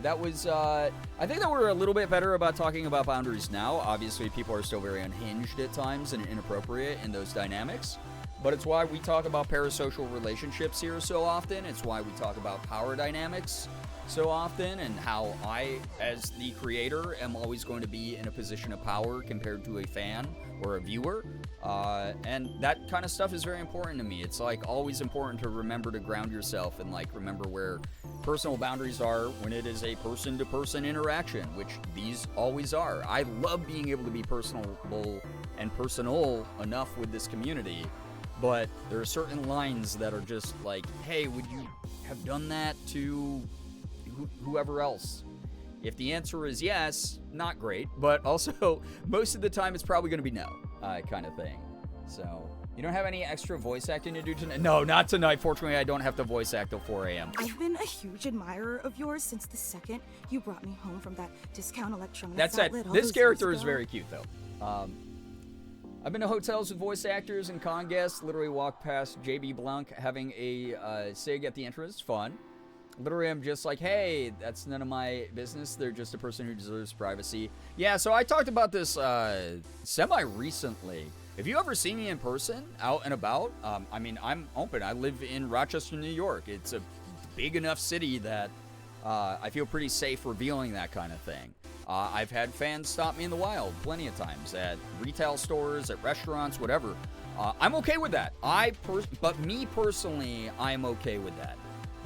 that was, I think that we're a little bit better about talking about boundaries now. Obviously, people are still very unhinged at times and inappropriate in those dynamics. But it's why we talk about parasocial relationships here so often. It's why we talk about power dynamics so often, and how I, as the creator, am always going to be in a position of power compared to a fan or a viewer. And that kind of stuff is very important to me. It's like always important to remember to ground yourself and like remember where personal boundaries are when it is a person-to-person interaction, which these always are. I love being able to be personable and personal enough with this community, but there are certain lines that are just like, hey, would you have done that to whoever else? If the answer is yes, not great, but also most of the time it's probably going to be no, kind of thing. So, you don't have any extra voice acting to do tonight? No, not tonight. Fortunately, I don't have to voice act till 4 a.m. I've been a huge admirer of yours since the second you brought me home from that discount electronics That said, outlet all this those character years is ago. very cute, though. I've been to hotels with voice actors and con guests. Literally walked past JB Blanc having a SIG at the entrance. Fun. Literally, I'm just like, hey, that's none of my business. They're just a person who deserves privacy. Yeah, so I talked about this semi-recently. If you ever see me in person, out and about, I mean, I'm open. I live in Rochester, New York. It's a big enough city that I feel pretty safe revealing that kind of thing. I've had fans stop me in the wild plenty of times at retail stores, at restaurants, whatever. I'm okay with that. But me personally, I'm okay with that.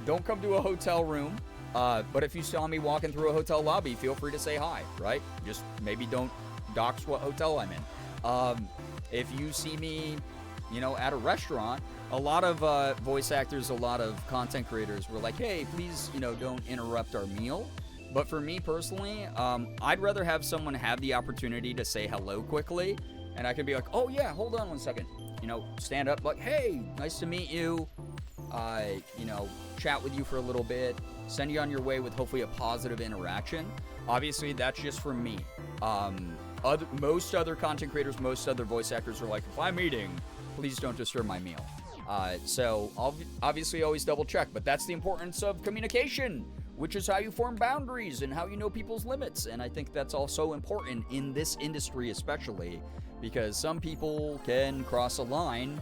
Don't come to a hotel room, but if you saw me walking through a hotel lobby, feel free to say hi, right? Just maybe don't dox what hotel I'm in. If you see me, you know, at a restaurant, a lot of voice actors, a lot of content creators were like, hey, please, you know, don't interrupt our meal. But for me personally, I'd rather have someone have the opportunity to say hello quickly, and I can be like, oh yeah, hold on 1 second. You know, stand up like, hey, nice to meet you. You know, chat with you for a little bit, send you on your way with hopefully a positive interaction. Obviously, that's just for me. Most other content creators, most other voice actors are like, if I'm eating, please don't disturb my meal. So obviously always double check, but that's the importance of communication, which is how you form boundaries and how you know people's limits. And I think that's also important in this industry especially, because some people can cross a line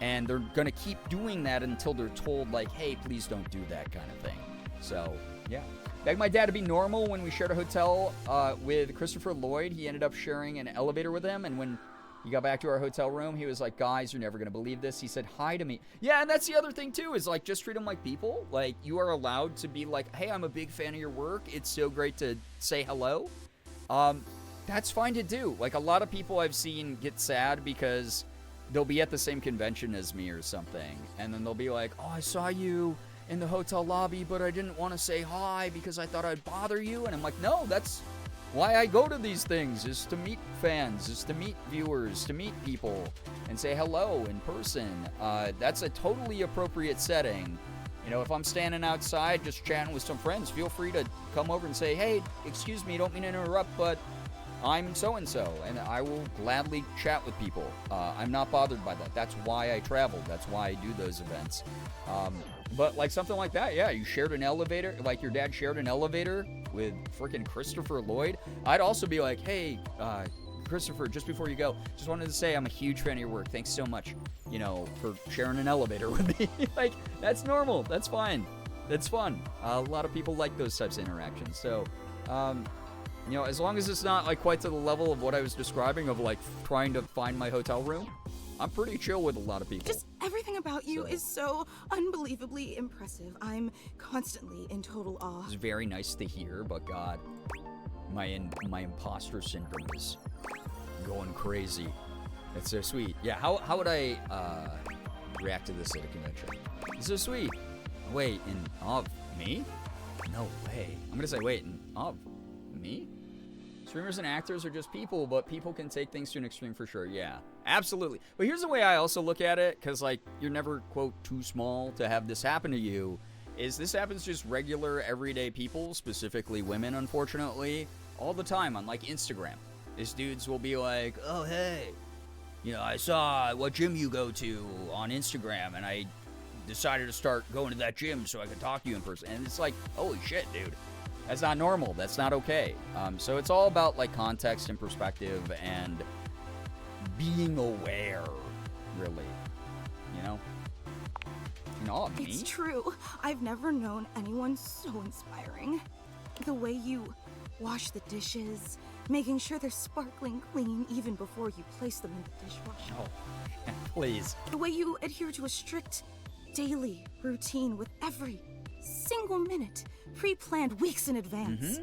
and they're going to keep doing that until they're told, like, hey, please don't do that kind of thing. So, yeah. Begged my dad to be normal when we shared a hotel with Christopher Lloyd. He ended up sharing an elevator with him, and when he got back to our hotel room, he was like, guys, you're never going to believe this. He said hi to me. Yeah, and that's the other thing, too, is, like, just treat them like people. Like, you are allowed to be like, hey, I'm a big fan of your work. It's so great to say hello. That's fine to do. Like, a lot of people I've seen get sad because they'll be at the same convention as me or something, and then they'll be like, oh, I saw you in the hotel lobby, but I didn't want to say hi because I thought I'd bother you. And I'm like, no, that's why I go to these things, is to meet fans, is to meet viewers, to meet people and say hello in person. That's a totally appropriate setting. You know, if I'm standing outside just chatting with some friends, feel free to come over and say, hey, excuse me, don't mean to interrupt, but I'm so-and-so, and I will gladly chat with people. I'm not bothered by that. That's why I travel. That's why I do those events. But like something like that, yeah, you shared an elevator, like your dad shared an elevator with freaking Christopher Lloyd. I'd also be like, hey, Christopher, just before you go, just wanted to say I'm a huge fan of your work. Thanks so much, you know, for sharing an elevator with me. Like, that's normal. That's fine. That's fun. A lot of people like those types of interactions. So, you know, as long as it's not like quite to the level of what I was describing of like trying to find my hotel room, I'm pretty chill with a lot of people. Just everything about you is so unbelievably impressive. I'm constantly in total awe. It's very nice to hear, but God, my imposter syndrome is going crazy. It's so sweet. Yeah, how would I react to this at a convention? It's so sweet. Wait, in awe of me? No way. I'm gonna say wait, in awe of me? Streamers and actors are just people, but people can take things to an extreme for sure. Yeah, absolutely. But here's the way I also look at it, because like you're never quote too small to have this happen to you. Is this happens just regular everyday people, specifically women, unfortunately, all the time on like Instagram. These dudes will be like, oh hey, you know, I saw what gym you go to on Instagram, and I decided to start going to that gym so I could talk to you in person. And it's like, holy shit, dude. That's not normal. That's not okay. So it's all about like context and perspective and being aware, really. You know? No, me? It's true. I've never known anyone so inspiring. The way you wash the dishes, making sure they're sparkling clean even before you place them in the dishwasher. Oh, please. The way you adhere to a strict daily routine with every single minute pre-planned weeks in advance.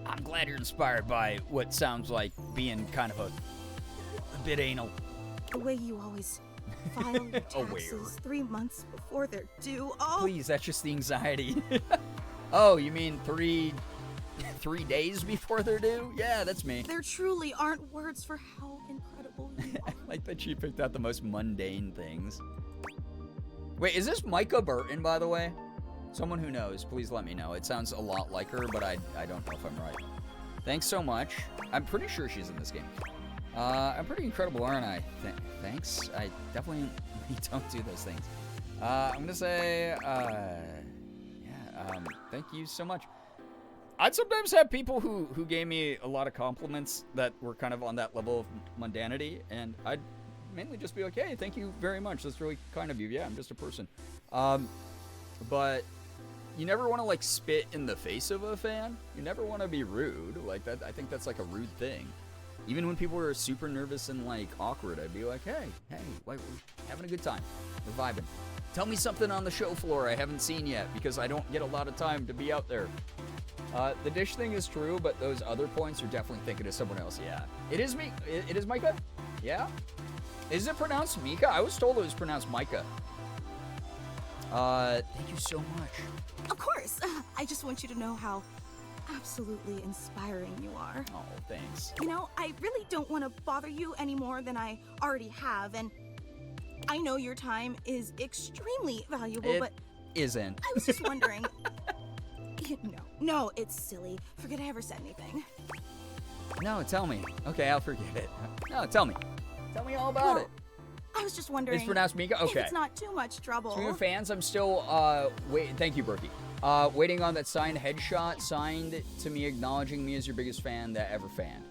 I'm glad you're inspired by what sounds like being kind of a bit anal. The way you always file your taxes 3 months before they're due. Oh, please, that's just the anxiety. Oh, you mean three days before they're due? Yeah, that's me. There truly aren't words for how incredible you are. Like that she picked out the most mundane things. Wait, is this Micah Burton, by the way? Someone who knows, please let me know. It sounds a lot like her, but I don't know if I'm right. Thanks so much. I'm pretty sure she's in this game. I'm pretty incredible, aren't I? Thanks. I definitely don't do those things. I'm gonna say, thank you so much. I'd sometimes have people who gave me a lot of compliments that were kind of on that level of mundanity, and I'd mainly just be like, hey, thank you very much. That's really kind of you. Yeah, I'm just a person. But you never want to like spit in the face of a fan. You never want to be rude. Like that, I think that's like a rude thing. Even when people were super nervous and like awkward, I'd be like, hey, like, we're having a good time. We're vibing. Tell me something on the show floor I haven't seen yet, because I don't get a lot of time to be out there. The dish thing is true, but those other points, you're definitely thinking of someone else. Yeah. It is me. It is Micah? Yeah? Is it pronounced Mika? I was told it was pronounced Micah. Thank you so much. Of course. I just want you to know how absolutely inspiring you are. Oh, thanks. You know, I really don't want to bother you any more than I already have, and I know your time is extremely valuable, but... isn't. I was just wondering... No, it's silly. Forget I ever said anything. No, tell me. Okay, I'll forget it. No, tell me. Tell me all about it. I was just wondering... It's pronounced Mika? Okay. If it's not too much trouble. To your fans, I'm still, thank you, Berkey. Waiting on that signed headshot, signed to me acknowledging me as your biggest fan that ever fanned.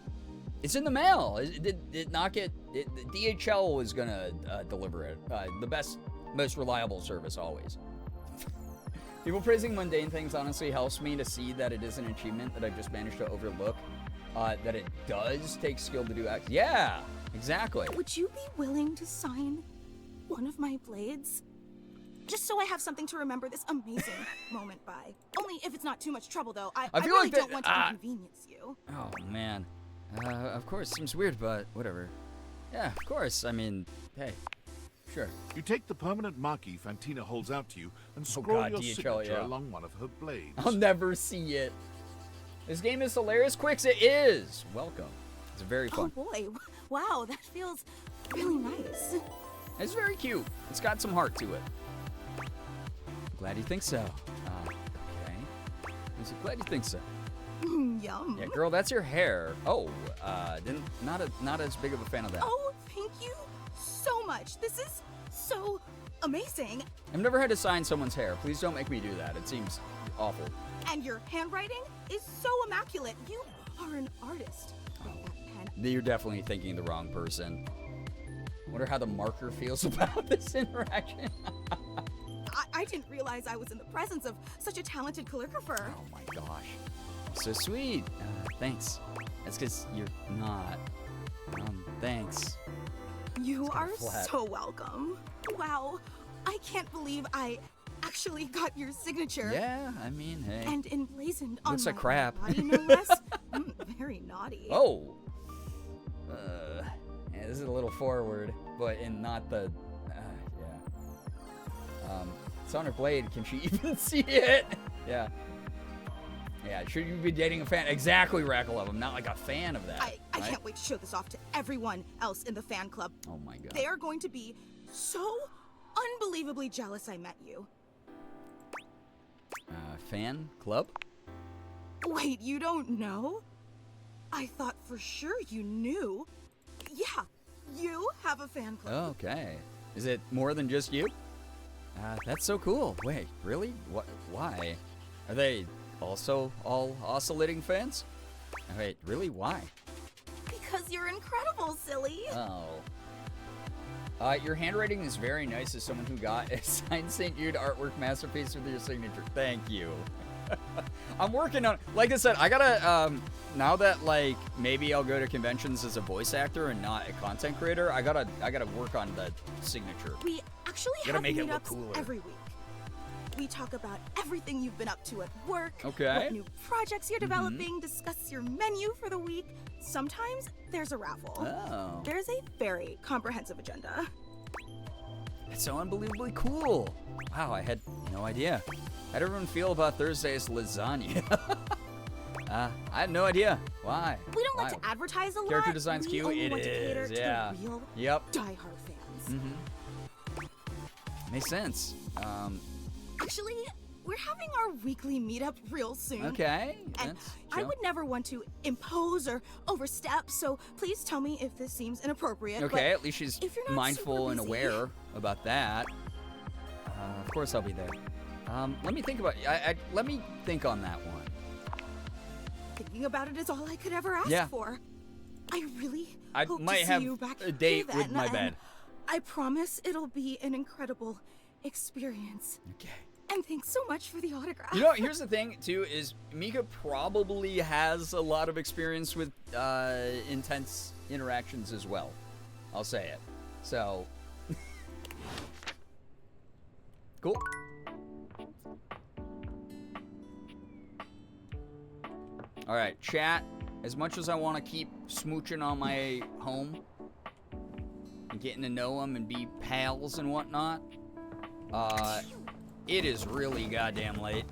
It's in the mail. It did not get... DHL was gonna deliver it. The best, most reliable service, always. People praising mundane things honestly helps me to see that it is an achievement that I've just managed to overlook. That it does take skill to do act. Yeah, exactly. Would you be willing to sign one of my blades? Just so I have something to remember this amazing moment by. Only if it's not too much trouble, though. I feel really like don't want to inconvenience you. Oh, man. Of course, seems weird, but whatever. Yeah, of course. I mean, hey. Sure. You take the permanent marquee Fantina holds out to you and scroll your signature along one of her blades. I'll never see it. This game is hilarious. Quicks, it is. Welcome. It's very fun. Oh boy, wow, that feels really nice. It's very cute. It's got some heart to it. Glad you think so. Okay. I'm glad you think so. Yum. Yeah, girl, that's your hair. Oh, not as big of a fan of that. Oh, thank you so much. This is so amazing. I've never had to sign someone's hair. Please don't make me do that. It seems awful. And your handwriting is so immaculate. You are an artist. You're definitely thinking the wrong person. Wonder how the marker feels about this interaction. I didn't realize I was in the presence of such a talented calligrapher. Oh my gosh. So sweet. Thanks. That's because you're not. Thanks. You are flat. so welcome. Wow, I can't believe I actually got your signature. Yeah, I mean, hey. And emblazoned on Looks my like crap. body, no less. Very naughty. Oh. Yeah, this is a little forward, but in not the. Yeah. It's on her blade. Can she even see it? Yeah. Yeah, should you be dating a fan? Exactly, Rackalove. I'm not like a fan of that. I right? can't wait to show this off to everyone else in the fan club. Oh my god. They are going to be so unbelievably jealous I met you. Fan club? Wait, you don't know? I thought for sure you knew. Yeah, you have a fan club. Okay. Is it more than just you? That's so cool. Wait, really? What? Why? Are they also all oscillating fans? Wait, really? Why? Because you're incredible, silly. Oh. Your handwriting is very nice as someone who got a signed St. Jude artwork masterpiece with your signature. Thank you. I'm working on, like I said, I gotta, now that, like, maybe I'll go to conventions as a voice actor and not a content creator, I gotta work on the signature. We actually Gotta have make it look meetups cooler. every week. We talk about everything you've been up to at work, Okay. what new projects you're developing, discuss your menu for the week. Sometimes there's a raffle. Oh. There's a very comprehensive agenda. That's so unbelievably cool. Wow, I had no idea. How'd everyone feel about Thursday's lasagna? I had no idea. Why? We don't like to advertise a lot. Character design's We cute. only It want to cater is, to yeah. the real Yep. diehard fans. Makes sense. Actually, we're having our weekly meetup real soon. Okay. And that's I chill. would never want to impose or overstep, so please tell me if this seems inappropriate. Okay, but at least she's if you're not mindful super and busy- aware about that. Of course I'll be there. Let me think about. Let me think on that one. Thinking about it is all I could ever ask Yeah. for. I really I hope might to have see you back a date here with then, my and bed. I promise it'll be an incredible experience. Okay. And thanks so much for the autograph. You know, here's the thing too: is Mika probably has a lot of experience with intense interactions as well. I'll say it. So. Cool. All right, chat. As much as I want to keep smooching on my home and getting to know them and be pals and whatnot, it is really goddamn late.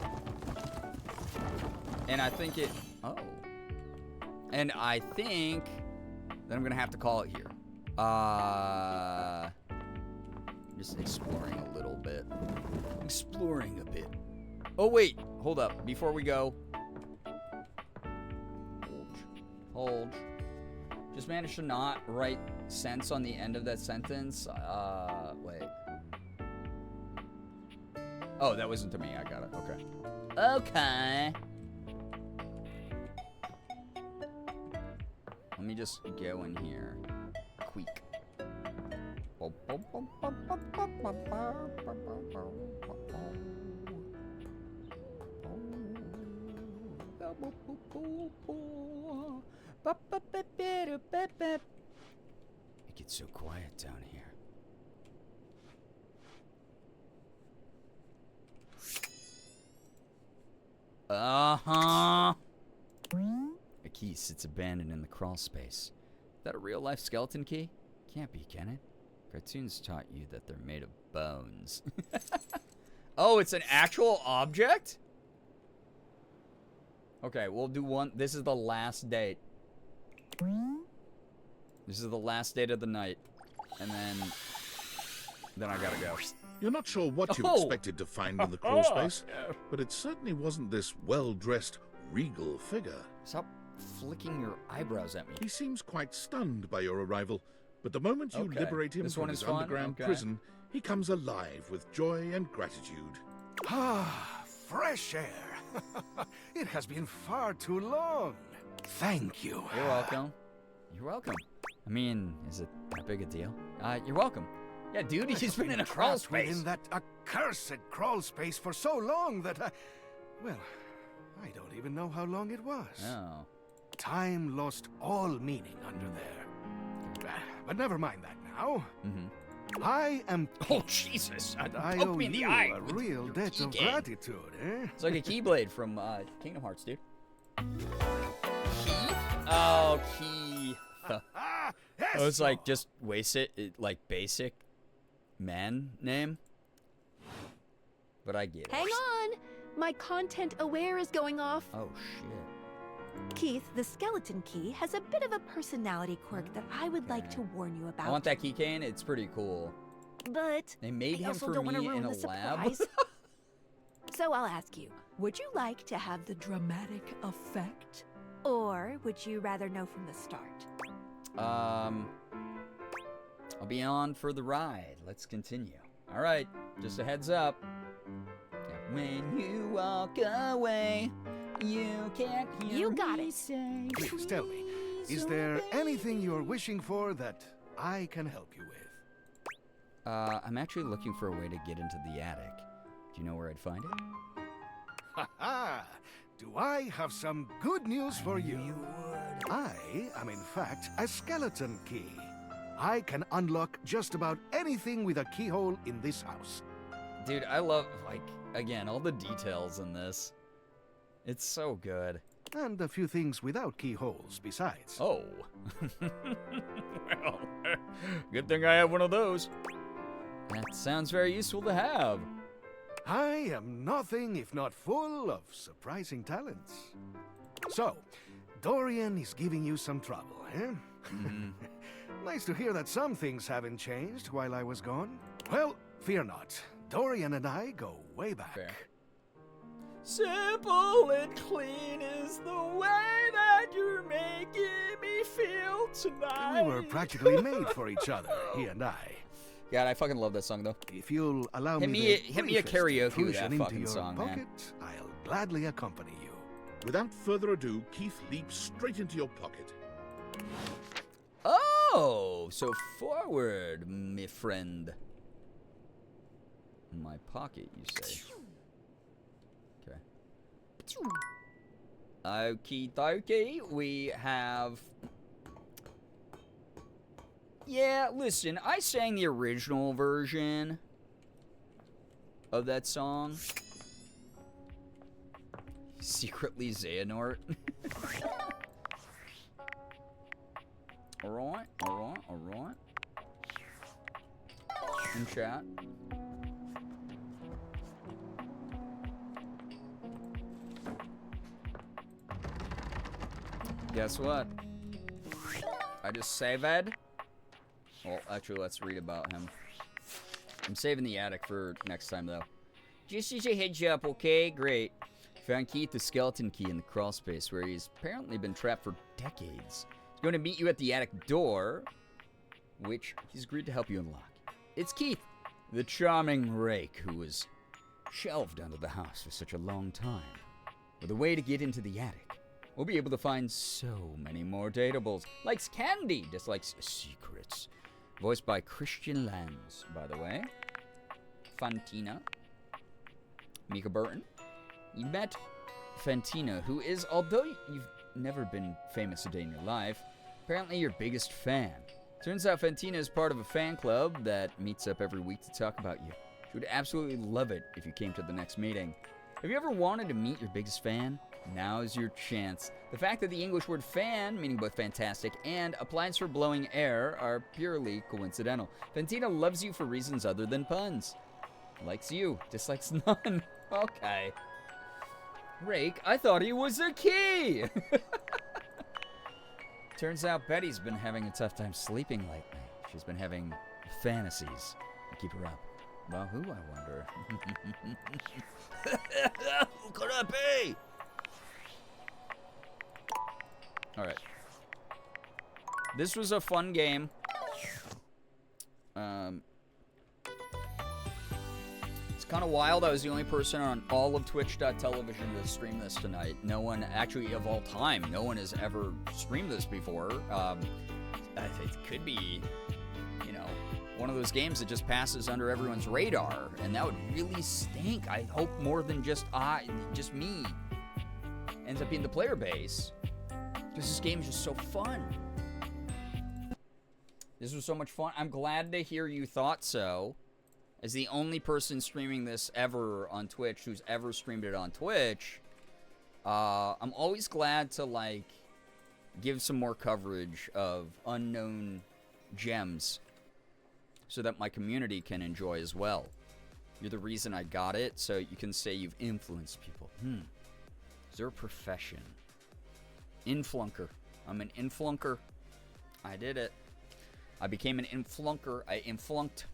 And I think it... Oh. And I think that I'm going to have to call it here. Just exploring a little bit. Exploring a bit. Oh, wait. Hold up. Before we go... Hold. Just managed to not write sense on the end of that sentence. Wait. Oh, that wasn't to me. I got it. Okay. Okay. Let me just go in here. Quick. It gets so quiet down here. Uh-huh. A key sits abandoned in the crawl space. Is that a real-life skeleton key? Can't be, can it? Cartoons taught you that they're made of bones. Oh, it's an actual object? Okay, we'll do one. This is the last date. This is the last date of the night. And then I gotta go. You're not sure what you expected to find in the crawl space, but it certainly wasn't this well-dressed, regal figure. Stop flicking your eyebrows at me. He seems quite stunned by your arrival, but the moment you Okay. liberate him This from one his is fun? underground Okay. prison, he comes alive with joy and gratitude. Ah, fresh air. It has been far too long. Thank you. You're welcome. You're welcome. I mean, is it that big a deal? You're welcome. Yeah, dude, he's been in a crawl Trapped space. within that accursed crawl space for so long that well, I don't even know how long it was. Oh. Time lost all meaning under there. But never mind that now. I am Oh, Jesus. and I Poke owe me in the you eye a with real your debt of keychain. gratitude, eh? It's like a Keyblade from Kingdom Hearts, dude. Keith? Oh, Keith. I was like, just waste it, like basic man name. But I get it. Hang on! My content aware is going off. Oh, shit. Keith, the skeleton key has a bit of a personality quirk that I would like to warn you about. I want that keychain. It's pretty cool. But They made I him also for don't want me to ruin in a the lab. surprise. So I'll ask you, would you like to have the dramatic effect? Or would you rather know from the start? I'll be on for the ride. Let's continue. All right, just a heads up. When you walk away, you can't hear You got me it. say. Please tell me, is there anything you're wishing for that I can help you with? I'm actually looking for a way to get into the attic. Do you know where I'd find it? Ha ha! Do I have some good news for you? I am in fact a skeleton key. I can unlock just about anything with a keyhole in this house. Dude, I love, like, again, all the details in this. It's so good. And a few things without keyholes besides. Oh. Well, good thing I have one of those. That sounds very useful to have. I am nothing if not full of surprising talents. So, Dorian is giving you some trouble, eh? Nice to hear that some things haven't changed while I was gone. Well, fear not. Dorian and I go way back. Fair. Simple and clean is the way that you're making me feel tonight. We were practically made for each other, he and I. God, I fucking love that song, though. If you'll allow Hit me me a briefest karaoke with intrusion that into fucking your song, pocket, man. I'll gladly accompany you. Without further ado, Keith leaps straight into your pocket. Oh, so forward, me friend. My pocket, you say? Okay. Okie dokie, we have... Yeah, listen, I sang the original version of that song. Secretly Xehanort. Alright. In chat. Guess what? I just saved. Well, actually, let's read about him. I'm saving the attic for next time, though. Just as a heads up, okay? Great. Found Keith the skeleton key in the crawl space where he's apparently been trapped for decades. He's going to meet you at the attic door, which he's agreed to help you unlock. It's Keith, the charming rake who was shelved under the house for such a long time. With a way to get into the attic, we'll be able to find so many more datables. Likes candy, dislikes secrets. Voiced by Christian Lands, by the way. Fantina. Mika Burton. You met Fantina, who is, although you've never been famous a day in your life, apparently your biggest fan. Turns out Fantina is part of a fan club that meets up every week to talk about you. She would absolutely love it if you came to the next meeting. Have you ever wanted to meet your biggest fan? Now is your chance. The fact that the English word fan, meaning both fantastic and applies for blowing air, are purely coincidental. Fantina loves you for reasons other than puns. Likes you, dislikes none. Okay. Rake, I thought he was a key! Turns out Betty's been having a tough time sleeping lately. She's been having fantasies that keep her up. About who, I wonder? Who could that be? Alright. This was a fun game. It's kind of wild. I was the only person on all of Twitch.television to stream this tonight. No one, actually of all time, no one has ever streamed this before. It could be, you know, one of those games that just passes under everyone's radar, and that would really stink. I hope more than just me ends up being the player base, because this game is just so fun. This was so much fun. I'm glad to hear you thought so. As the only person streaming this ever on Twitch who's ever streamed it on Twitch, I'm always glad to, like, give some more coverage of unknown gems so that my community can enjoy as well. You're the reason I got it, so you can say you've influenced people. Is there a profession? Influnker. I'm an influnker. I did it. I became an influnker. I influnked.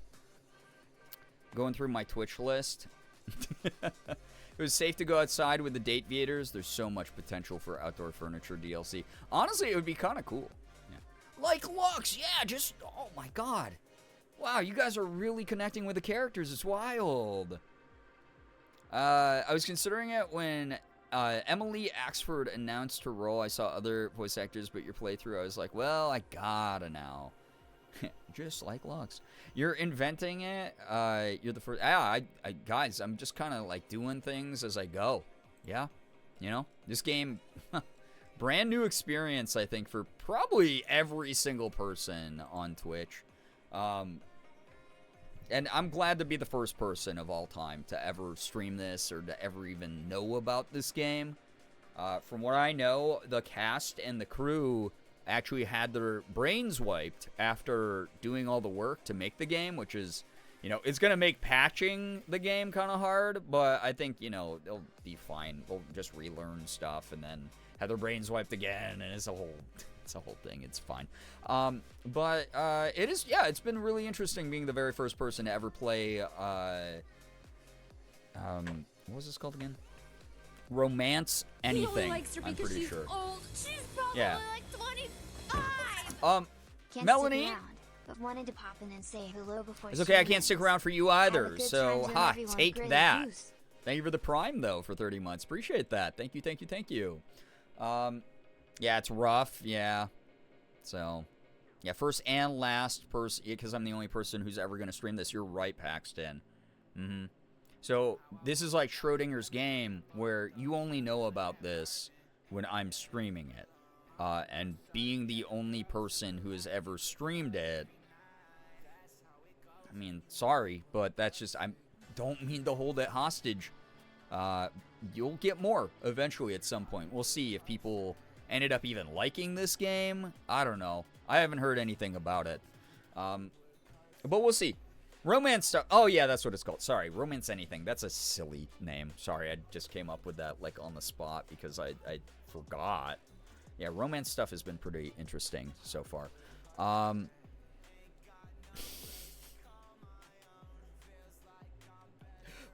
Going through my Twitch list. It was safe to go outside with the date viators. There's so much potential for outdoor furniture DLC. Honestly, it would be kind of cool. Yeah. Like Lux, yeah, just, oh my god. Wow, you guys are really connecting with the characters. It's wild. I was considering it when Emily Axford announced her role. I saw other voice actors, but your playthrough, I was like, well, I gotta now. Just like Lux. You're inventing it. You're the first. Guys, I'm just kind of like doing things as I go. Yeah. You know, this game, brand new experience, I think, for probably every single person on Twitch. And I'm glad to be the first person of all time to ever stream this or to ever even know about this game. From what I know, the cast and the crew actually had their brains wiped after doing all the work to make the game, which is, you know, it's going to make patching the game kind of hard, but I think, you know, they'll be fine. They'll just relearn stuff and then have their brains wiped again, and it's a whole thing. It's fine. But it is, yeah, it's been really interesting being the very first person to ever play, what was this called again? Romance Anything, I'm pretty sure. Yeah. Can't Melanie? stick around, but wanted to pop in and say hello before. It's okay, I can't stick around for you either, good so, times and everyone take great that. juice. Thank you for the Prime, though, for 30 months. Appreciate that. Thank you, thank you, thank you. Yeah, it's rough, yeah. So, yeah, first and last person, because I'm the only person who's ever going to stream this. You're right, Paxton. So, this is like Schrodinger's game, where you only know about this when I'm streaming it. And being the only person who has ever streamed it, I mean, sorry, but that's just, I don't mean to hold it hostage. You'll get more eventually at some point. We'll see if people ended up even liking this game. I don't know. I haven't heard anything about it. But we'll see. Romance stuff. Oh, yeah, that's what it's called. Sorry, Romance Anything. That's a silly name. Sorry, I just came up with that, like, on the spot because I forgot. Yeah, romance stuff has been pretty interesting so far.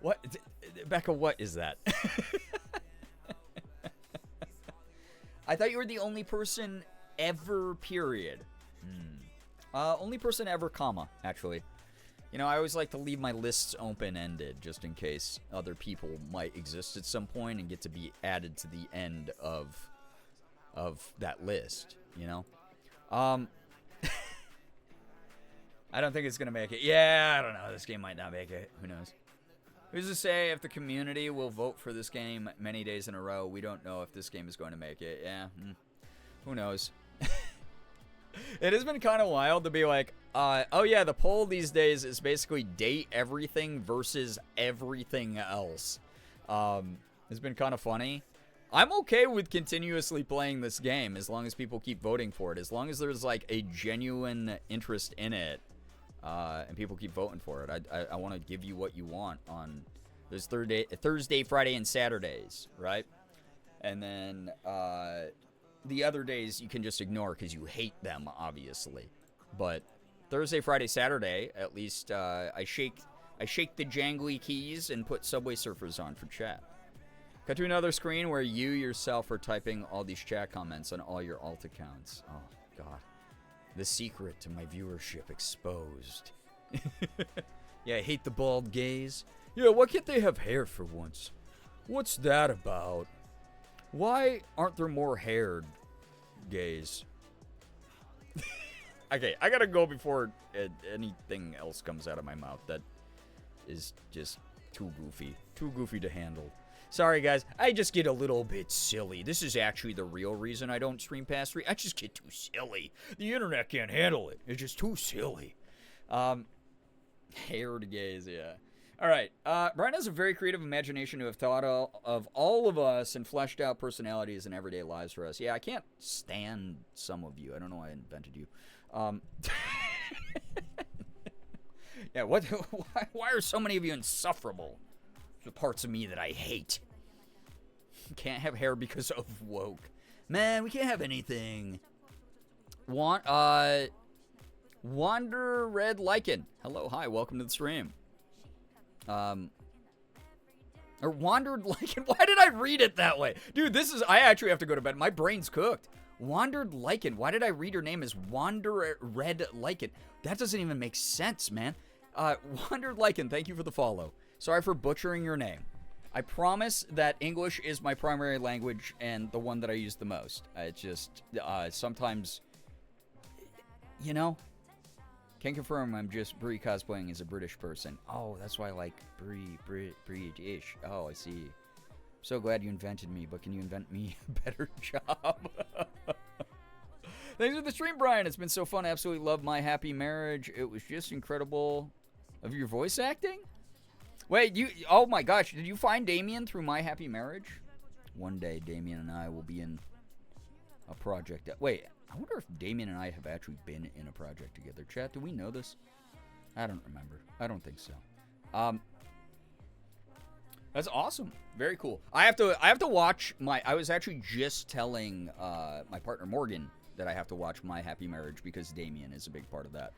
What? Becca, what is that? I thought you were the only person ever, period. Only person ever, comma, actually. You know, I always like to leave my lists open-ended just in case other people might exist at some point and get to be added to the end of that list, you know? I don't think it's gonna make it. Yeah, I don't know. This game might not make it. Who knows? Who's to say if the community will vote for this game many days in a row? We don't know if this game is going to make it. Yeah, who knows? It has been kind of wild to be like, oh yeah, the poll these days is basically date everything versus everything else. It's been kind of funny. I'm okay with continuously playing this game as long as people keep voting for it. As long as there's like a genuine interest in it, and people keep voting for it. I want to give you what you want on those Thursday, Friday, and Saturdays, right? And then the other days you can just ignore because you hate them, obviously. But Thursday, Friday, Saturday, at least I shake the jangly keys and put Subway Surfers on for chat. Cut to another screen where you yourself are typing all these chat comments on all your alt accounts. Oh, God. The secret to my viewership exposed. Yeah, I hate the bald gays. Yeah, why can't they have hair for once? What's that about? Why aren't there more haired gays? Okay, I gotta go before anything else comes out of my mouth that is just too goofy to handle. Sorry, guys. I just get a little bit silly. This is actually the real reason I don't stream past 3. I just get too silly. The internet can't handle it. It's just too silly. Hair to gaze, yeah. All right. Brian has a very creative imagination to have thought of all of us and fleshed out personalities and everyday lives for us. Yeah, I can't stand some of you. I don't know why I invented you. Yeah, why are so many of you insufferable? The parts of me that I hate. Can't have hair because of woke. Man, we can't have anything. Wander Red Lichen. Hello, hi, welcome to the stream. Or Wandered Lichen. Why did I read it that way? Dude, I actually have to go to bed. My brain's cooked. Wandered Lichen. Why did I read her name as Wander Red Lichen? That doesn't even make sense, man. Wandered Lichen, thank you for the follow. Sorry for butchering your name. I promise that English is my primary language and the one that I use the most. It's just, sometimes, you know, can confirm I'm just Brie cosplaying as a British person. Oh, that's why I like British. Oh, I see. So glad you invented me, but can you invent me a better job? Thanks for the stream, Brian. It's been so fun. I absolutely love My Happy Marriage. It was just incredible. Of your voice acting? Wait, oh my gosh, did you find Damien through My Happy Marriage? One day, Damien and I will be in a project. Wait, I wonder if Damien and I have actually been in a project together. Chat, do we know this? I don't remember. I don't think so. That's awesome. Very cool. I have to watch I was actually just telling my partner Morgan that I have to watch My Happy Marriage because Damien is a big part of that.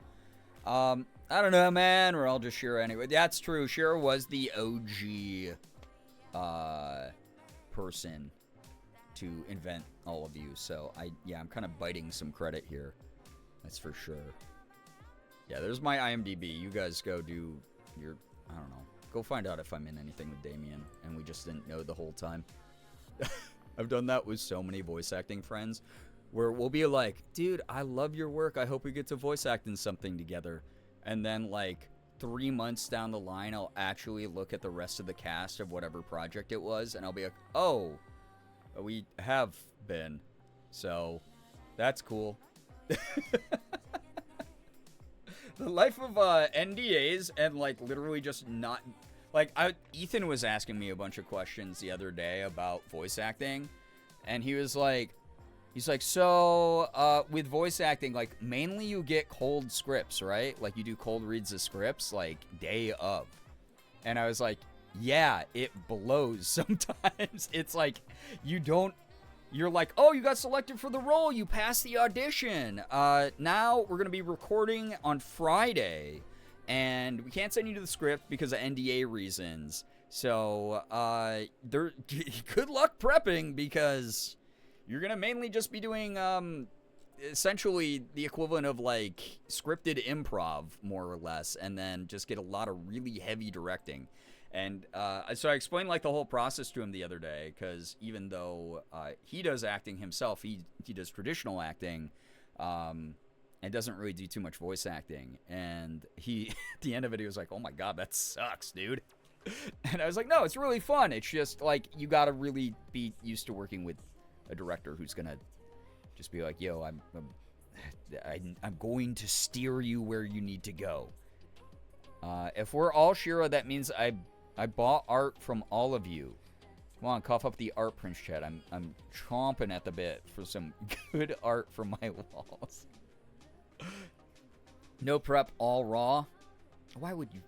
I don't know, man. We're all just Shira anyway. That's true. Shira was the OG person to invent all of you. So I'm kind of biting some credit here. That's for sure. Yeah, there's my IMDb. You guys go do your, I don't know. Go find out if I'm in anything with Damien and we just didn't know the whole time. I've done that with so many voice acting friends where we'll be like, dude, I love your work. I hope we get to voice act in something together. And then like 3 months down the line, I'll actually look at the rest of the cast of whatever project it was. And I'll be like, oh, we have been. So that's cool. The life of NDAs and like literally just not like Ethan was asking me a bunch of questions the other day about voice acting. And he's like, so, with voice acting, like, mainly you get cold scripts, right? Like, you do cold reads of scripts, like, day of. And I was like, yeah, it blows sometimes. It's like, you're like, oh, you got selected for the role. You passed the audition. Now we're going to be recording on Friday. And we can't send you to the script because of NDA reasons. So, good luck prepping because you're going to mainly just be doing, essentially the equivalent of, like, scripted improv, more or less, and then just get a lot of really heavy directing. And so I explained, like, the whole process to him the other day, because even though he does acting himself, he does traditional acting, and doesn't really do too much voice acting. And he, at the end of it, he was like, oh my god, that sucks, dude. And I was like, no, it's really fun. It's just, like, you gotta really be used to working with a director who's gonna just be like, yo, I'm going to steer you where you need to go. If we're all Shira, that means I bought art from all of you. Come on, cough up the art, Prince Chat. I'm chomping at the bit for some good art for my walls. No prep, all raw. Why did you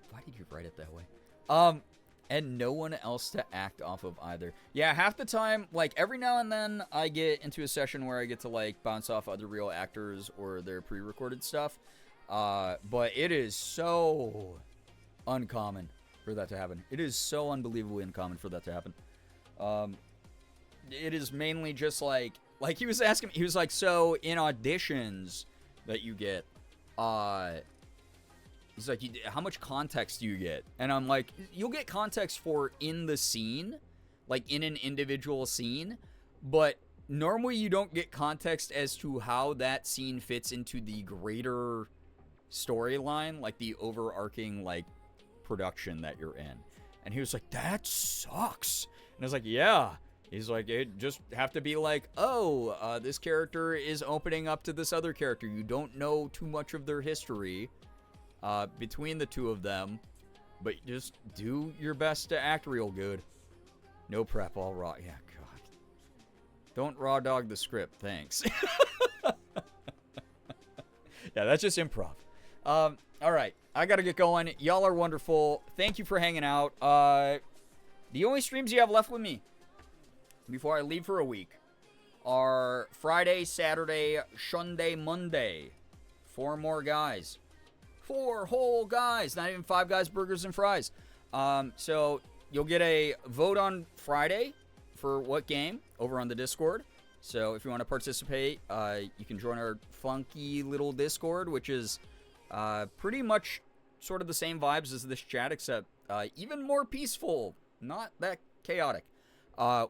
write it that way? And no one else to act off of either. Yeah, half the time, like, every now and then I get into a session where I get to, like, bounce off other real actors or their pre-recorded stuff. But it is so uncommon for that to happen. It is so unbelievably uncommon for that to happen. It is mainly just, like he was asking me, he was like, so in auditions that you get, he's like, how much context do you get? And I'm like, you'll get context for in the scene, like in an individual scene, but normally you don't get context as to how that scene fits into the greater storyline, like the overarching, like, production that you're in. And he was like, that sucks. And I was like, yeah. He's like, it just have to be like, oh, this character is opening up to this other character. You don't know too much of their history between the two of them, but just do your best to act real good. No prep, all raw. Yeah, God. Don't raw dog the script, thanks. Yeah, that's just improv. All right, I gotta get going. Y'all are wonderful. Thank you for hanging out. The only streams you have left with me before I leave for a week are Friday, Saturday, Sunday, Monday. 4 more guys. 4 whole guys. Not even 5 guys, burgers, and fries. So you'll get a vote on Friday for what game over on the Discord. So if you want to participate, you can join our funky little Discord, which is pretty much sort of the same vibes as this chat, except even more peaceful. Not that chaotic.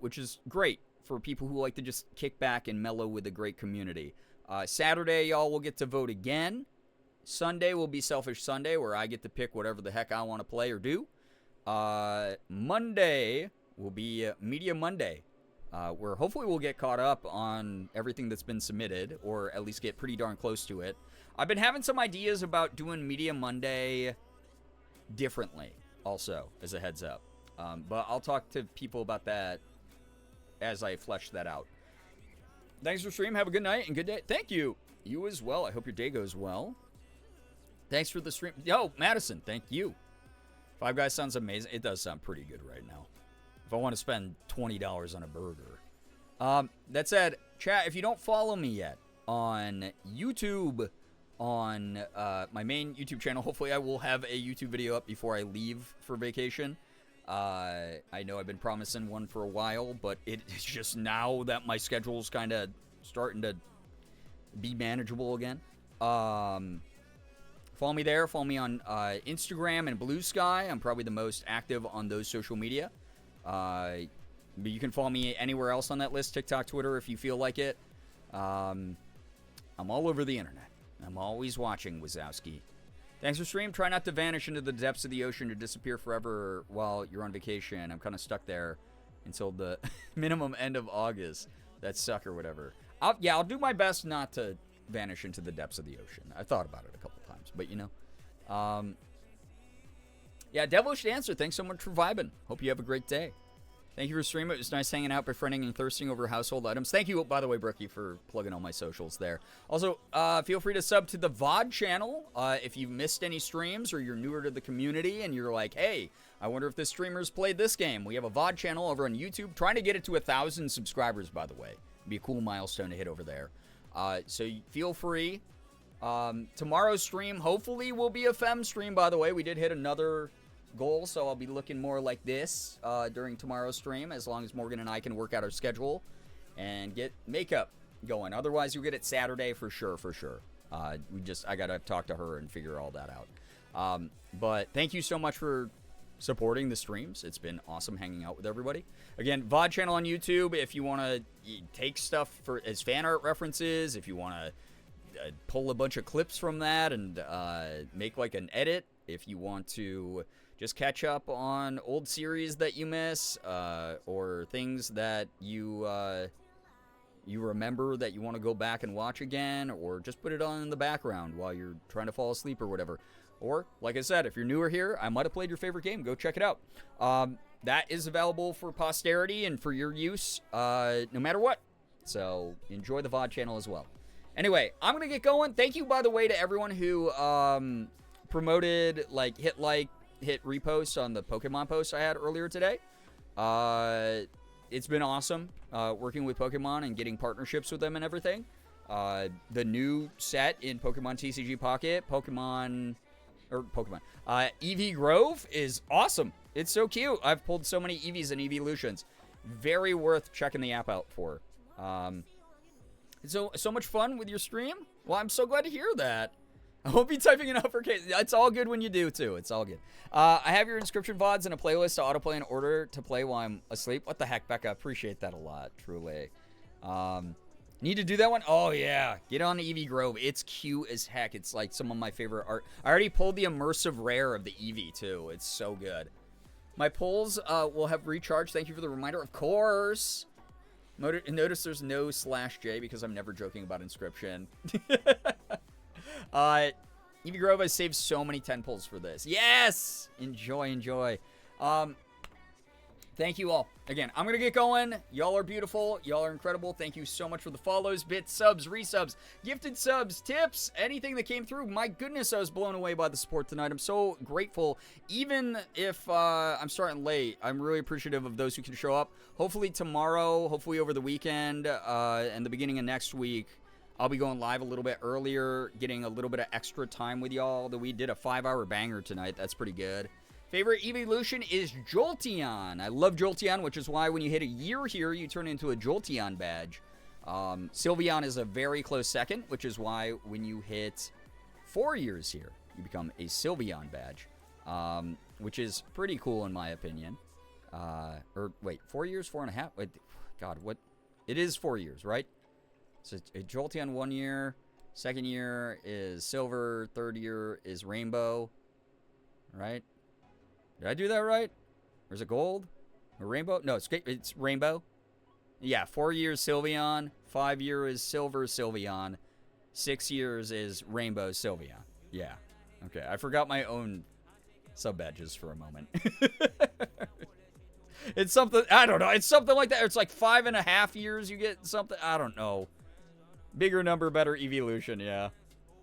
Which is great for people who like to just kick back and mellow with a great community. Saturday, y'all will get to vote again. Sunday will be Selfish Sunday, where I get to pick whatever the heck I want to play or do. Monday will be Media Monday, where hopefully we'll get caught up on everything that's been submitted, or at least get pretty darn close to it. I've been having some ideas about doing Media Monday differently, also, as a heads up. But I'll talk to people about that as I flesh that out. Thanks for stream. Have a good night and good day. Thank you. You as well. I hope your day goes well. Thanks for the stream. Yo, Madison, thank you. 5 Guys sounds amazing. It does sound pretty good right now. If I want to spend $20 on a burger. That said, chat, if you don't follow me yet on YouTube, on my main YouTube channel, hopefully I will have a YouTube video up before I leave for vacation. I know I've been promising one for a while, but it's just now that my schedule's kind of starting to be manageable again. Follow me there. Follow me on Instagram and Blue Sky. I'm probably the most active on those social media. But you can follow me anywhere else on that list, TikTok, Twitter, if you feel like it. I'm all over the internet. I'm always watching, Wazowski. Thanks for stream. Try not to vanish into the depths of the ocean or disappear forever while you're on vacation. I'm kind of stuck there until the minimum end of August. That suck or whatever. I'll do my best not to vanish into the depths of the ocean. I thought about it a couple times, but you know. Yeah, Devilish Dancer, thanks so much for vibing. Hope you have a great day. Thank you for streaming. It was nice hanging out, befriending, and thirsting over household items. Thank you, by the way, Brookie, for plugging all my socials there. Also, feel free to sub to the VOD channel if you've missed any streams or you're newer to the community and you're like, hey, I wonder if this streamer's played this game. We have a VOD channel over on YouTube. Trying to get it to 1,000 subscribers, by the way. It'd be a cool milestone to hit over there. So feel free. Tomorrow's stream hopefully will be a FEM stream, by the way. We did hit another goal, so I'll be looking more like this during tomorrow's stream, as long as Morgan and I can work out our schedule and get makeup going. Otherwise, you'll get it Saturday for sure. I gotta talk to her and figure all that out. But thank you so much for supporting the streams. It's been awesome hanging out with everybody. Again, VOD channel on YouTube if you want to take stuff as fan art references, if you want to pull a bunch of clips from that and make like an edit, if you want to just catch up on old series that you miss, or things that you remember that you want to go back and watch again, or just put it on in the background while you're trying to fall asleep or whatever. Or, like I said, if you're newer here, I might have played your favorite game. Go check it out. That is available for posterity and for your use, no matter what. So enjoy the VOD channel as well. Anyway, I'm going to get going. Thank you, by the way, to everyone who promoted, hit repost on the Pokemon post I had earlier today. It's been awesome working with Pokemon and getting partnerships with them and everything. The new set in Pokemon TCG Pocket, Eevee Grove is awesome. It's so cute. I've pulled so many Eevees and Eeveelutions. Very worth checking the app out for. It's so much fun with your stream. Well, I'm so glad to hear that. I won't be typing in uppercase. It's all good when you do, too. It's all good. I have your inscription VODs in a playlist to autoplay in order to play while I'm asleep. What the heck, Becca? I appreciate that a lot, truly. Need to do that one? Oh, yeah. Get on Eevee Grove. It's cute as heck. It's like some of my favorite art. I already pulled the immersive rare of the Eevee, too. It's so good. My polls will have recharged. Thank you for the reminder. Of course. Notice there's no /J because I'm never joking about Inscription. Eevee Grove has saved so many 10 pulls for this. Yes! Enjoy, enjoy. Thank you all. Again, I'm going to get going. Y'all are beautiful. Y'all are incredible. Thank you so much for the follows, bits, subs, resubs, gifted subs, tips, anything that came through. My goodness, I was blown away by the support tonight. I'm so grateful. Even if I'm starting late, I'm really appreciative of those who can show up. Hopefully tomorrow, hopefully over the weekend, and the beginning of next week, I'll be going live a little bit earlier, getting a little bit of extra time with y'all. We did a 5-hour banger tonight. That's pretty good. Favorite evolution is Jolteon. I love Jolteon, which is why when you hit a year here, you turn into a Jolteon badge. Sylveon is a very close second, which is why when you hit 4 years here, you become a Sylveon badge, which is pretty cool in my opinion. Or wait, 4 years, 4.5? Wait, God, what? It is 4 years, right? So a Jolteon 1 year, second year is Silver, third year is Rainbow, right? Did I do that right? Or is it gold? Or rainbow? No, it's rainbow. Yeah, 4 years Sylveon. 5 years is silver Sylveon. 6 years is rainbow Sylveon. Yeah. Okay, I forgot my own sub-badges for a moment. It's something, I don't know. It's something like that. It's like 5.5 years you get something. I don't know. Bigger number, better evolution, yeah.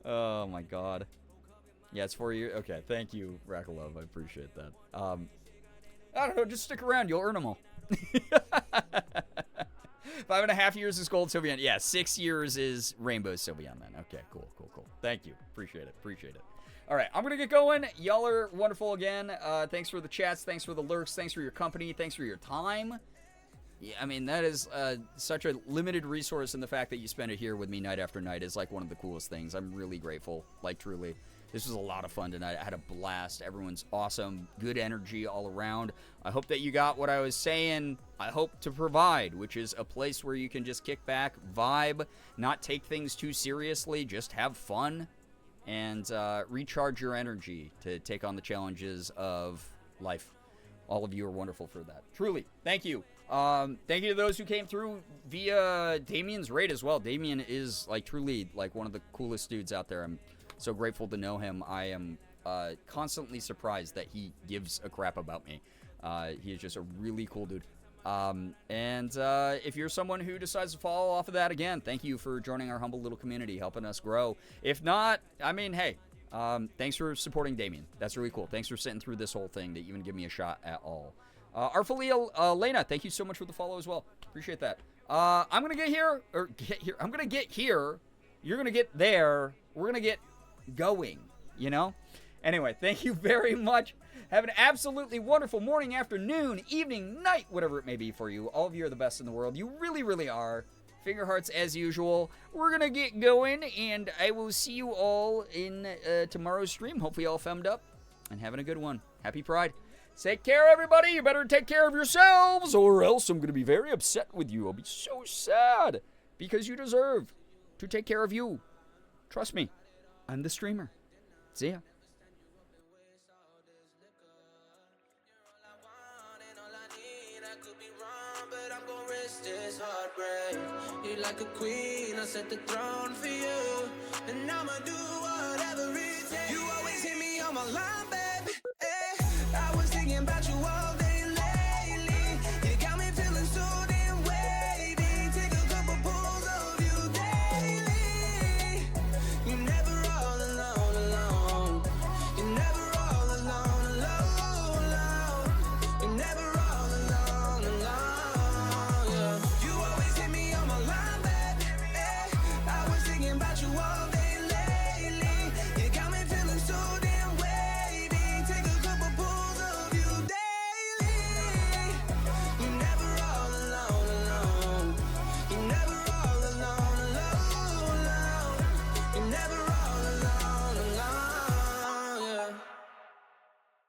Oh my god. Yeah, it's 4 years. Okay, thank you, Rakalov. I appreciate that. I don't know, just stick around. You'll earn them all. 5.5 years is Gold Sylveon. Yeah, 6 years is Rainbow Sylveon then. Okay, cool. Thank you. Appreciate it. All right, I'm going to get going. Y'all are wonderful again. Thanks for the chats. Thanks for the lurks. Thanks for your company. Thanks for your time. Yeah, I mean, that is such a limited resource, and the fact that you spend it here with me night after night is like one of the coolest things. I'm really grateful, like truly. This was a lot of fun tonight. I had a blast. Everyone's awesome. Good energy all around. I hope that you got what I was saying. I hope to provide, which is a place where you can just kick back, vibe, not take things too seriously, just have fun, and recharge your energy to take on the challenges of life. All of you are wonderful for that. Truly, thank you. Thank you to those who came through via Damien's raid as well. Damien is like truly like one of the coolest dudes out there. I'm so grateful to know him. I am constantly surprised that he gives a crap about me. He is just a really cool dude. If you're someone who decides to fall off of that, again, thank you for joining our humble little community, helping us grow. If not, I mean, hey, thanks for supporting Damien. That's really cool. Thanks for sitting through this whole thing to even give me a shot at all. Artfully Lena, thank you so much for the follow as well. Appreciate that. I'm going to get here. I'm going to get here. You're going to get there. We're going to get going, you know? Anyway, thank you very much. Have an absolutely wonderful morning, afternoon, evening, night, whatever it may be for you. All of you are the best in the world. You really, really are. Finger hearts as usual. We're going to get going, and I will see you all in tomorrow's stream. Hopefully all femmed up and having a good one. Happy Pride. Take care, everybody. You better take care of yourselves, or else I'm going to be very upset with you. I'll be so sad, because you deserve to take care of you. Trust me. I'm the streamer. See ya. You're like a queen, I set the throne for you, and I'ma do whatever it takes. You always hit me on my line, baby.